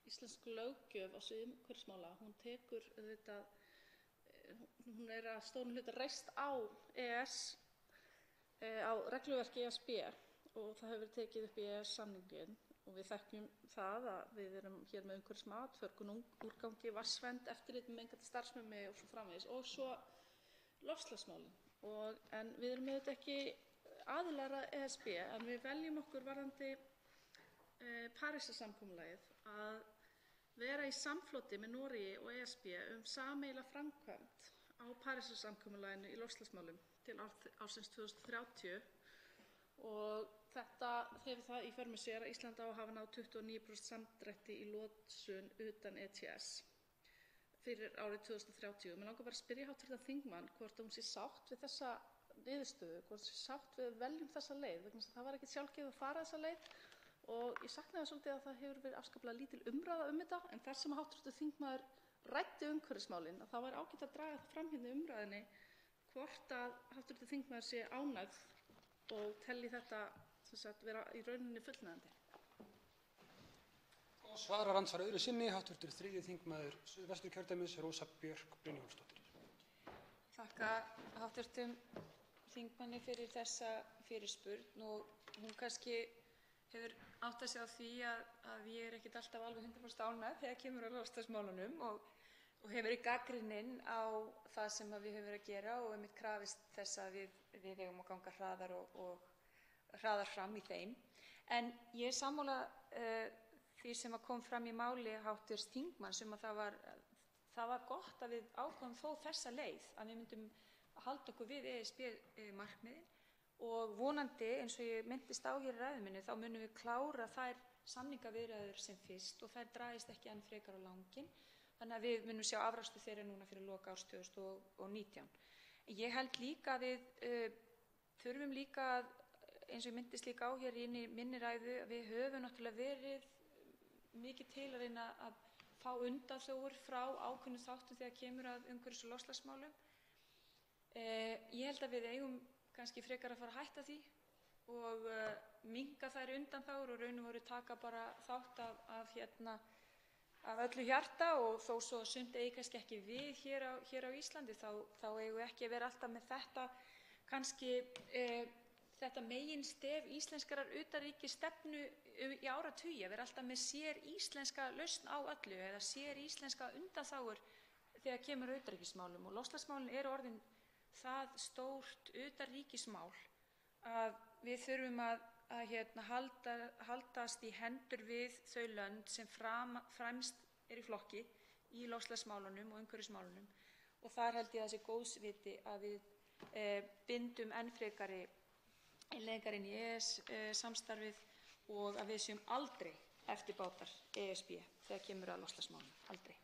íslensk löggjöf á sviði umhverfismála, hún tekur auðvitað, hún er að stórum hluta reist á EES, á regluverki ESB og það hefur verið tekið upp í EES-samninginn og við þekkjum það að við erum hér með umhverfismat, förgun úrgangi, vatnsvernd, eftirlit með mengandi starfsemi og svo framvegis og svo loftslagsmálin. En við erum auðvitað ekki aðilar að ESB en við veljum okkur varðandi Parísarsamkomulagið að vera í samfloti með Noregi og ESB sameiginlega framkvæmd á Parísarsamkomulaginu í loftslagsmálum til ársins 2030 og þetta hefur það í för með sér að Ísland á að hafa náð 29% samdrætti í losun utan ETS fyrir árið 2030. Mig langar bara að spyrja hv. þingmann hvort hún sé sátt við þessa niðurstöðu, hvort hún sé sátt við að veljum þessa leið, vegna þess að það var ekkert sjálfgefið að fara þessa leið og ég saknaði svolítið að það hefur verið afskaplega lítil umræða þetta en þar sem hv. þingmaður ræddi umhverfismálin að það væri ágætt að draga það fram hérna í umræðunni hvort að hv. þingmaður sé ánægð og telji þetta vera í rauninni fullnægjandi. Og svarar andsvar öðru sinni hv. 3. þingmaður Suðvesturkjördæmis, Rósa Björk Brynjólfsdóttir. Þakka hv. þingmanni fyrir þessa fyrirspurn og hún kannski hefur áttað sig á því að ég er ekkert alltaf alveg 100% ánægð þegar kemur að loftslagsmálunum og hefur verið gagnrýnin á það sem við höfum verið að gera og einmitt krafist þess að við eigum að ganga hraðar fram í þeim. En ég er sammála því sem kom fram í máli hv. þingmanns að það var gott að við ákváðum þó þessa leið að við myndum halda okkur við ESB-markmiðin og vonandi, eins og ég minntist á hér í ræðu minni, þá munum við klára þær samningaviðræður sem fyrst og þær dragist ekki enn frekar á langinn. Þannig að við munum sjá afrakstur þeirra núna fyrir lok árs 2019. Ég held líka að við þurfum líka, eins og ég minntist líka á hér í minni ræðu, við höfum náttúrulega verið mikið til að reyna að fá undanþágur frá ákveðnum þáttum þegar kemur að umhverfis- og loftslagsmálum. Ég held að við eigum kannski frekar að fara að hætta því og minnka þær undanþágur og raun og veru taka bara þátt af öllu hjarta, og þó svo sumt eigi kannski ekki við hér á Íslandi þá eigum við ekki að vera alltaf með þetta meginstef íslenskrar utanríkisstefnu í áratugi, að vera alltaf með sér íslenska lausn á öllu eða sér íslenska undanþágur þegar kemur að utanríkismálum. Og loftslagsmálin eru orðin það stórt utanríkismál að við þurfum að haldast í hendur við þau lönd sem fremst eru í flokki í loftslagsmálunum og umhverfismálunum, og þar held ég að það sé góðs viti að við bindum enn frekari innleiðingar inn í EES-samstarfið og að við séum aldrei eftirbátar ESB þegar kemur að loftslagsmálum. Aldrei.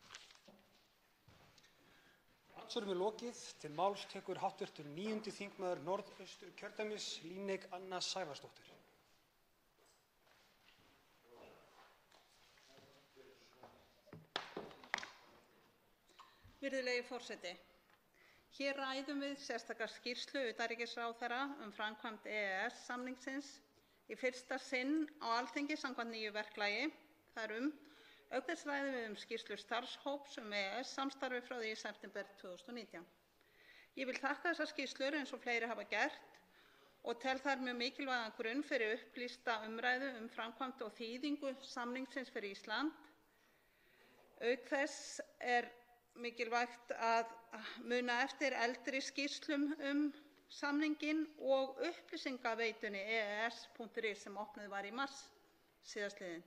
Andsvörum er lokið. Til máls tekur hv. 9. þingmaður Norðausturkjördæmis, Líneik Anna Sævarsdóttir. Virðulegi forseti. Hér ræðum við sérstaka skýrslu utanríkisráðherra framkvæmd EES-samningsins í fyrsta sinn á Alþingi samkvæmt nýju verklagi. Auk þess ræðum við skýrslu starfshóps EES-samstarfi frá því í september 2019. Ég vil þakka þessar skýrslur eins og fleiri hafa gert og tel þær mjög mikilvægan grunn fyrir upplýsta umræðu framkvæmd og þýðingu samningsins fyrir Ísland. Auk þess er mikilvægt að muna eftir eldri skýrslum samninginn og upplýsingaveitunni EES.is sem opnuð var í mars síðastliðinn.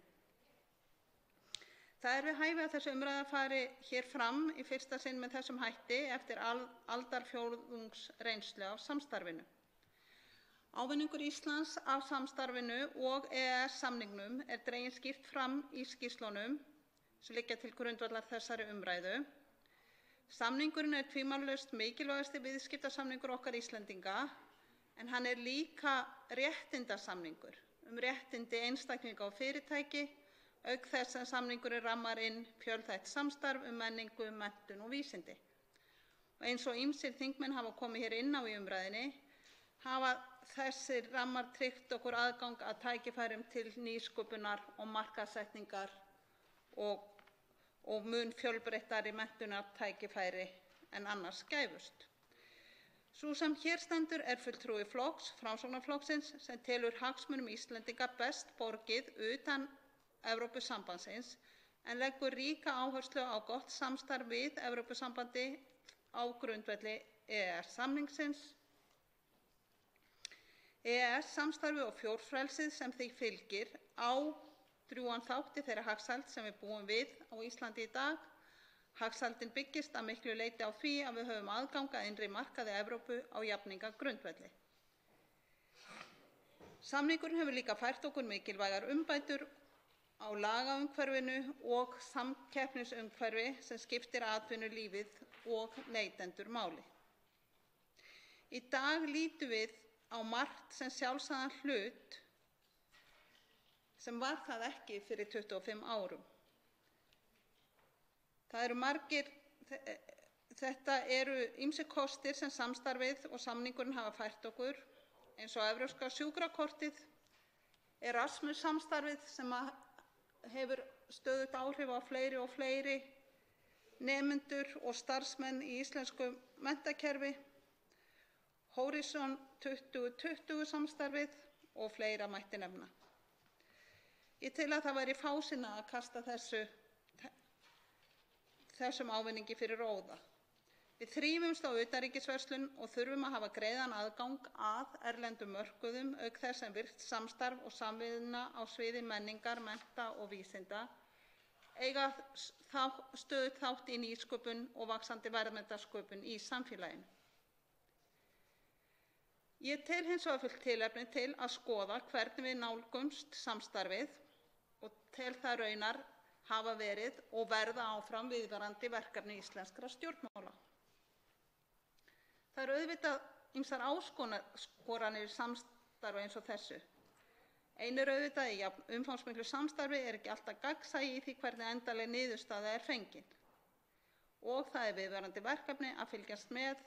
Það er við hæfi að þessi umræða fari hér fram í fyrsta sinn með þessum hætti eftir aldarfjórðungs reynslu af samstarfinu. Ávinningur Íslands af samstarfinu og EES-samningnum er dreginn skýrt fram í skýrslunum sem liggja til grundvallar þessari umræðu. Samningurinn er tvímælalaust mikilvægasti viðskiptasamningur okkar Íslendinga, en hann er líka réttindasamningur réttindi einstaklinga og fyrirtæki, auk þess sem samningurinn rammar inn fjölþætt samstarf menningu, menntun og vísindi. Og eins og ýmsir þingmenn hafa komið hér inn á í umræðunni, hafa þessir rammar tryggt okkur aðgang að tækifærum til nýsköpunar og markaðssetningar og mun fjölbreyttari menntunartækifæri en annars gæfust. Sú sem hér stendur er fulltrúi flokks, Framsóknarflokksins, sem telur hagsmunum Íslendinga best borgið utan Evrópusambandsins, en leggur ríka áherslu á gott samstarf við Evrópusambandið á grundvelli EES-samningsins. EES-samstarfið og fjórfrelsið sem því fylgir á drjúgan þátt í þeirri hagsæld sem við búum við á Íslandi í dag. Hagsældin byggist að miklu leyti á því að við höfum aðgang að innri markaði Evrópu á jafningagrundvelli. Samningurinn hefur líka fært okkur mikilvægar umbætur á lagaumhverfinu og samkeppnisumhverfi sem skiptir atvinnulífið og neytendur máli. Í dag lítum við á margt sem sjálfsagðan hlut sem var það ekki fyrir 25 árum. Þetta eru ýmsir kostir sem samstarfið og samningurinn hafa fært okkur, eins og evrópska sjúkrakortið, Erasmus-samstarfið sem hefur stöðugt áhrif á fleiri og fleiri nemendur og starfsmenn í íslensku menntakerfi, Horizon 2020-samstarfið og fleira mætti nefna. Ég tel að það væri fásinna að kasta þessum ávinningi fyrir róða. Við þrífumst á utanríkisverslun og þurfum að hafa greiðan aðgang að erlendum mörkuðum, auk þess sem virkt samstarf og samvinna á sviði menningar, mennta og vísinda eiga stöðugt þátt í nýsköpun og vaxandi verðmætasköpun í samfélaginu. Ég tel hins vegar fullt tilefni til að skoða hvernig við nálgumst samstarfið og tel það raunar hafa verið og verða áfram viðvarandi verkefni íslenskra stjórnmála. Það eru auðvitað ýmsar áskoranir í samstarfi eins og þessu. Ein er auðvitað í umfangsmiklu samstarfi er ekki alltaf gagnsæi í því hvernig endanleg niðurstaða er fengin. Og það er viðvarandi verkefni að fylgjast með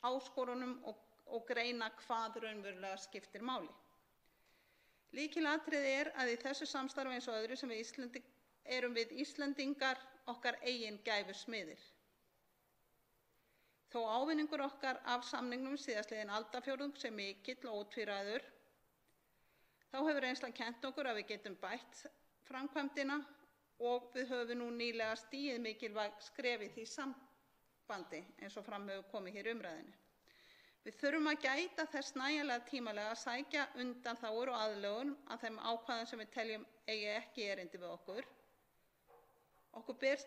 áskorunum og greina hvað raunverulega skiptir máli. Lykilatriði að í þessu samstarfi eins og öðru sem erum við Íslendingar okkar eigin gæfusmiðir. Þó ávinningur okkar af samningnum síðastliðinn aldarfjórðung sé mikill og ótvíræður, þá hefur reynslan kennt okkur að við getum bætt framkvæmdina og við höfum nú nýlega stigið mikilvæg skref í því sambandi eins og fram hefur komið hér í umræðunni. Við þurfum að gæta þess nægjanlega tímalega að sækja undanþágur og aðlögun að þeim ákvæðum sem við teljum eigi ekki erindi við okkur. Okkur ber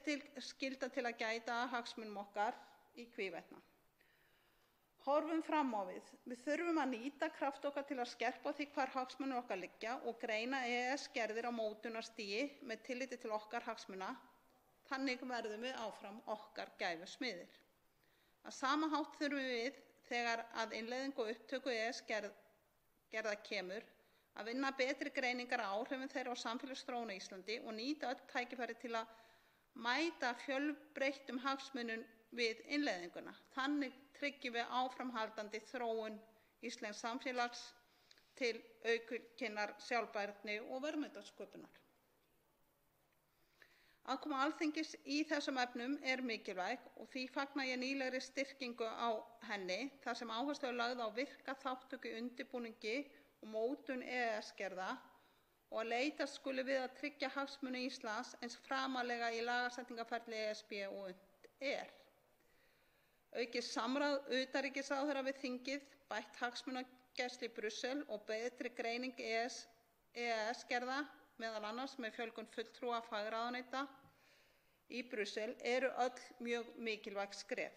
skylda til að gæta að hagsmunum okkar í hvívetna. Horfum fram á við. Við þurfum að nýta kraft okkar til að skerpa á því hvar hagsmunir okkar liggja og greina EES-gerðir á mótunarstigi með tilliti til okkar hagsmuna. Þannig verðum við áfram okkar gæfusmiðir. Að sama hátt þurfum við, þegar að innleiðingu og upptöku EES-gerða kemur, að vinna betri greiningar á áhrifum þeirra á samfélagsþróun á Íslandi og nýta öll tækifæri til að mæta fjölbreyttum hagsmunum við innleiðinguna. Þannig tryggjum við áframhaldandi þróun íslensks samfélags til aukinnar sjálfbærni og verðmætasköpunar. Aðkoma Alþingis í þessum efnum mikilvæg og því fagna ég nýlegri styrkingu á henni þar sem áhersla er lögð á virka þátttöku í undirbúningi og mótun EES-gerða og að leitast skuli við að tryggja hagsmuni Íslands eins framarlega í lagasetningarferli ESB og unnt er. Aukið samráð utanríkisráðherra við þingið, bætt hagsmunagæslu í Brussel og betri greining EES-gerða, meðal annars með fjölgun fulltrúa fagráðuneyta í Brussel, eru öll mjög mikilvæg skref.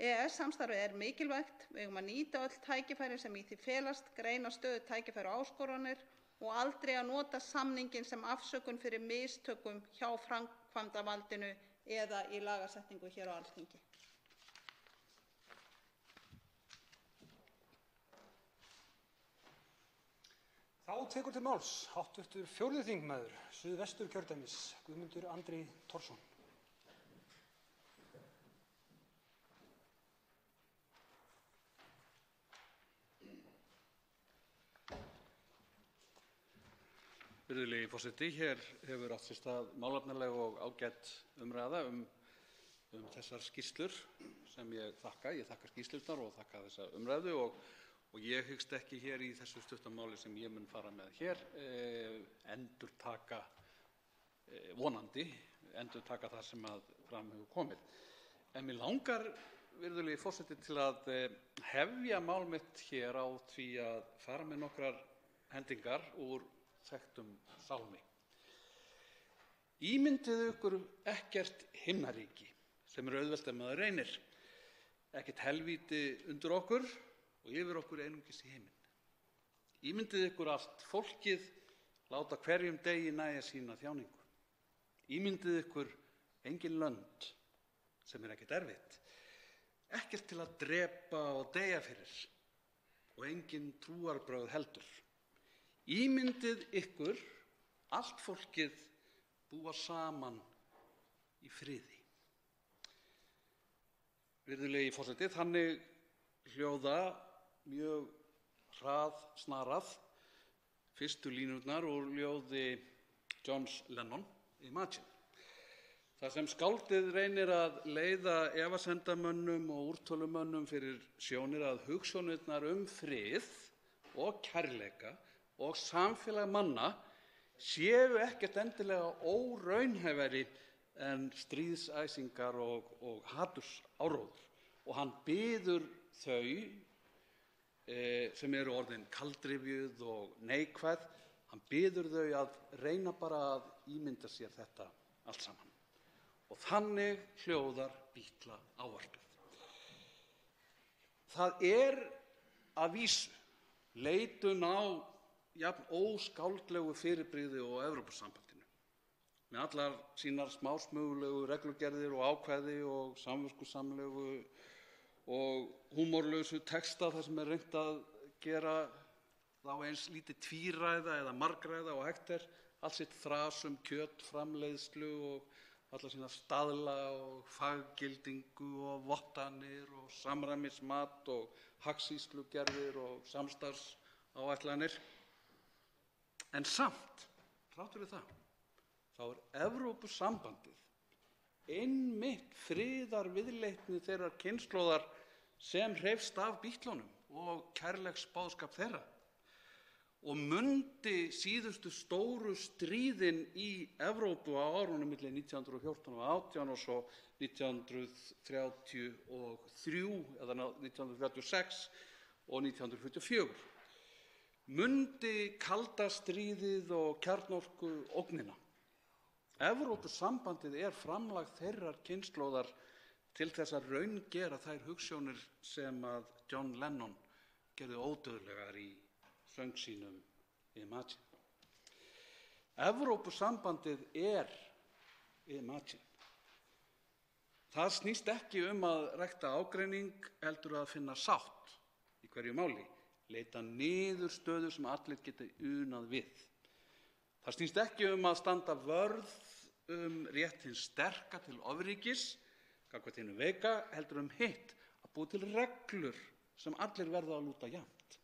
EES-samstarfið mikilvægt, við eigum að nýta öll tækifæri sem í því felast, greina stöðu tækifæri og áskoranir og aldrei að nota samninginn sem afsökun fyrir mistökum hjá framkvæmdarvaldinu eða í lagasetningu hér á Alþingi. Þá tekur til máls hv. 4. þingmaður Suðvesturkjördæmis, Guðmundur Andri Thorsson. Virðulegi forseti, hér hefur átt sér stað málefnaleg og ágæt umræða þessar skýrslur sem ég þakka. Ég þakka skýrslurnar og þakka þessa umræðu og ég hyggst ekki hér í þessu stutta máli sem ég mun fara með hér vonandi endurtaka það sem að fram hefur komið. En mig langar, virðulegi forseti, til að hefja mál mitt hér á því að fara með nokkrar hendingar úr þekktum sálmi. Ímyndið ykkur ekkert himnaríki sem auðvelt ef maður reynir, ekkert helvíti undir okkur og yfir okkur einungis í heiminn. Ímyndið ykkur allt fólkið láta hverjum degi nægja sína þjáningu. Ímyndið ykkur engin lönd sem ekkert erfitt, ekkert til að drepa og deyja fyrir og engin trúarbrögð heldur. Ímyndið ykkur allt fólkið búa saman í friði. Virðulegi forseti, þannig hljóða mjög hraðsnarað fyrstu línurnar úr ljóði Johns Lennon, Imagine. Það sem skáldið reynir að leiða efasemdamönnum og úrtölumönnum fyrir sjónir að hugsjónirnar frið og kærleika og samfélag manna séu ekkert endilega óraunhæfari en stríðsæsingar og hatursáróður. Og hann biður þau sem eru orðin kaldrifjuð og neikvæð, hann biður þau að reyna bara að ímynda sér þetta allt saman. Og þannig hljóðar Bítla ávarpið. Það að vísu leitun á jafn óskáldlegu fyrirbrigði og Evrópusambandinu, með allar sínar smásmugulegu reglugerðir og ákvæði og samviskusamlegu og húmorlausu texta þar sem reynt að gera þá eins lítið tvíræða eða margræða og hægt allt sitt þras kjötframleiðslu og alla sína staðla og faggildingu og vottanir og samræmismat og hagsýslugerðir og samstarfsáætlanir. En samt, þrátt fyrir það, þá Evrópusambandið einmitt friðarviðleitni þeirrar kynslóðar sem hreyfst af Bítlunum og kærleiksboðskap þeirra og mundi síðustu stóru stríðin í Evrópu á árunum milli 1914 og 18 og svo 1933 eða 1936 og 1944. Mundi kalda stríðið og kjarnorku ógnina. Evrópusambandið framlag þeirrar kynslóðar til þess að raungera þær hugsjónir sem að John Lennon gerði ódauðlegar í söng sínum Imagine. Evrópusambandið Imagine. Það snýst ekki að rækta ágreining, heldur að finna sátt í hverju máli, leita niðurstöðu sem allir geta unað við. Það snýst ekki að standa vörð rétt hins sterka til ofríkis, gagnvart hinu veika, heldur hitt að búa til reglur sem allir verða að lúta jafnt.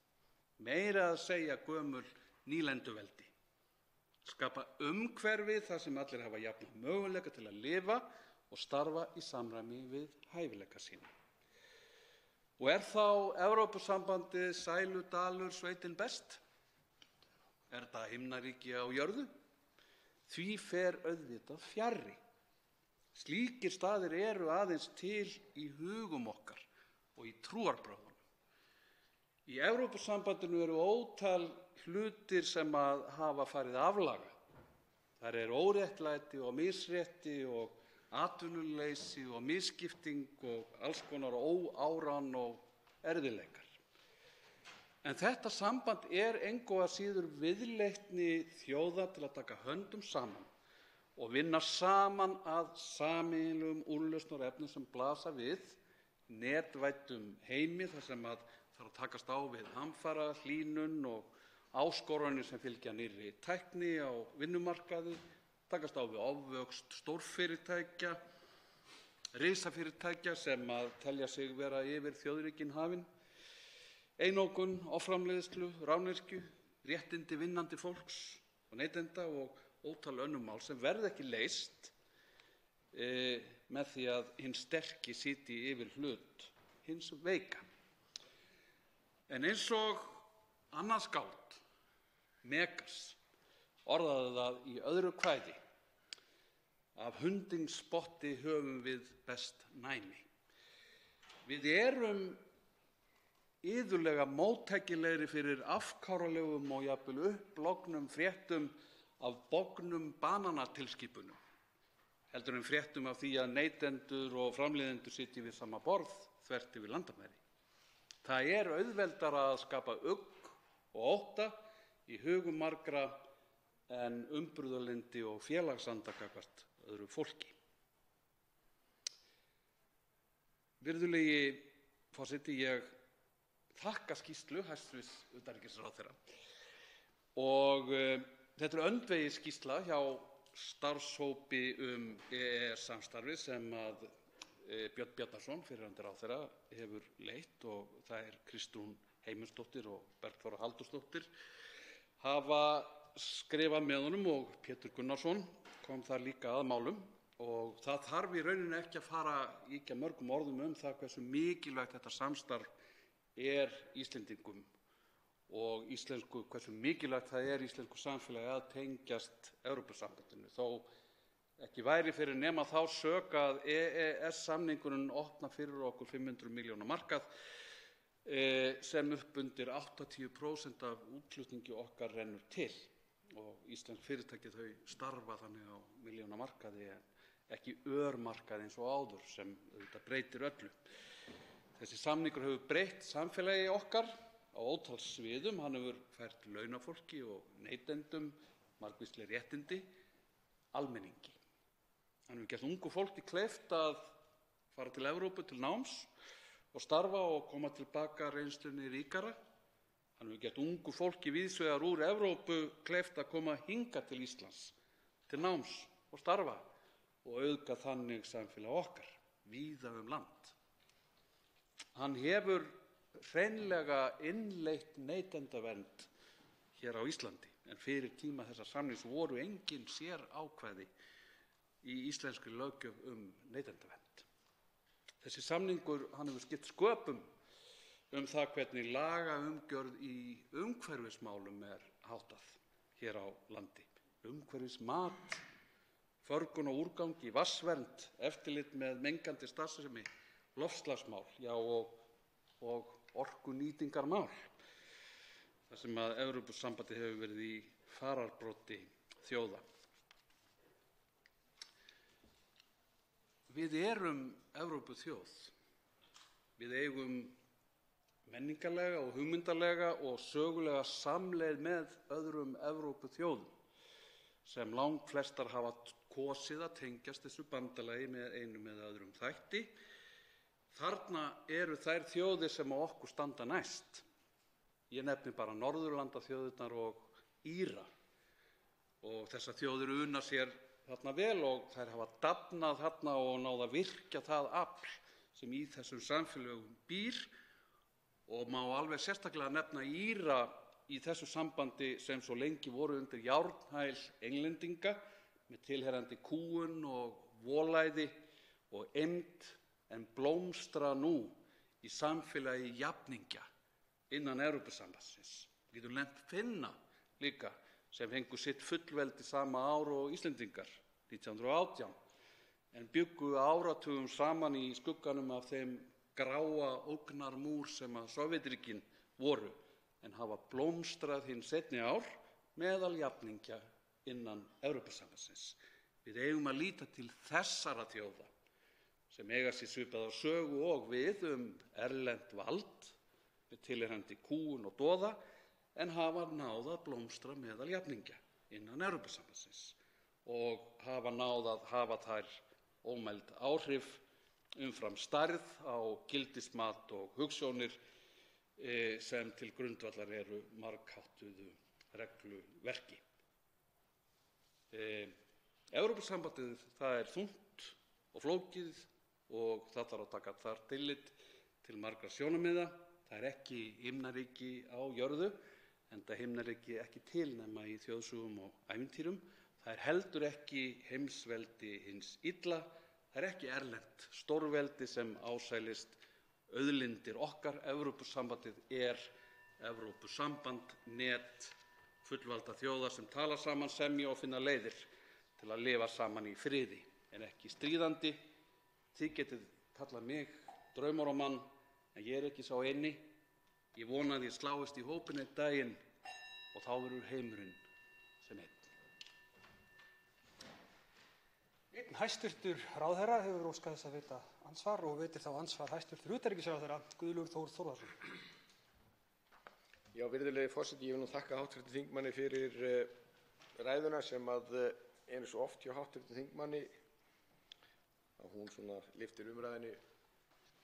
Meira að segja gömul nýlenduveldi. Skapa umhverfi þar sem allir hafa jafna möguleika til að lifa og starfa í samræmi við hæfileika sína. Og þá Evrópusambandið sæludalur sveitin best? Það himnaríki á jörðu? Því fer auðvitað fjarri. Slíkir staðir eru aðeins til í hugum okkar og í trúarbrögðunum. Í Evrópusambandinu eru ótal hlutir sem hafa farið aflaga. Þar óréttlæti og misrétti og atvinnuleysi og misskipting og alls konar óáran og erfiðleikar. En þetta samband engu að síður viðleitni þjóða til að taka höndum saman og vinna saman að sameiginlegum úrlausnarefnum sem blasa við netvæddum heimi þar sem þarf að takast á við hamfara, hlýnun og áskoranir sem fylgja nýrri tækni á vinnumarkaði, takast á við ofvöxt stórfyrirtækja, risafyrirtækja sem telja sig vera yfir þjóðríkin hafin, einokun, offramleiðslu, rányrkju, réttindi vinnandi fólks og neytenda og ótal önnur mál sem verða ekki leyst með því að hinn sterki sitji yfir hlut hins veika. En eins og annað skáld, Megas, orðaði það í öðru kvæði: af hundings spotti höfum við best næmi. Við erum iðulega móttækilegri fyrir afkáralegum og jafnvel upplognum fréttum af bognum bananatilskipunum, heldur en fréttum af því að neytendur og framleiðendur sitji við sama borð þvert yfir landamæri. Það auðveldara að skapa ugg og ótta í hugum margra en umburðarlyndi og félagsanda gagnvart öðru fólki. Virðulegi forseti, ég þakka skýrslu hæstv. Utanríkisráðherra og þetta öndvegis skýrsla hjá starfshópi EES-samstarfið sem Björn Bjarnason, fyrrverandi ráðherra, hefur leitt og það Kristrún Heimisdóttir og Bergþóra Halldórsdóttir hafa skrifað með honum og Pétur Gunnarsson kom þar líka að málum og það þarf í rauninni ekki að fara ýkja mörgum orðum það hversu mikilvægt þetta samstarf Íslendingum og íslensku, hversu mikilvægt það íslensku samfélagi að tengjast Evrópusambandinu. Þó ekki væri fyrir nema þá sök að EES-samningurinn opna fyrir okkur 500 milljóna markað sem upp undir 80% af útflutningi okkar rennur til og íslensk fyrirtæki þau starfa þannig á milljóna markaði en ekki örmarkaði eins og áður sem auðvitað breytir öllu. Þessi samningur hefur breytt samfélagi okkar á ótal sviðum. Hann hefur fært launafólki og neytendum margvísleg réttindi, almenningi. Hann hefur gert ungu fólki kleift að fara til Evrópu til náms og starfa og koma tilbaka reynslunni ríkara. Hann hefur gert ungu fólki víðsvegar úr Evrópu kleift að koma hingað til Íslands til náms og starfa og auðga þannig samfélag okkar víða land. Hann hefur hreinlega innleitt neytendavernd hér á Íslandi en fyrir tíma þessa samnings voru engin sérákvæði í íslenskri löggjöf neytendavernd. Þessi samningur hefur skipt sköpum það hvernig lagaumgjörð í umhverfismálum háttað hér á landi. Umhverfismat, förgun á úrgangi, vatnsvernd, eftirlit með mengandi starfsemi, loftslagsmál, já og orkunýtingarmál, þar sem Evrópusambandið hefur verið í fararbroddi þjóða. Við erum Evrópuþjóð. Við eigum menningarlega og hugmyndalega og sögulega samleið með öðrum Evrópuþjóðum sem langflestar hafa kosið að tengjast þessu bandalagi með einum eða öðrum þætti. Þarna eru þær þjóðir sem á okkur standa næst. Ég nefni bara Norðurlandaþjóðirnar og Íra. Og þessar þjóðir una sér þarna vel og þær hafa dafnað þarna og náð að virkja það afl sem í þessum samfélögum býr. Og má alveg sérstaklega nefna Íra í þessu sambandi sem svo lengi voru undir járnhæl Englendinga með tilheyrandi kúgun og volæði og eymd, en blómstra nú í samfélagi jafningja innan Evrópusambandsins. Við getum nefnt Finna líka sem fengu sitt fullveldi sama ár og Íslendingar 1918 en bjuggu áratugum saman í skugganum af þeim gráa ógnarmúr sem Sovétríkin voru en hafa blómstrað hin seinni ár meðal jafningja innan Evrópusambandsins. Við eigum að líta til þessara þjóða sem eiga sér svipaða sögu og við erlent vald með tilheyrandi kúgun og doða en hafa náð að blómstra meðal jafningja innan Evrópusambandsins og hafa náð að hafa þær ómæld áhrif umfram stærð á gildismat og hugsjónir sem til grundvallar eru margháttuðu regluverki. Evrópusambandið það þungt og flókið og það þarf að taka þar tillit til margra sjónarmiða. Það ekki himnaríki á jörðu, enda himnaríki ekki til nema í þjóðsögum og ævintýrum. Það heldur ekki heimsveldi hins illa. Það ekki erlent stórveldi sem ásælist auðlindir okkar. Evrópusambandið Evrópusamband, net fullvalda þjóða sem tala saman, semja og finna leiðir til að lifa saman í friði en ekki stríðandi. Þið getið kallað mig draumarómann en ég ekki sá eini. Ég vona að ég sláist í hópinn einn daginn og þá verður heimurinn sem einn. Einn hæstvirtur ráðherra hefur óskað þess að veita andsvar og veitir þá andsvar hæstvirtur utanríkisráðherra Guðlaugur Þór Þórðarson. Já, virðulegi forseti, ég vil nú þakka hv. þingmanni fyrir ræðuna sem eins og oft hjá hv. þingmanni að hún svona lyftir umræðunni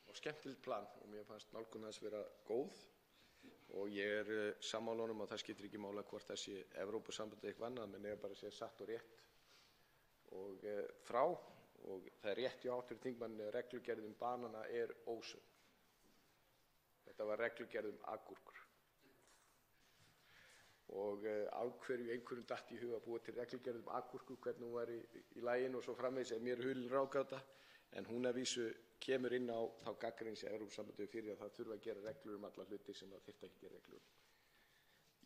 á skemmtilegt plan og mér fannst nálgun þess vera góð og ég sammála honum að það skiptir ekki máli hvort það sé Evrópusambandið eitthvað annað, menn eiga bara að segja satt og rétt og frá og það er rétt hjá hv. þingmanni að reglugerð banana ósönn. Þetta var reglugerð agúrkur og af hverju einhverjum datt í hug að búa til reglugerð agúrku, hvernig hún var í laginu og svo framvegis mér hulin ráðgáta, en hún að vísu kemur inn á þá gagnrýni sem Evrópusambandið fyrir að það þurfi að gera reglur alla hluti sem það þyrfti ekki að gera reglur.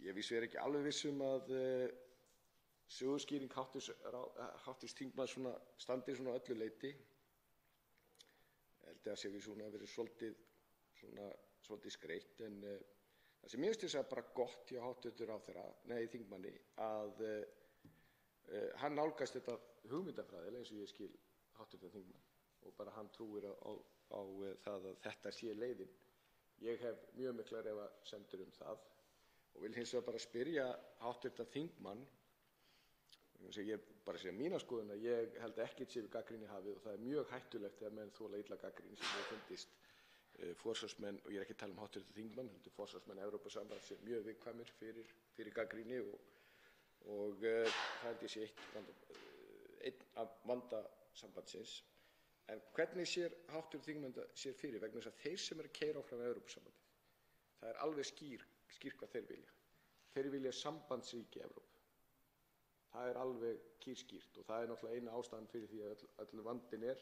Ég vísu ekki alveg viss að söguskýring hv. þingmanns standi öllu leyti. Ég held að sé vísu hún hafi verið svolítið skreytt, en það sem mér finnst þess að bara gott hjá þingmanni að hann nálgast þetta hugmyndafræðilega eins og ég skil hv. þingmann og bara hann trúir á það að þetta sé leiðin. Ég hef mjög miklar efasemdir það og vil hins vegar bara spyrja hv. þingmann, ég bara segja mína skoðun að ég held að ekkert sé við gagnrýni hafið og það er mjög hættulegt þegar menn þola illa gagnrýni sem hefur fundist. Forsvarsmenn, og ég ekki að tala hv. þingmann, heldur forsvarsmenn Evrópusambandsins séu mjög viðkvæmir fyrir gagnrýni og það held ég sé einn af vanda sambandsins. En hvernig sér hv. þingmann sér fyrir, vegna þess að þeir sem eru að keyra áfram Evrópusambandið, það er alveg skýrt hvað þeir vilja. Þeir vilja sambandsríki Evrópu. Það er alveg kýrskýrt og það er náttúrulega eina ástæðan fyrir því að öll vandinn er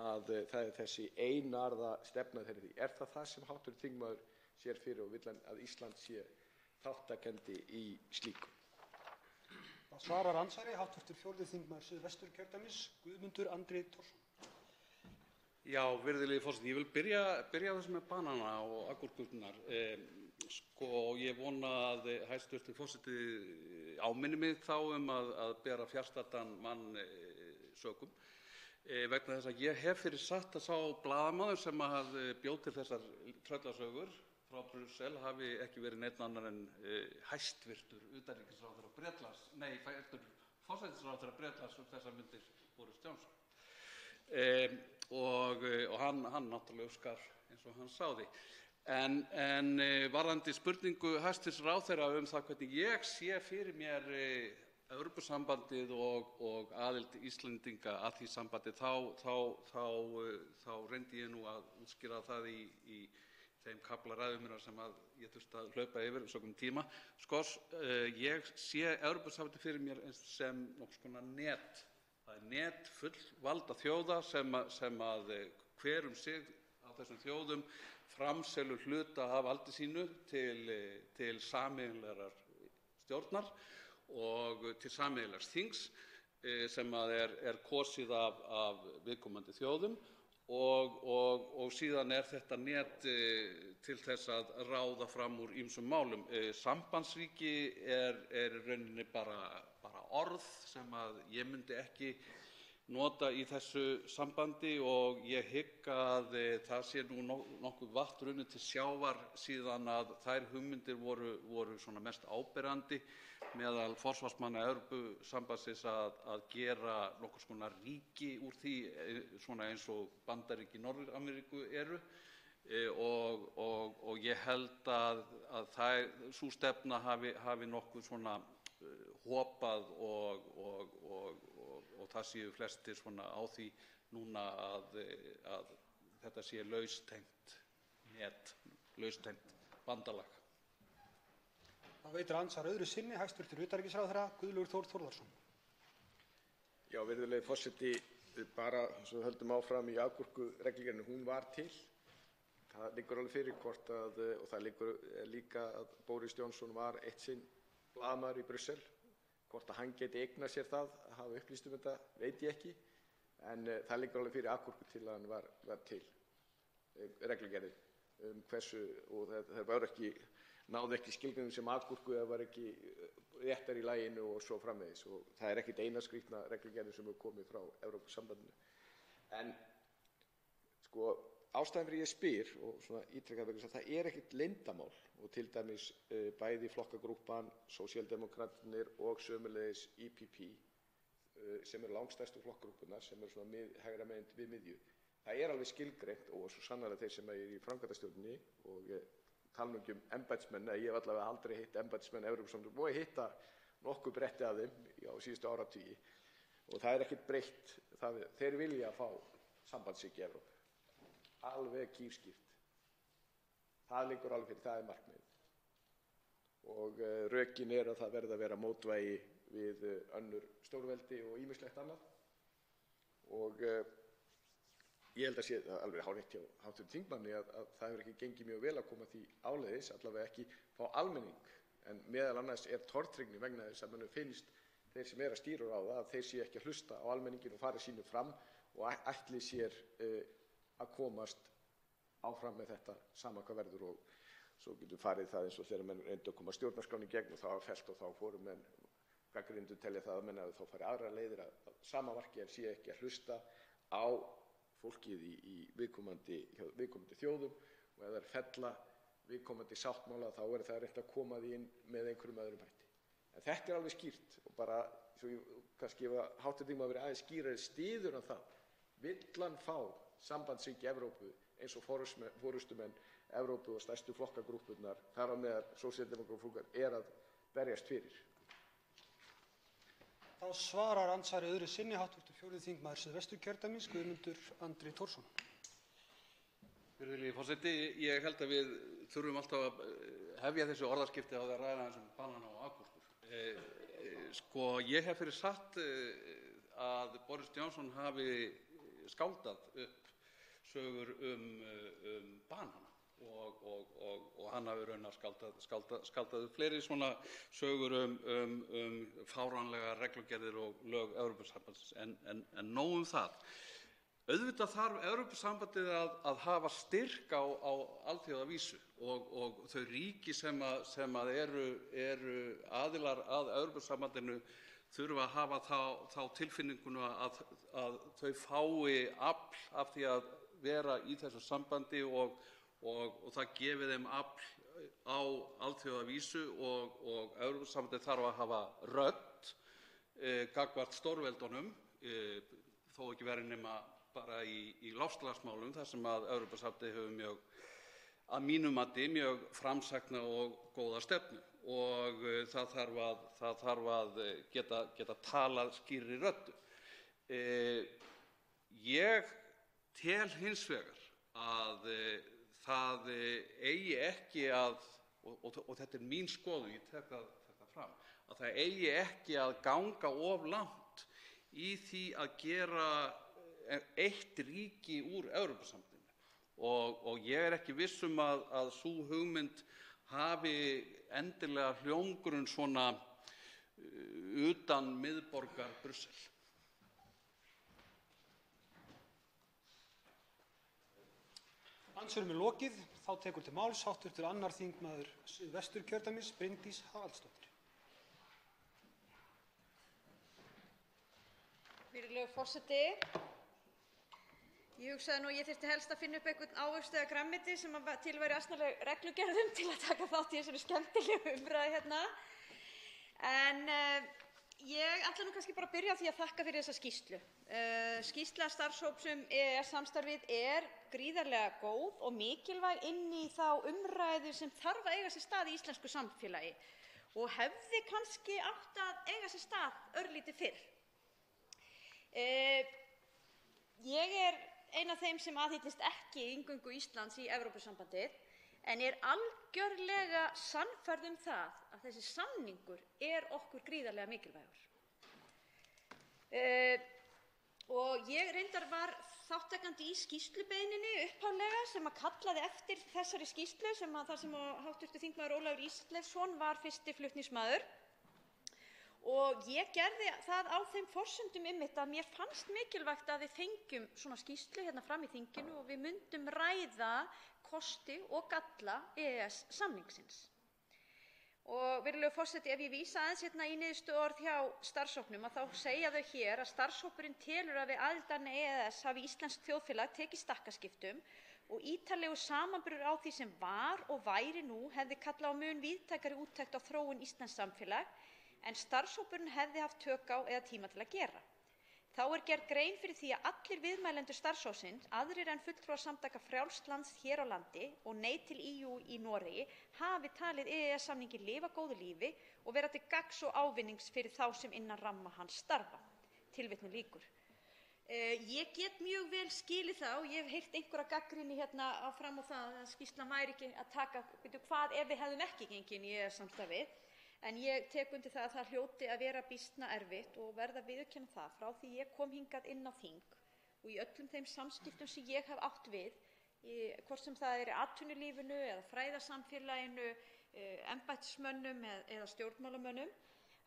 að það er þessi einarða stefna þeirri því. Er það sem hv. þingmaður sér fyrir og vill hann að Ísland sé þátttakandi í slíku? Það svarar andsvari hv. 4. þingmaður Suðvesturkjördæmis, Guðmundur Andri Thorsson. Já, virðulegi forseti, ég vil byrja þessu með banana og agúrkurnar. Ég vona að hæstv. forseti áminni mig þá að bera fjarstaddan mann sökum. Vegna þess að ég hef fyrir satt að sá blaðamaður sem bjó til þessar tröllasögur frá Brussel hafi ekki verið neinn annar en hæstvirtur utanríkisráðherra Bretlands, forsætisráðherra Bretlands þessar myndir Boris Johnson. Og hann náttúrulega óskar eins og hann sáði. En varðandi spurningu hæstvirts ráðherra það hvernig ég sé fyrir mér Evrópusambandið og aðild Íslendinga að því sambandi þá reyndi ég nú að útskýra það í þeim kafla ræðu minnar sem ég þurfti að hlaupa yfir sökum tíma. Ég sé Evrópusambandið fyrir mér sem nokkurs konar net. Það er net fullvalda þjóða sem hver sig af þessum þjóðum framselur hluta af valdi sínu til sameiginlegrar stjórnar og til sameiginlegs þings sem er kosið af viðkomandi þjóðum og síðan er þetta net til þess að ráða fram úr ýmsum málum. Sambandsríki er í rauninni bara orð sem ég myndi ekki nota í þessu sambandi og ég hygg að það sé nú nokkuð vatn runnið til sjávar síðan að þær hugmyndir voru svona mest áberandi meðal forsvarsmanna Evrópusambandsins að gera nokkurs konar ríki úr því svona eins og Bandaríki Norður-Ameríku eru og ég held að sú stefna hafi nokkuð svona hopað og það séu flestir svona á því núna að þetta sé laustengt net, laustengt bandalag. Það veitir andsvar öðru sinni hæstv. Utanríkisráðherra Guðlaugur Þór Þórðarson. Já, virðulegi forseti, bara svo höldum áfram í agúrkureglugerðinni, hún var til. Það liggur alveg fyrir hvort og það liggur líka að Boris Johnson var eitt sinn blaðamaður í Brussel. Hvort að hann geti eignað sér það að hafa upplýst þetta veit ég ekki, en það liggur alveg fyrir agúrkutillagan var til reglugerðin hversu, og það náði ekki skilgreinum sem agúrku eða var ekki réttar í laginu og svo framvegis og það er ekkert eina skrýtna reglugerðin sem hefur komið frá Evrópusambandinu. En ástæðan fyrir ég spyr og svona ítrekað vegna þess að það er ekkert leyndarmál og til dæmis bæði flokkagrúppan, sósíaldemókratarnir og sömuleiðis EPP sem eru langstærstu flokkagrúppunar sem eru svona hægra megin við miðju. Það er alveg skilgreint og svo sannarlega þeir sem eru í framkvæmdastjórninni og tala nú ekki embættismenn, ég hef allavega aldrei hitt embættismenn Evrópusambandsins og hitta nokkuð bretti af þeim á síðustu áratugi og það er ekkert breytt. Þeir vilja fá sambandsríki í Evrópu. Alveg kýrskýrt. Það liggur alveg fyrir, það er markmiðið. Og rökin að það verði að vera mótvægi við önnur stórveldi og ýmislegt annað. Og ég held að sé alveg hárrétt hjá hv. þingmanni að það hefur ekki gengið mjög vel að koma því áleiðis, allavega ekki fá almenning. En meðal annars er tortryggni vegna þess að manni finnst þeir sem eru að stýra á það að þeir séu ekki að hlusta á almenninginn og fara sínu fram og ætli sér að komast áfram með þetta sama hvað verður og svo getur farið það eins og þegar menn reyndu að koma stjórnarskránni í gegn og það var fellt og þá fóru menn gagnrýnendur telja það að menn að þá fari aðrar leiðir að sama marki en sé ekki að hlusta á fólkið í viðkomandi þjóðum og ef það er fella viðkomandi sáttmála þá er það reynt að koma því inn með einhverjum öðrum hætti. En þetta er alveg skýrt og bara svo kannski ef hv. þingmaður verið aðeins skýrari styður hann það. Vill hann fá sambandsríki Evrópu eins og forystumenn Evrópu og stærstu flokkagrúppurnar þar á meðal sósíaldemókratar að berjast fyrir. Þá svarar andsvari öðru sinni hv. 4. þingmaður Suðvesturkjördæmis Guðmundur Andri Thorsson. Virðulegi forseti, ég held að við þurfum alltaf að hefja þessu orðaskipti á því að ræða eins banana og agúrkur. Ég hef fyrir satt að Boris Johnson hafi skáldað upp sögur banana og hann hafi raunar skáldað upp fleiri svona sögur fáránlegar reglugerðir og lög Evrópusambandsins, en nóg það. Auðvitað þarf Evrópusambandið að hafa styrk á alþjóðavísu og þau ríki sem eru aðilar að Evrópusambandinu þurfa að hafa þá tilfinninguna að þau fái afl af því að vera í þessu sambandi og það gefi þeim afl á alþjóðavísu og Evrópusambandið þarf að hafa rödd gagnvart stórveldunum, þó ekki verið nema bara í loftslagsmálum þar sem að Evrópusambandið hefur að mínu mati mjög framsækna og góða stefnu og það þarf að geta talað skýrri röddu. Ég tel hins vegar að það eigi ekki og þetta er mín skoðun, ég tek það fram, að það eigi ekki að ganga of langt í því að gera eitt ríki úr Evrópusambandinu og ég er ekki viss að sú hugmynd hafi endilega hljómgrunn svona utan miðborgar Brussel. Andsvörum er lokið. Þá tekur til máls hv. 2. þingmaður Suðvesturkjördæmis, Bryndís Haraldsdóttir. Virðulegur forseti. Ég hugsaði að ég þyrfti helst að finna upp einhvern ávöxt eða grænmeti sem til væri asnaleg reglugerðum til að taka þátt í þessari skemmtilegu umræðu hérna. En ég ætla nú kannski bara að byrja á því að þakka fyrir þessa skýrslu. Skýrsla starfshóps EES-samstarfið er gríðarlega góð og mikilvæg inn í þá umræðu sem þarf að eiga sér stað í íslensku samfélagi og hefði kannski átt að eiga sér stað örlítið fyrr. Ég er ein af þeim sem aðhyllist ekki inngöngu Íslands í Evrópusambandið en er algjörlega sannfærð það að þessi samningur er okkur gríðarlega mikilvægur. Og ég reyndar var þátttakandi í skýrslubeiðninni upphaflega sem kallaði eftir þessari skýrslu þar sem hv. þingmaður Ólafur Ísleifsson var fyrsti flutningsmaður. Og ég gerði það á þeim forsendum einmitt að mér fannst mikilvægt að við fengjum svona skýrslu hérna fram í þinginu og við myndum ræða kosti og galla EES-samningsins. Og virðulegur forseti, ef ég vísa aðeins hérna í niðurstöðuorð hjá starfshópnum þá segja þau hér að starfshópurinn telur að við aðild að EES hafi íslenskt þjóðfélag tekið stakkaskiptum og ítarlegur samanburður á því sem var og væri nú hefði kallað á mun víðtækari úttekt á þróun íslensks samfélag en starfshópurinn hefði haft tök á eða tíma til að gera. Þá er gerð grein fyrir því að allir viðmælendur starfshópsins, aðrir en fulltrúar samtaka frjálsst lands hér á landi og Nei til EU í Noregi, hafi talið EES-samninginn lifa góðu lífi og vera til gagns og ávinnings fyrir þá sem innan ramma hans starfa. Tilvitnun lýkur. Ég get mjög vel skilið það og ég hef heyrt einhverja gagnrýni hérna fram á það að skýrslan væri ekki að taka, hvað ef við hefðum ekki gengið inn í EES-samstarfið. En ég tek undir það að það hljóti að vera býsna erfitt og verða að viðurkenna það frá því ég kom hingað inn á þing og í öllum þeim samskiptum sem ég hef átt við, hvort sem það er í atvinnulífinu eða fræðasamfélaginu, embættismönnum eða stjórnmálamönnum,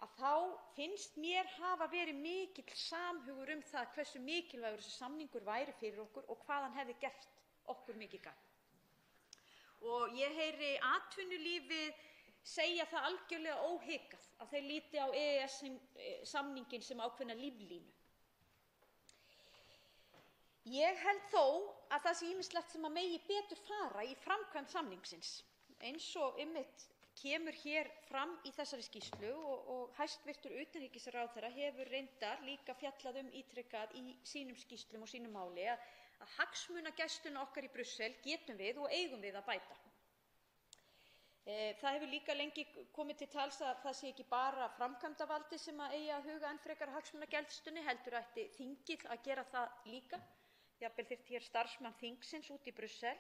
að þá finnst mér hafa verið mikill samhugur það hversu mikilvægur þessi samningur væri fyrir okkur og hvað hann hefði gert okkur mikið gagn. Og ég heyri atvinnulífið segja það algjörlega óhikað að þeir líti á EES-samninginn sem ákveðna líflínu. Ég held þó að það sé ýmislegt sem megi betur fara í framkvæmd samningsins, eins og einmitt kemur hér fram í þessari skýrslu og hæstv. Utanríkisráðherra hefur reyndar líka fjallað ítrekað í sínum skýrslum og sínu máli að hagsmunagæsluna okkar í Brussel getum við og eigum við að bæta. Það hefur líka lengi komið til tals að það sé ekki bara framkvæmdarvaldið sem eigi að huga enn frekar að hagsmunagæslunni, heldur ætti þingið að gera það líka. Jafnvel þyrfti hér starfsmann þingsins út í Brussel.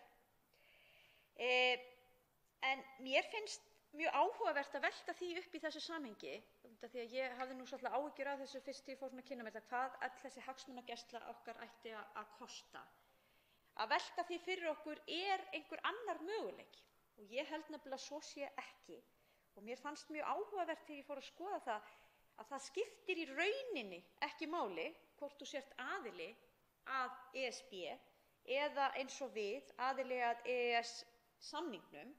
En mér finnst mjög áhugavert að velta því upp í þessu samhengi, því að ég hafði nú svolítið áhyggjur af þessu fyrst ég fór svona að kynna mér þetta, hvað öll þessi hagsmunagæsla okkar ætti að kosta. Að velta því fyrir okkur einhver annar möguleiki og ég held nefnilega svo sé ekki. Og mér fannst mjög áhugavert þegar ég fór að skoða það að það skiptir í rauninni ekki máli hvort þú sért aðili að ESB eða eins og við aðili að EES-samningnum.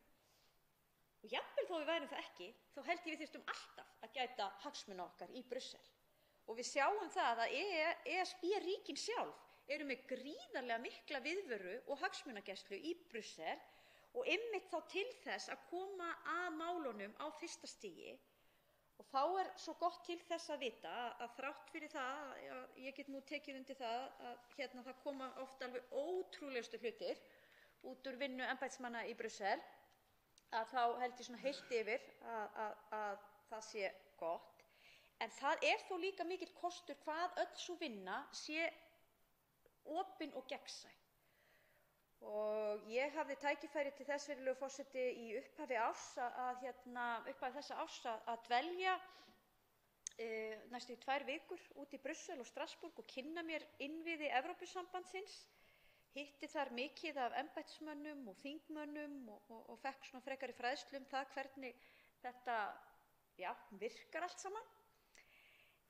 Og jafnvel þó við værum það ekki, þá held ég við þyrftum alltaf að gæta hagsmuna okkar í Brussel. Og við sjáum það að ESB-ríkin sjálf eru með gríðarlega mikla viðveru og hagsmunagæslu í Brussel og einmitt þá til þess að koma að málunum á fyrsta stigi. Og þá svo gott til þess að vita að þrátt fyrir það, ég get nú tekið undir það að það koma oft alveg ótrúlegustu hlutir út úr vinnu embættismanna í Brussel, að þá held ég svona heilt yfir að það sé gott. En það þó líka mikill kostur hvað öll sú vinna sé opin og gegnsæ. Og ég hafði tækifæri til þess, virðulegur forseti, í upphafi þessa árs að dvelja næstu í 2 vikur út í Brussel og Strassborg og kynna mér innviði Evrópusambandsins. Hitti þar mikið af embættismönnum og þingmönnum og fekk svona frekari fræðslu það hvernig þetta virkar allt saman.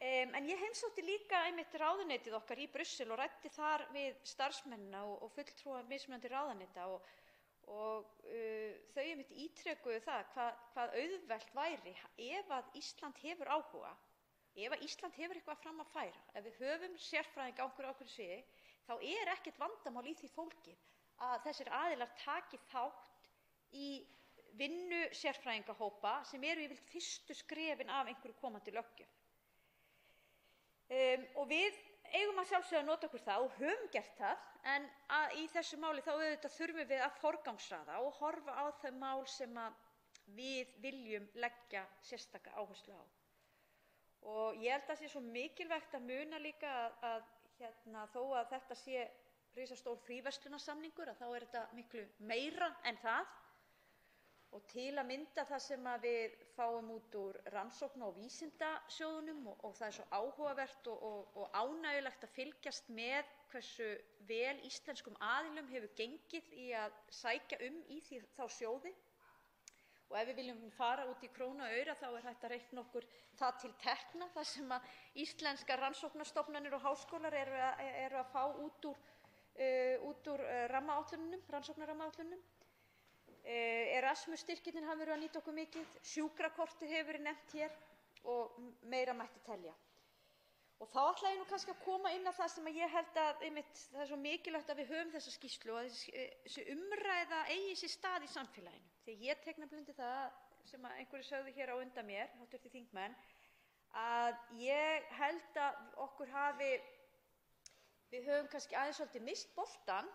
En ég heimsótti líka einmitt ráðuneytið okkar í Brussel og ræddi þar við starfsmennina og fulltrúa mismunandi ráðuneyta og þau einmitt ítrekuðu það hvað auðvelt væri ef að Ísland hefur áhuga, ef að Ísland hefur eitthvað fram að færa, ef við höfum sérfræðinga á okkur sviði, þá ekkert vandamál í því fólgið að þessir aðilar taki þátt í vinnu sérfræðingahópa sem eru yfirleitt fyrstu skrefin af einhverju komandi löggjöf. Og við eigum að sjálfsögðu að nota okkur það og höfum gert það, en í þessu máli þá auðvitað þurfum við að forgangsraða og horfa á þau mál sem við viljum leggja sérstaka áherslu á. Og ég held að það sé svo mikilvægt að muna líka að þó að þetta sé risastór fríverslunarsamningur þá þetta miklu meira en það. Og til að mynda það sem við fáum út úr rannsókna- og vísindasjóðunum og það svo áhugavert og ánægjulegt að fylgjast með hversu vel íslenskum aðilum hefur gengið í að sækja í þá sjóði. Og ef við viljum fara út í krónu og aura þá hægt að reikna okkur það til tekna, það sem að íslenskar rannsóknarstofnanir og háskólar eru að fá út úr rannsóknarrammaáætlunum. Erasmus-styrkirnir hafa verið að nýta okkur mikið, sjúkrakortið hefur verið nefnt hér og meira mætti telja. Og þá ætla ég nú kannski að koma inn á það sem ég held að það er svo mikilvægt að við höfum þessa skýrslu og að þessi umræða eigi sér stað í samfélaginu. Því ég tek nefnilega undir það sem einhverju sögðu hér á undan mér, hv. þingmenn, að ég held að við höfum kannski aðeins svolítið misst boltann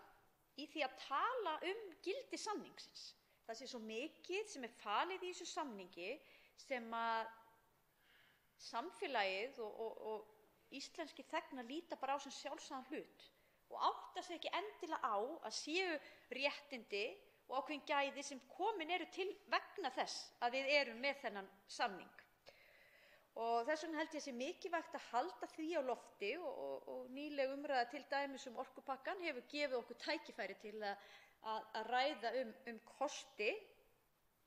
í því að tala gildi samningsins. Það sé svo mikið sem falið í þessu samningi sem að samfélagið og íslenskir þegnar líta bara á sem sjálfsagðan hlut og átta sig ekki endilega á að séu réttindi og ákveðin gæði sem komin eru til vegna þess að við erum með þennan samning. Og þess vegna held ég sé mikilvægt að halda því á lofti og nýleg umræða til dæmis orkupakkann hefur gefið okkur tækifæri til að ræða kosti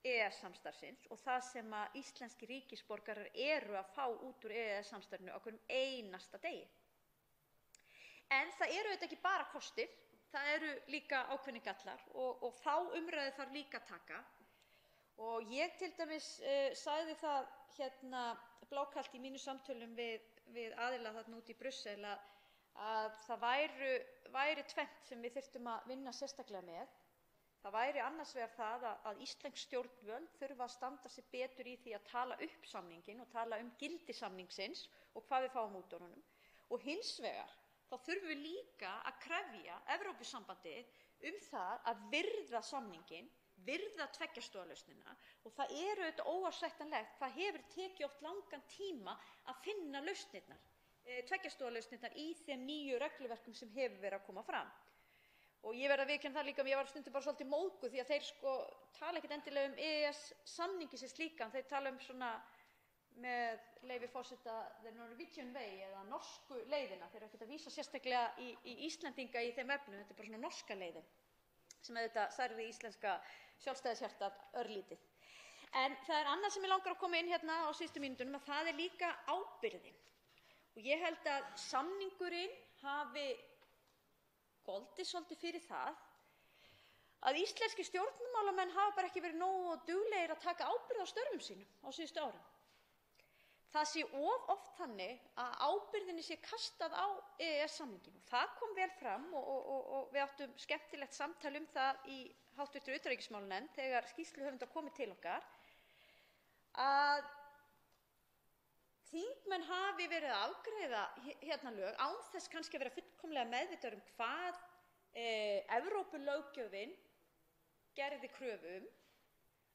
EES-samstarfsins og það sem að íslenskir ríkisborgarar eru að fá út úr EES-samstarfinu á hverjum einasta degi. En það eru auðvitað ekki bara kostir, það eru líka ákveðnir gallar og þá umræðu þarf líka að taka. Og ég til dæmis sagði það blákalt í mínu samtölum við aðila þarna úti í Brussel að það væri tvennt sem við þyrftum að vinna sérstaklega með. Það væri annars vegar það að íslensk stjórnvöld þurfa að standa sig betur í því að tala upp samninginn og tala gildi samningsins og hvað við fáum út úr honum. Og hins vegar þá þurfum við líka að krefja Evrópusambandið það að virða samninginn, virða tveggjastoðalausnina og það auðvitað óásættanlegt hvað hefur tekið oft langan tíma að finna lausnirnar, tveggjastoðalausnirnar í þeim nýju regluverkum sem hefur verið að koma fram. Og ég verð að viðurkenna það líka, ég var stundum bara svolítið móðguð því að þeir tala ekkert endilega EES-samninginn sem slíkan, þeir tala svona með leyfi forseta the Norwegian way eða norsku leiðina. Þeir eru ekkert að vísa sérstaklega í Íslendinga í þeim efnum, þetta bara svona norska leiðin sem auðvitað særði íslenska sjálfstæðishjartað örlítið. En það annað sem ég langar að koma inn hérna á síðustu mínútunum að það líka ábyrgðin. Og ég held að samningurinn hafi goldið svolítið fyrir það að íslenski stjórnmálamenn hafa bara ekki verið nógu duglegir að taka ábyrgð á störfum sínum á síðustu árum. Það sé oft þannig að ábyrgðinni sé kastað á EES-samninginn. Það kom vel fram og við áttum skemmtilegt samtal það í hv. utanríkismálanefnd þegar skýrsluhöfundar komu til okkar að þingmenn hafi verið að afgreiða lög án þess kannski að vera fullkomlega meðvitaður hvað Evrópulöggjöfin gerði kröfu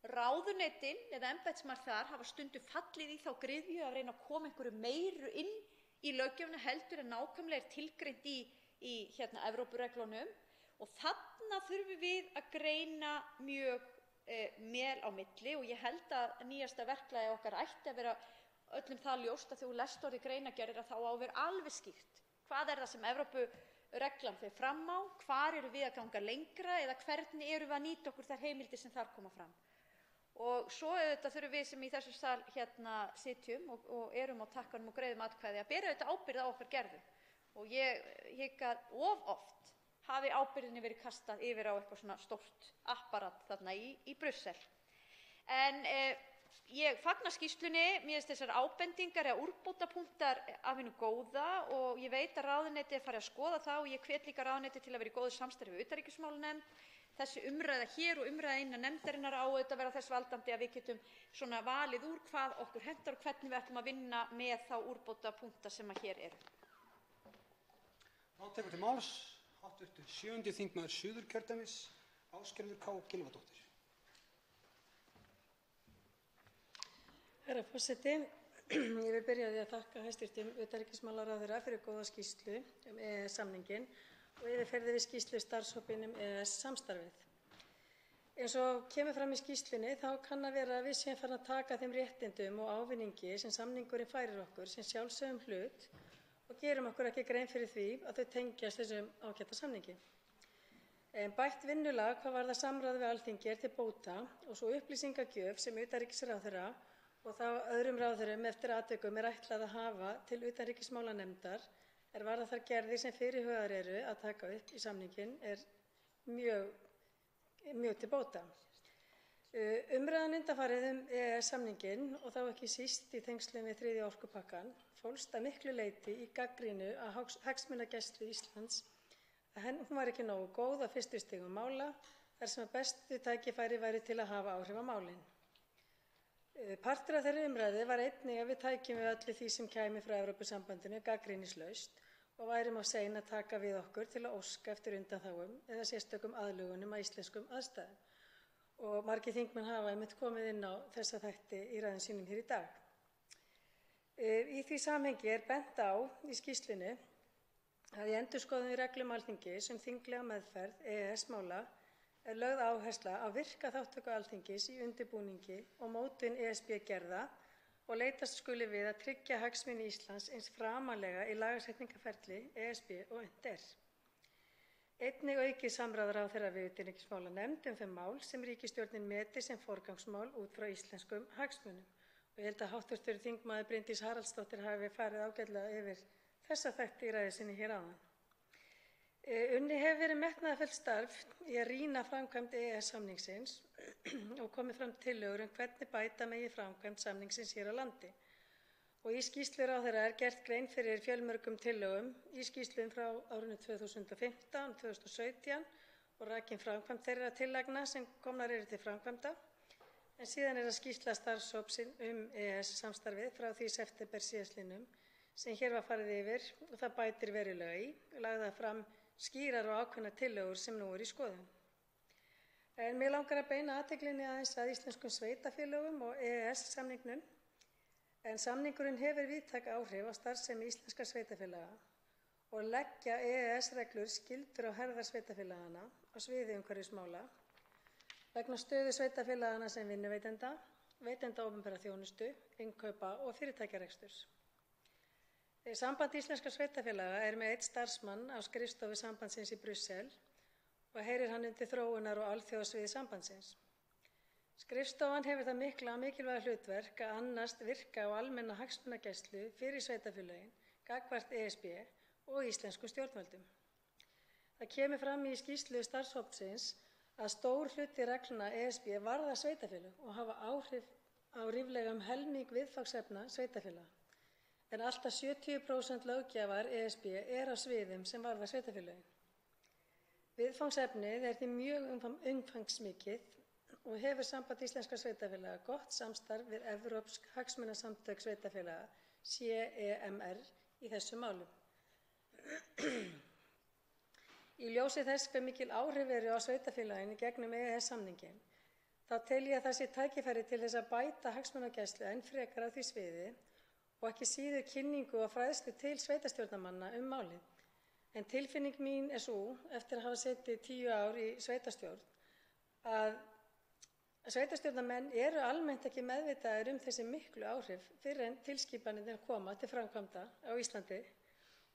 Ráðuneytin eða embættismenn þar hafa stundum fallið í þá gryfju að reyna að koma einhverju meiru inn í löggjöfina heldur en nákvæmlega tilgreint í Evrópureglunum og þarna þurfum við að greina mjög mel á milli og ég held að nýjasta verklagi okkar ætti að vera öllum það ljóst að þegar þú lest orðið greinargerðir að þá á að vera alveg skýrt hvað það sem Evrópureglan fer fram á, hvar eru við að ganga lengra eða hvernig erum við að nýta okkur þær heimildir sem þar koma fram. Og svo auðvitað þurfum við sem í þessum sal sitjum og erum á takkanum og greiðum atkvæði að bera auðvitað ábyrgð á okkar gerðum. Og ég hygg að oft hafi ábyrgðinni verið kastað yfir á eitthvað svona stórt apparat þarna í Brussel. En ég fagna skýrslunni, mér finnst þessar ábendingar eða úrbótapunktar af hinu góða og ég veit að ráðuneytið er farið að skoða það og ég hvet líka ráðuneytið til að vera í góðu samstarfi við utanríkismálanefnd. Þessi umræða hér og umræða innan nefndarinnar á auðvitað að vera þess valdandi að við getum svona valið úr hvað okkur hentar og hvernig við ætlum að vinna með þá úrbótapunkta sem hér eru. Þá tekur til máls hv. 7. þingmaður Suðurkjördæmis, Ásgerður K. Gylfadóttir. Herra forseti, ég vil byrja á því að þakka hæstv. Utanríkismálaráðherra fyrir góða skýrslu EES-samninginn og yfirferði við skýrslu starfshópinn EES-samstarfið. Eins og kemur fram í skýrslunni þá kann að vera að við séum farin að taka þeim réttindum og ávinningi sem samningurinn færir okkur sem sjálfsögðum hlut og gerum okkur ekki grein fyrir því að þau tengjast þessum ágæta samningi. Bætt vinnulag hvað varðar samráð við Alþingi til bóta og svo upplýsingagjöf sem utanríkisráðherra og þá öðrum ráðherrum eftir atvikum ætlað að hafa til utanríkismálanefndar varðar þær gerðir sem fyrirhugaðar eru að taka upp í samninginn mjög til bóta. Umræðan undanfarið EES-samninginn og þá ekki síst í tengslum við 3. orkupakkann fólst að miklu leyti í gagnrýni að hagsmunagæslu Íslands að hún var ekki nógu góð á fyrstu stigum mála þar sem að bestu tækifæri væri til að hafa áhrif á málin. Partur af þeirri umræðu var einnig að við tækjum við öllu því sem kæmi frá Evrópusambandinu gagnrýnislaust og værum á sein að taka við okkur til að óska eftir undanþágum eða sérstökum aðlögunum að íslenskum aðstæðum. Og margir þingmenn hafa einmitt komið inn á þessa þætti í ræðum sínum hér í dag. Í því samhengi bent á í skýrslunni að í endurskoðun í reglum Alþingis þinglega meðferð EES-mála lögð áhersla á virka þátttöku Alþingis í undirbúningi og mótun ESB-gerða og leitast skuli við að tryggja hagsmuni Íslands eins framarlega í lagasetningarferli ESB og unnt er. Einnig aukið samráð ráðherra við utanríkismálanefnd þau mál sem ríkisstjórnin meti sem forgangsmál út frá íslenskum hagsmunum. Og ég held að hv. þingmaður Bryndís Haraldsdóttir hafi farið ágætlega yfir þessa þætti í ræðu sinni hér áðan. Unnið hefur verið metnaðarfullt starf í að rýna framkvæmd EES-samningsins og komið fram tillögur hvernig bæta megi framkvæmd samningsins hér á landi. Og í skýrslu ráðherra gert grein fyrir fjölmörgum tillögum í skýrslum frá árinu 2015 og 2017 og rakin framkvæmd þeirra tillagna sem komnar eru til framkvæmda. En síðan það skýrsla starfshópsins EES-samstarfið frá því september síðastliðnum sem hér var farið yfir og það bætir verulega í og lagði fram skýrar og ákveðnar tillögur sem nú eru í skoðun. En mig langar að beina athyglinni aðeins að íslenskum sveitarfélögum og EES-samningnum en samningurinn hefur víðtæk áhrif á starfsemi íslenskra sveitarfélaga og leggja EES-reglur skyldur á herðar sveitarfélaganna á sviði umhverfismála vegna stöðu sveitarfélaganna sem vinnuveitenda, veitenda opinberrar þjónustu, innkaupa og fyrirtækjareksturs. Samband íslenskra sveitarfélaga er með einn starfsmann á skrifstofu sambandsins í Brussel og heyrir hann undir þróunar- og alþjóðasviði sambandsins. Skrifstofan hefur það mikilvæga hlutverk að annast virka og almenna hagsmunagæslu fyrir sveitarfélögin gagnvart ESB og íslenskum stjórnvöldum. Það kemur fram í skýrslu starfshópsins að stór hluti reglna ESB varða sveitarfélög og hafa áhrif á ríflega helming viðfangsefna sveitarfélaga, en allt að 70% löggjafar ESB á sviðum sem varða sveitarfélögin. Viðfangsefnið er því mjög umfangsmikið og hefur Samband íslenskra sveitarfélaga gott samstarf við Evrópsk hagsmunasamtök sveitarfélaga, CEMR, í þessum málum. Í ljósi þess hve mikil áhrif eru á sveitarfélagin í gegnum EES-samninginn, þá tel ég að það sé tækifæri til þess að bæta hagsmunagæslu enn frekar á því sviði og ekki síður kynningu og fræðslu til sveitarstjórnarmanna málið. En tilfinning mín er sú, eftir að hafa setið 10 ár í sveitarstjórn, að sveitarstjórnarmenn eru almennt ekki meðvitaðir þessi miklu áhrif fyrr en tilskipanirnar koma til framkvæmda á Íslandi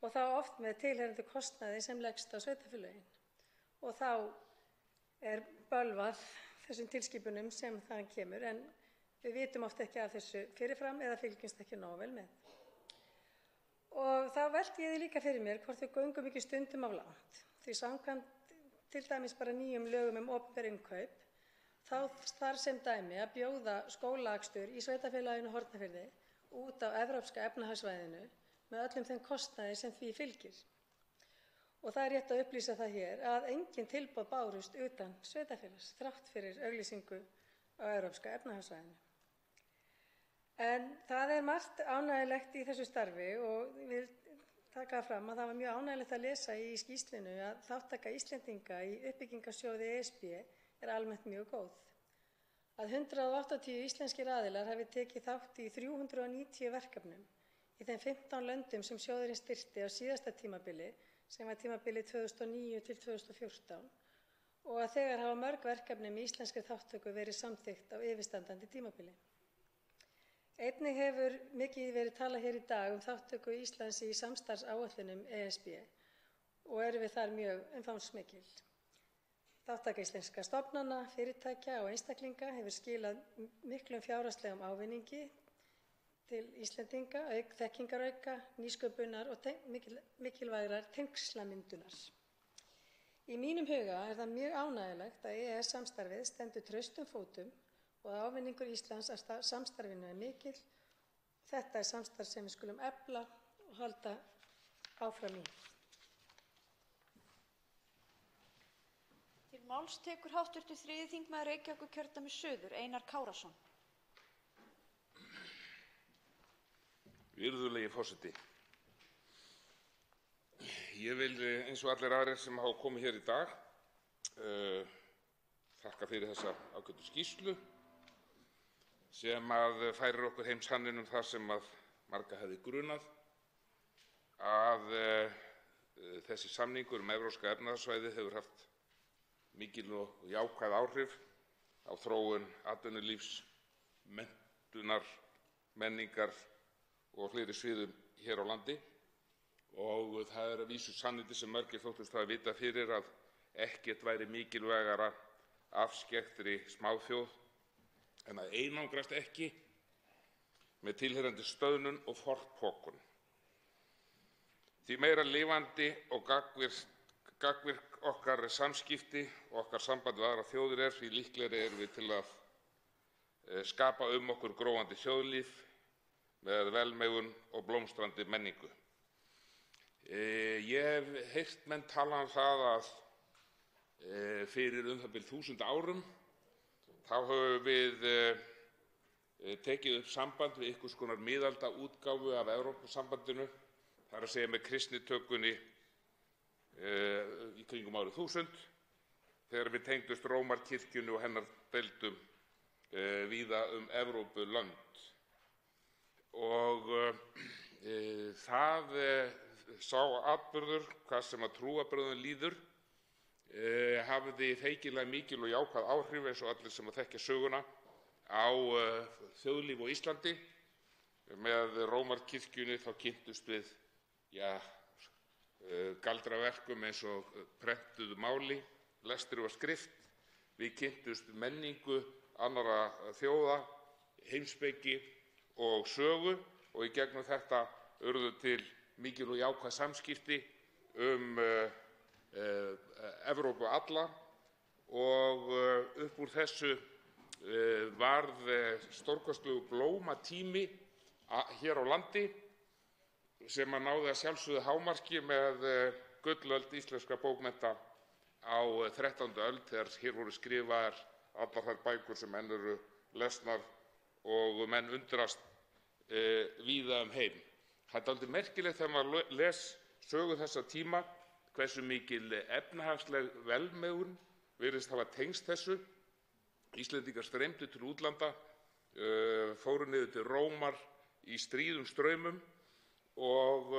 og þá oft með tilheyrandi kostnaði sem leggst á sveitarfélögin. Og þá er bölvað þessum tilskipunum sem þaðan kemur, en við vitum oft ekki af þessu fyrirfram eða fylgjumst ekki nógu vel með. Og þá velti ég því líka fyrir mér hvort við göngum ekki stundum of langt, því samkvæmt til dæmis bara nýjum lögum opinber innkaup, þá þarf sem dæmi að bjóða skólaakstur í sveitarfélaginu Hornafirði út á evrópska efnahagssvæðinu með öllum þeim kostnaði sem því fylgir. Og það er rétt að upplýsa það hér að engin tilboð bárust utan sveitarfélags þrátt fyrir auglýsingu á evrópska efnahagssvæðinu. En það er margt ánægjulegt í þessu starfi og ég vil taka fram að það var mjög ánægjulegt að lesa í skýrslunni að þátttaka Íslendinga í uppbyggingarsjóði ESB er almennt mjög góð. Að 180 íslenskir aðilar hafi tekið þátt í 390 verkefnum í þeim 15 löndum sem sjóðurinn styrkti á síðasta tímabili, sem var tímabilið 2009 til 2014, og að þegar hafa mörg verkefni með íslenskri þátttöku verið samþykkt á yfirstandandi tímabili. Einnig hefur mikið verið talað hér í dag þátttöku Íslands í samstarfsáætlunum ESB og erum við þar mjög umfangsmikil. Þátttaka íslenskra stofnana, fyrirtækja og einstaklinga hefur skilað miklum fjárhagslegum ávinningi til Íslendinga, auk þekkingarauka, nýsköpunar og mikilvægrar tengslamyndunar. Í mínum huga er það mjög ánægjulegt að EES-samstarfið stendur traustum fótum og að ávinningur Íslands af samstarfinu er mikill. Þetta er samstarf sem við skulum efla og halda áfram í. Til máls tekur hv. 3. þingmaður Reykjavíkurkjördæmis suður, Einar Kárason. Virðulegi forseti. Ég vil eins og allir aðrir sem hafa komið hér í dag þakka fyrir þessa ágætu skýrslu sem færir okkur heim sanninn það sem marga hefði grunað, að þessi samningur evrópska efnahagssvæðið hefur haft mikil og jákvæð áhrif á þróun atvinnulífs, menntunar, menningar og fleiri sviðum hér á landi. Og það er að vísu sannindi sem margir þóttust hafa vitað fyrir að ekkert væri mikilvægara afskekktri smáþjóð en að einangrast ekki með tilheyrandi stöðnun og forpokun. Því meira lifandi og gagnvirk okkar samskipti og okkar samband við aðrar þjóðir er, því líklegri erum við til að skapa okkur gróandi þjóðlíf með velmegun og blómstrandi menningu. Ég hef heyrt menn tala það að fyrir það bil 1000 árum þá höfum við tekið upp samband við einhvers konar miðaldaútgáfu af Evrópusambandinu, það er að segja með kristnitökunni í kringum árið 1000, þegar við tengdust Rómarkirkjunni og hennar deildum víða Evrópulönd. Og sá atburður, hvað sem að trúarbrögðum líður, hafði feikilega mikil og jákvæð áhrif eins og allir sem að þekkja söguna á þjóðlíf á Íslandi. Með Rómarkirkjunni þá kynntust við galdraverkum eins og prentuðu máli, lestri og skrift. Við kynntust menningu annarra þjóða, heimspeki og sögu og í gegnum þetta urðu til mikil og jákvæð samskipti Evrópu alla og upp úr þessu varð stórkostlegur blómatími hér á landi sem að náði að sjálfsögðu hámarki með gullöld íslenskra bókmennta á 13. öld þegar hér voru skrifaðar allar þær bækur sem enn eru lesnar og menn undrast víða heim. Það er dálítið merkilegt þegar maður les sögu þessa tíma hversu mikil efnahagsleg velmegun virðist hafa tengst þessu. Íslendingar streymdu til útlanda, fóru niður til Rómar í stríðum straumum og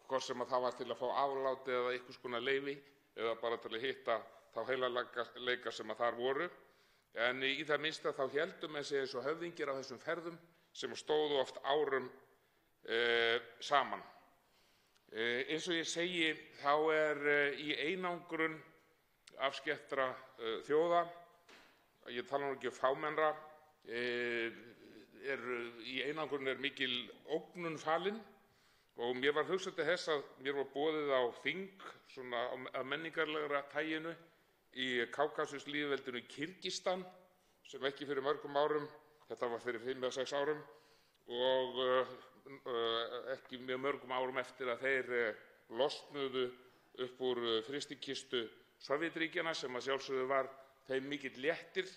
hvort sem að það var til að fá afláti eða einhvers konar leyfi eða bara til að hitta þá heilagleika sem að þar voru. En í það minnsta þá héldu menn sig eins og höfðingjar á þessum ferðum sem stóðu oft árum saman. Eins og ég segi þá í einangrun afskekktra þjóða, ég tala nú ekki fámennra, í einangrun mikil ógnun falin og mér var hugsað til þess að mér var boðið á þing svona af menningarlegra taginu í Kákasuslýðveldinu Kirgistan sem ekki fyrir mörgum árum, þetta var fyrir 5 eða 6 árum og ekki mjög mörgum árum eftir að þeir losnuðu upp úr frystikistu Sovétríkjanna sem að sjálfsögðu var þeim mikill léttir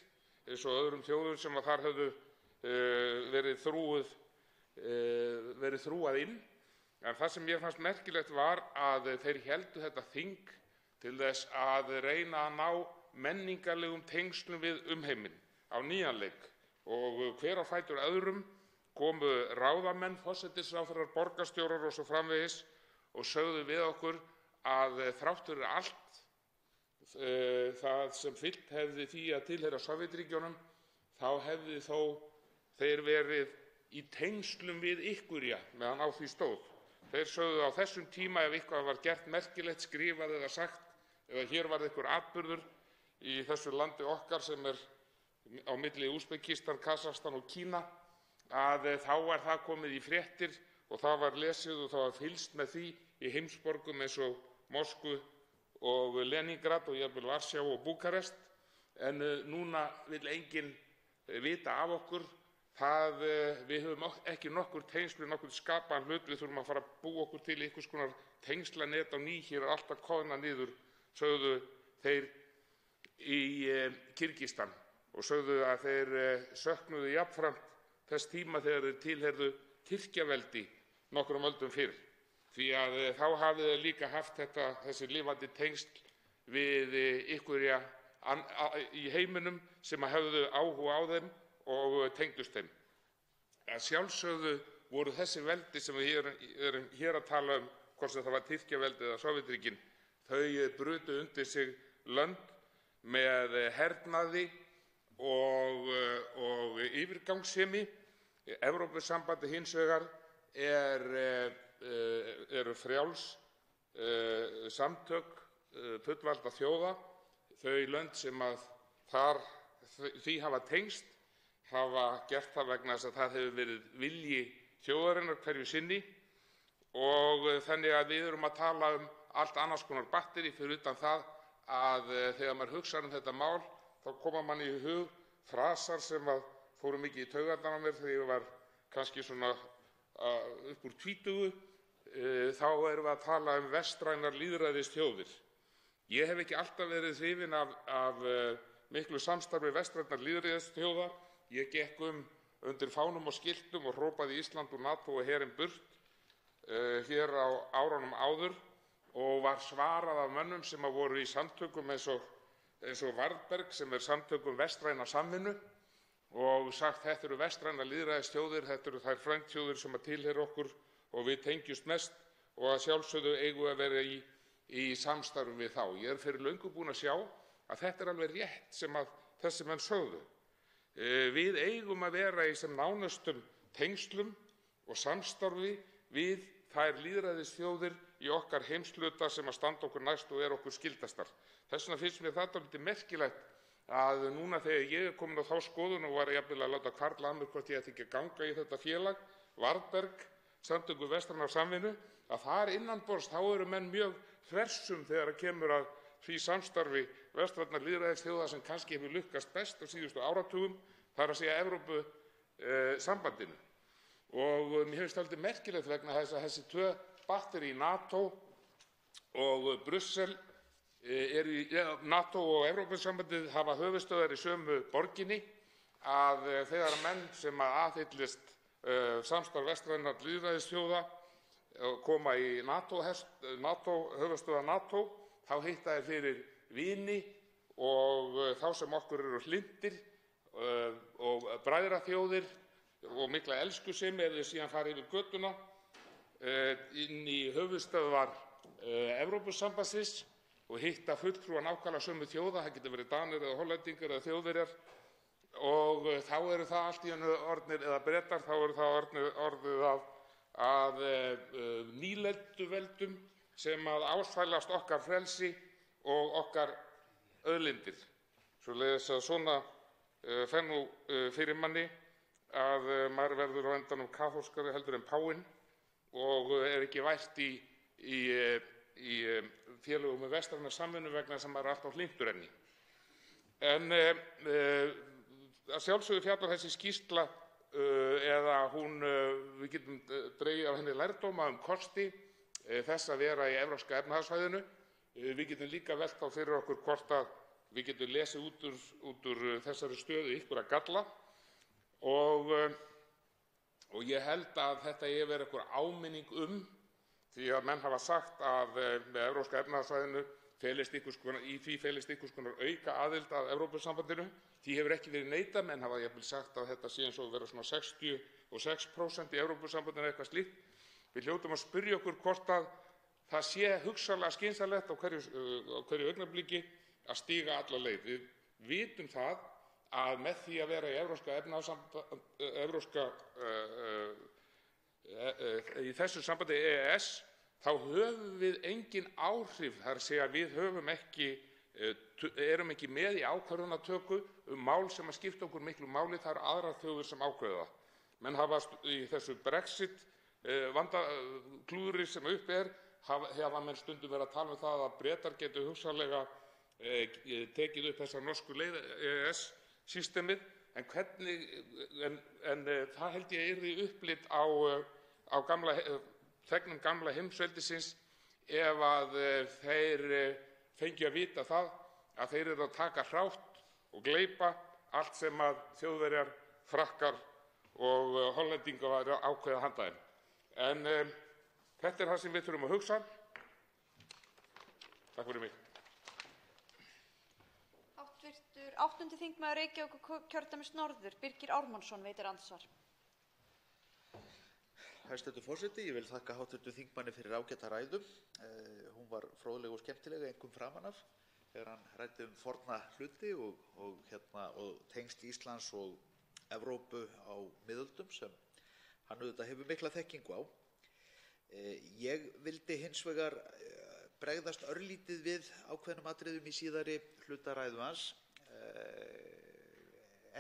eins og öðrum þjóðum sem að þar höfðu verið þrúað inn. En það sem mér fannst merkilegt var að þeir héldu þetta þing til þess að reyna að ná menningarlegum tengslum við umheiminn á nýjan leik og hver á fætur öðrum komu ráðamenn, forsætisráðherrar, borgarstjórar og svo framvegis og sögðu við okkur að þrátt fyrir allt það sem fylgt hefði því að tilheyra Sovétríkjunum þá hefði þó þeir verið í tengslum við ykkurja meðan á því stóð. Þeir sögðu á þessum tíma ef eitthvað var gert merkilegt, skrifað eða sagt eða hér var einhver atburður í þessu landi okkar sem á milli Úsbekistan, Kasakstan og Kína að þá var það komið í fréttir og það var lesið og það var fylgst með því í heimsborgum eins og Moskvu og Leningrad og jafnvel Varsjá og Búkarest. En núna vill enginn vita af okkur. Við höfum ekki nokkur tengsl við nokkur skapaðan hlut, við þurfum að fara að búa okkur til einhvers konar tengslanet á ný, hér alltaf koðna niður, sögðu þeir í Kirgistan og sögðu að þeir söknuðu jafnframt þess tíma þegar þeir tilheyrðu Tyrkjaveldi nokkrum öldum fyrr. Því að þá hafið þeir líka haft þessi lifandi tengsl við ykkurja í heiminum sem hefðu áhuga á þeim og tengdust þeim. Að sjálfsögðu voru þessi veldi sem við erum hér að tala hvort sem það var Tyrkjaveldi eða Sovétríkin, þau brutu undir sig lönd með hernaði og yfirgangssemi. Evrópusambandið hins vegar eru frjáls samtök fullvalda þjóða. Þau lönd sem að því hafa tengst hafa gert það vegna þess að það hefur verið vilji þjóðarinnar hverju sinni og þannig að við erum að tala allt annars konar batteri fyrir utan það að þegar maður hugsar þetta mál þá koma manni í hug frasar sem að fóru mikið í taugarnar á mér þegar ég var kannski svona upp úr 20. Þá erum við að tala vestrænar lýðræðisþjóðir. Ég hef ekki alltaf verið hrifinn af miklu samstarfi vestrænar lýðræðisþjóða. Ég gekk undir fánum og skiltum og hrópaði Ísland úr NATO og herinn burt hér á árunum áður og var svarað af mönnum sem voru í samtökum eins og Varðberg sem samtökum vestræna samvinnu og sagt þetta eru vestrænar lýðræðisþjóðir, þetta eru þær frændþjóðir sem tilheyra okkur og við tengjumst mest og að sjálfsögðu eigum við að vera í samstarfi við þá. Ég er fyrir löngu búinn að sjá að þetta er alveg rétt sem að þessi menn sögðu. Við eigum að vera í sem nánastum tengslum og samstarfi við þær lýðræðisþjóðir í okkar heimshluta sem að standa okkur næst og er okkur skyldastar. Þess vegna finnst mér þetta dálítið merkilegt að núna þegar ég er komin á þá skoðun og var jafnvel að láta hvarfla að mér hvort ég ætti ekki að ganga í þetta félag, Varðberg, Samtökum vestrænar samvinnu, að þar innanborðs þá eru menn mjög þversum þegar kemur að því samstarfi vestrænnar lýðræðisþjóða sem kannski hefur lukkast best á síðustu áratugum, það er að segja Evrópusambandinu. Og mér finnst dálítið merkilegt vegna þess að þessi tvö batteri í NATO og Brussel NATO og Evrópusambandið hafa höfuðstöðvar í sömu borginni, að þegar menn sem aðhyllist samstarf vestrænnar lýðræðisþjóða koma í höfuðstöðvar NATO, þá hitta þeir fyrir vini og þá sem okkur eru hlynntir og bræðraþjóðir og mikla elskusemi ef þau síðan fara yfir götuna inn í höfuðstöðvar Evrópusambandsins og hitta fulltrúa nákvæmlega sömu þjóða, það getur verið Danir eða Hollendingar eða Þjóðverjar, og þá eru það allt í einu orðnir, eða Bretar, þá eru það orðið að nýlenduveldum sem að ásfælast okkar frelsi og okkar auðlindir. Svoleiðis að svona fer nú fyrir manni að maður verður á endanum kaþólskari heldur en páfinn og er ekki vært í félögum með vestræna samvinnu vegna sem maður er alltaf hlynntur henni. En að sjálfsögðu fjallar þessi skýrsla eða við getum dregið af henni lærdóma kosti þess að vera í Evrópska efnahagssvæðinu. Við getum líka velt á fyrir okkur hvort að við getum lesið út úr þessari stöðu einhverja galla og ég held að þetta eigi að vera einhver áminning því að menn hafa sagt að með Evrópska efnahagssvæðinu í því felist einhvers konar auka aðild að Evrópusambandinu. Því hefur ekki verið neitað, menn hafa jafnvel sagt að þetta sé eins og vera svona 66% í Evrópusambandinu eitthvað slíkt. Við hljótum að spyrja okkur hvort að það sé hugsanlega skynsamlegt á hverju augnabliki að stíga alla leið. Við vitum það að með því að vera í þessu sambandi EES þá höfum við engin áhrif, það er að segja við erum ekki með í ákvörðunartöku mál sem að skipta okkur miklu máli, það eru aðrar þjóðir sem ákveða. Menn hafa í þessu Brexit vandaklúðri sem upp hafa menn stundum verið að tala um það að Bretar getur hugsanlega tekið upp þessa norsku leið EES-systemið, en það held ég yrði upplit á þegnum gamla heimsveldisins ef að þeir fengju að vita það að þeir eru að taka hrátt og gleypa allt sem að Þjóðverjar, Frakkar og Hollendingar væru ákveðið að handa þeim. En þetta er það sem við þurfum að hugsa. Takk fyrir mig. Hv. 8. þingmaður Reykjavíkurkjördæmis norður, Birgir Ármannsson, veitir andsvar. Hæstv. Forseti, ég vil þakka hv. þingmanni fyrir ágæta ræðu. Hún var fróðleg og skemmtileg einkum framan af þegar hann ræddi forna hluti og tengsl Íslands og Evrópu á miðöldum sem hann auðvitað hefur mikla þekkingu á. Ég vildi hins vegar bregðast örlítið við ákveðnum atriðum í síðari hluta ræðu hans,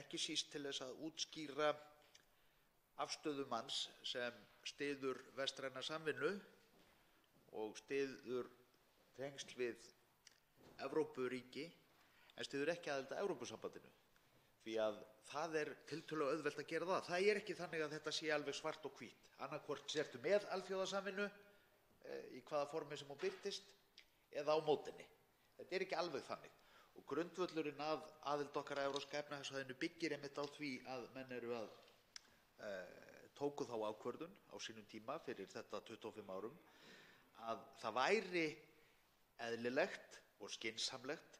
ekki síst til þess að útskýra afstöðu manns sem styður vestræna samvinnu og styður tengsl við Evrópuríki en styður ekki aðild að Evrópusambandinu, því að það er tiltölulega auðvelt að gera það. Það er ekki þannig að þetta sé alveg svart og hvítt. Annaðhvort sértu með alþjóðasamvinnu í hvaða formi sem hún birtist eða á mótinni. Þetta er ekki alveg þannig. Og grundvöllurinn að aðild okkar að Evrópska efnahagssvæðinu byggir einmitt á því að menn eru að tóku þá ákvörðun á sínum tíma fyrir þetta 25 árum að það væri eðlilegt og skynsamlegt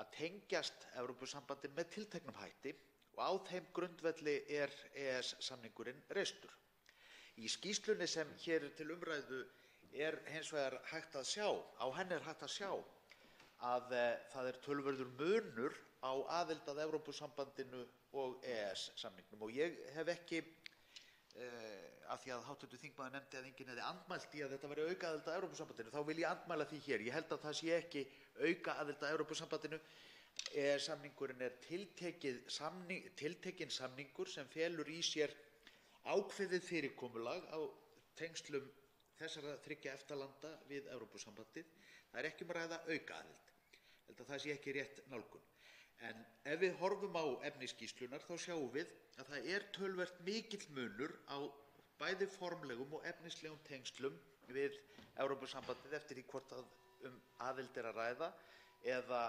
að tengjast Evrópusambandinu með tilteknum hætti og á þeim grundvelli EES-samningurinn reistur. Í skýrslunni sem hér er til umræðu er hins vegar hægt að sjá, á henni er hægt að sjá að það er töluverður munur á aðild að Evrópusambandinu og EES-samningnum. Og ég hef ekki, af því að hv. þingmaður nefndi að enginn hefði andmælt í að þetta væri aukaaðild að Evrópusambandinu, þá vil ég andmæla því hér. Ég held að það sé ekki aukaaðild að Evrópusambandinu. EES-samningurinn er tiltekinn samningur sem felur í sér ákveðið fyrirkomulag á tengslum þessara 3 EFTA-landa við Evrópusambandið. Það er ekki um að ræða aukaaðild. Ég held að það sé ekki rétt nálgun. En ef við horfum á efni skýrslunnar þá sjáum við að það er töluvert mikill munur á bæði formlegum og efnislegum tengslum við Evrópusambandið eftir því hvort aðild er að ræða eða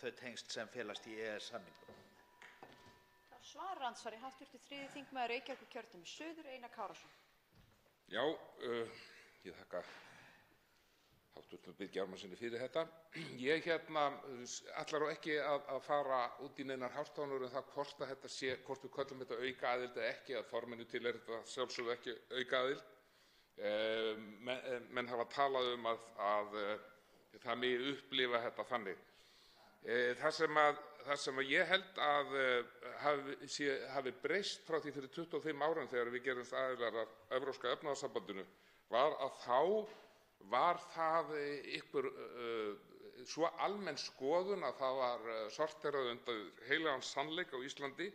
þau tengsl sem felast í EES-samningnum. Andsvari hv. 3. þingmaður Reykjavíkurkjördæmis suður, Einar Kárason. Já, ég þakka hv. Birgi Ármannssyni fyrir þetta. Ég ætla ekki að fara út í neinar hártoganir það hvort við köllum þetta aukaaðild eða ekki, að forminu til er þetta sjálfsögðu ekki aukaaðild. Menn hafa talað að það megi upplifa þetta þannig. Það sem ég held að hafi breyst frá því fyrir 25 árum þegar við gerumst aðilar að Evrópska efnahagssambandinu var að þá var það ykkur svo almenn skoðun að það var sorterað undir heilagan sannleik á Íslandi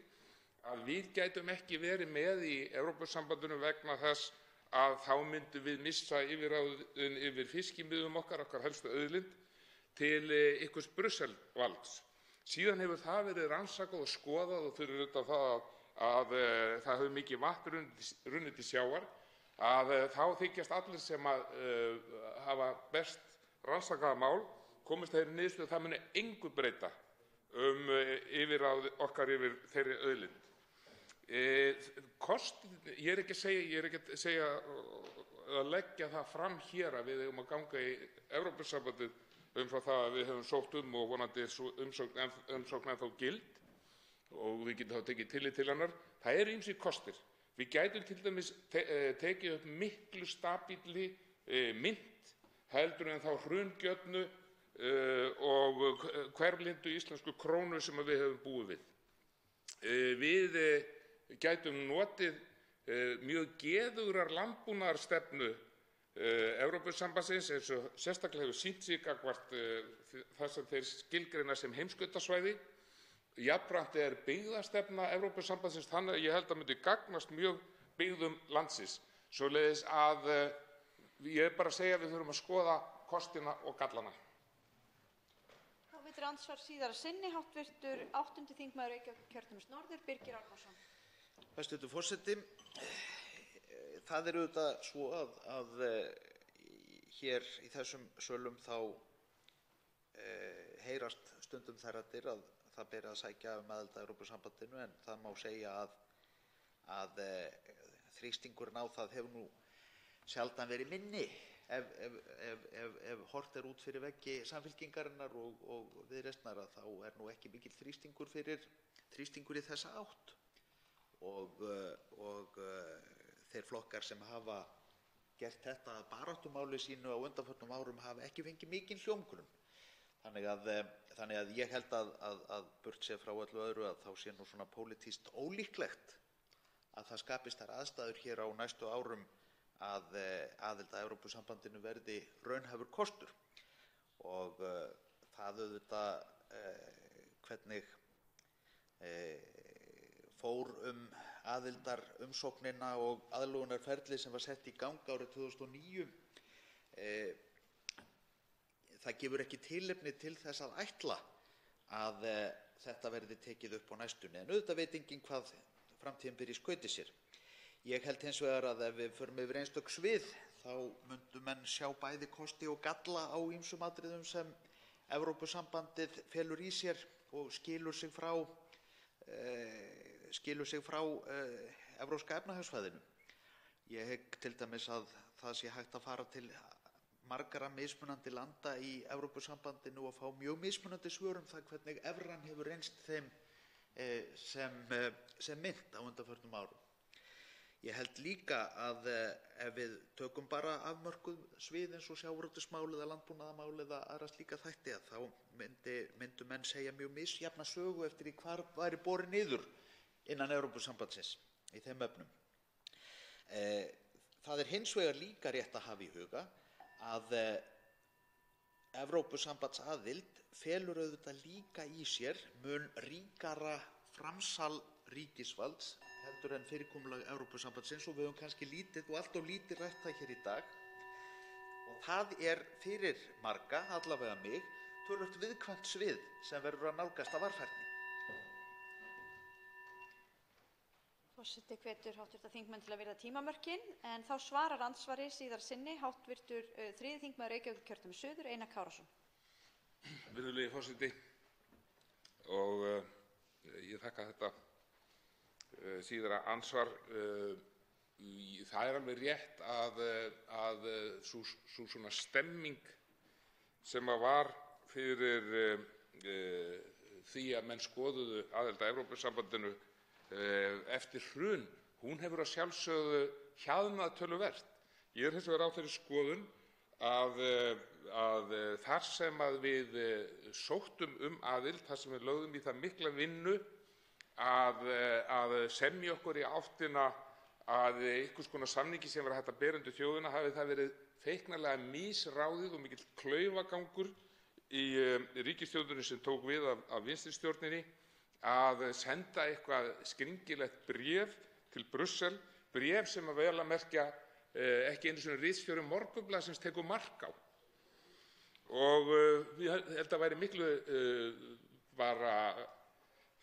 að við gætum ekki verið með í Evrópusambandinu vegna þess að þá myndum við missa yfirráðin yfir fiskimiðum okkar helstu auðlind til einhvers Brusselvalds. Síðan hefur það verið rannsakað og skoðað og fyrir utan það að það hefur mikið vatn runnið til sjávar, að þá þykjast allir sem hafa best rannsakaða mál komist þeirri niðurstöðu að það muni engu breyta yfirráð okkar yfir þeirri auðlind. Ég er ekki að segja að leggja það fram hér að við eigum að ganga í Evrópusambandið umfram það að við höfum sótt og vonandi er sú umsókn ennþá gild og við getum þá tekið tillit til hennar. Það eru ýmsir kostir. Við gætum til dæmis tekið upp miklu stabílli mynt heldur en þá hrungjörnu og hverflindu íslensku krónu sem við höfum búið við. Við gætum notið mjög geðugrar landbúnaðarstefnu Evrópusambandsins eins og sérstaklega hefur sýnt sig gagnvart það sem þeir skilgreina sem heimskautasvæði. Jafnframt er byggðastefna Evrópusambandsins þannig að ég held að myndi gagnast mjög byggðum landsins. Svoleiðis að ég er bara að segja að við þurfum að skoða kostina og gallana. Þá veitir andsvar síðar að sinni hv. 8. þingmaður Reykjavíkurkjördæmis norður, Birgir Ármannsson. Hæstv. Forseti, það er auðvitað svo að hér í þessum sölum þá heyrast stundum þær raddir að það beri að sækja aðild að Evrópusambandinu, en það má segja að þrýstingurinn á það hefur nú sjaldan verið minni ef horft er út fyrir veggi Samfylkingarinnar og Viðreisnar, að þá er nú ekki mikill þrýstingur í þessa átt og þeir flokkar sem hafa gert þetta að baráttumáli sínu á undanförnum árum hafa ekki fengið mikinn hljómgrunn. Þannig að ég held að burt séð frá öllu öðru að þá sé nú svona pólitískt ólíklegt að það skapist þær aðstæður hér á næstu árum að aðild að Evrópusambandinu verði raunhæfur kostur. Og það auðvitað hvernig fór aðildarumsóknina og aðlögunarferli sem var sett í gang árið 2009, það gefur ekki tilefni til þess að ætla að þetta verði tekið upp á næstunni. En auðvitað veit enginn hvað framtíðin ber í skauti sér. Ég held hins vegar að ef við förum yfir einstök svið þá myndu menn sjá bæði kosti og galla á ýmsum atriðum sem Evrópusambandið felur í sér og skilur sig frá Evrópska efnahagssvæðinu. Ég hygg til dæmis að það sé hægt að fara til margra mismunandi landa í Evrópusambandinu og fá mjög mismunandi svör það hvernig evran hefur reynst þeim sem mynt á undanförnum árum. Ég held líka að ef við tökum bara afmörkuð svið eins og sjávarútvegsmál eða landbúnaðarmál eða aðra slíka þætti þá myndu menn segja mjög misjafna sögu eftir því hvar væri borið niður innan Evrópusambandsins í þeim efnum. Það hins vegar líka rétt að hafa í huga að Evrópusambandsaðild felur auðvitað líka í sér mun ríkara framsal ríkisvalds heldur en fyrirkomulag Evrópusambandsins og við höfum kannski lítið og allt of lítið rætt það hér í dag. Og það fyrir marga, allavega mig, töluvert viðkvæmt svið sem verður að nálgast af varfærni. Forseti hvetur hv. þingmenn til að virða tímamörkin en þá svarar andsvari síðar sinni hv. 3. þingmaður Reykjavíkurkjördæmis suður, Einar Kárason. Virðulegi forseti, og ég þakka þetta síðara ansvar. Það alveg rétt að sú svona stemming sem var fyrir því að menn skoðuðu aðild að Evrópusambandinu eftir hrun, hún hefur að sjálfsögðu hjaðnað töluvert. Ég hins vegar á þeirri skoðun að þar sem að við sóttum aðild, þar sem við lögðum í það mikla vinnu að semja okkur í áttina að einhvers konar samningi sem var hægt að bera undir þjóðina, hafi það verið feiknarlega misráðið og mikill klaufagangur í ríkisstjórninni sem tók við af vinstristjórninni að senda eitthvað skringilegt bréf til Brussel, bréf sem að vel að merkja ekki einu sinni ritstjóri Morgunblaðsins tekur mark á. Og ég held að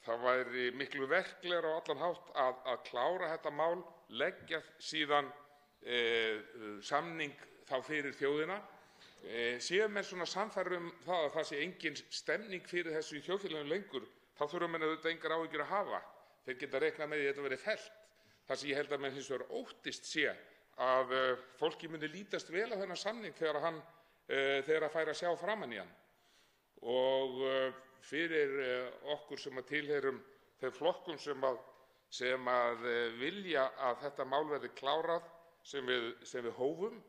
það væri miklu verklegra á allan hátt að klára þetta mál, leggja síðan samning þá fyrir þjóðina. Séu menn svona sannfærðir það að það sé engin stemning fyrir þessu í þjóðfélaginu lengur, þá þurfa menn auðvitað engar áhyggjur að hafa. Þeir geta reiknað með því að þetta verði fellt. Það sem ég held að menn hins vegar óttist sé að fólki muni lítast vel á þennan samning þegar fær að sjá framan í hann. Og fyrir okkur sem að tilheyrum þeim flokkum sem að vilja að þetta mál verði klárað sem við hófum,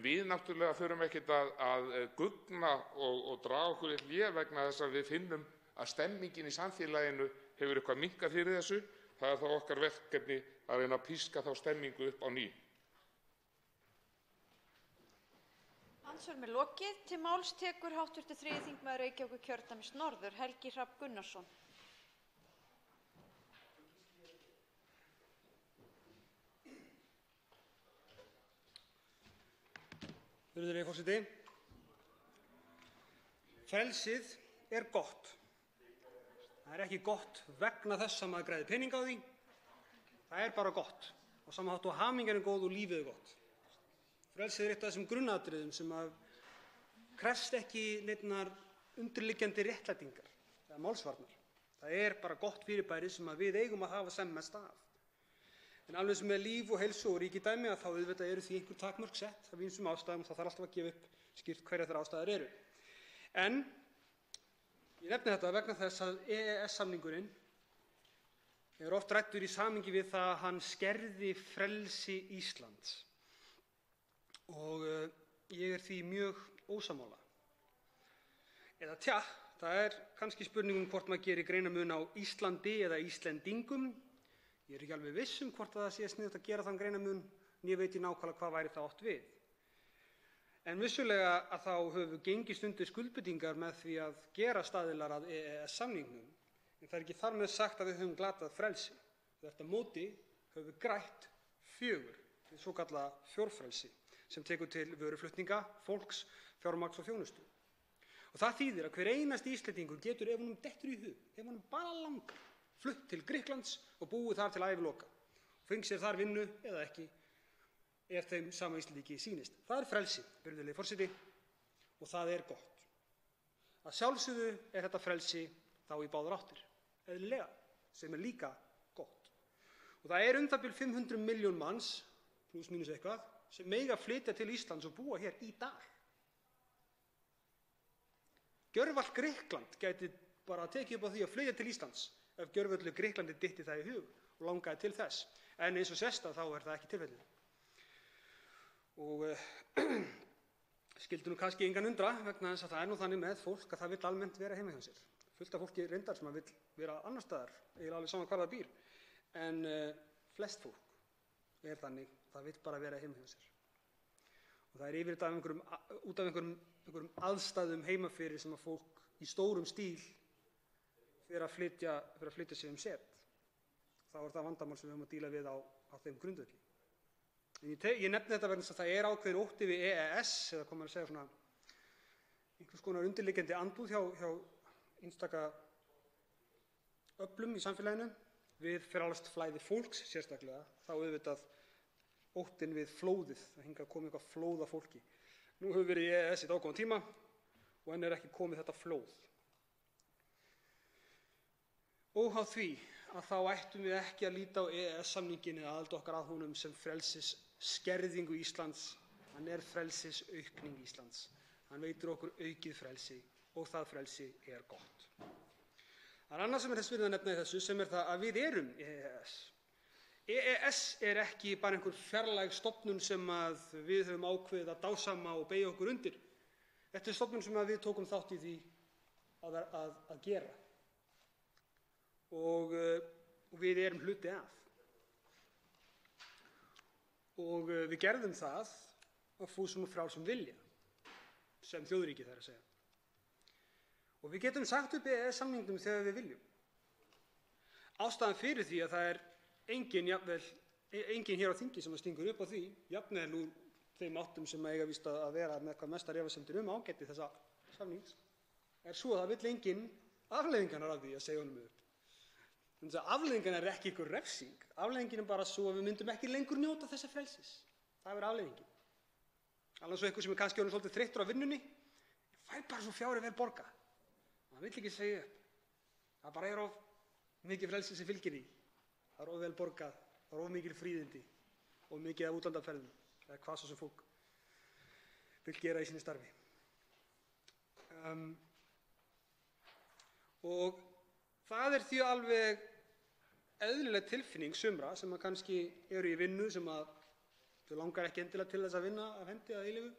við náttúrulega þurfum ekkert að guggna og draga okkur í hlé vegna þess að við finnum að stemmingin í samfélaginu hefur eitthvað minnkað fyrir þessu. Það þá okkar verkefni að reyna að píska þá stemmingu upp á ný. Andsvörum lokið. Til máls tekur hv. 3. þingmaður Reykjavíkurkjördæmis norður, Helgi Hrafn Gunnarsson. Virðulegi forseti. Frelsið er gott. Það er ekki gott vegna þess að maður græðir pening á því. Það er bara gott. Á sama hátt og hamingjan er góð og lífið er gott. Frelsið er eitt af þessum grunnatriðum sem að krefst ekki neinnar undirliggjandi réttlætingar eða málsvarnar. Það er bara gott fyrirbæri sem að við eigum að hafa sem mest af. En alveg sem með líf og heilsu og ríkidæmi að þá auðvitað eru því einhver takmörk sett af ýmsum ástæðum og það þarf alltaf að gefa upp skýrt hverjar þær ástæður eru. En ég nefni þetta vegna þess að EES-samningurinn er oft ræddur í samhengi við það að hann skerði frelsi Íslands. Og ég er því mjög ósammála. Eða það er kannski spurning hvort maður gerir greinarmun á Íslandi eða Íslendingum. Ég er ekki alveg viss hvort það sé sniðugt að gera þann greinarmun, en ég veit nákvæmlega hvað væri það átt við. En vissulega að þá höfum við gengist undir skuldbindingar með því að gera aðilar að EES-samningnum, en það er ekki þar með sagt að við höfum glatað frelsi. Þvert á móti höfum við grætt 4, hið svokallaða fjórfrelsi, sem tekur til vöruflutninga, fólks, fjármagns og þjónustu. Og það þýðir að hver einasti Íslendingur getur, ef honum dettur í hug, ef honum bara langar, flutt til Grikklands og búið þar til æviloka. Fengi sér þar vinnu eða ekki, ef þeim sama Íslendingi sýnist. Það er frelsi, virðulegi forseti, og það er gott. Að sjálfsögðu er þetta frelsi þá í báðar áttir, eðlilega, sem er líka gott. Og það er bil 500 milljón manns, pluss mínus eitthvað, sem mega flytja til Íslands og búa hér í dag. Gjörvallt Grikkland gæti bara tekið upp á því að flytja til Íslands ef gjörvöldu Grikklandi dytti það í hug og langaði til þess. En eins og sést þá er það ekki tilfellið. Og skyldi nú kannski engan undra vegna þess að það nú þannig með fólk að það vill almennt vera heima hjá sér. Fullt af fólki reyndar sem vill vera annar staðar, eiginlega alveg saman hvar það býr. En flest fólk er þannig, það vill bara vera heima hjá sér. Og það er yfirleitt út af einhverjum aðstæðum heima fyrir sem að fólk í stórum stíl fyrir að flytja sig set. Þá er það vandamál sem við höfum að díla við á þeim grundvelli. Ég nefni þetta vegna þess að það er ákveðin ótti við EES, eða hvað maður að segja svona einhvers konar undirliggjandi andúð hjá einstaka öflum í samfélaginu við frjálst flæði fólks sérstaklega, þá auðvitað óttinn við flóðið, að hingað komi eitthvað flóð af fólki. Nú hefur verið í EES í dágóðan tíma og enn er ekki komið þetta flóð. Óháð því að þá ættum við ekki að líta á EES-samninginn eða aðild okkar að honum sem frelsisskerðingu Íslands. Hann er frelsisaukning Íslands. Hann veitir okkur aukið frelsi og það frelsi er gott. Það er annað sem er þess virði að nefna í þessu sem er það að við erum í EES. EES er ekki bara einhver fjarlæg stofnun sem að við höfum ákveðið að dásama og beygja okkur undir. Þetta er stofnun sem við tókum þátt í því að gera. Og við erum hluti af. Og við gerðum það af fúsum og frjálsum vilja, sem þjóðríki þarf að segja. Og við getum sagt upp EES-samningnum þegar við viljum. Ástæðan fyrir því að það er enginn hér á þingi sem stingur upp á því, jafnvel úr þeim áttum sem eiga víst að vera með hvað mestar efasemdir ágæti þessa samnings, er svo að það vill enginn afleiðingarnar af því að segja honum upp. Þannig að afleiðingarnar er ekki ykkur refsing, afleiðingin er bara svo að við myndum ekki lengur njóta þessa frelsis. Það er afleiðingin. Alveg svo eitthvað sem er kannski orðinn svolítið þreyttur á vinnunni, fær bara svo fjárið vel borga. Það vill ekki segja upp. Það bara er of mikið frelsi sem fylgir því. Það er of vel borgað, það er of mikil fríðindi og mikið af útlandaferðum, eða hvað svo sem fólk vill gera í sínu starfi. Og það er því alveg eðlileg tilfinning sumra sem að kannski eru í vinnu sem að þau langar ekki endilega til þess að vinna af hendi að eilífu,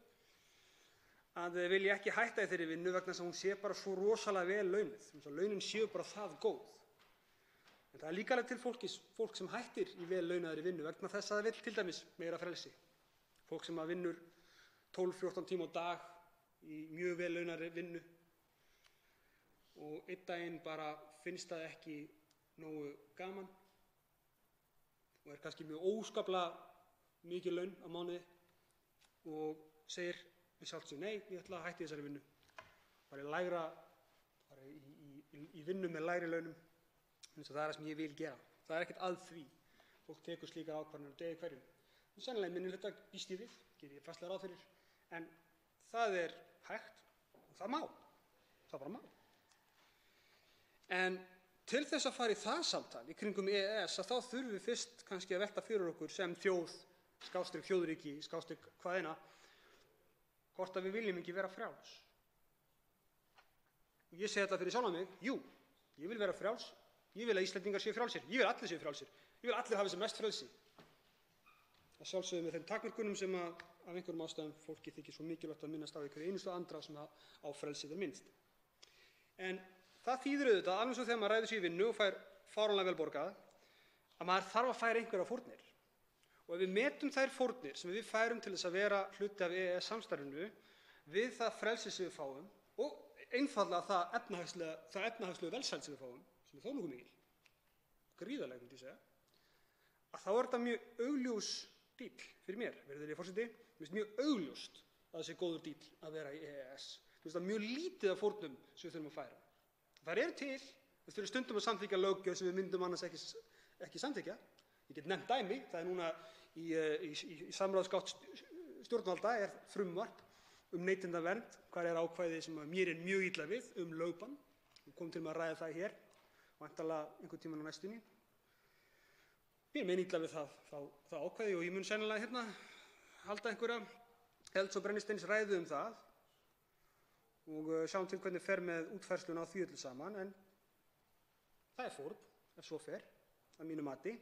að þau vilja ekki hætta í þeirri vinnu vegna þess að hún sé bara svo rosalega vel launuð, þess að launin séu bara það góð. En það er líka alveg til fólk sem hættir í vel launaðri vinnu vegna þess að það vill til dæmis meira frelsi. Fólk sem að vinnur 12-14 tíma á dag í mjög vel launaðri vinnu og einn daginn bara finnst það ekki nógu gaman og er kannski mjög óskaplega mikið laun á mánuði og segir við sjálft sig, nei, ég ætla að hætta í þessari vinnu. Bara í vinnu með lægri launum, eins og það er það sem ég vil gera. Það er ekkert að því. Fólk tekur slíkar ákvarðanir á degi hverjum. En sennilega minni hluta býst ég við, gerir ég fastlega ráð fyrir, en það er hægt og það má. Það bara má. En til þess að fara í það samtal í kringum EES að þá þurfum við fyrst kannski að velta fyrir okkur sem þjóð, skástrík þjóðríki, skástrík hvaðina, hvort að við viljum ekki vera frjáls. Og ég segi þetta fyrir sjálfan mig, jú, ég vil vera frjáls, ég vil að Íslendingar séu frjálsir, ég vil að allir séu frjálsir, ég vil að allir hafi sem mest frelsi. Það sjálfsögðu með þeim takmörkunum sem af einhverjum ástæðum fólki þykir svo mikilvægt að minnast á einhverju einustu andra sem á frelsið er minnst. En það þýðir auðvitað, alveg svo þegar maður ræður sig í vinnu og fær fáránlega vel borgað, að maður þarf að færa einhverja fórnir. Og ef við metum þær fórnir sem við færum til þess að vera hluti af EES-samstarfinu við það frelsi sem við fáum og einfaldlega það efnahagslegu velsæld sem við fáum, sem er þó nokkuð mikil, gríðarleg myndi ég segja, að þá er þetta mjög augljós díll fyrir mér, virðulegi forseti. Mér finnst mjög augljóst að það sé góður díll að vera í EES. Mér finnst það mjög lítið af fórnum sem við þurfum að færa. Það er til, við þurfum stundum að samþykkja löggjöf sem við myndum annars ekki samþykkja. Ég get nefnt dæmi, það er núna í samráðsgátt stjórnvalda er frumvarp neytendavernd, hvar er ákvæði sem mér er mjög illa við lögbann. Við komum til að ræða það hér, væntanlega einhvern tímann á næstunni. Mér er illa við það ákvæði og ég mun sennilega halda einhverja elds- og brennisteinsræðu það og sjáum til hvernig fer með útfærsluna á því öllu saman, en það er fórn, ef svo fer, að mínu mati.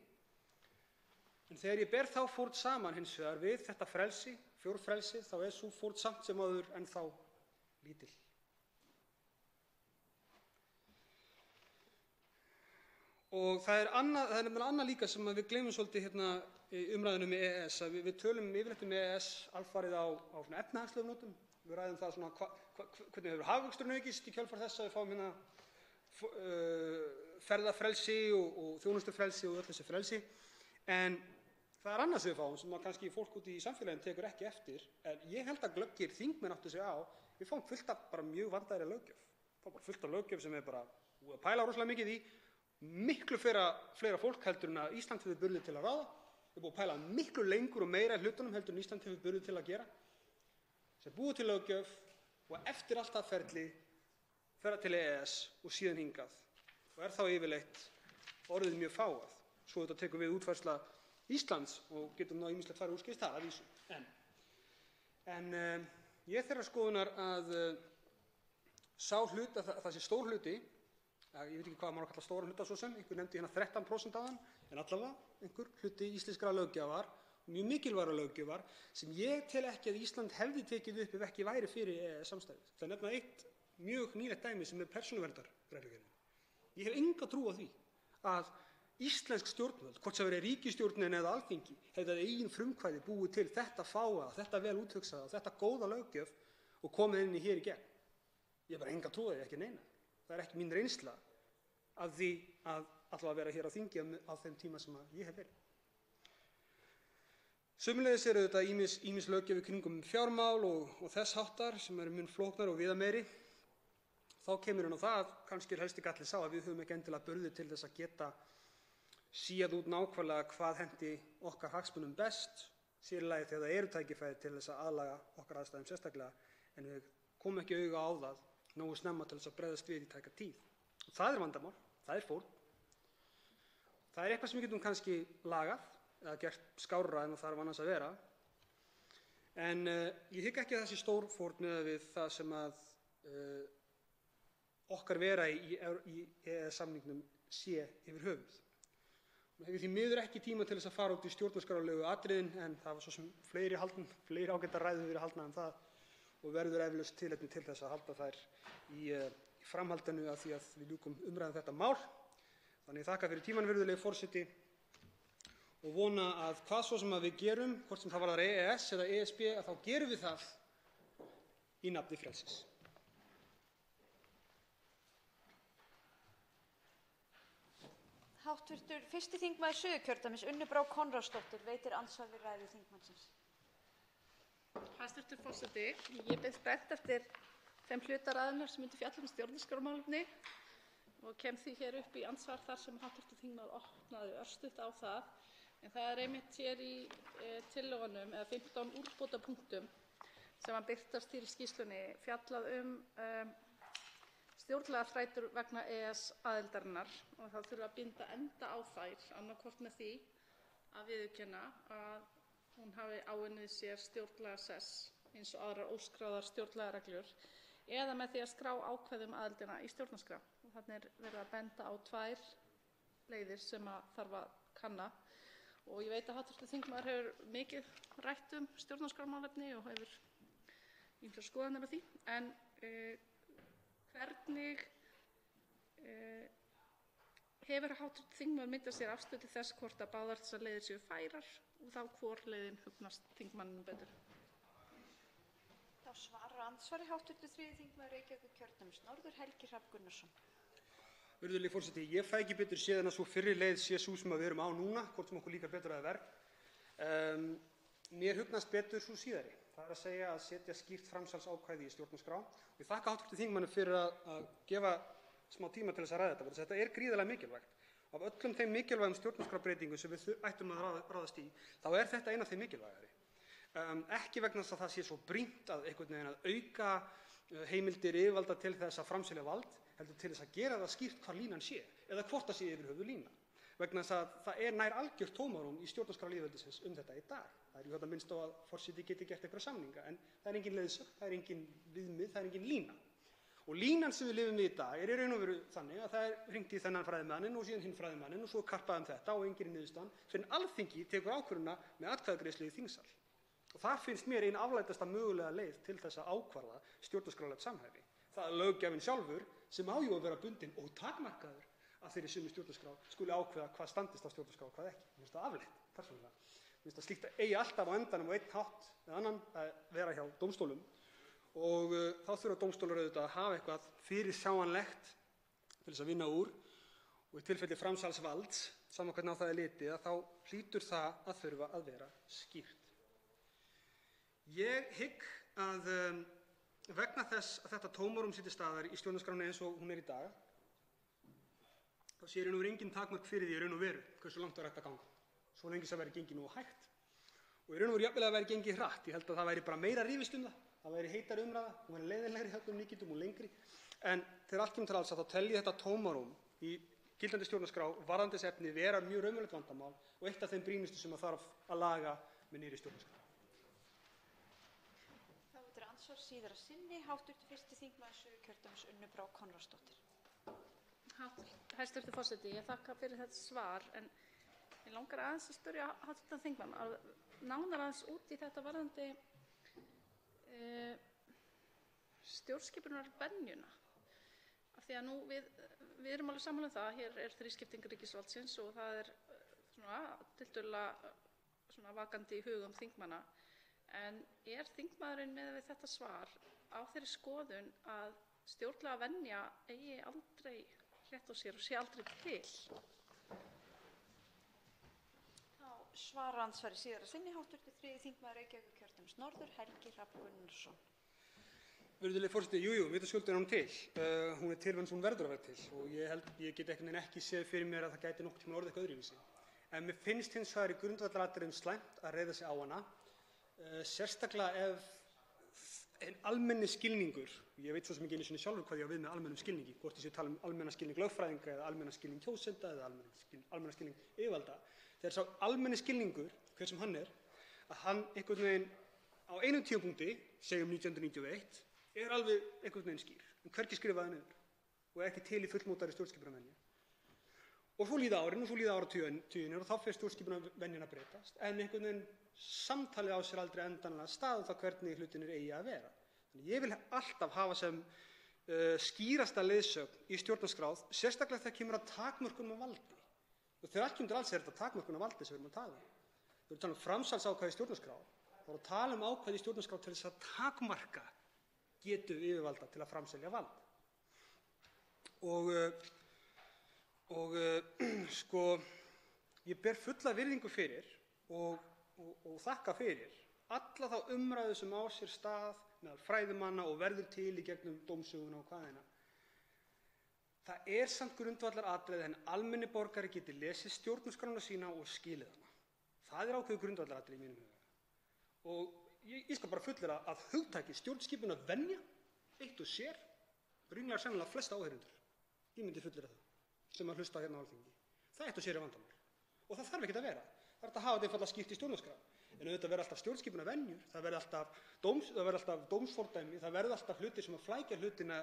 En þegar ég ber þá fórn saman hins vegar við þetta frelsi, fjórfrelsi, þá sú fórn samt sem áður ennþá lítil. Og það er nefnilega annað líka sem við gleymum svolítið hérna í umræðunum með EES, að við tölum yfirleitt um EES alfarið á svona efnahagslegum nótum. Við ræðum það svona hvernig hefur hagvöxturinn aukist í kjölfar þess að við fáum hérna ferðafrelsi og þjónustufrelsi og öll þessi frelsi. En það er annað sem við fáum sem kannski fólk úti í samfélaginu tekur ekki eftir, en ég held að glöggir þingmenn áttu sig á, við fáum fullt af bara mjög vandaðri löggjöf. Við fáum bara fullt af löggjöf sem bara búið að pæla rosalega mikið í, miklu fleira fólk heldur en að Ísland hefur burði til að ráða. Við erum búið að pæla miklu lengur og meira í hlutunum heldur en Ísland hefur burði til að gera. Sem búið til löggjöf og eftir allt það ferli fer það til EES og síðan hingað og þá yfirleitt orðið mjög fágað. Svo þetta tekur við útfærsla Íslands og getum ýmislegt farið úrskeiðis þar að vísu. En ég er þeirrar skoðunar að sá hlut, að það sé stór hluti, ég veit ekki hvað maður kalla stóran hluta svo sem, einhver nefndi hérna 13% áðan, en allavega einhver hluti íslenskra löggjafar, mjög mikilvægra löggjafar, sem ég tel ekki að Ísland hefði tekið upp ef ekki væri fyrir EES-samstarfið. Það er nefnilega eitt mjög nýlegt dæmi sem er persónuverndarreglugerðin. Ég hef enga trú á því að íslensk stjórnvöld, hvort sem verið ríkisstjórnin eða Alþingi, hefði að eigin frumkvæði búið til þetta fáa, þetta vel úthugsaða og þetta góða löggjöf og komið inn í hér í gegn. Ég hef bara enga trú á því, ekki neina. Það er ekki mín reynsla af því að allavega vera hér á þingi á þeim tíma sem ég hef verið. Sömuleiðis eru þetta ýmis löggjöf í kringum fjármál og þess háttar sem eru mun flóknar og viðameiri. Þá kemur inn á það, kannski er helsti galli sá að við höfum ekki endilega burði til þess að geta síað út nákvæmlega hvað hendi okkar hagsmunum best, sér í lagi þegar það eru tækifæri til þess að aðlaga okkar aðstæðum sérstaklega, en við komum ekki auga á það nógu snemma til þess að bregðast við í tæka tíð. Og það er vandamál, það er fórn. Það er eitthvað sem við getum kannski lagað eða gert skárra en það þarf annars að vera. En ég hygg ekki að það sé stór fórn miðað við það sem að okkar vera í EES-samningnum sé yfir höfuð. Við hefum því miður ekki tíma til þess að fara út í stjórnarskrárlegu atriðin, en það var svo sem fleiri ágætar ræður verið haldnar en það og verður eflaust tilefni til þess að halda þær í framhaldinu af því að við ljúkum umræðum þetta mál. Þannig ég þakka fyrir tímann, virðulegi forseti, og vona að hvað svo sem að við gerum, hvort sem það varðar EES eða ESB, að þá gerum við það í nafni frelsis. Háttvirtur fyrsti þingmaður Suðurkjördæmis, Unnur Brá Konráðsdóttir, veitir andsvar við ræðu þingmannsins. Hæstv. forseti, ég beið spennt eftir þeim hluta ræðunnar sem myndi fjalla stjórnarskrármálefni og kem því hér upp í andsvar þar sem hv. þingmaður opnaði örstutt á það. En það er einmitt hér í tillögunum, eða 15 úrbótapunktum sem að birtast hér í skýrslunni, fjallað stjórnlagaþrætur vegna EES-aðildarinnar og þá þurfa að binda enda á þær, annaðhvort með því að viðurkenna að hún hafi áunnið sér stjórnlagasess eins og aðrar óskráðar stjórnlagareglur eða með því að skrá ákvæði aðildina í stjórnarskrá. Og þarna er verið að benda á 2 leiðir sem að þarf að kanna. Og ég veit að hv. þingmaður hefur mikið rætt stjórnarskrármálefni og hefur ýmsar skoðanir á því, en hvernig hefur hv. þingmaður myndað sér afstöðu til þess hvort að báðar þessar leiðir séu færar og þá hvor leiðin hugnast þingmanninum betur? Þá svarar andsvari hv. 3. þingmaður Reykjavíkurkjördæmis norður, Helgi Hrafn Gunnarsson. Virðulegi forseti, ég fæ ekki betur séð en að sú fyrri leið sé sú sem við erum á núna, hvort sem okkur líkar betur eða verr. Mér hugnast betur sú síðari. Það er að segja að setja skýrt framsalsákvæði í stjórnarskrá. Ég þakka hv. þingmanni fyrir að gefa smá tíma til þess að ræða þetta. Þetta er gríðarlega mikilvægt. Af öllum þeim mikilvægum stjórnarskrárbreytingum sem við ættum að ráðast í, þá er þetta ein af þeim mikilvægari. Ekki vegna þess að það sé svo brýnt að einhvern veginn að auka heimildir yfirvalda til þess að framselja vald, heldur til þess að gera það skýrt hvar línan sé, eða hvort það sé yfir höfuð lína. Vegna þess að það er nær algjört tómarúm í stjórnarskrá lýðveldisins þetta í dag. Það er þetta minnst á að forseti geti gert einhverja samninga, en það er engin leiðsögn, það er engin viðmið, það er engin lína. Og línan sem við lifum við í dag er í raun og veru þannig að það er hringt í þennan fræðimanninn og síðan hinn fræðimanninn og svo karpað þetta og enginn er niðurstaðan fyrr en Alþingi tekur ákvörðunina með atkvæðagreiðslu í þingsal. Og það finnst mér ein afleitasta mögulega leið til þess að ákvarða stjórnarskrárlegt samhæfi. Það er löggjafinn sjálfur sem á jú að vera bundinn og takmarkaður af þeirri sömu stjórnarskrá skuli ákveða hvað standist á stjórnarskrá og hvað ekki. Mér finnst það afleitt, persónulega. Mér finnst það slíkt eigi alltaf á endanum á einn hátt eða annan að vera hjá dómstólum og þá þurfa dómstólar auðvitað að hafa eitthvað fyrirsjáanlegt til þess að vinna úr og í tilfelli framsalsvalds, sama hvernig á það er litið, að þá hlýtur það að þurfa að vera skýrt. Ég hygg að vegna þess að þetta tómarúm sé til staðar í stjórnarskránni eins og hún er í dag, þá sé í raun og veru engin takmörk fyrir því í raun og veru hversu langt það er hægt að ganga. Svo lengi sem væri gengið nógu hægt. Og í raun og veru jafnvel að væri gengið hratt. Ég held að það væri bara meira rifist um það. Það væri heitari umræða, hún væri leiðinlegri hjá líkindum og lengri. En þegar allt kemur til alls þá tel ég þetta tómarúm í gildandi stjórnarskrá varðandi þessi efni vera mjög raunverulegt vandamál og eitt af þeim brýnustu sem að þarf að laga með nýrri stjórnarskrá. Þá er andsvar síðara sinni, hv. 1. þingmaður Suðurkjördæmis Unnur Brá Konráðsdóttir. Hæstv. Forseti, ég þakka fyrir þetta svar en ég langar aðeins að spyrja hv. þingmann að nánar aðeins út í þetta varðandi stjórnskipunarvenjuna. Af því að nú við erum alveg sammála um það, hér er þrískipting ríkisvaldsins og það er tiltölulega vakandi í hugum þingmanna. En er þingmaðurinn með við þetta svar á þeirri skoðun að stjórnlagavenja eigi aldrei rétt á sér og sé aldrei til? Svara andsvari síðara sinni, hv. 3. þingmaður Reykjavíkurkjördæmis norður, Helgi Hrafn Gunnarsson. Virðulegi forseti, jú, vitaskuld er hún til. Hún er til vegna hún verður að vera til og ég get ekki séð fyrir mér að það gæti nokkuð tíma orðið eitthvað öðruvísi. En mér finnst hins vegar í grundvallaratriðum slæmt að reiða sig á hana, sérstaklega ef en almenni skilningur, ég veit svo sem ekki einu sinni sjálfur hvað ég á við með almennum skilningi, hvort ég sé að tala um almenna skilning lögfræðinga eða almenna skilning kjósenda eða almenna skilning yfirvalda. Þegar sá almenni skilningur, hver sem hann er, að hann einhvern veginn á einum tímapunkti, segjum 1991, er alveg einhvern veginn skýr, en hvergi skrifaði niður og ekki til í fullmótaðri stjórnskipunarvenju. Og svo líða árin og svo líða áratugir og þá fer stjórnskipunarvenjan að breytast, en einhvern veginn samtalið á sér aldrei endanlega stað það hvernig hlutinir eigi að vera. Þannig ég vil alltaf hafa sem skýrasta leiðsögn í stjórnarskráð, sérstaklega þegar kemur að takmörkunum á valdi. Og þegar allt kemur til alls er þetta takmörkun á valdi sem við erum að tala um. Við erum að tala um framsalsákvæði í stjórnarskrá. Þá erum að tala um ákvæði í stjórnarskrá til þess að takmarka getu yfirvalda til að framselja vald. Ég ber fulla virðingu fyrir og þakka fyrir alla þá umræðu sem á sér stað meðal fræðimanna og verður til í gegnum dómsöguna og hvaðina. Það er samt grundvallaratriði að almenni borgari geti lesið stjórnarskrána sína og skilið hana. Það er ákveðið grundvallaratriði í mínum huga. Og ég skal bara fullyrða að hugtakið stjórnskipunarvenja eitt og sér ringlar sennilega flesta áheyrendur. Ég myndi fullyrða það sem að hlusta hérna á Alþingi. Það eitt og sér er vandamál. Og það þarf ekkert að vera. Það er að hafa þetta einfaldlega skýrt í stjórnarskrá. En auðvitað verða alltaf stjórnskipunarvenjur, það verða alltaf dómsfordæmi, það verða alltaf hlutir sem að flækja hlutina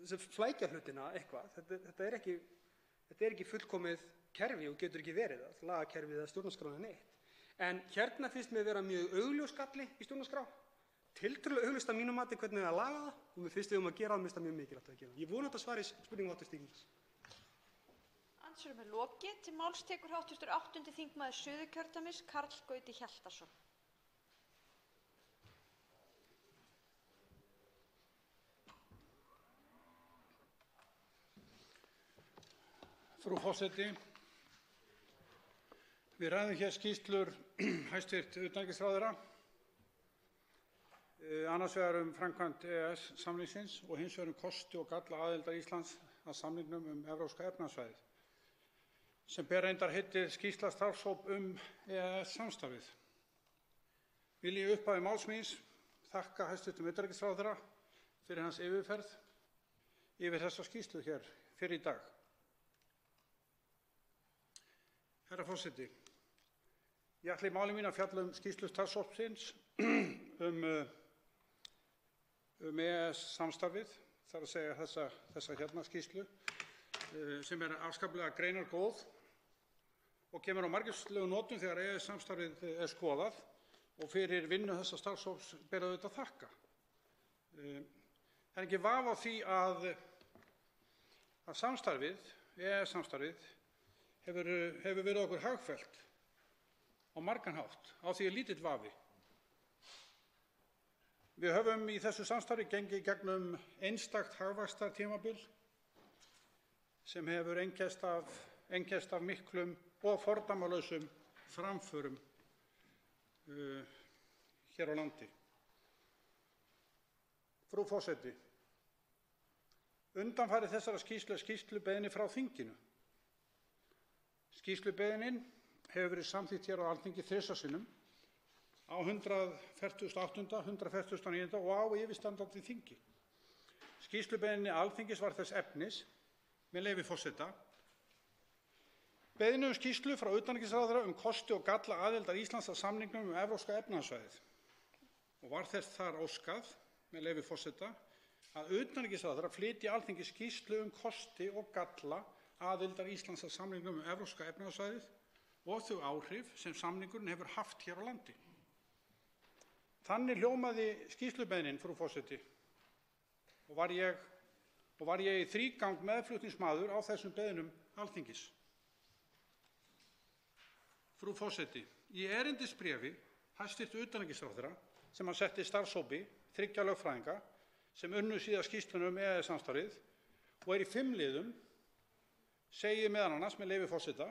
sem flækja hlutina eitthvað. Þetta er ekki fullkomið kerfi og getur ekki verið það, lagakerfið eða stjórnarskráin neitt. En hérna finnst mér vera mjög augljós galli í stjórnarskrá, tiltölulega augljóst að mínu mati hvernig að laga það og mér finnst við að gera það, mér finnst það mjög mikilvægt að gera. Ég vona þetta svari spurningum hv. þingmanns. Andsvörum er lokið. Til máls tekur hv. 8. þingmaður Suðurkjördæmis Karl Gauti Hjaltason. Frú forseti, við ræðum hér skýrslur hæstv. Utanríkisráðherra, annars vegar framkvæmd EES-samningsins og hins vegar kosti og galla aðildar Íslands að samningnum Evrópska efnahagssvæðið, sem ber reyndar heitið skýrsla starfshóp EES-samstarfið. Vil ég í upphafi máls míns þakka hæstv. Utanríkisráðherra fyrir hans yfirferð yfir þessa skýrslu hér fyrr í dag. Herra forseti, ég ætla í máli mínu að fjalla skýrslu starfshópsins EES-samstarfið, þar að segja þessa hérna skýrslu, sem afskaplega greinargóð og kemur á margvíslegum notum þegar EES-samstarfið skoðað og fyrir vinnu þessa starfshóps ber auðvitað að þakka. Það ekki vafi á því að samstarfið, EES-samstarfið, hefur verið okkur hagfellt á margan hátt. Á því lítill vafi. Við höfum í þessu samstarfi gengið gegnum einstakt hagvaxtartímabil sem hefur einkennst af miklum og fordæmalausum framförum hér á landi. Frú forseti, undanfari þessara skýrslubeiðni frá þinginu. Skýrslubeiðnin hefur verið samþykkt hér á Alþingi 3 sinnum, á 148., 149. og á yfirstandandi þingi. Skýrslubeiðni Alþingis var þess efnis, með leyfi forseta, beiðni skýrslu frá utanríkisráðherra kosti og galla aðildar Íslands að samningnum Evrópska efnahagssvæðið og var þess þar óskað, með leyfi forseta, að utanríkisráðherra flytji Alþingi skýrslu kosti og galla aðildar Íslands að samningnum Evrópska efnahagssvæðið og þau áhrif sem samningurinn hefur haft hér á landi. Þannig hljómaði skýrslubeiðnin, frú forseti, og var ég í þrígang meðflutningsmaður á þessum beiðnum Alþingis. Frú forseti, í erindisbréfi hæstv. Utanríkisráðherra sem hann setti starfshópi 3 lögfræðinga sem unnu síðan skýrsluna EES-samstarfið og í 5 liðum segir meðal annars, með leyfi forseta,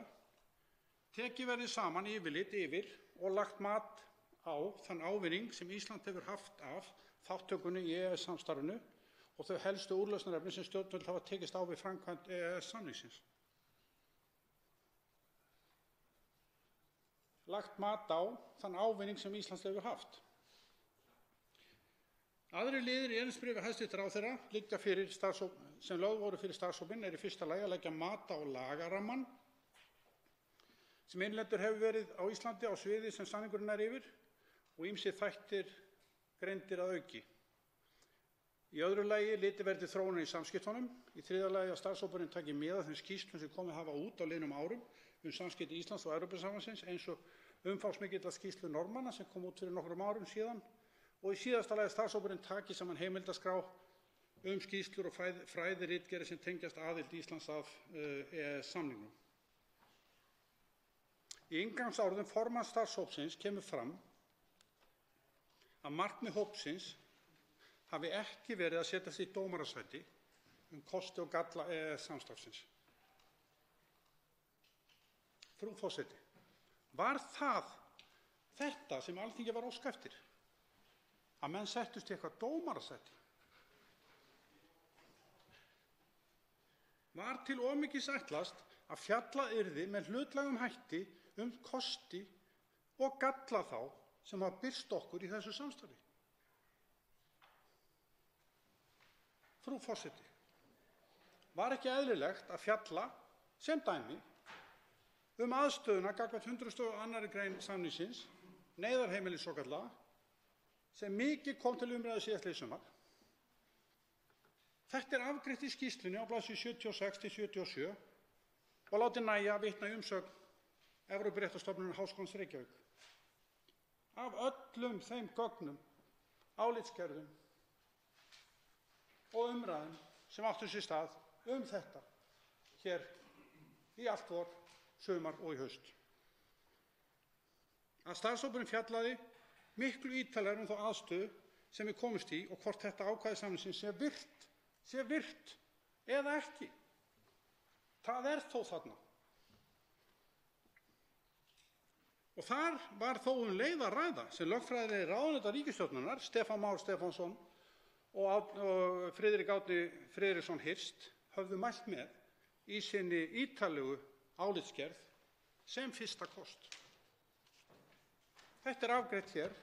tekið verði saman yfirlit yfir og lagt mat á þann ávinning sem Ísland hefur haft af þátttökunni í EES-samstarfinu og þau helstu úrlausnarefni sem stjórnvöld hafa tekist á við framkvæmd EES-samningsins. Lagt mat á þann ávinning sem Ísland hefur haft. Aðrir liðir í erindisbréfi hæstv. Ráðherra liggja fyrir sem lögð voru fyrir starfshópinn í fyrsta lagi að leggja mat á lagarammann sem innleiddur hefur verið á Íslandi á sviði sem samningurinn yfir og ýmsir þættir greindir að auki. Í öðru lagi litið verði þróunar í samskiptunum. Í þriðja lagi að starfshópurinn taki mið af þeim skýrslum sem komið hafa út á liðnum árum samskipti Íslands og Evrópusambandsins eins og umfangsmikillar skýrslu Norðmanna sem kom út fyrir nokkrum árum síðan og í síðasta lagi að starfshópurinn taki saman heimildaskrá skýrslur og fræðiritgerðir sem tengjast aðild Íslands að EES-samningnum. Í inngangsorðum formanns starfshópsins kemur fram að markmið hópsins hafi ekki verið að setja sig í dómarasæti kosti og galla EES-samstarfsins. Frú forseti, var þetta sem Alþingi var óska eftir? Að menn settust í eitthvað dómarasæti? Var til of mikils ætlast að fjallað yrði með hlutlægum hætti kosti og galla þá sem hafa birst okkur í þessu samstarfi? Frú forseti, var ekki eðlilegt að fjalla sem dæmi aðstöðuna gagnvart 102. grein samningsins, neyðarheimilið svokallaða, sem mikið kom til umræðu síðastliðið sumar. Þetta afgreitt í skýrslunni á blaðsíðu 76–77 og látið nægja að vitna í umsögn Evrópuréttarstofnunar Háskólans Reykjavík. Af öllum þeim gögnum, álitsgerðum og umræðum sem áttu sér stað þetta hér í allt vor, sumar og í haust. Að starfshópurinn fjallaði miklu ítarlegar þá aðstöðu sem við komumst í og hvort þetta ákvæði samningsins sé virt eða ekki. Það þó þarna. Og þar var þó leið að ræða sem lögfræðilegi ráðuneyta ríkisstjórnarinnar, Stefán Már Stefánsson og Friðrik Árni Friðriksson Hirst höfðu mælt með í sinni ítarlegu álitsgerð sem fyrsta kost. Þetta afgreitt hér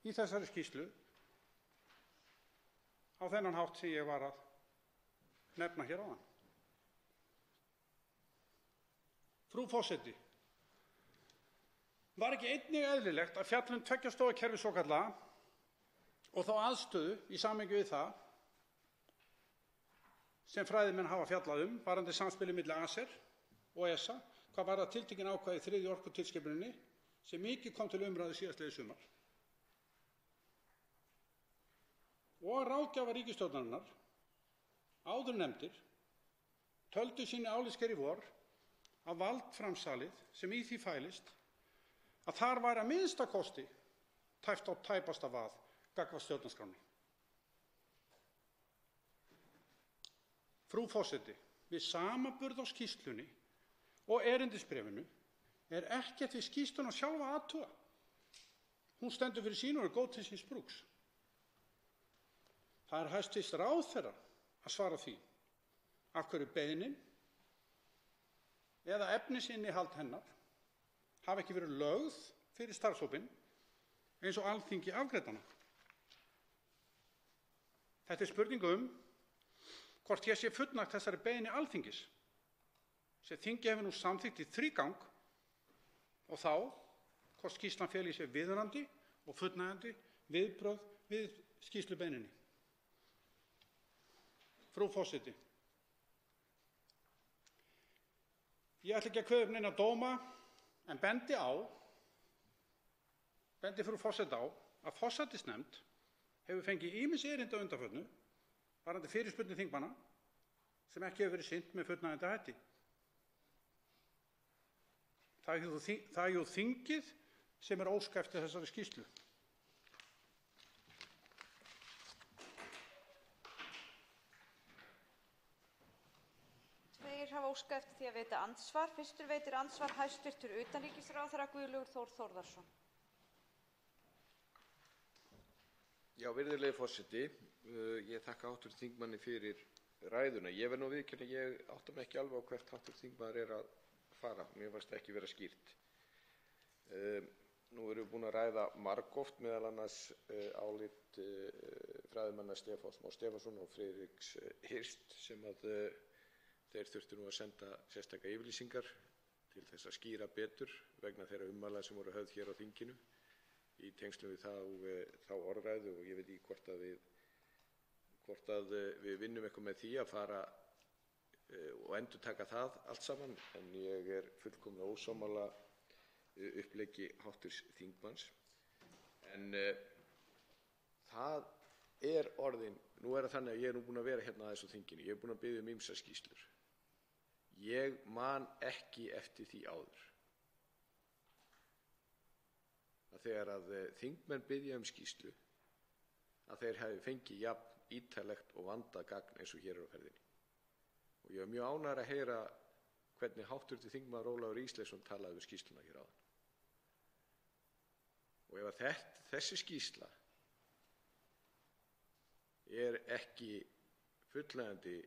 í þessari skýrslu á þennan hátt sem ég var að nefna hér áðan. Frú forseti, var ekki einnig eðlilegt að fjalla tveggja stoða kerfi svokallaða og þá aðstöðu í samhengi við það sem fræðimenn hafa fjallað varðandi samspilið milli ACER og ESA hvað varðar tiltekin ákvæði í 3. orkutilskipuninni sem mikið kom til umræðu síðastliðið sumar. Og ráðgjafar ríkisstjórnarinnar, áður nefndir, töldu sínu álitsgerð í vor að valdframsalið sem í því fælist að þar væri að minnsta kosti tæpt á tæpasta vað gagnvart stjórnarskránni. Frú forseti, við samanburð á skýrslunni og erindisbréfinu er ekkert við skýrsluna sjálfa að athuga. Hún stendur fyrir sínu og er góð til síns brúks. Það er hæstvirts ráðherra að svara því af hverju beiðnin eða efnisinnihald hennar hafi ekki verið lögð fyrir starfshópinn eins og Alþingi afgreiddi hana. Þetta er spurning hvort ég sé fullnægt þessari beiðni Alþingis sem þingið hefur nú samþykkt í 3 gang og þá hvort skýrslan feli í sér viðunandi og fullnægjandi viðbrögð við skýrslubeiðninni. Frú forseti, ég ætla ekki að kveða upp neina dóma en bendi frú forseta á að forsætisnefnd hefur fengið ýmis erindi að undanförnu varðandi fyrirspurnir þingmanna sem ekki hefur verið sinnt með fullnægjandi hætti. Það er jú þingið sem er óska eftir þessari skýrslu. Hafa óskað eftir því að veita andsvar. Fyrstur veitir andsvar hæstv. Utanríkisráðherra Guðlaugur Þór Þórðarson. Já, virðulegi forseti, ég þakka hv. þingmanni fyrir ræðuna. Ég verð nú að viðurkenna að ég átta mig ekki alveg á hvert hv. þingmaður er að fara. Mér fannst ekki vera skýrt. Nú erum við búin að ræða margoft meðal annars álit fræðimanna Stefáns Más Stefánssonar og Friðriks Hirst sem að þeir þurftu nú að senda sérstaka yfirlýsingar til þess að skýra betur vegna þeirra ummæla sem voru höfð hér á þinginu í tengslum við þá orðræðu og ég veit ekki hvort að við vinnum eitthvað með því að fara og endurtaka það allt saman en ég er fullkomlega ósammála uppleggi hv. þingmanns. En það er orðin, nú er það þannig að ég er nú búinn að vera hérna aðeins á þinginu, ég er búinn að biðja ýmsar skýrslur. Ég man ekki eftir því áður að þegar að þingmenn biðja skýrslu að þeir hafi fengið jafn ítarlegt og vandað gagn eins og hér er á ferðinni. Og ég var mjög ánægður að heyra hvernig hv. þingmaður Ólafur Ísleifsson talaði um skýrsluna hér áðan. Og ef að þessi skýrsla er ekki fullnægjandi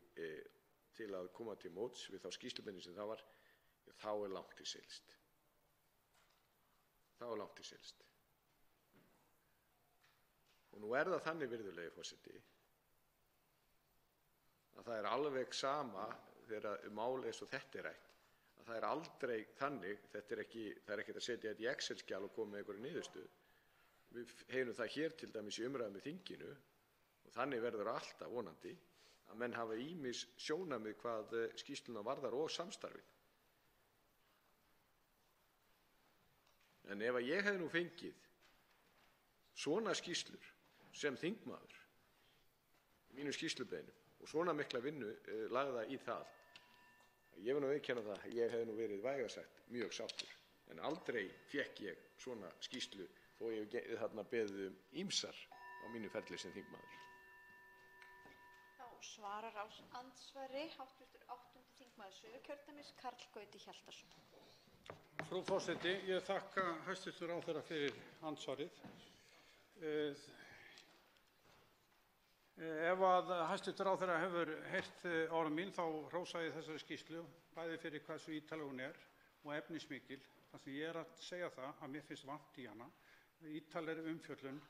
til að koma til móts við þá skýrslubeiðni sem það var, þá er langt til seilst. Og nú er það þannig, virðulegi forseti, að það er alveg sama þegar mál eins og þetta er rætt, að það er aldrei þannig, það er ekkert að setja þetta í Excel-skjal og koma með einhverju niðurstöðu. Við heyrum það hér til dæmis í umræðum í þinginu og þannig verður alltaf vonandi að menn hafa ýmis sjónarmið hvað skýrsluna varðar og samstarfið. En ef að ég hefði nú fengið svona skýrslur sem þingmaður í mínum skýrslubeiðnum og svona mikla vinnu lagða í það, ég vil nú viðurkenna það, ég hefði nú verið vægast sagt mjög sáttur. En aldrei fékk ég svona skýrslu þó ég hef þarna beðið ýmsar á mínu ferli sem þingmaður. Svarar á andsvari hv. 8. þingmaður Suðurkjördæmis Karl Gauti Hjaltason. Frú forseti, ég þakka hæstv. Ráðherra fyrir andsvarið. Ef að hæstv. Ráðherra hefur heyrt orð mín þá hrósa ég þessari skýrslu bæði fyrir hversu ítarleg hún er og efnismikil. Þar sem ég er að segja það að mér finnst vant í hana ítarlegri umfjöllun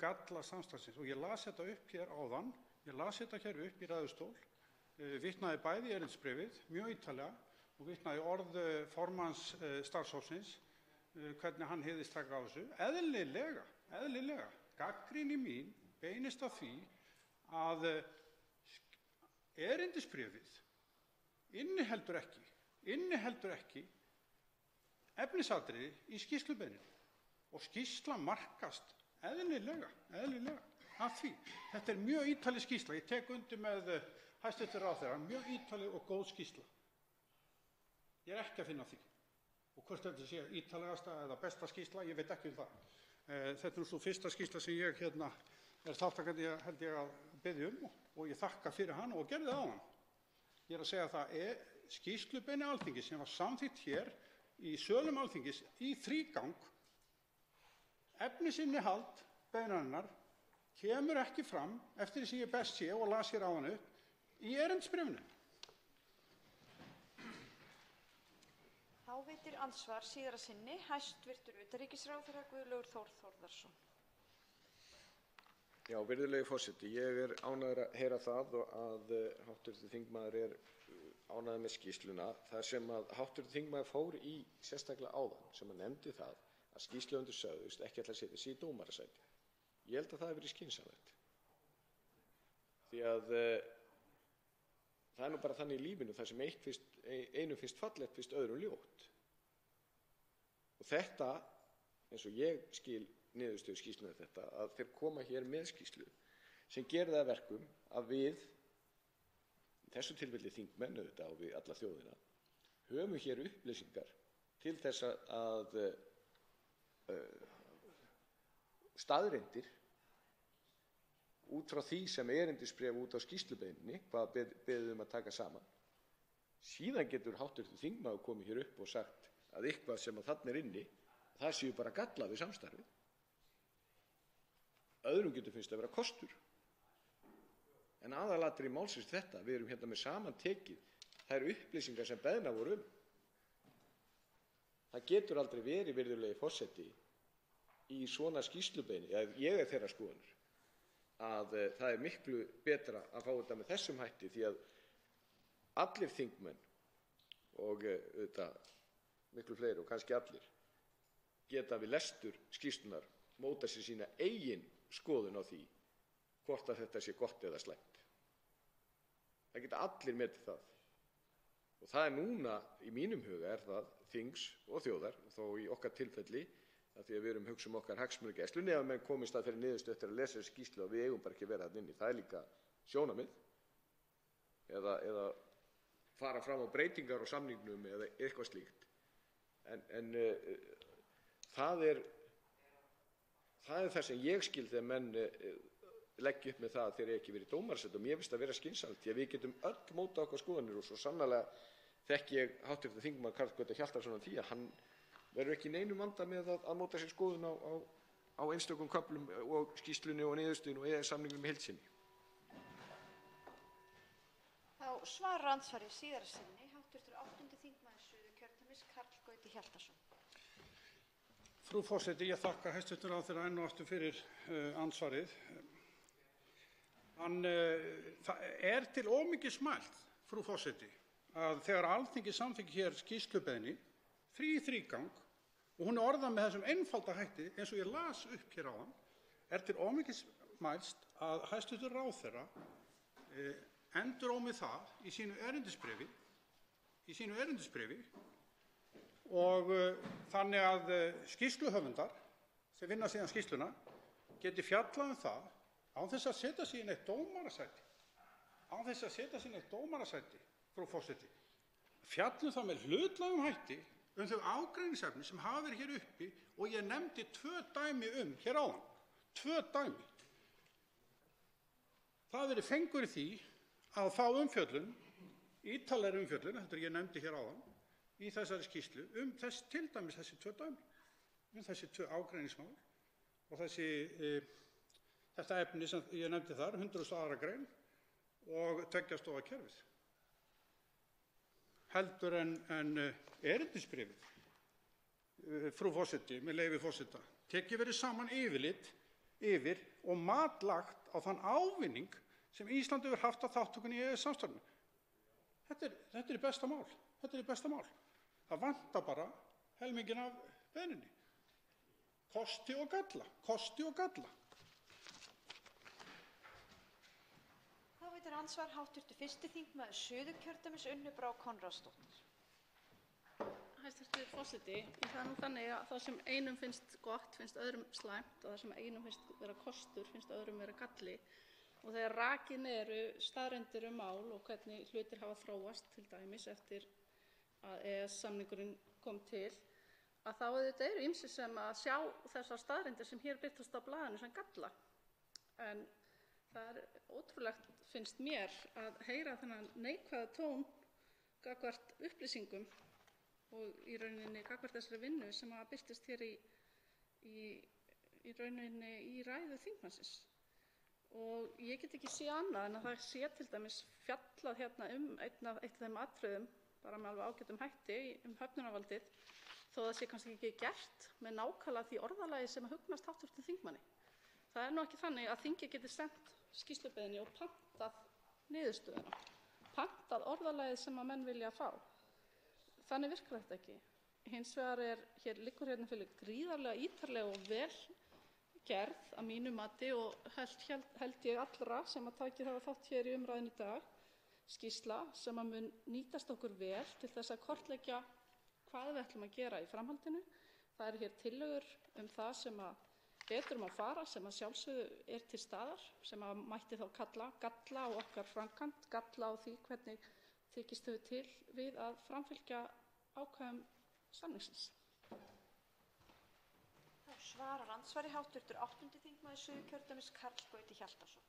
galla samstarfsins og ég las þetta upp hér áðan. Ég las þetta hér upp í ræðustól, vitnaði bæði í erindisbréfið mjög ítarlega og vitnaði orð formanns starfshópsins, hvernig hann hygðist taka á þessu. Eðlilega, gagnrýni mín beinist að því að erindisbréfið inniheldur ekki efnisatriði í skýrslubeiðninni og skýrsla markast eðlilega af því. Þetta er mjög ítarleg skýrsla. Ég tek undir með hæstv. Ráðherra, mjög ítarleg og góð skýrsla. Ég er ekki að finna því. Og hvort þetta sé ítarlegasta eða besta skýrsla, ég veit ekki um það. Þetta er svo fyrsta skýrsla sem ég er þátttakandi held ég að biðja og ég þakka fyrir hana og gerði það áðan. Ég er að segja það skýrslubeiðni Alþingis sem var samþykkt hér í sölum Alþingis í þrígang, efnisinnihald beiðninnar kemur ekki fram eftir því sem ég best sé og las hér áðan upp í erindisbréfinu. Þá veitir andsvar síðara sinni hæstv. Utanríkisráðherra Guðlaugur Þór Þórðarson. Já, virðulegi forseti, ég er ánægður að heyra það og að hv. þingmaður er ánægður með skýrsluna. Það sem að hv. þingmaður fór í sérstaklega áðan, sem að nefndi það að skýrsluhöfundur sögðust ekki ætla að setja sig í dómarasæti. Ég held að það hafi verið skynsamlegt. Því að það er nú bara þannig í lífinu, það sem einum finnst fallegt finnst öðrum ljótt. Og þetta, eins og ég skil niðurstöðu skýrslunnar þetta, að þeir koma hér með skýrslu sem gerir það að verkum að við, í þessu tilfelli þingmenn auðvitað og við alla þjóðina, höfum hér upplýsingar til þess að staðreyndir út frá því sem erindisbréf út á skýrslubeiðninni, hvað beðið að taka saman. Síðan getur hv. þingmaður komið hér upp og sagt að eitthvað sem að þarna inni, það séu bara galla við samstarfið. Öðrum getur finnst að vera kostur. En aðalatriði málsins þetta, við erum hérna með samantekið þær upplýsingar sem beðnar voru Það getur aldrei verið, virðulegi forseti, í svona skýrslubeiðni, ég er þeirrar skoðunar, að það er miklu betra að fá þetta með þessum hætti því að allir þingmenn og auðvitað miklu fleiri og kannski allir geta við lestur skýrslunnar móta sér sína eigin skoðun á því hvort að þetta sé gott eða slæmt. Það geta allir metið það. Og það er núna, í mínum huga, er það þings og þjóðar, þó í okkar tilfelli, að því að við erum hugsa okkar hagsmunagæslu, ef menn komist að þeirri niðurstöðu eftir að lesa þessi skýrslu og við eigum bara ekki að vera þarna inni. Það er líka sjónarmið, eða fara fram á breytingar á samningnum eða eitthvað slíkt. En það er það sem ég skil þegar menn leggja upp með það að þeir eru ekki verið í dómarasæti og mér finnst að vera skynsamlegt því að við getum öll móta okkar skoðanir og svo sannarlega þekki ég hv. þingmann Karl Gauti Hjaltason því að hann verður ekki í neinum vanda með að móta sér skoðun á einstökum köflum og skýrslunni og niðurstöðunni og EES-samningnum í heild sinni. Þá svarar andsvari síðara sinni hv. 8. þingmaður Suðurkjördæmis Karl Gauti Hjaltason. Frú forseti, ég þakka hæstv. ráðherra enn og aftur fyrir andsvarið. Það er til of mikið smælt, frú forseti, að þegar Alþingi samþykkir hér skýrslubeiðni, þrígang, og hún er orðað með þessum einfalda hætti, eins og ég las upp hér áðan, er til of mikið smælst að hæstv. ráðherra endurómi það í sínu erindisbréfi og þannig að skýrsluhöfundar sem vinna síðan skýrsluna geti fjallað það án þess að setja sig í neitt dómarasæti, frú forseti. Fjallum það með hlutlægum hætti þau ágreiningsefni sem hafa verið hér uppi og ég nefndi 2 dæmi hér áðan. 2 dæmi. Það verið fengur í því að fá umfjöllun, ítarlegri umfjöllun, þetta ég nefndi hér áðan, í þessari skýrslu til dæmis þessi 2 dæmi, þessi 2 ágreiningsmál og þetta efni sem ég nefndi þar, 102. grein og 2 stoða kerfið. Heldur en erindisbréfið, frú forseti, með leyfi forseta, tekið verið saman yfirlit yfir og matlagt á þann ávinning sem Ísland hefur haft af þátttökunni í EES-samstarfinu. Þetta er besta mál. Það vantar bara helminginn af beiðninni. Kosti og galla. til andsvar hv. 1. þingmaður Suðurkjördæmis Unnur Brá Konráðsdóttir. Hæstv. forseti. Það er nú þannig að það sem einum finnst gott finnst öðrum slæmt og það sem einum finnst vera kostur finnst öðrum vera galli. Og þegar rakin eru staðreyndir mál og hvernig hlutir hafa þróast til dæmis eftir að EES-samningurinn kom til, að þá auðvitað eru ýmsir sem að sjá þessar staðreyndir sem hér birtast á blaðinu sem galla. En það er ótrúlegt, finnst mér, að heyra þennan neikvæða tón gagnvart upplýsingum og í rauninni gagnvart þessari vinnu sem að birtist hér í rauninni í ræðu þingmannsins. Og ég get ekki séð annað en að það sé til dæmis fjallað hérna eitt af þeim atriðum, bara með alveg ágætum hætti, höfnunarvaldið, þó það sé kannski ekki gert með nákvæmlega því orðalagi sem að hugnast hv. þingmanni. Það er nú ekki þannig að þingið geti sent skýrslubeiðni og pantað niðurstöðuna, pantað orðalagið sem að menn vilja fá. Þannig virkar þetta ekki. Hins vegar liggur hérna fyrir gríðarlega ítarlega og vel gerð að mínu mati og held ég allra sem að takið hafa þátt hér í umræðunni í dag, skýrsla sem að mun nýtast okkur vel til þess að kortleggja hvað við ætlum að gera í framhaldinu. Það eru hér tillögur það sem að betur má fara, sem að sjálfsögðu til staðar, sem að mætti þá kalla galla á okkar framkvæmd, galla á því hvernig tekist hefur til við að framfylgja ákvæðum samningsins. Þá svarar andsvari hv. 8. þingmaður Suðurkjördæmis Karl Gauti Hjaltason.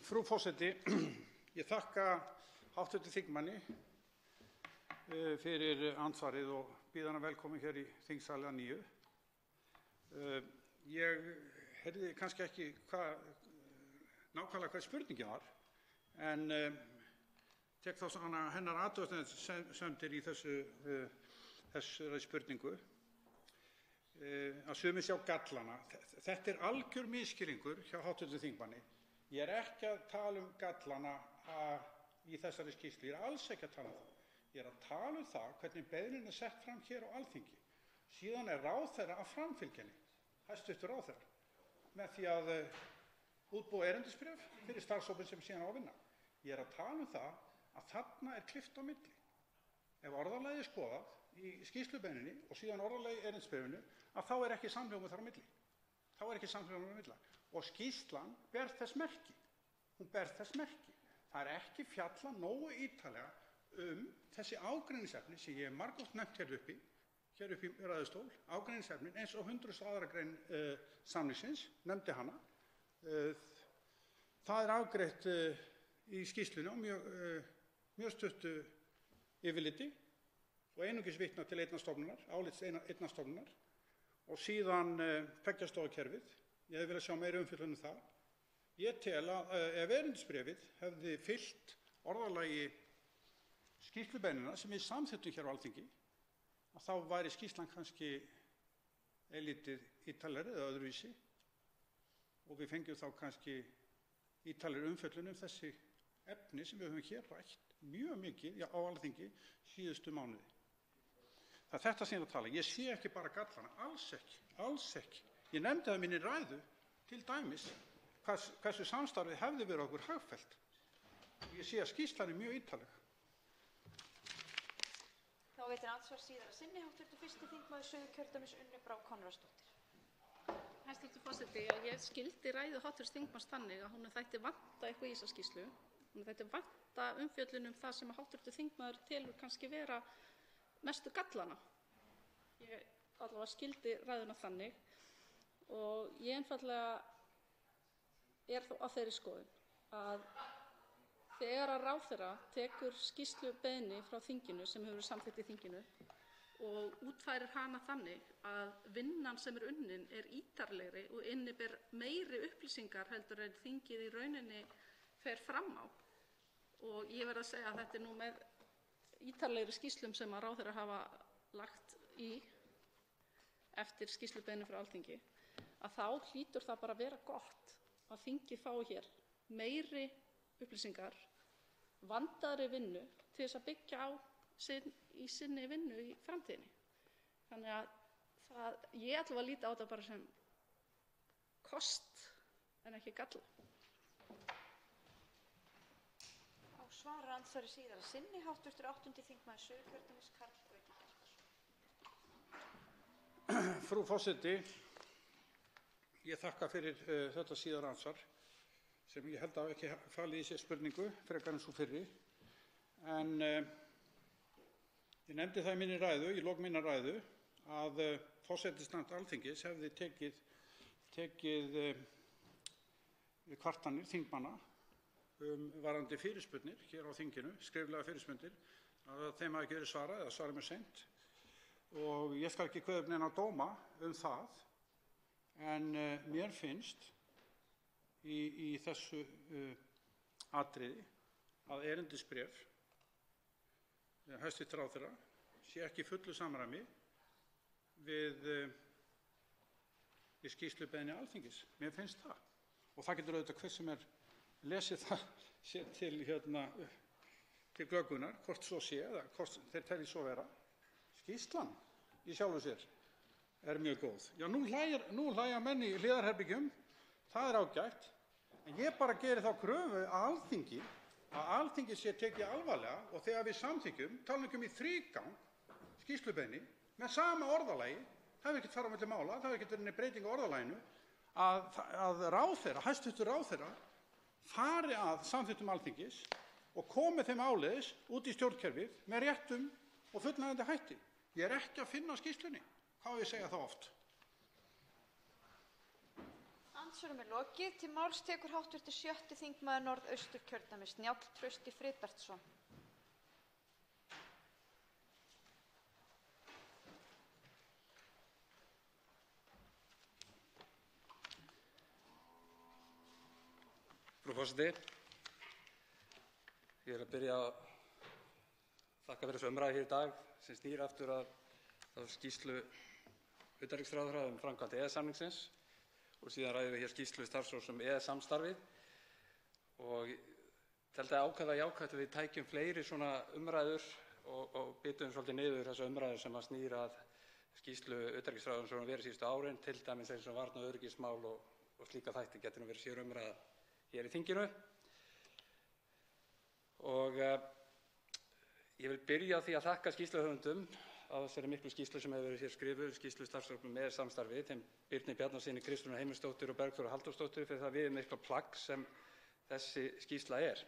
Frú forseti, ég þakka hv. þingmanni fyrir andsvarið og býð hana velkomin hér í þingsalinn að nýju. Ég heyrði kannski ekki nákvæmlega hvað spurningin var, en tek þá hennar athugasemdir í þessari spurningu. Að sumir sjá gallana. Þetta er algjör misskilningur hjá hv. þingmanni. Ég er ekki að tala gallana í þessari skýrslu. Ég er alls ekki að tala það. Ég er að tala það hvernig beiðnin sett fram hér á Alþingi. Síðan er ráðherra að framfylgja henni, hæstv. ráðherra, með því að útbúa erindisbréf fyrir starfshópinn sem síðan á að vinna. Ég er að tala það að þarna er klippt á milli. Ef orðalagið er skoðað í skýrslubeiðninni og síðan orðalagið í erindisbréfinu, að þá er ekki samhljómur þar á milli. Þá er ekki samhljómur á milli. Og skýrslan ber þess merki. Hún ber þess merki. Það er ekki fjallað nógu ítarlega þessi ágreiningsefni sem ég hef margoft nefnt hér uppi í ræðustól, ágreiningsefnin eins og 102. grein samningsins, nefndi hana. Það er afgreitt í skýrslunni á mjög stuttu yfirliti og einungis vitnað til einnar stofnunar, álits einnar stofnunar, og síðan tveggja stoða kerfið. Ég hefði viljað sjá meiri umfjöllun það. Ég tel að ef erindisbréfið hefði fylgt orðalagi skýrslubeiðnina sem við samþykktum hér á Alþingi, að þá væri skýrslan kannski eilítið ítarlegri eða öðruvísi og við fengjum þá kannski ítarlegri umfjöllun þessi efni sem við höfum hér rætt mjög mikið á Alþingi síðustu mánuði. Það er þetta sem ég er að tala. Ég sé ekki bara gallana, alls ekki, alls ekki. Ég nefndi það minni ræðu til dæmis hversu samstarfið hefði verið okkur hagfellt. Ég sé að skýrslan er mjög ítarleg. Þá veitir andsvar síðar að sinni hv. 1. þingmaður Suðurkjördæmis Unnur Brá Konráðsdóttir. Hæstv. forseti, ég skildi ræðu hv. þingmanns þannig að honum þætti vanta eitthvað í þessa skýrslu. Honum þætti vanta umfjöllun það sem hv. þingmaður telur kannski vera mestu gallana. Ég allavega skildi ræðuna þannig og ég einfaldlega er þó á þeirri skoðun að þegar að ráðherra tekur skýrslubeiðni frá þinginu sem hefur verið samþykkt í þinginu og útfærir hana þannig að vinnan sem er unnin er ítarlegri og inniber meiri upplýsingar heldur en þingið í rauninni fer fram á. Og ég verð að segja að þetta er nú með ítarlegri skýrslum sem að ráðherra hafa lagt í eftir skýrslubeiðni frá Alþingi, að þá hlýtur það bara að vera gott að þingið fái hér meiri upplýsingar, vandaðri vinnu til þess að byggja á í sinni vinnu í framtíðinni. Þannig að Ég ætla að líta á þetta bara sem kost en ekki galla. Svarar andsvari síðara sinni hv. 8. þingmaður Suðurkjördæmis, Karl Gauti Hjaltason. Frú forseti, ég þakka fyrir þetta síðara ansvar sem ég held að ekki falið í sér spurningu frekar en svo fyrri. En ég nefndi það í minni ræðu, í lok minnar ræðu, að forsætisnefnd Alþingis hefði tekið við kvartanir þingmanna varðandi fyrirspurnir hér á þinginu, skriflega fyrirspurnir, að þeim hafi ekki verið svarað eða svarað mjög seint. Og ég skal ekki kveða upp neina dóma það, en mér finnst í þessu atriði að erindisbréf hæstv. Ráðherra sé ekki í fullu samræmi við skýrslubeiðni Alþingis. Mér finnst það. Og það getur auðvitað hver sem lesið það sér til glöggunar, hvort svo sé eða hvort þeir telji svo vera. Skýrslan í sjálfu sér mjög góð. Já, nú hlæja menn í hliðarherbyggjum, það ágætt, en ég bara geri þá kröfu að Alþingi sé tekið alvarlega og þegar við samþykkjum, tala ekki í þrígang skýrslubeiðni með sama orðalagi, það hefur ekkert farið á milli mála, það hefur ekkert verið nein breyting á orðalaginu, að ráðherra, hæstv. Ráðherra fari að samþykktum Alþingis og komi þeim áleiðis út í stjórnkerfið með réttum og fullnægjandi hætti. Ég ekki að finna skýrslunni. Hvað á ég að segja það oft? Andsvörum lokið. Til máls tekur hv. 6. þingmaður Norðausturkjördæmis, Njáll Trausti Friðbertsson. Frú forseti, ég að byrja að þakka fyrir þessu umræðu hér í dag sem snýr aftur að skýrslu utanríkisráðherra framkvæmd EES-samningsins og síðan ræðum við hér skýrslu starfshóps EES-samstarfið og teldi ákaflega jákvætt að við tækjum fleiri svona umræður og byttum svolítið niður þessa umræður sem að snýr að skýrslu utanríkisráðherra sem verið síðustu árin, til dæmis eins og varnar- og öryggismál og slíka þætti getur verið sér umræða hér í þinginu. Og ég vil byrja á því að þakka skýrsluhöfundum á þessari miklu skýrslu sem hefur verið hér skrifuð, skýrslu starfshóps EES-samstarfi, þeim Birni Bjarnasyni, Kristrúnu Heimisdóttur og Bergþóru Halldórsdóttur fyrir það viðamikla plagg sem þessi skýrsla er.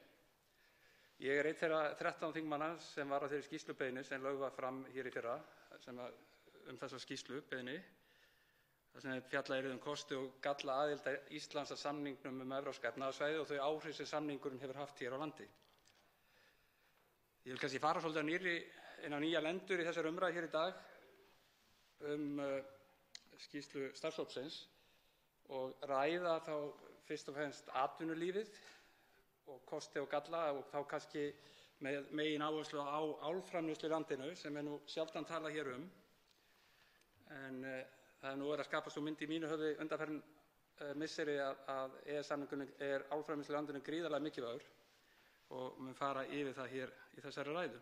Ég einn þeirra 13 þingmanna sem var á þeirri skýrslubeiðni sem lögð var fram hér í fyrra þessa skýrslubeiðni, þar sem fjallað yrði kosti og galla aðildar Íslands að samningnum Evrópska efnahagssvæðið og þau áhrif sem samningurinn hefur haft hér á landi. Ég vil kannski fara svolítið inn á nýja lendur í þessari umræðu hér í dag skýrslu starfshópsins og ræða þá fyrst og fremst atvinnulífið og kosti og galla og þá kannski með megin áherslu á álframleiðslu í landinu sem nú sjaldan talað hér en það nú að skapa svo mynd í mínu höfði undanfarin misseri að EES-samningurinn álframleiðslu í landinu gríðarlega mikilvægur og mun fara yfir það hér í þessari ræðu.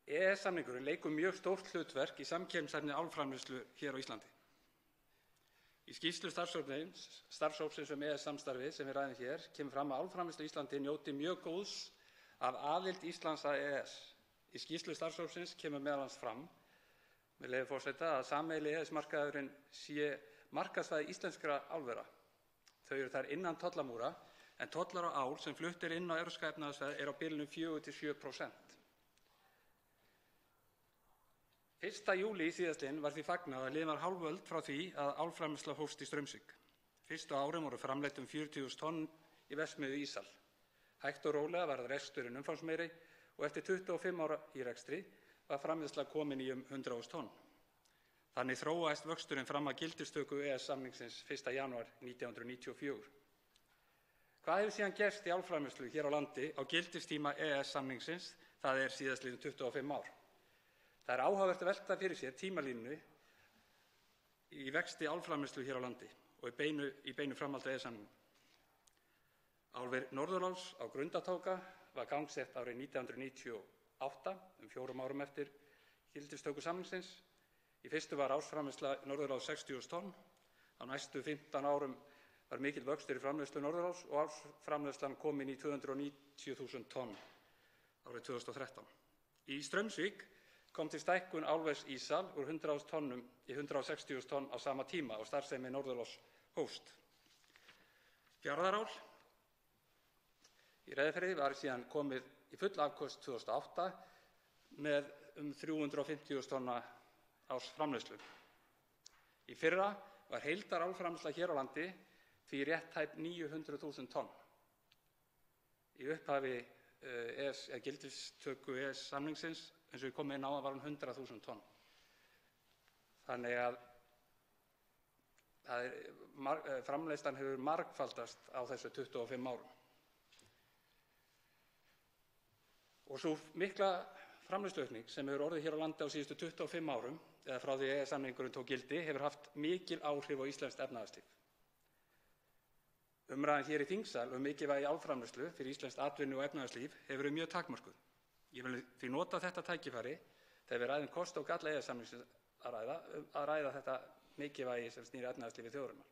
EES-samningurinn leikur mjög stórt hlutverk í samkeppnishæfni álframleiðslu hér á Íslandi. Í skýrslu starfshópsins EES-samstarfið sem við ræðum hér kemur fram að álframleiðsla í Íslandi njóti mjög góðs af aðild Íslands að EES. Í skýrslu starfshópsins kemur meðal annars fram, með leyfi forseta, að sameiginlegi EES-markaðurinn sé markaðssvæði íslenskra álvera. Þau eru þar innan tollamúra en tollar á ál sem flutt inn á Evrópska efnahagssvæðið á bilinu 4–7%. 1. júlí síðastliðinn var því fagnað að liðin var hálf öld frá því að álframleiðsla hófst í Straumsvík. Fyrstu árin voru framleidd 40.000 tonn í verksmiðju Ísal. Hægt og rólega varð reksturinn umfangsmeiri og eftir 25 ára í rekstri var framleiðsla komin í 100.000 tonn. Þannig þróaðist vöxturinn fram að gildistöku EES-samningsins 1. janúar 1994. Hvað hefur síðan gerst í álframleiðslu hér á landi á gildistíma EES-samningsins, það síðastliðin 25 ár? Það áhugavert að velta fyrir sér tímalínu í vexti álframleiðslu hér á landi og í beinu framhaldi af EES-samningnum. Álver Norðuráls á Grundartanga var gangsett árið 1998, 4 árum eftir gildistöku samningsins. Í fyrstu var ársframleiðsla Norðuráls 60.000 tonn. Á næstu 15 árum var mikill vöxtur í framleiðslu Norðuráls og ársframleiðslan komin í 290.000 tonn árið 2013. Í Straumsvík kom til stækkun álvers Ísal úr 100.000 tonnum í 160.000 tonn á sama tíma og starfsemi Norðuráls hófst. Fjarðarál í Reyðarfirði var síðan komið í full afköst 2008 með 350.000 tonna ársframleiðslu. Í fyrra var heildarálframleiðsla hér á landi því rétt tæp 900.000 tonn. Í upphafi gildistöku EES-samningsins, eins og ég kom inn á, var 100.000 tonn. Þannig að framleiðslan hefur margfaldast á þessu 25 árum. Og sú mikla framleiðsluaukning sem hefur orðið hér á landi á síðustu 25 árum, eða frá því EES-samningurinn tók gildi, hefur haft mikil áhrif á íslenskt efnahagslíf. Umræðan hér í þingsal mikilvægi álframleiðslu fyrir íslenskt atvinnu og efnahagslíf hefur verið mjög takmörkuð. Ég vil því nota þetta tækifæri þegar við ræðum kosti og galla EES-samningsins að ræða þetta mikilvægi sem snýr efnahagslífi þjóðarinnar.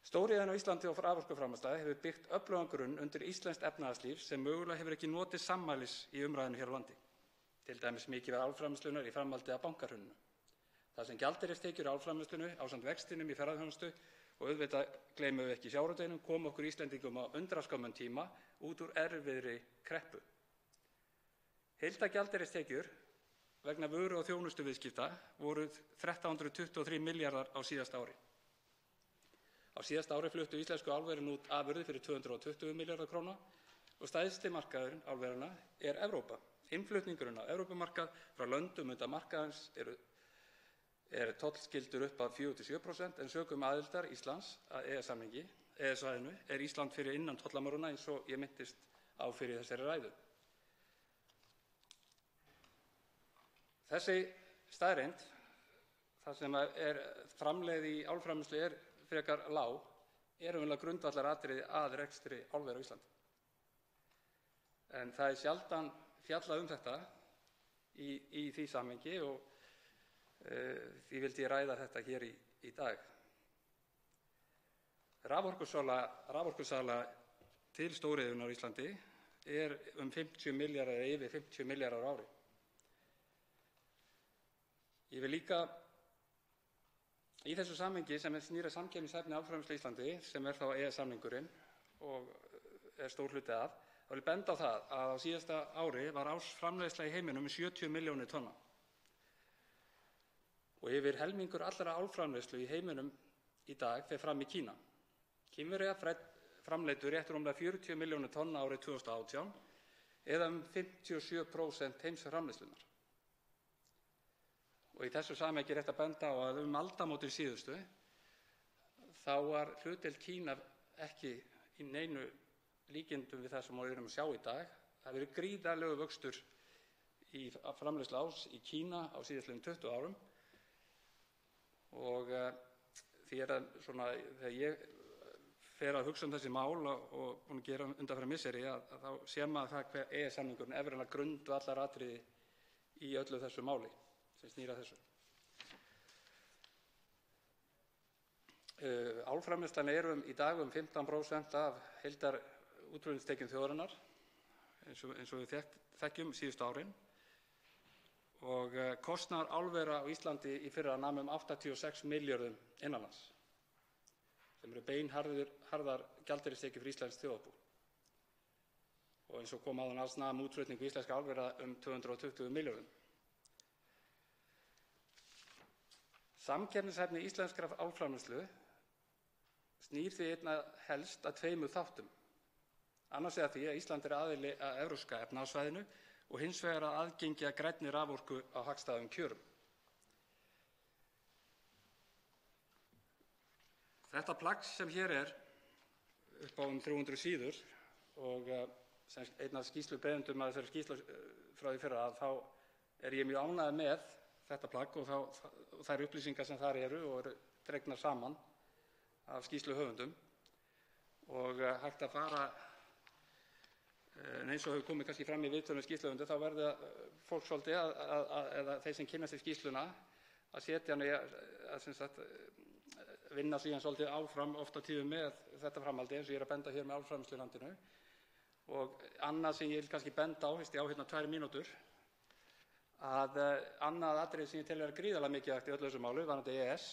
Stóriðjan á Íslandi og raforkuframleiðsla hefur byggt öflugan grunn undir íslenskt efnahagslíf sem mögulega hefur ekki notið sammælis í umræðinu hér á landi. Til dæmis mikilvægi álframleiðslunnar í framhaldi af bankahruninu. Það sem gjaldeyristekjur álframleiðslunni ásamt vextinum í ferðaþjónustu og auðvitað gleymum við ekki sjávarútveginum kom okkur Íslendingum á undraskömmum tíma út úr erfiðri kreppu. Heildargjaldeyristekjur vegna vöru- og þjónustuviðskipta voru 1.323 milljarðar á síðasta ári. Á síðasta ári fluttu íslensku álverin út afurðir fyrir 220 milljarðar króna og stærsti markaðurinn álveranna er Evrópa. Innflutningurinn á Evrópumarkað frá löndum undan markaðarins er tollskyldur upp að 4–7% en sökum aðildar Íslands að EES-samningi, EES-svæðinu, er Ísland fyrir innan tollamöruna eins og ég minntist á fyrir þessari ræðu. Þessi staðreynd, það sem er framleidd í álframleiðslu er frekar lág, er raunverulega grundvallaratriði að rekstri álvera á Íslandi. En það er sjaldan fjallað þetta í því samhengi og því vildi ég ræða þetta hér í dag. Raforkusala til stóriðjunnar á Íslandi er 50 milljarðar eða yfir 50 milljarðar á ári. Ég vil líka í þessu samhengi sem snýr að samkeppnishæfni álframleiðslu á Íslandi, sem er þá EES-samningurinn og er stór hluti af, þá vil ég benda á það að á síðasta ári var ársframleiðsla í heiminum 70 milljónir tonna. Og yfir helmingur allra álframleiðslu í heiminum í dag fer fram í Kína. Kínverjar framleiddu rétt rúmlega 40 milljónir tonna árið 2018 eða 57% heimsframleiðslunnar. Og í þessu samhengi er rétt að benda á að aldamótin síðustu þá var hlutdeild Kína ekki í neinu líkindum við það sem við erum að sjá í dag. Það hefur verið gríðarlegur vöxtur í framleiðslu áls í Kína á síðastliðnum 20 árum. Og því að þegar ég fer að hugsa þessi mál og búin að gera undanfarin misseri að þá sé maður það hver EES-samningurinn er verulega grundvallaratriði í öllu þessu máli sem snýr að þessu. Álframleiðslan er í dag 15% af heildarútflutningstekjum þjóðarinnar eins og við þekkjum síðustu árin. Og kostnaður álvera á Íslandi í fyrra nam 86 milljörðum innanlands, sem eru beinharðar gjaldeyristekjur fyrir íslenskt þjóðarbú. Og eins og kom áðan alls nam útflutningur íslenskra álvera 220 milljörðum. Samkeppnishæfni íslenskrar álframleiðslu snýr því einna helst að tveimur þáttum. Annars vegar því að Ísland er aðili að Evrópska efnahagssvæðinu og hins vegar að aðgengi að grænni raforku á hagstæðum kjörum. Þetta plagg sem hér er upp á 300 síður og sem einn af skýrslubeiðendum að þessari skýrslu frá því fyrra þá er ég mjög ánægður með þetta plagg og þær upplýsingar sem þar eru og eru dregnar saman af skýrsluhöfundum. og hægt að fara, en eins og hefur komið kannski fram í viðtölum við skýrsluhöfunda, þá verða fólk svolítið eða þeir sem kynna sér skýrsluna að setja hana að vinna síðan svolítið áfram oft á tíðum með þetta framhaldi eins og ég er að benda hér með álframleiðslu í landinu. Og annað sem ég vil kannski benda á, fyrst ég á hérna 2 mínútur, að annað atriði sem ég tel vera gríðarlega mikilvægt í öllu þessu máli varðandi EES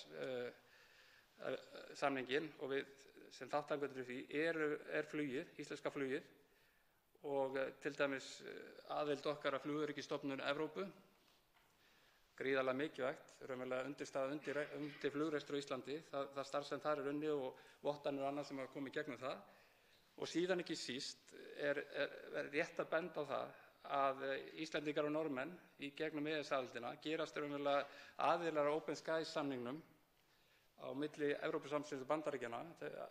samninginn og við sem þátttakendur í því er flugið, íslenska flugið og til dæmis aðild okkar að Flugöryggisstofnun Evrópu, gríðarlega mikilvægt, raunverulega undirstaða undir flugrekstri á Íslandi, það starf sem þar er unnið og vottanir og annað sem hafa komið gegnum það. Og síðan ekki síst er rétt að benda á það að Íslendingar og Norðmenn í gegnum EES-aðildina gerast raunverulega aðilar á Open Skies samningnum á milli Evrópusambandsins og Bandaríkjanna.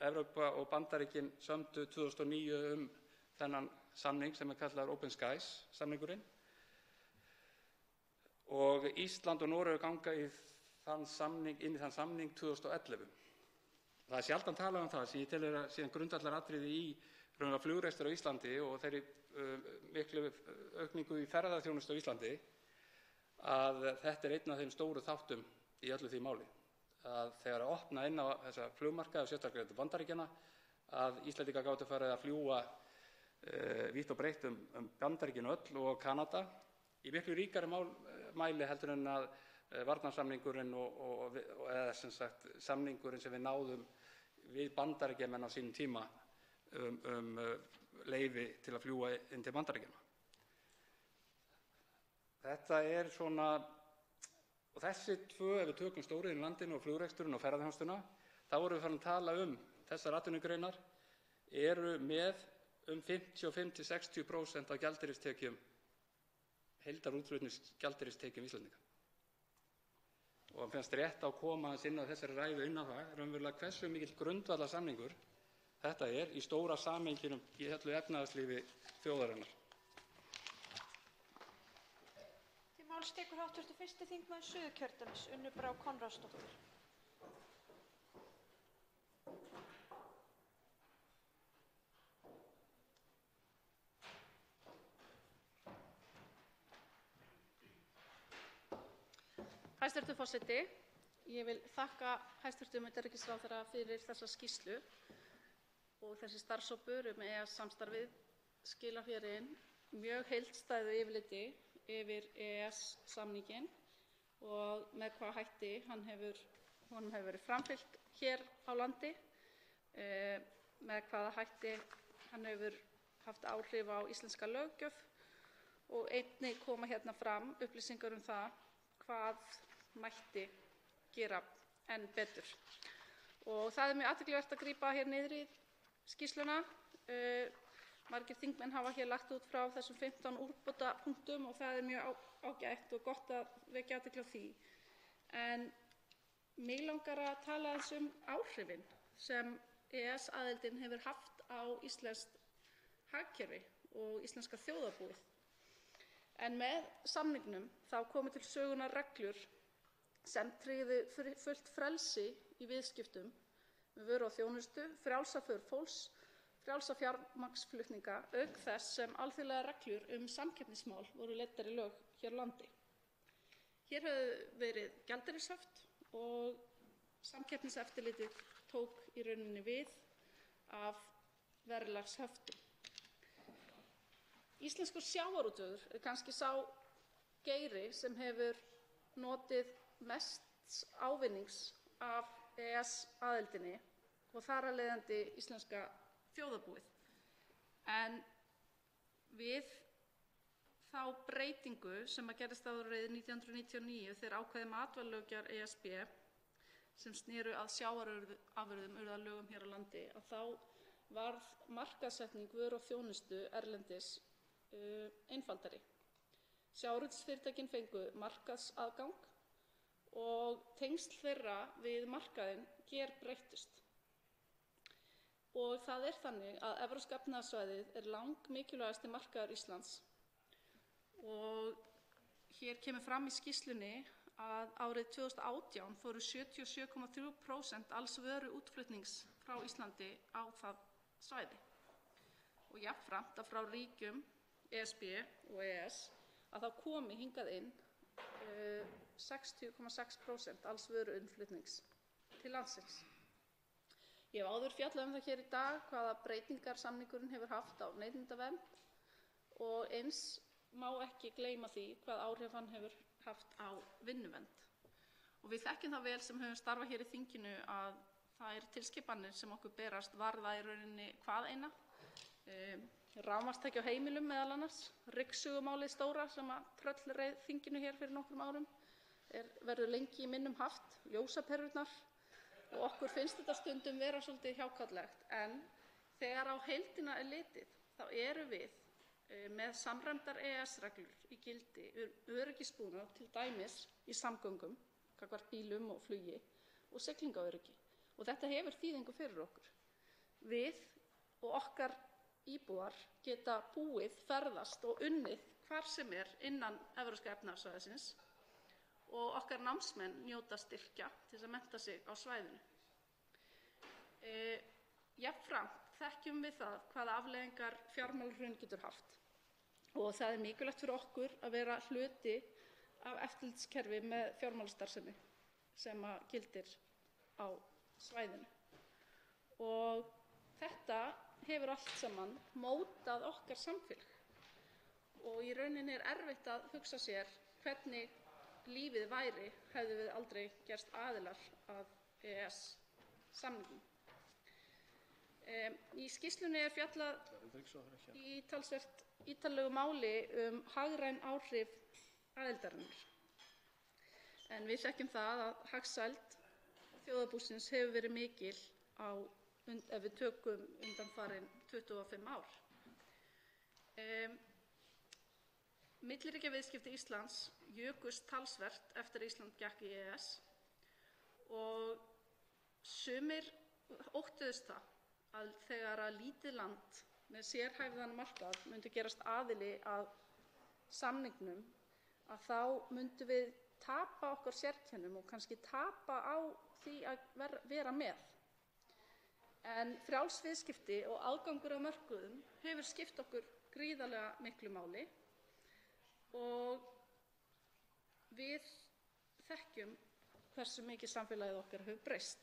Evrópa og Bandaríkin sömdu 2009 þennan samning sem er kallaður Open Skies samningurinn. Og Ísland og Noregur ganga inn í þann samning 2011. Það er sjaldan talað það sem ég tel vera síðan grundvallaratriði í flugrekstri á Íslandi og þeirri miklu aukningu í ferðaþjónustu á Íslandi að þetta er einn af þeim stóru þáttum í öllu því máli. Að þegar að opna inn á þessa flugmarkaði og sérstaklega til Bandaríkjanna að Íslendingar gátu farið að fljúga vítt og breitt Bandaríkin öll og Kanada í miklu ríkari mæli heldur en að varnarsamningurinn eða sem sagt samningurinn sem við náðum við Bandaríkjamenn á sínum tíma leyfi til að fljúga inn til Bandaríkjanna. Þetta er svona, og þessi tvö, ef við tökum stóriðin landinu og flugreksturinn og ferðaþjónustuna, þá erum við farin að tala þessar atvinnugreinar eru með 55–60% af gjaldeyristekjum, heildarútflutningsgjaldeyristekjum Íslendinga. Og hann finnst rétt að koma inn á þessari ræðu inn á það, raunverulega hversu mikill grundvallarsamningur þetta er í stóra samhenginu í öllu efnahagslífi þjóðarinnar. Til máls tekur hv. 1. þingmaður Suðurkjördæmis, Unnur Brá Konráðsdóttir. Hæstv. Forseti. Ég vil þakka hæstv. Utanríkisráðherra fyrir þessa skýrslu og þessi starfshópur EES-samstarfið skilar hér inn mjög heildstæðu yfirliti yfir EES-samninginn og með hvaða hætti honum hefur verið framfylgt hér á landi, með hvaða hætti hann hefur haft áhrif á íslenska löggjöf og einnig koma hérna fram upplýsingar það hvað mætti gera enn betur. Og það er mjög athyglisvert að grípa hér niður í skýrsluna. Margir þingmenn hafa hér lagt út frá þessum 15 úrbótapunktum og það er mjög ágætt og gott að vekja athygli á því. En mig langar að tala aðeins áhrifin sem EES-aðildin hefur haft á íslenskt hagkerfi og íslenska þjóðarbúið. En með samningnum þá komu til sögunnar reglur sem tryggðu fullt frelsi í viðskiptum með vöru og þjónustu, frjálsa för fólks, frjálsa fjármagnsflutninga, auk þess sem alþjóðlegar reglur samkeppnismál voru leiddar í lög hér á landi. Hér höfðu verið gjaldeyrishöft og Samkeppniseftirlitið tók í rauninni við af verðlagshöftum. Íslenskur sjávarútvegur er kannski sá geiri sem hefur notið mests ávinnings af EES-aðildinni og þar af leiðandi íslenska þjóðarbúið. En við þá breytingu sem gerðist árið 1999 þegar ákvæði matvælalöggjafar ESB sem sneru að sjávarafurðum urðu að lögum hér á landi, að þá varð markaðssetning vöru og þjónustu erlendis einfaldari. Sjávarútvegsfyrirtækin fengu markaðsaðgang og tengsl þeirra við markaðinn gerbreyttust. Og það er þannig að Evrópska efnahagssvæðið er langmikilvægasti markaður Íslands og hér kemur fram í skýrslunni að árið 2018 fóru 77,3% alls vöruútflutnings frá Íslandi á það svæði og jafnframt að frá ríkjum ESB og EES að þá komi hingað inn 60,6% alls vöruinnflutnings til landsins. Ég hef áður fjallað það hér í dag hvaða breytingar samningurinn hefur haft á neytendavernd og eins má ekki gleyma því hvað áhrif hann hefur haft á vinnuvernd. Og við þekkjum það vel sem höfum starfað hér í þinginu að það eru tilskipanir sem okkur berast varða í rauninni hvað eina. Rafmagnstæki á heimilum meðal annars, ryksugumáli stóra sem að tröllreið þinginu hér fyrir nokkrum árum verður lengi í minnum haft, ljósaperurnar og okkur finnst þetta stundum vera svolítið hjákátlegt en þegar á heildina er litið þá erum við með samræmdar EES-reglur í gildi öryggisbúnað til dæmis í samgöngum, gagnvart bílum og flugi og siglingaöryggi og þetta hefur þýðingu fyrir okkur. Við og okkar íbúar geta búið, ferðast og unnið hvar sem innan Evrópska efnahagssvæðisins og okkar námsmenn njóta styrkja til að mennta sig á svæðinu. Jafnframt þekkjum við það hvaða afleiðingar fjármálahrun getur haft og það er mikilvægt fyrir okkur að vera hluti af eftirlitskerfi með fjármálastarfsemi sem að gildir á svæðinu. Og þetta hefur allt saman mótað okkar samfélag og í rauninni erfitt að hugsa sér hvernig lífið væri hefðu við aldrei gerst aðilar að EES-samningnum. Í skýrslunni fjallað í talsvert ítarlegu máli hagræn áhrif aðildarinnar. En við þekkjum það að hagsæld þjóðarbúsins hefur verið mikil ef við tökum undanfarin 25 ár. Milliríkjaviðskipti Íslands jukust talsvert eftir að Ísland gekk í EES og sumir óttuðust það að þegar að lítið land með sérhæfðan markað myndi gerast aðili að samningnum að þá myndum við tapa okkar sérkennum og kannski tapa á því að vera með. En frjáls viðskipti og aðgangur á mörkuðum hefur skipt okkur gríðarlega miklu máli og við þekkjum hversu mikið samfélagið okkar hefur breyst.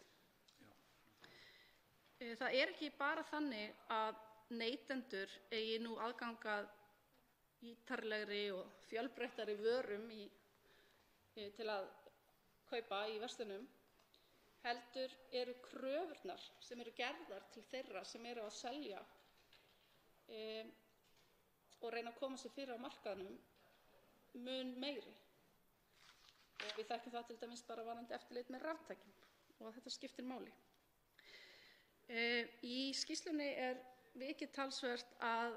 Það er ekki bara þannig að neytendur eigi nú aðgang að ítarlegri og fjölbreyttari vörum til að kaupa í verslunum, heldur eru kröfurnar sem eru gerðar til þeirra sem eru að selja og reyna að koma sér fyrir á markaðnum mun meiri. Og við þekkjum það til dæmis bara varðandi eftirlit með raftækjum og þetta skiptir máli. Í skýrslunni vikið talsvert að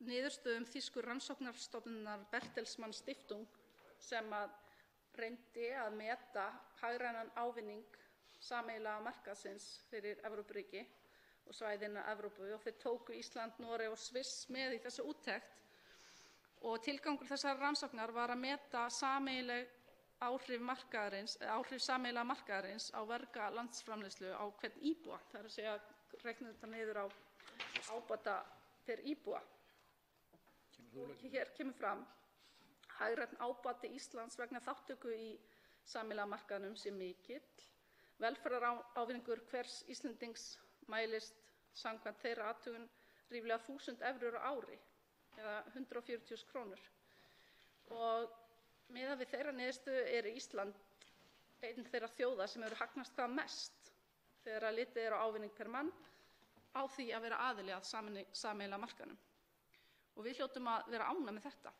niðurstöðum þýsku rannsóknarstofnunar Bertelsmann Stiftung sem að reyndi að meta hagrænan ávinning sameiginlega markaðsins fyrir Evrópuríki og svæði innan Evrópu og þeir tóku Ísland, Noreg og Sviss með í þessa úttekt og tilgangur þessar rannsóknar var að meta sameiginleg áhrif sameiginlega markaðarins á verga landsframleiðslu á hvern íbúa, það er að segja reikna þetta niður á ábata per íbúa. Og hér kemur fram hagrænn ábati Íslands vegna þátttöku í sameiginlega markaðnum sé mikill. Velferðarávinningur hvers Íslendings mælist samkvæmt þeirra athugun ríflega 1000 evrur á ári eða 140.000 krónur. Og miðað við þeirra niðurstöðu Ísland einn þeirra þjóða sem hefur hagnast hvað mest þegar að litið á ávinning per mann á því að vera aðili að sameiginlega markaðnum. Og við hljótum að vera ánægð með þetta.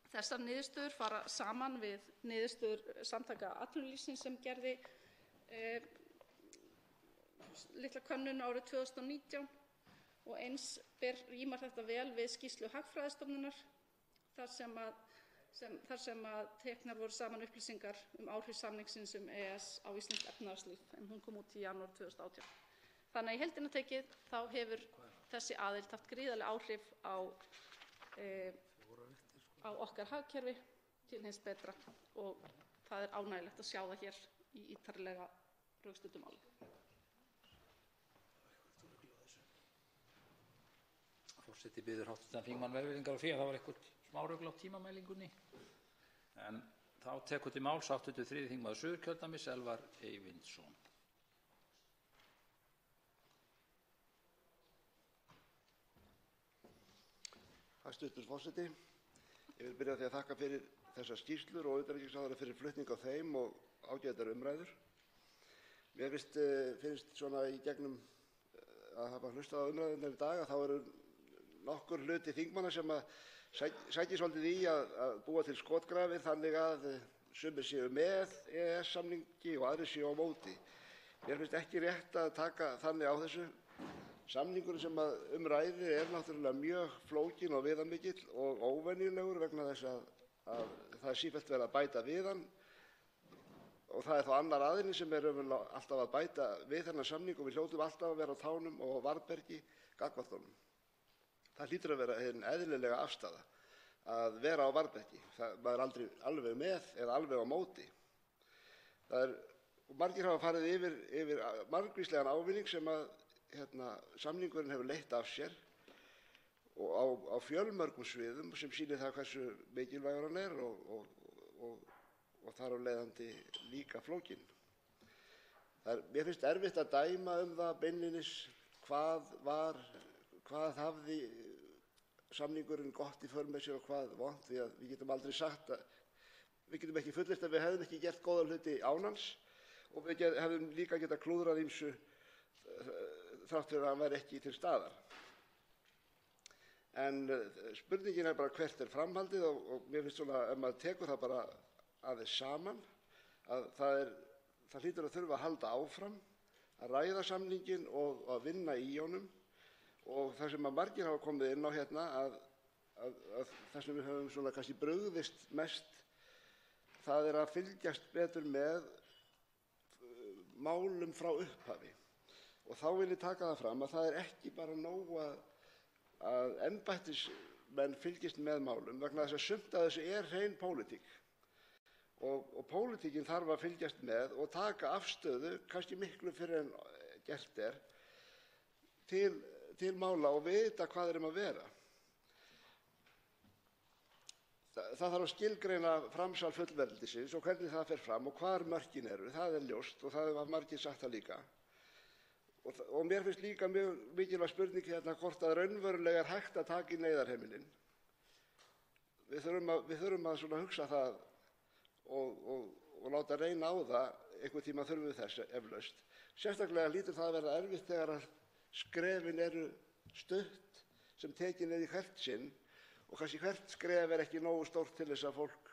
Þessar niðurstöður fara saman við niðurstöður Samtaka atvinnulífsins sem gerði litla könnun árið 2019 og eins rímar þetta vel við skýrslu Hagfræðistofnunar þar sem að teknar voru saman upplýsingar áhrif samningsins EES á íslenskt efnahagslíf en hún kom út í janúar 2018. Þannig að í heildina tekið þá hefur þessi aðild haft gríðarleg áhrif á okkar hagkerfi til hins betra og það er ánægjulegt að sjá það hér í ítarlega rökstuddu máli. Forseti biður hv. þingmann velvirðingar á því að það var eitthvað smárugl á tímamælingunni. En þá tekur til máls 83. þingmaður Suðurkjördæmis, Elvar Eyvindsson. Hæstv. forseti. Ég vil byrja á því að þakka fyrir þessar skýrslur og utanríkisráðherra fyrir flutning á þeim og ágætar umræður. Mér finnst svona í gegnum að hafa hlustað á umræðurnar í dag að þá eru nokkur hluti þingmanna sem sækir svolítið í að búa til skotgrafir þannig að sumir séu með EES-samningi og aðrir séu á móti. Mér finnst ekki rétt að taka þannig á þessu. Samningurinn sem ræðir er náttúrulega mjög flókinn og viðamikill og óvenjulegur vegna þess að það er sífellt verið að bæta við hann og það er þá annar aðilinn sem er alltaf að bæta við þennan samning og við hljótum alltaf að vera á tánum og á varðbergi gagnvart honum. Það hlýtur að vera hin eðlilega afstaða að vera á varðbergi. Maður er aldrei alveg með eða alveg á móti. Margir hafa farið yfir margvíslegan ávinning sem samningurinn hefur leitt af sér og á fjölmörgum sviðum sem sýnir það hversu mikilvægur hann er og þar af leiðandi líka flókinn. Mér finnst erfitt að dæma það beinlínis hvað hafði samningurinn gott í för með sér og hvað vont, því að við getum aldrei sagt við getum ekki fullyrt að við hefðum ekki gert góða hluti án hans og við hefðum líka getað klúðrað ýmsu þrátt fyrir að hann væri ekki til staðar. En spurningin er bara hvert er framhaldið og mér finnst svona ef maður tekur það bara aðeins saman að það hlýtur að þurfa að halda áfram að ræða samninginn og að vinna í honum og það sem margir hafa komið inn á hérna að það sem við höfum svona kannski brugðist mest það er að fylgjast betur með málum frá upphafi. Og þá vil ég taka það fram að það er ekki bara nóg að embættismenn fylgist með málum vegna þess að sumt af þessu er hrein pólitík. Og pólitíkin þarf að fylgjast með og taka afstöðu, kannski miklu fyrir en gert er, til mála og vita hvað er að vera. Það þarf að skilgreina framsal fullveldisins og hvernig það fer fram og hvar mörkin eru. Það er ljóst og það var margir sagt það líka. Og mér finnst líka mjög mikilvæg spurning hérna hvort að raunverulega er hægt að taka í neyðarheimilinn. Við þurfum að svona hugsa það og láta reyna á það, einhvern tíma þurfum við þess eflaust. Sérstaklega hlýtur það að vera erfitt þegar að skrefin eru stutt sem tekin í hvert sinn og kannski hvert skref er ekki nógu stórt til þess að fólk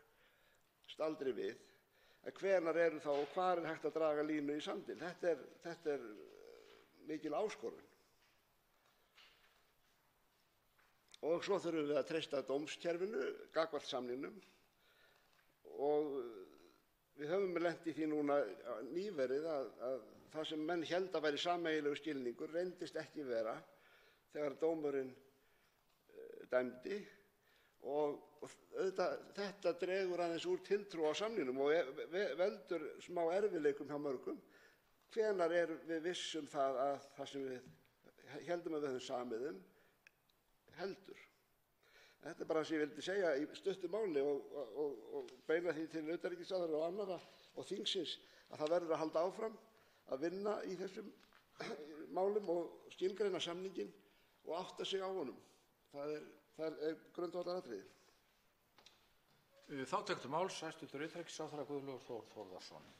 staldri við. En hvenær eru þá og hvar er hægt að draga línu í sandinn? Þetta er mikil áskorun. Og svo þurfum við að treysta dómskerfinu gagnvart samningnum og við höfum lent í því núna nýverið að það sem menn héldu að væri sameiginlegur skilningur reyndist ekki vera þegar dómurinn dæmdi og þetta dregur aðeins úr tiltrú á samningnum og veldur smá erfiðleikum hjá mörgum. Hvenær erum við vissum það að það sem við héldum að við höfum samið heldur. Þetta er bara það sem ég vildi segja í stuttu máli og beina því til utanríkisráðherra og annarra og þingsins að það verður að halda áfram að vinna í þessum málum og skilgreina samninginn og átta sig á honum. Það er grundvallaratriði. Þá tekur til máls hæstv. Utanríkisráðherra Guðlaugur Þór Þórðarson.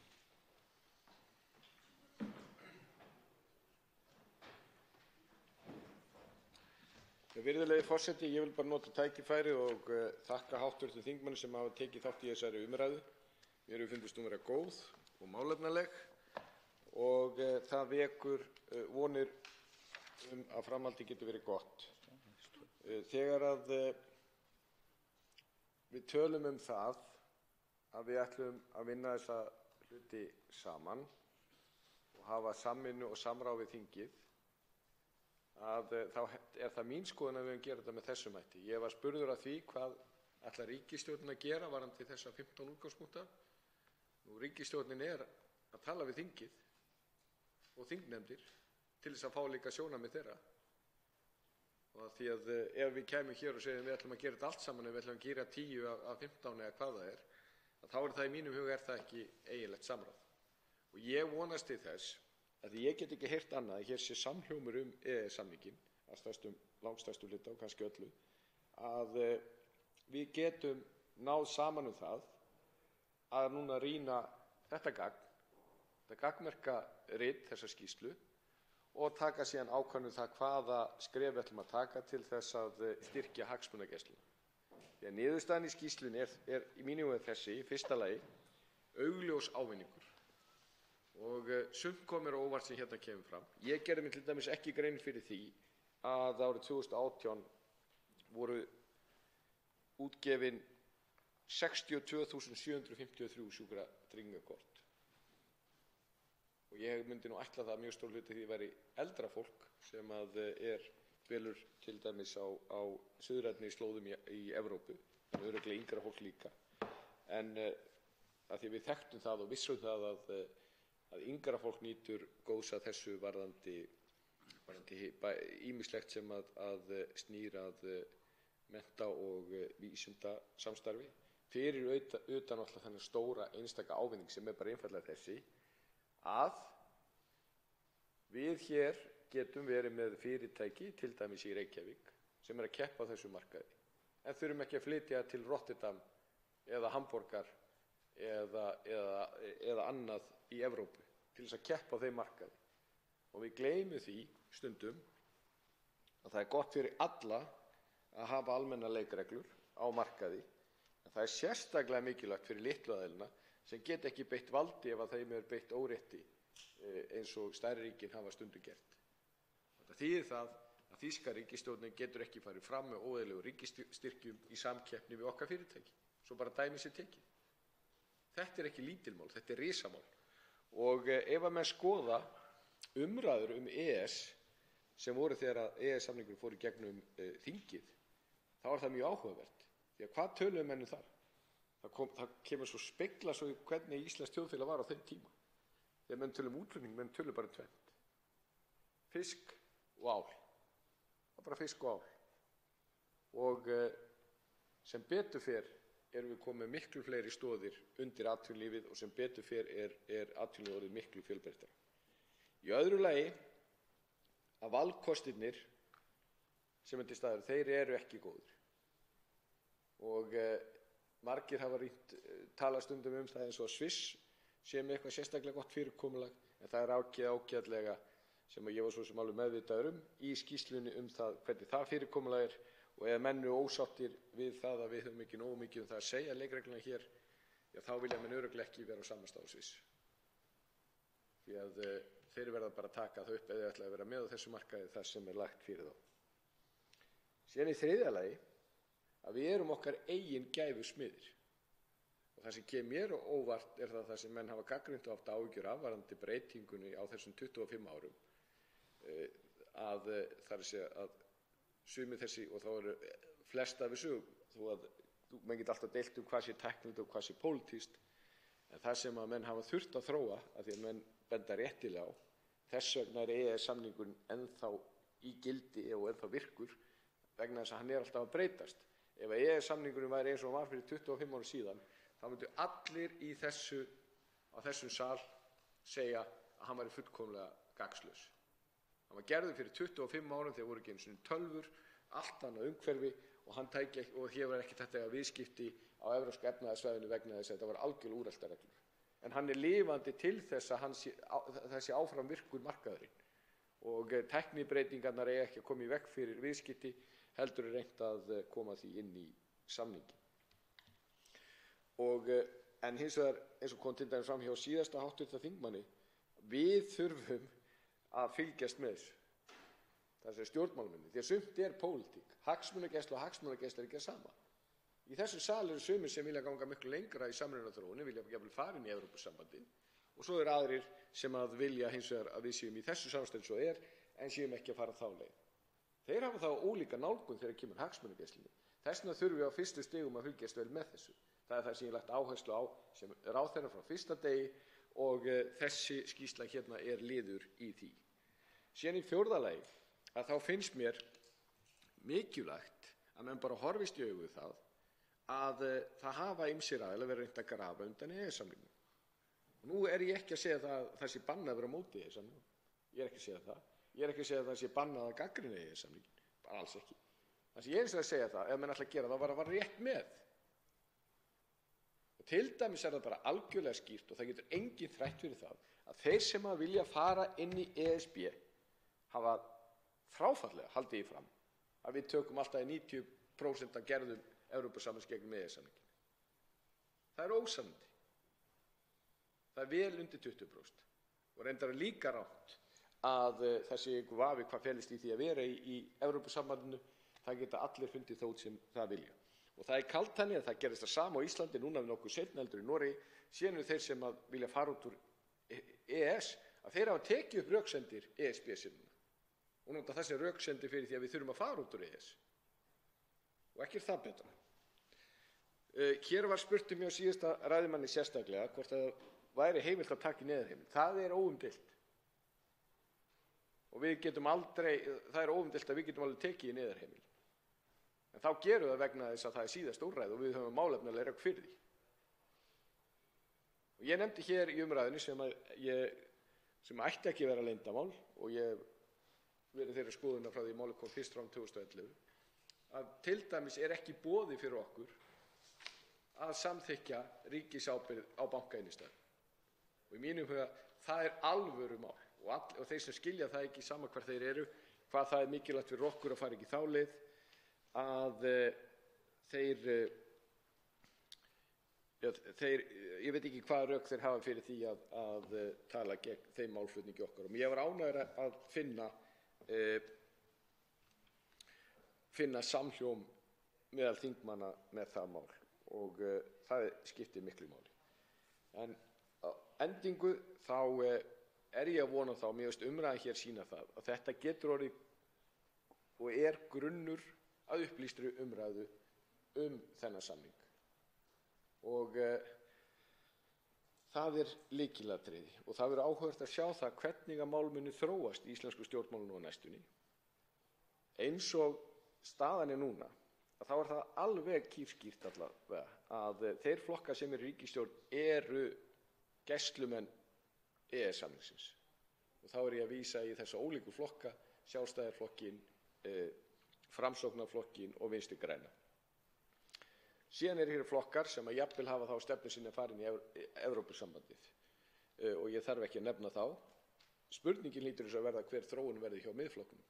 Virðulegi forseti, ég vil bara nota tækifærið og þakka hv. þingmönnum sem hafa tekið þátt í þessari umræðu. Mér hefur fundist hún vera góð og málefnaleg og það vekur vonir að framhaldið getur verið gott. Þegar að við tölum það að við ætlum að vinna þessa hluti saman og hafa samvinnu og samráð við þingið, þá er það mín skoðun að við höfum gera þetta með þessum hætti. Ég var spurður að því hvað ætlar ríkisstjórnin að gera varðandi þessa 15 útgangspunkta. Ríkisstjórnin er að tala við þingið og þingnefndir til þess að fá líka sjónarmið þeirra. Og því að ef við kæmum hér og segjum við ætlum að gera þetta allt saman, ef við ætlum að gera 10 af 15 eða hvað það er, þá er það í mínum huga er það ekki eiginlegt samráð. Og ég vonast til þess að ég get ekki heyrt annað að hér sé samhljómur EES-samninginn að langstærstu hluta og kannski öllu, að við getum náð saman það að núna rýna þetta gagnmerka rit, þessa skýrslu, og taka síðan ákvörðun það hvaða skref við ætlum að taka til þess að styrkja hagsmunagæsluna. Því að niðurstaðan í skýrslunni er í mínum huga þessi, í fyrsta lagi, augljós ávinningur. Og sumt kom mér á óvart sem hérna kemur fram. Ég gerði mér til dæmis ekki grein fyrir því að árið 2018 voru útgefin 62.753 sjúkratryggingakort. Og ég myndi nú ætla það að mjög stór hluti því væri eldra fólk sem dvelur til dæmis á suðrænni slóðum í Evrópu, en örugglega yngra fólk líka. En að því við þekktum það og vissum það að yngra fólk nýtur góðs af þessu varðandi ýmislegt sem að snýr að mennta- og vísindasamstarfi, fyrir utan alltaf þennan stóra einstaka ávinning sem bara einfaldlega þessi, að við hér getum verið með fyrirtæki, til dæmis í Reykjavík, sem að keppa á þessu markaði, en þurfum ekki að flytja til Rotterdam eða Hamborgar eða annað í Evrópu til þess að keppa á þeim markaði. Og við gleymum því stundum að það er gott fyrir alla að hafa almennar leikreglur á markaði, en það er sérstaklega mikilvægt fyrir litlu aðilana sem geta ekki beitt valdi ef að þeim er beitt órétti eins og stærri ríkin hafa stundum gert. Þetta þýðir það að þýska ríkisstjórnin getur ekki farið fram með óeðlilegum ríkisstyrkjum í samkeppni við okkar fyrirtæki, svo bara dæmi sé tekið. Þetta er ekki lítilmál, þetta er risamál. Og ef að menn skoða umræður EES sem voru þegar EES-samningurinn fór í gegnum þingið, þá er það mjög áhugavert. Því að hvað töluðu menn þar? Það kemur svo spegla svo hvernig íslenskt þjóðfélag var á þeim tíma. Þegar menn tölum útflutning, menn tölum bara tvennt. Fisk og ál. Það er bara fisk og ál. Og sem betur fer erum við komið miklu fleiri stoðir undir atvinnulífið og sem betur fer er atvinnulífið orðið miklu fjölbreyttara. Í öðru lagi að valkostirnir sem til staðar, þeir eru ekki góðir. Og margir hafa talað stundum það eins og að Sviss sé með eitthvað sérstaklega gott fyrirkomulag, en það er ágætlega sem ég var svo sem alveg meðvitaður í skýrslunni það hvernig það fyrirkomulag er. Og ef menn eru ósáttir við það að við höfum ekki nógu mikið það að segja leikregluna hér, þá vilja menn örugglega ekki vera á sama stað á Sviss. Því að þeir verða bara að taka það upp eða ætla að vera með á þessu markaði það sem er lagt fyrir þá. Síðan í þriðja lagi að við erum okkar eigin gæfusmiðir. Og það sem kemur mér á óvart er það sem menn hafa gagnrýnt og haft áhyggjur af varðandi breytingunni á þessum 25 árum. Það er að segja að sumir þessi, og þá eru flest af þessu, þó að menn geta alltaf deilt hvað sé tæknilegt og hvað sé pólitískt, en það sem að menn hafa þurft að þróa, að því að menn benda réttilega á, þess vegna er EES-samningurinn ennþá í gildi og ennþá virkur, vegna þess að hann er alltaf að breytast. Ef EES-samningurinn væri eins og hann var fyrir 25 árum síðan, þá myndu allir á þessum sal segja að hann væri fullkomlega gagnslaus. Hann var gerður fyrir 25 árum þegar voru ekki einu sinni tölvur, allt annað umhverfi og hér var ekki þetta viðskipti á evrópska efnahagssvæðinu vegna þess að þetta var algjörlega úreltar reglur. En hann er lifandi til þess að þessi áfram virkur markaðurinn. Og tæknibreytingarnar eiga ekki að koma í veg fyrir viðskipti, heldur er reynt að koma því inn í samninginn. En hins vegar, eins og kom til dæmis fram hjá síðasta hv. Þingmanni, við þurfum að fylgjast með þessu. Það er stjórnmálamennirnir, því að sumt er pólitík. Hagsmunagæsla og hagsmunagæsla er ekki það sama. Í þessu sal eru sumir sem vilja ganga miklu lengra í samrunaþróun, vilja jafnvel fara inn í Evrópusambandið, og svo eru aðrir sem að vilja hins vegar að við séum í þessu samstarfi svo en séum ekki að fara þá leið. Þeir hafa þá ólíka nálgun þegar kemur hagsmunagæslunni. Þess vegna þurfum við á fyrstu stigum að fylgjast vel með þessu. Það er það sem ég lagt áherslu á sem ráðherra frá fyrsta degi og þessi skýrsla hérna er liður í því. Síðan í fjórða lagi að þá finnst mér mikilvægt að menn bara horfist í augu við það að það hafa ýmsir aðilar verið reynt að grafa undan EES-samningnum. Nú er ég ekki að segja að það sé bannað að vera á móti EES-samningnum. Ég er ekki að segja það. Ég er ekki að segja að það sé bannað að gagnrýna EES-samninginn. Bara alls ekki. Það sem ég er að segja það, ef menn ætla að gera það, var að vara rétt með. Og til dæmis er það bara algjörlega skýrt og það getur enginn þrætt fyrir það að þeir sem að vilja fara inn í ESB hafa þráfallega haldið í fram að við tökum alltaf í 90% af gerðum Evrópusambands gegnum EES-samninginn. Það er ósannandi. Það er vel undir 20%. Og reyndar er líka rangt að það sé einhver vafi hvað felist í því að vera í Evrópusambandinu. Það geta allir fundið þótt sem það vilja. Og það er kalt þannig að það gerist það sama á Íslandi núna við nokkuð seinna heldur í Noregi. Síðan eru þeir sem að vilja fara út úr EES að þeir hafa tekið upp röksemdir ESB-sinnuna og nota þessi röksemdir fyrir því að við þurfum að fara út úr EES. Og ekki það betra. Hér var spurt mér á síðasta ræðumanni sérstaklega hvort það væri heimilt að taka í neyðarheimild. Það er óumdeilt. Og við getum aldrei, það er óumdeilt að við getum alveg tekið í neyðarheimild. En þá gerum við það vegna þess að það er síðast úrræði og við höfum málefnilega rök fyrir því. Og ég nefndi hér í umræðinu sem ætti ekki að vera leyndarmál og ég verið þeirra skoðunar frá því málið kom fyrst fram 2011 að til dæmis er ekki boði fyrir okkur að samþykkja ríkisábyrgð á bankainnistæðum. Og í mínum huga það er alvöru mál og þeir sem skilja það ekki sama hvar þeir eru, hvað það er mikilvægt fyrir okkur að fara ekki þá leið að ég veit ekki hvaða rök þeir hafa fyrir því að tala gegn þeim málflutningi okkar. Og ég var ánægður að finna samhljóm meðal þingmanna með það mál og það skiptir miklu máli. En á endingu þá er ég að vona þá, mér finnst umræðan hér sýna það, að þetta getur orðið og er grunnur að upplýstri umræðu þennan samning. Og það er lykilatriði og það verður áhugavert að sjá það hvernig að mál muni þróast í íslensku stjórnmálunum á næstunni. Eins og staðan er núna, að þá er það alveg kýrskýrt allavega að þeir flokkar sem eru í ríkisstjórn eru gæslumenn EES-samningsins. Og þá er ég að vísa í þessa ólíku flokka, Sjálfstæðisflokkinn, Framsóknarflokkinn og Vinstri græna. Síðan eru hér flokkar sem að jafnvel hafa þá stefnu sinni að fara inn í Evrópusambandið og ég þarf ekki að nefna þá. Spurningin hlýtur þess að verða hver þróun verði hjá Miðflokknum.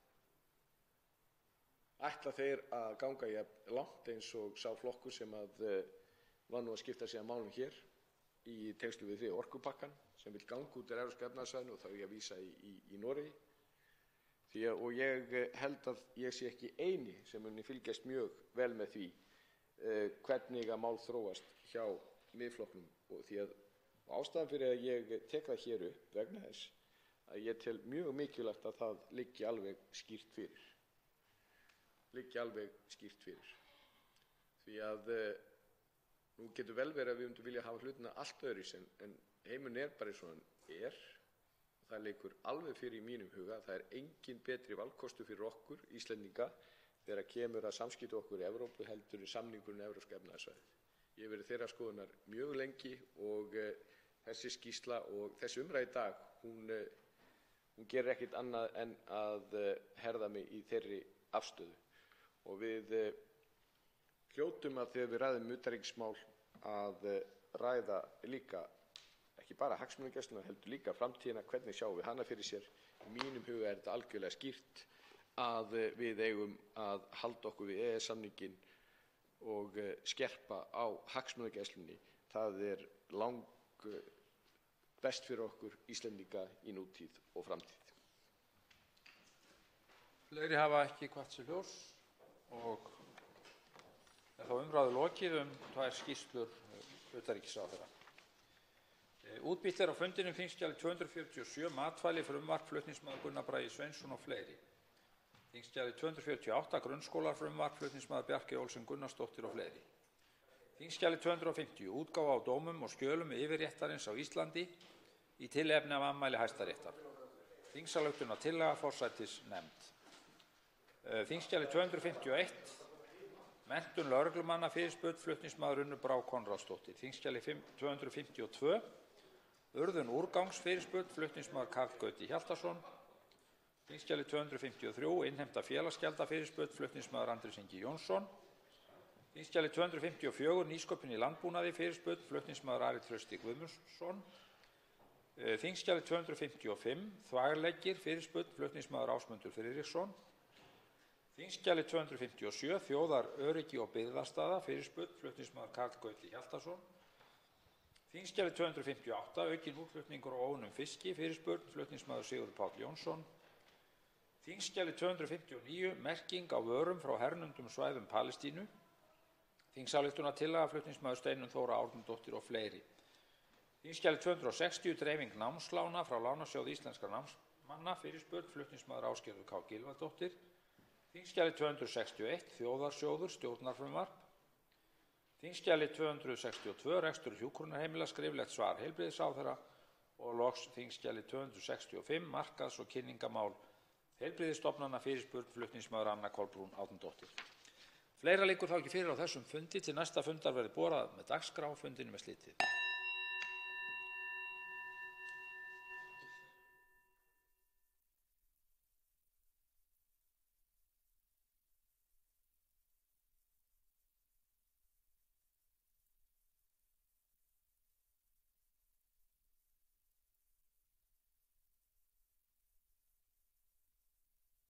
Ætla þeir að ganga jafn langt eins og sá flokkur sem að var nú að skipta sig að málum hér í tengslum við þriðja orkupakkann sem vil ganga út úr Evrópska efnahagssvæðinu og þá er ég að vísa í Noregi. Og ég held að ég sé ekki eini sem muni fylgjast mjög vel með því hvernig að mál þróast hjá Miðflokknum og því að ástæðan fyrir að ég tek það hér upp vegna þess að ég tel mjög mikilvægt að það liggi alveg skýrt fyrir. Því að nú getur vel verið að við myndum vilja hafa hlutina allt öðruvísi en heimurinn er bara eins og hann er. Það leikur alveg fyrir í mínum huga að það er engin betri valkostur fyrir okkur Íslendinga þegar kemur að samskipti okkur í Evrópu heldur í samningurinn Evrópska efnahagssvæðið. Ég hef verið þeirra skoðunar mjög lengi og þessi skýrsla og þessi umræða í dag, hún gerir ekkert annað en að herða mig í þeirri afstöðu. Og við hljótum að þegar við ræðum utanríkismál að ræða líka ekki bara hagsmunagæsluna heldur líka framtíðina, hvernig sjáum við hana fyrir sér. Í mínum huga er þetta algjörlega skýrt að við eigum að halda okkur við EES-samninginn og skerpa á hagsmunagæslunni. Það er best fyrir okkur Íslendinga í nútíð og framtíð. Fleiri hafa ekki kvatt sér ljós og er þá umræðu lokið tvær skýrslur utanríkisráðherra. Útbýtt er á fundinum þingskjali 247 matvæli, frumvarp flutningsmaður Gunnar Bragi Sveinsson og fleiri. Þingskjali 248 grunnskólar, frumvarp flutningsmaður Bjarkey Olsen Gunnarsdóttir og fleiri. Þingskjali 250 útgáfa á dómum og skjölum yfirréttarins á Íslandi í tilefni af afmæli Hæstaréttar. Þingsályktunartillaga forsætisnefnd. Þingskjali 251, menntun lögreglumanna, fyrirspurn, flutningsmaður Unnur Brá Konráðsdóttir. Þingskjali 252, urðun úrgangs, fyrirspurn, flutningsmaður Karl Gauti Hjaltason. Þingskjali 253, innheimta félagsgjalda, fyrirspurn, flutningsmaður Andrés Ingi Jónsson. Þingskjali 254, nýsköpun í landbúnaði, fyrirspurn, flutningsmaður Ari Trausti Guðmundsson. Þingskjali 255, þvagleggir, fyrirspurn, flutningsmaður Ásmundur Friðriksson. Þingskjali 257, þjóðaröryggi og byggðastaða, fyrirspurn, flutningsmaður Karl Gauti Hjaltason. Þingskjali 258, aukinn útflutningur á óunnum fiski, fyrirspurn, flutningsmaður Sigurður Páll Jónsson. Þingskjali 259, merking á vörum frá hernumdum svæðum Palestínu. Þingsályktunartillaga, flutningsmaður Steinunn Þóra Árnadóttir og fleiri. Þingskjali 260, dreifing námslána frá Lánasjóði íslenskra námsmanna, fyrirspurn, flutningsmaður Ásgerður K. Gylfadóttir. Þingskjali 261, þjóðarsjóður, stjórnarfrumvarp. Þingskjali 262, rekstur hjúkrunarheimila, skriflegt svar heilbrigðisráðherra. Og loks þingskjali 265, markaðs- og kynningamál heilbrigðisstofnana, fyrirspurn, flutningsmaður Anna Kolbrún Árnadóttir. Fleira liggur þá ekki fyrir á þessum fundi. Til næsta fundar verður boðað með dagskrá. Fundinum er slitið.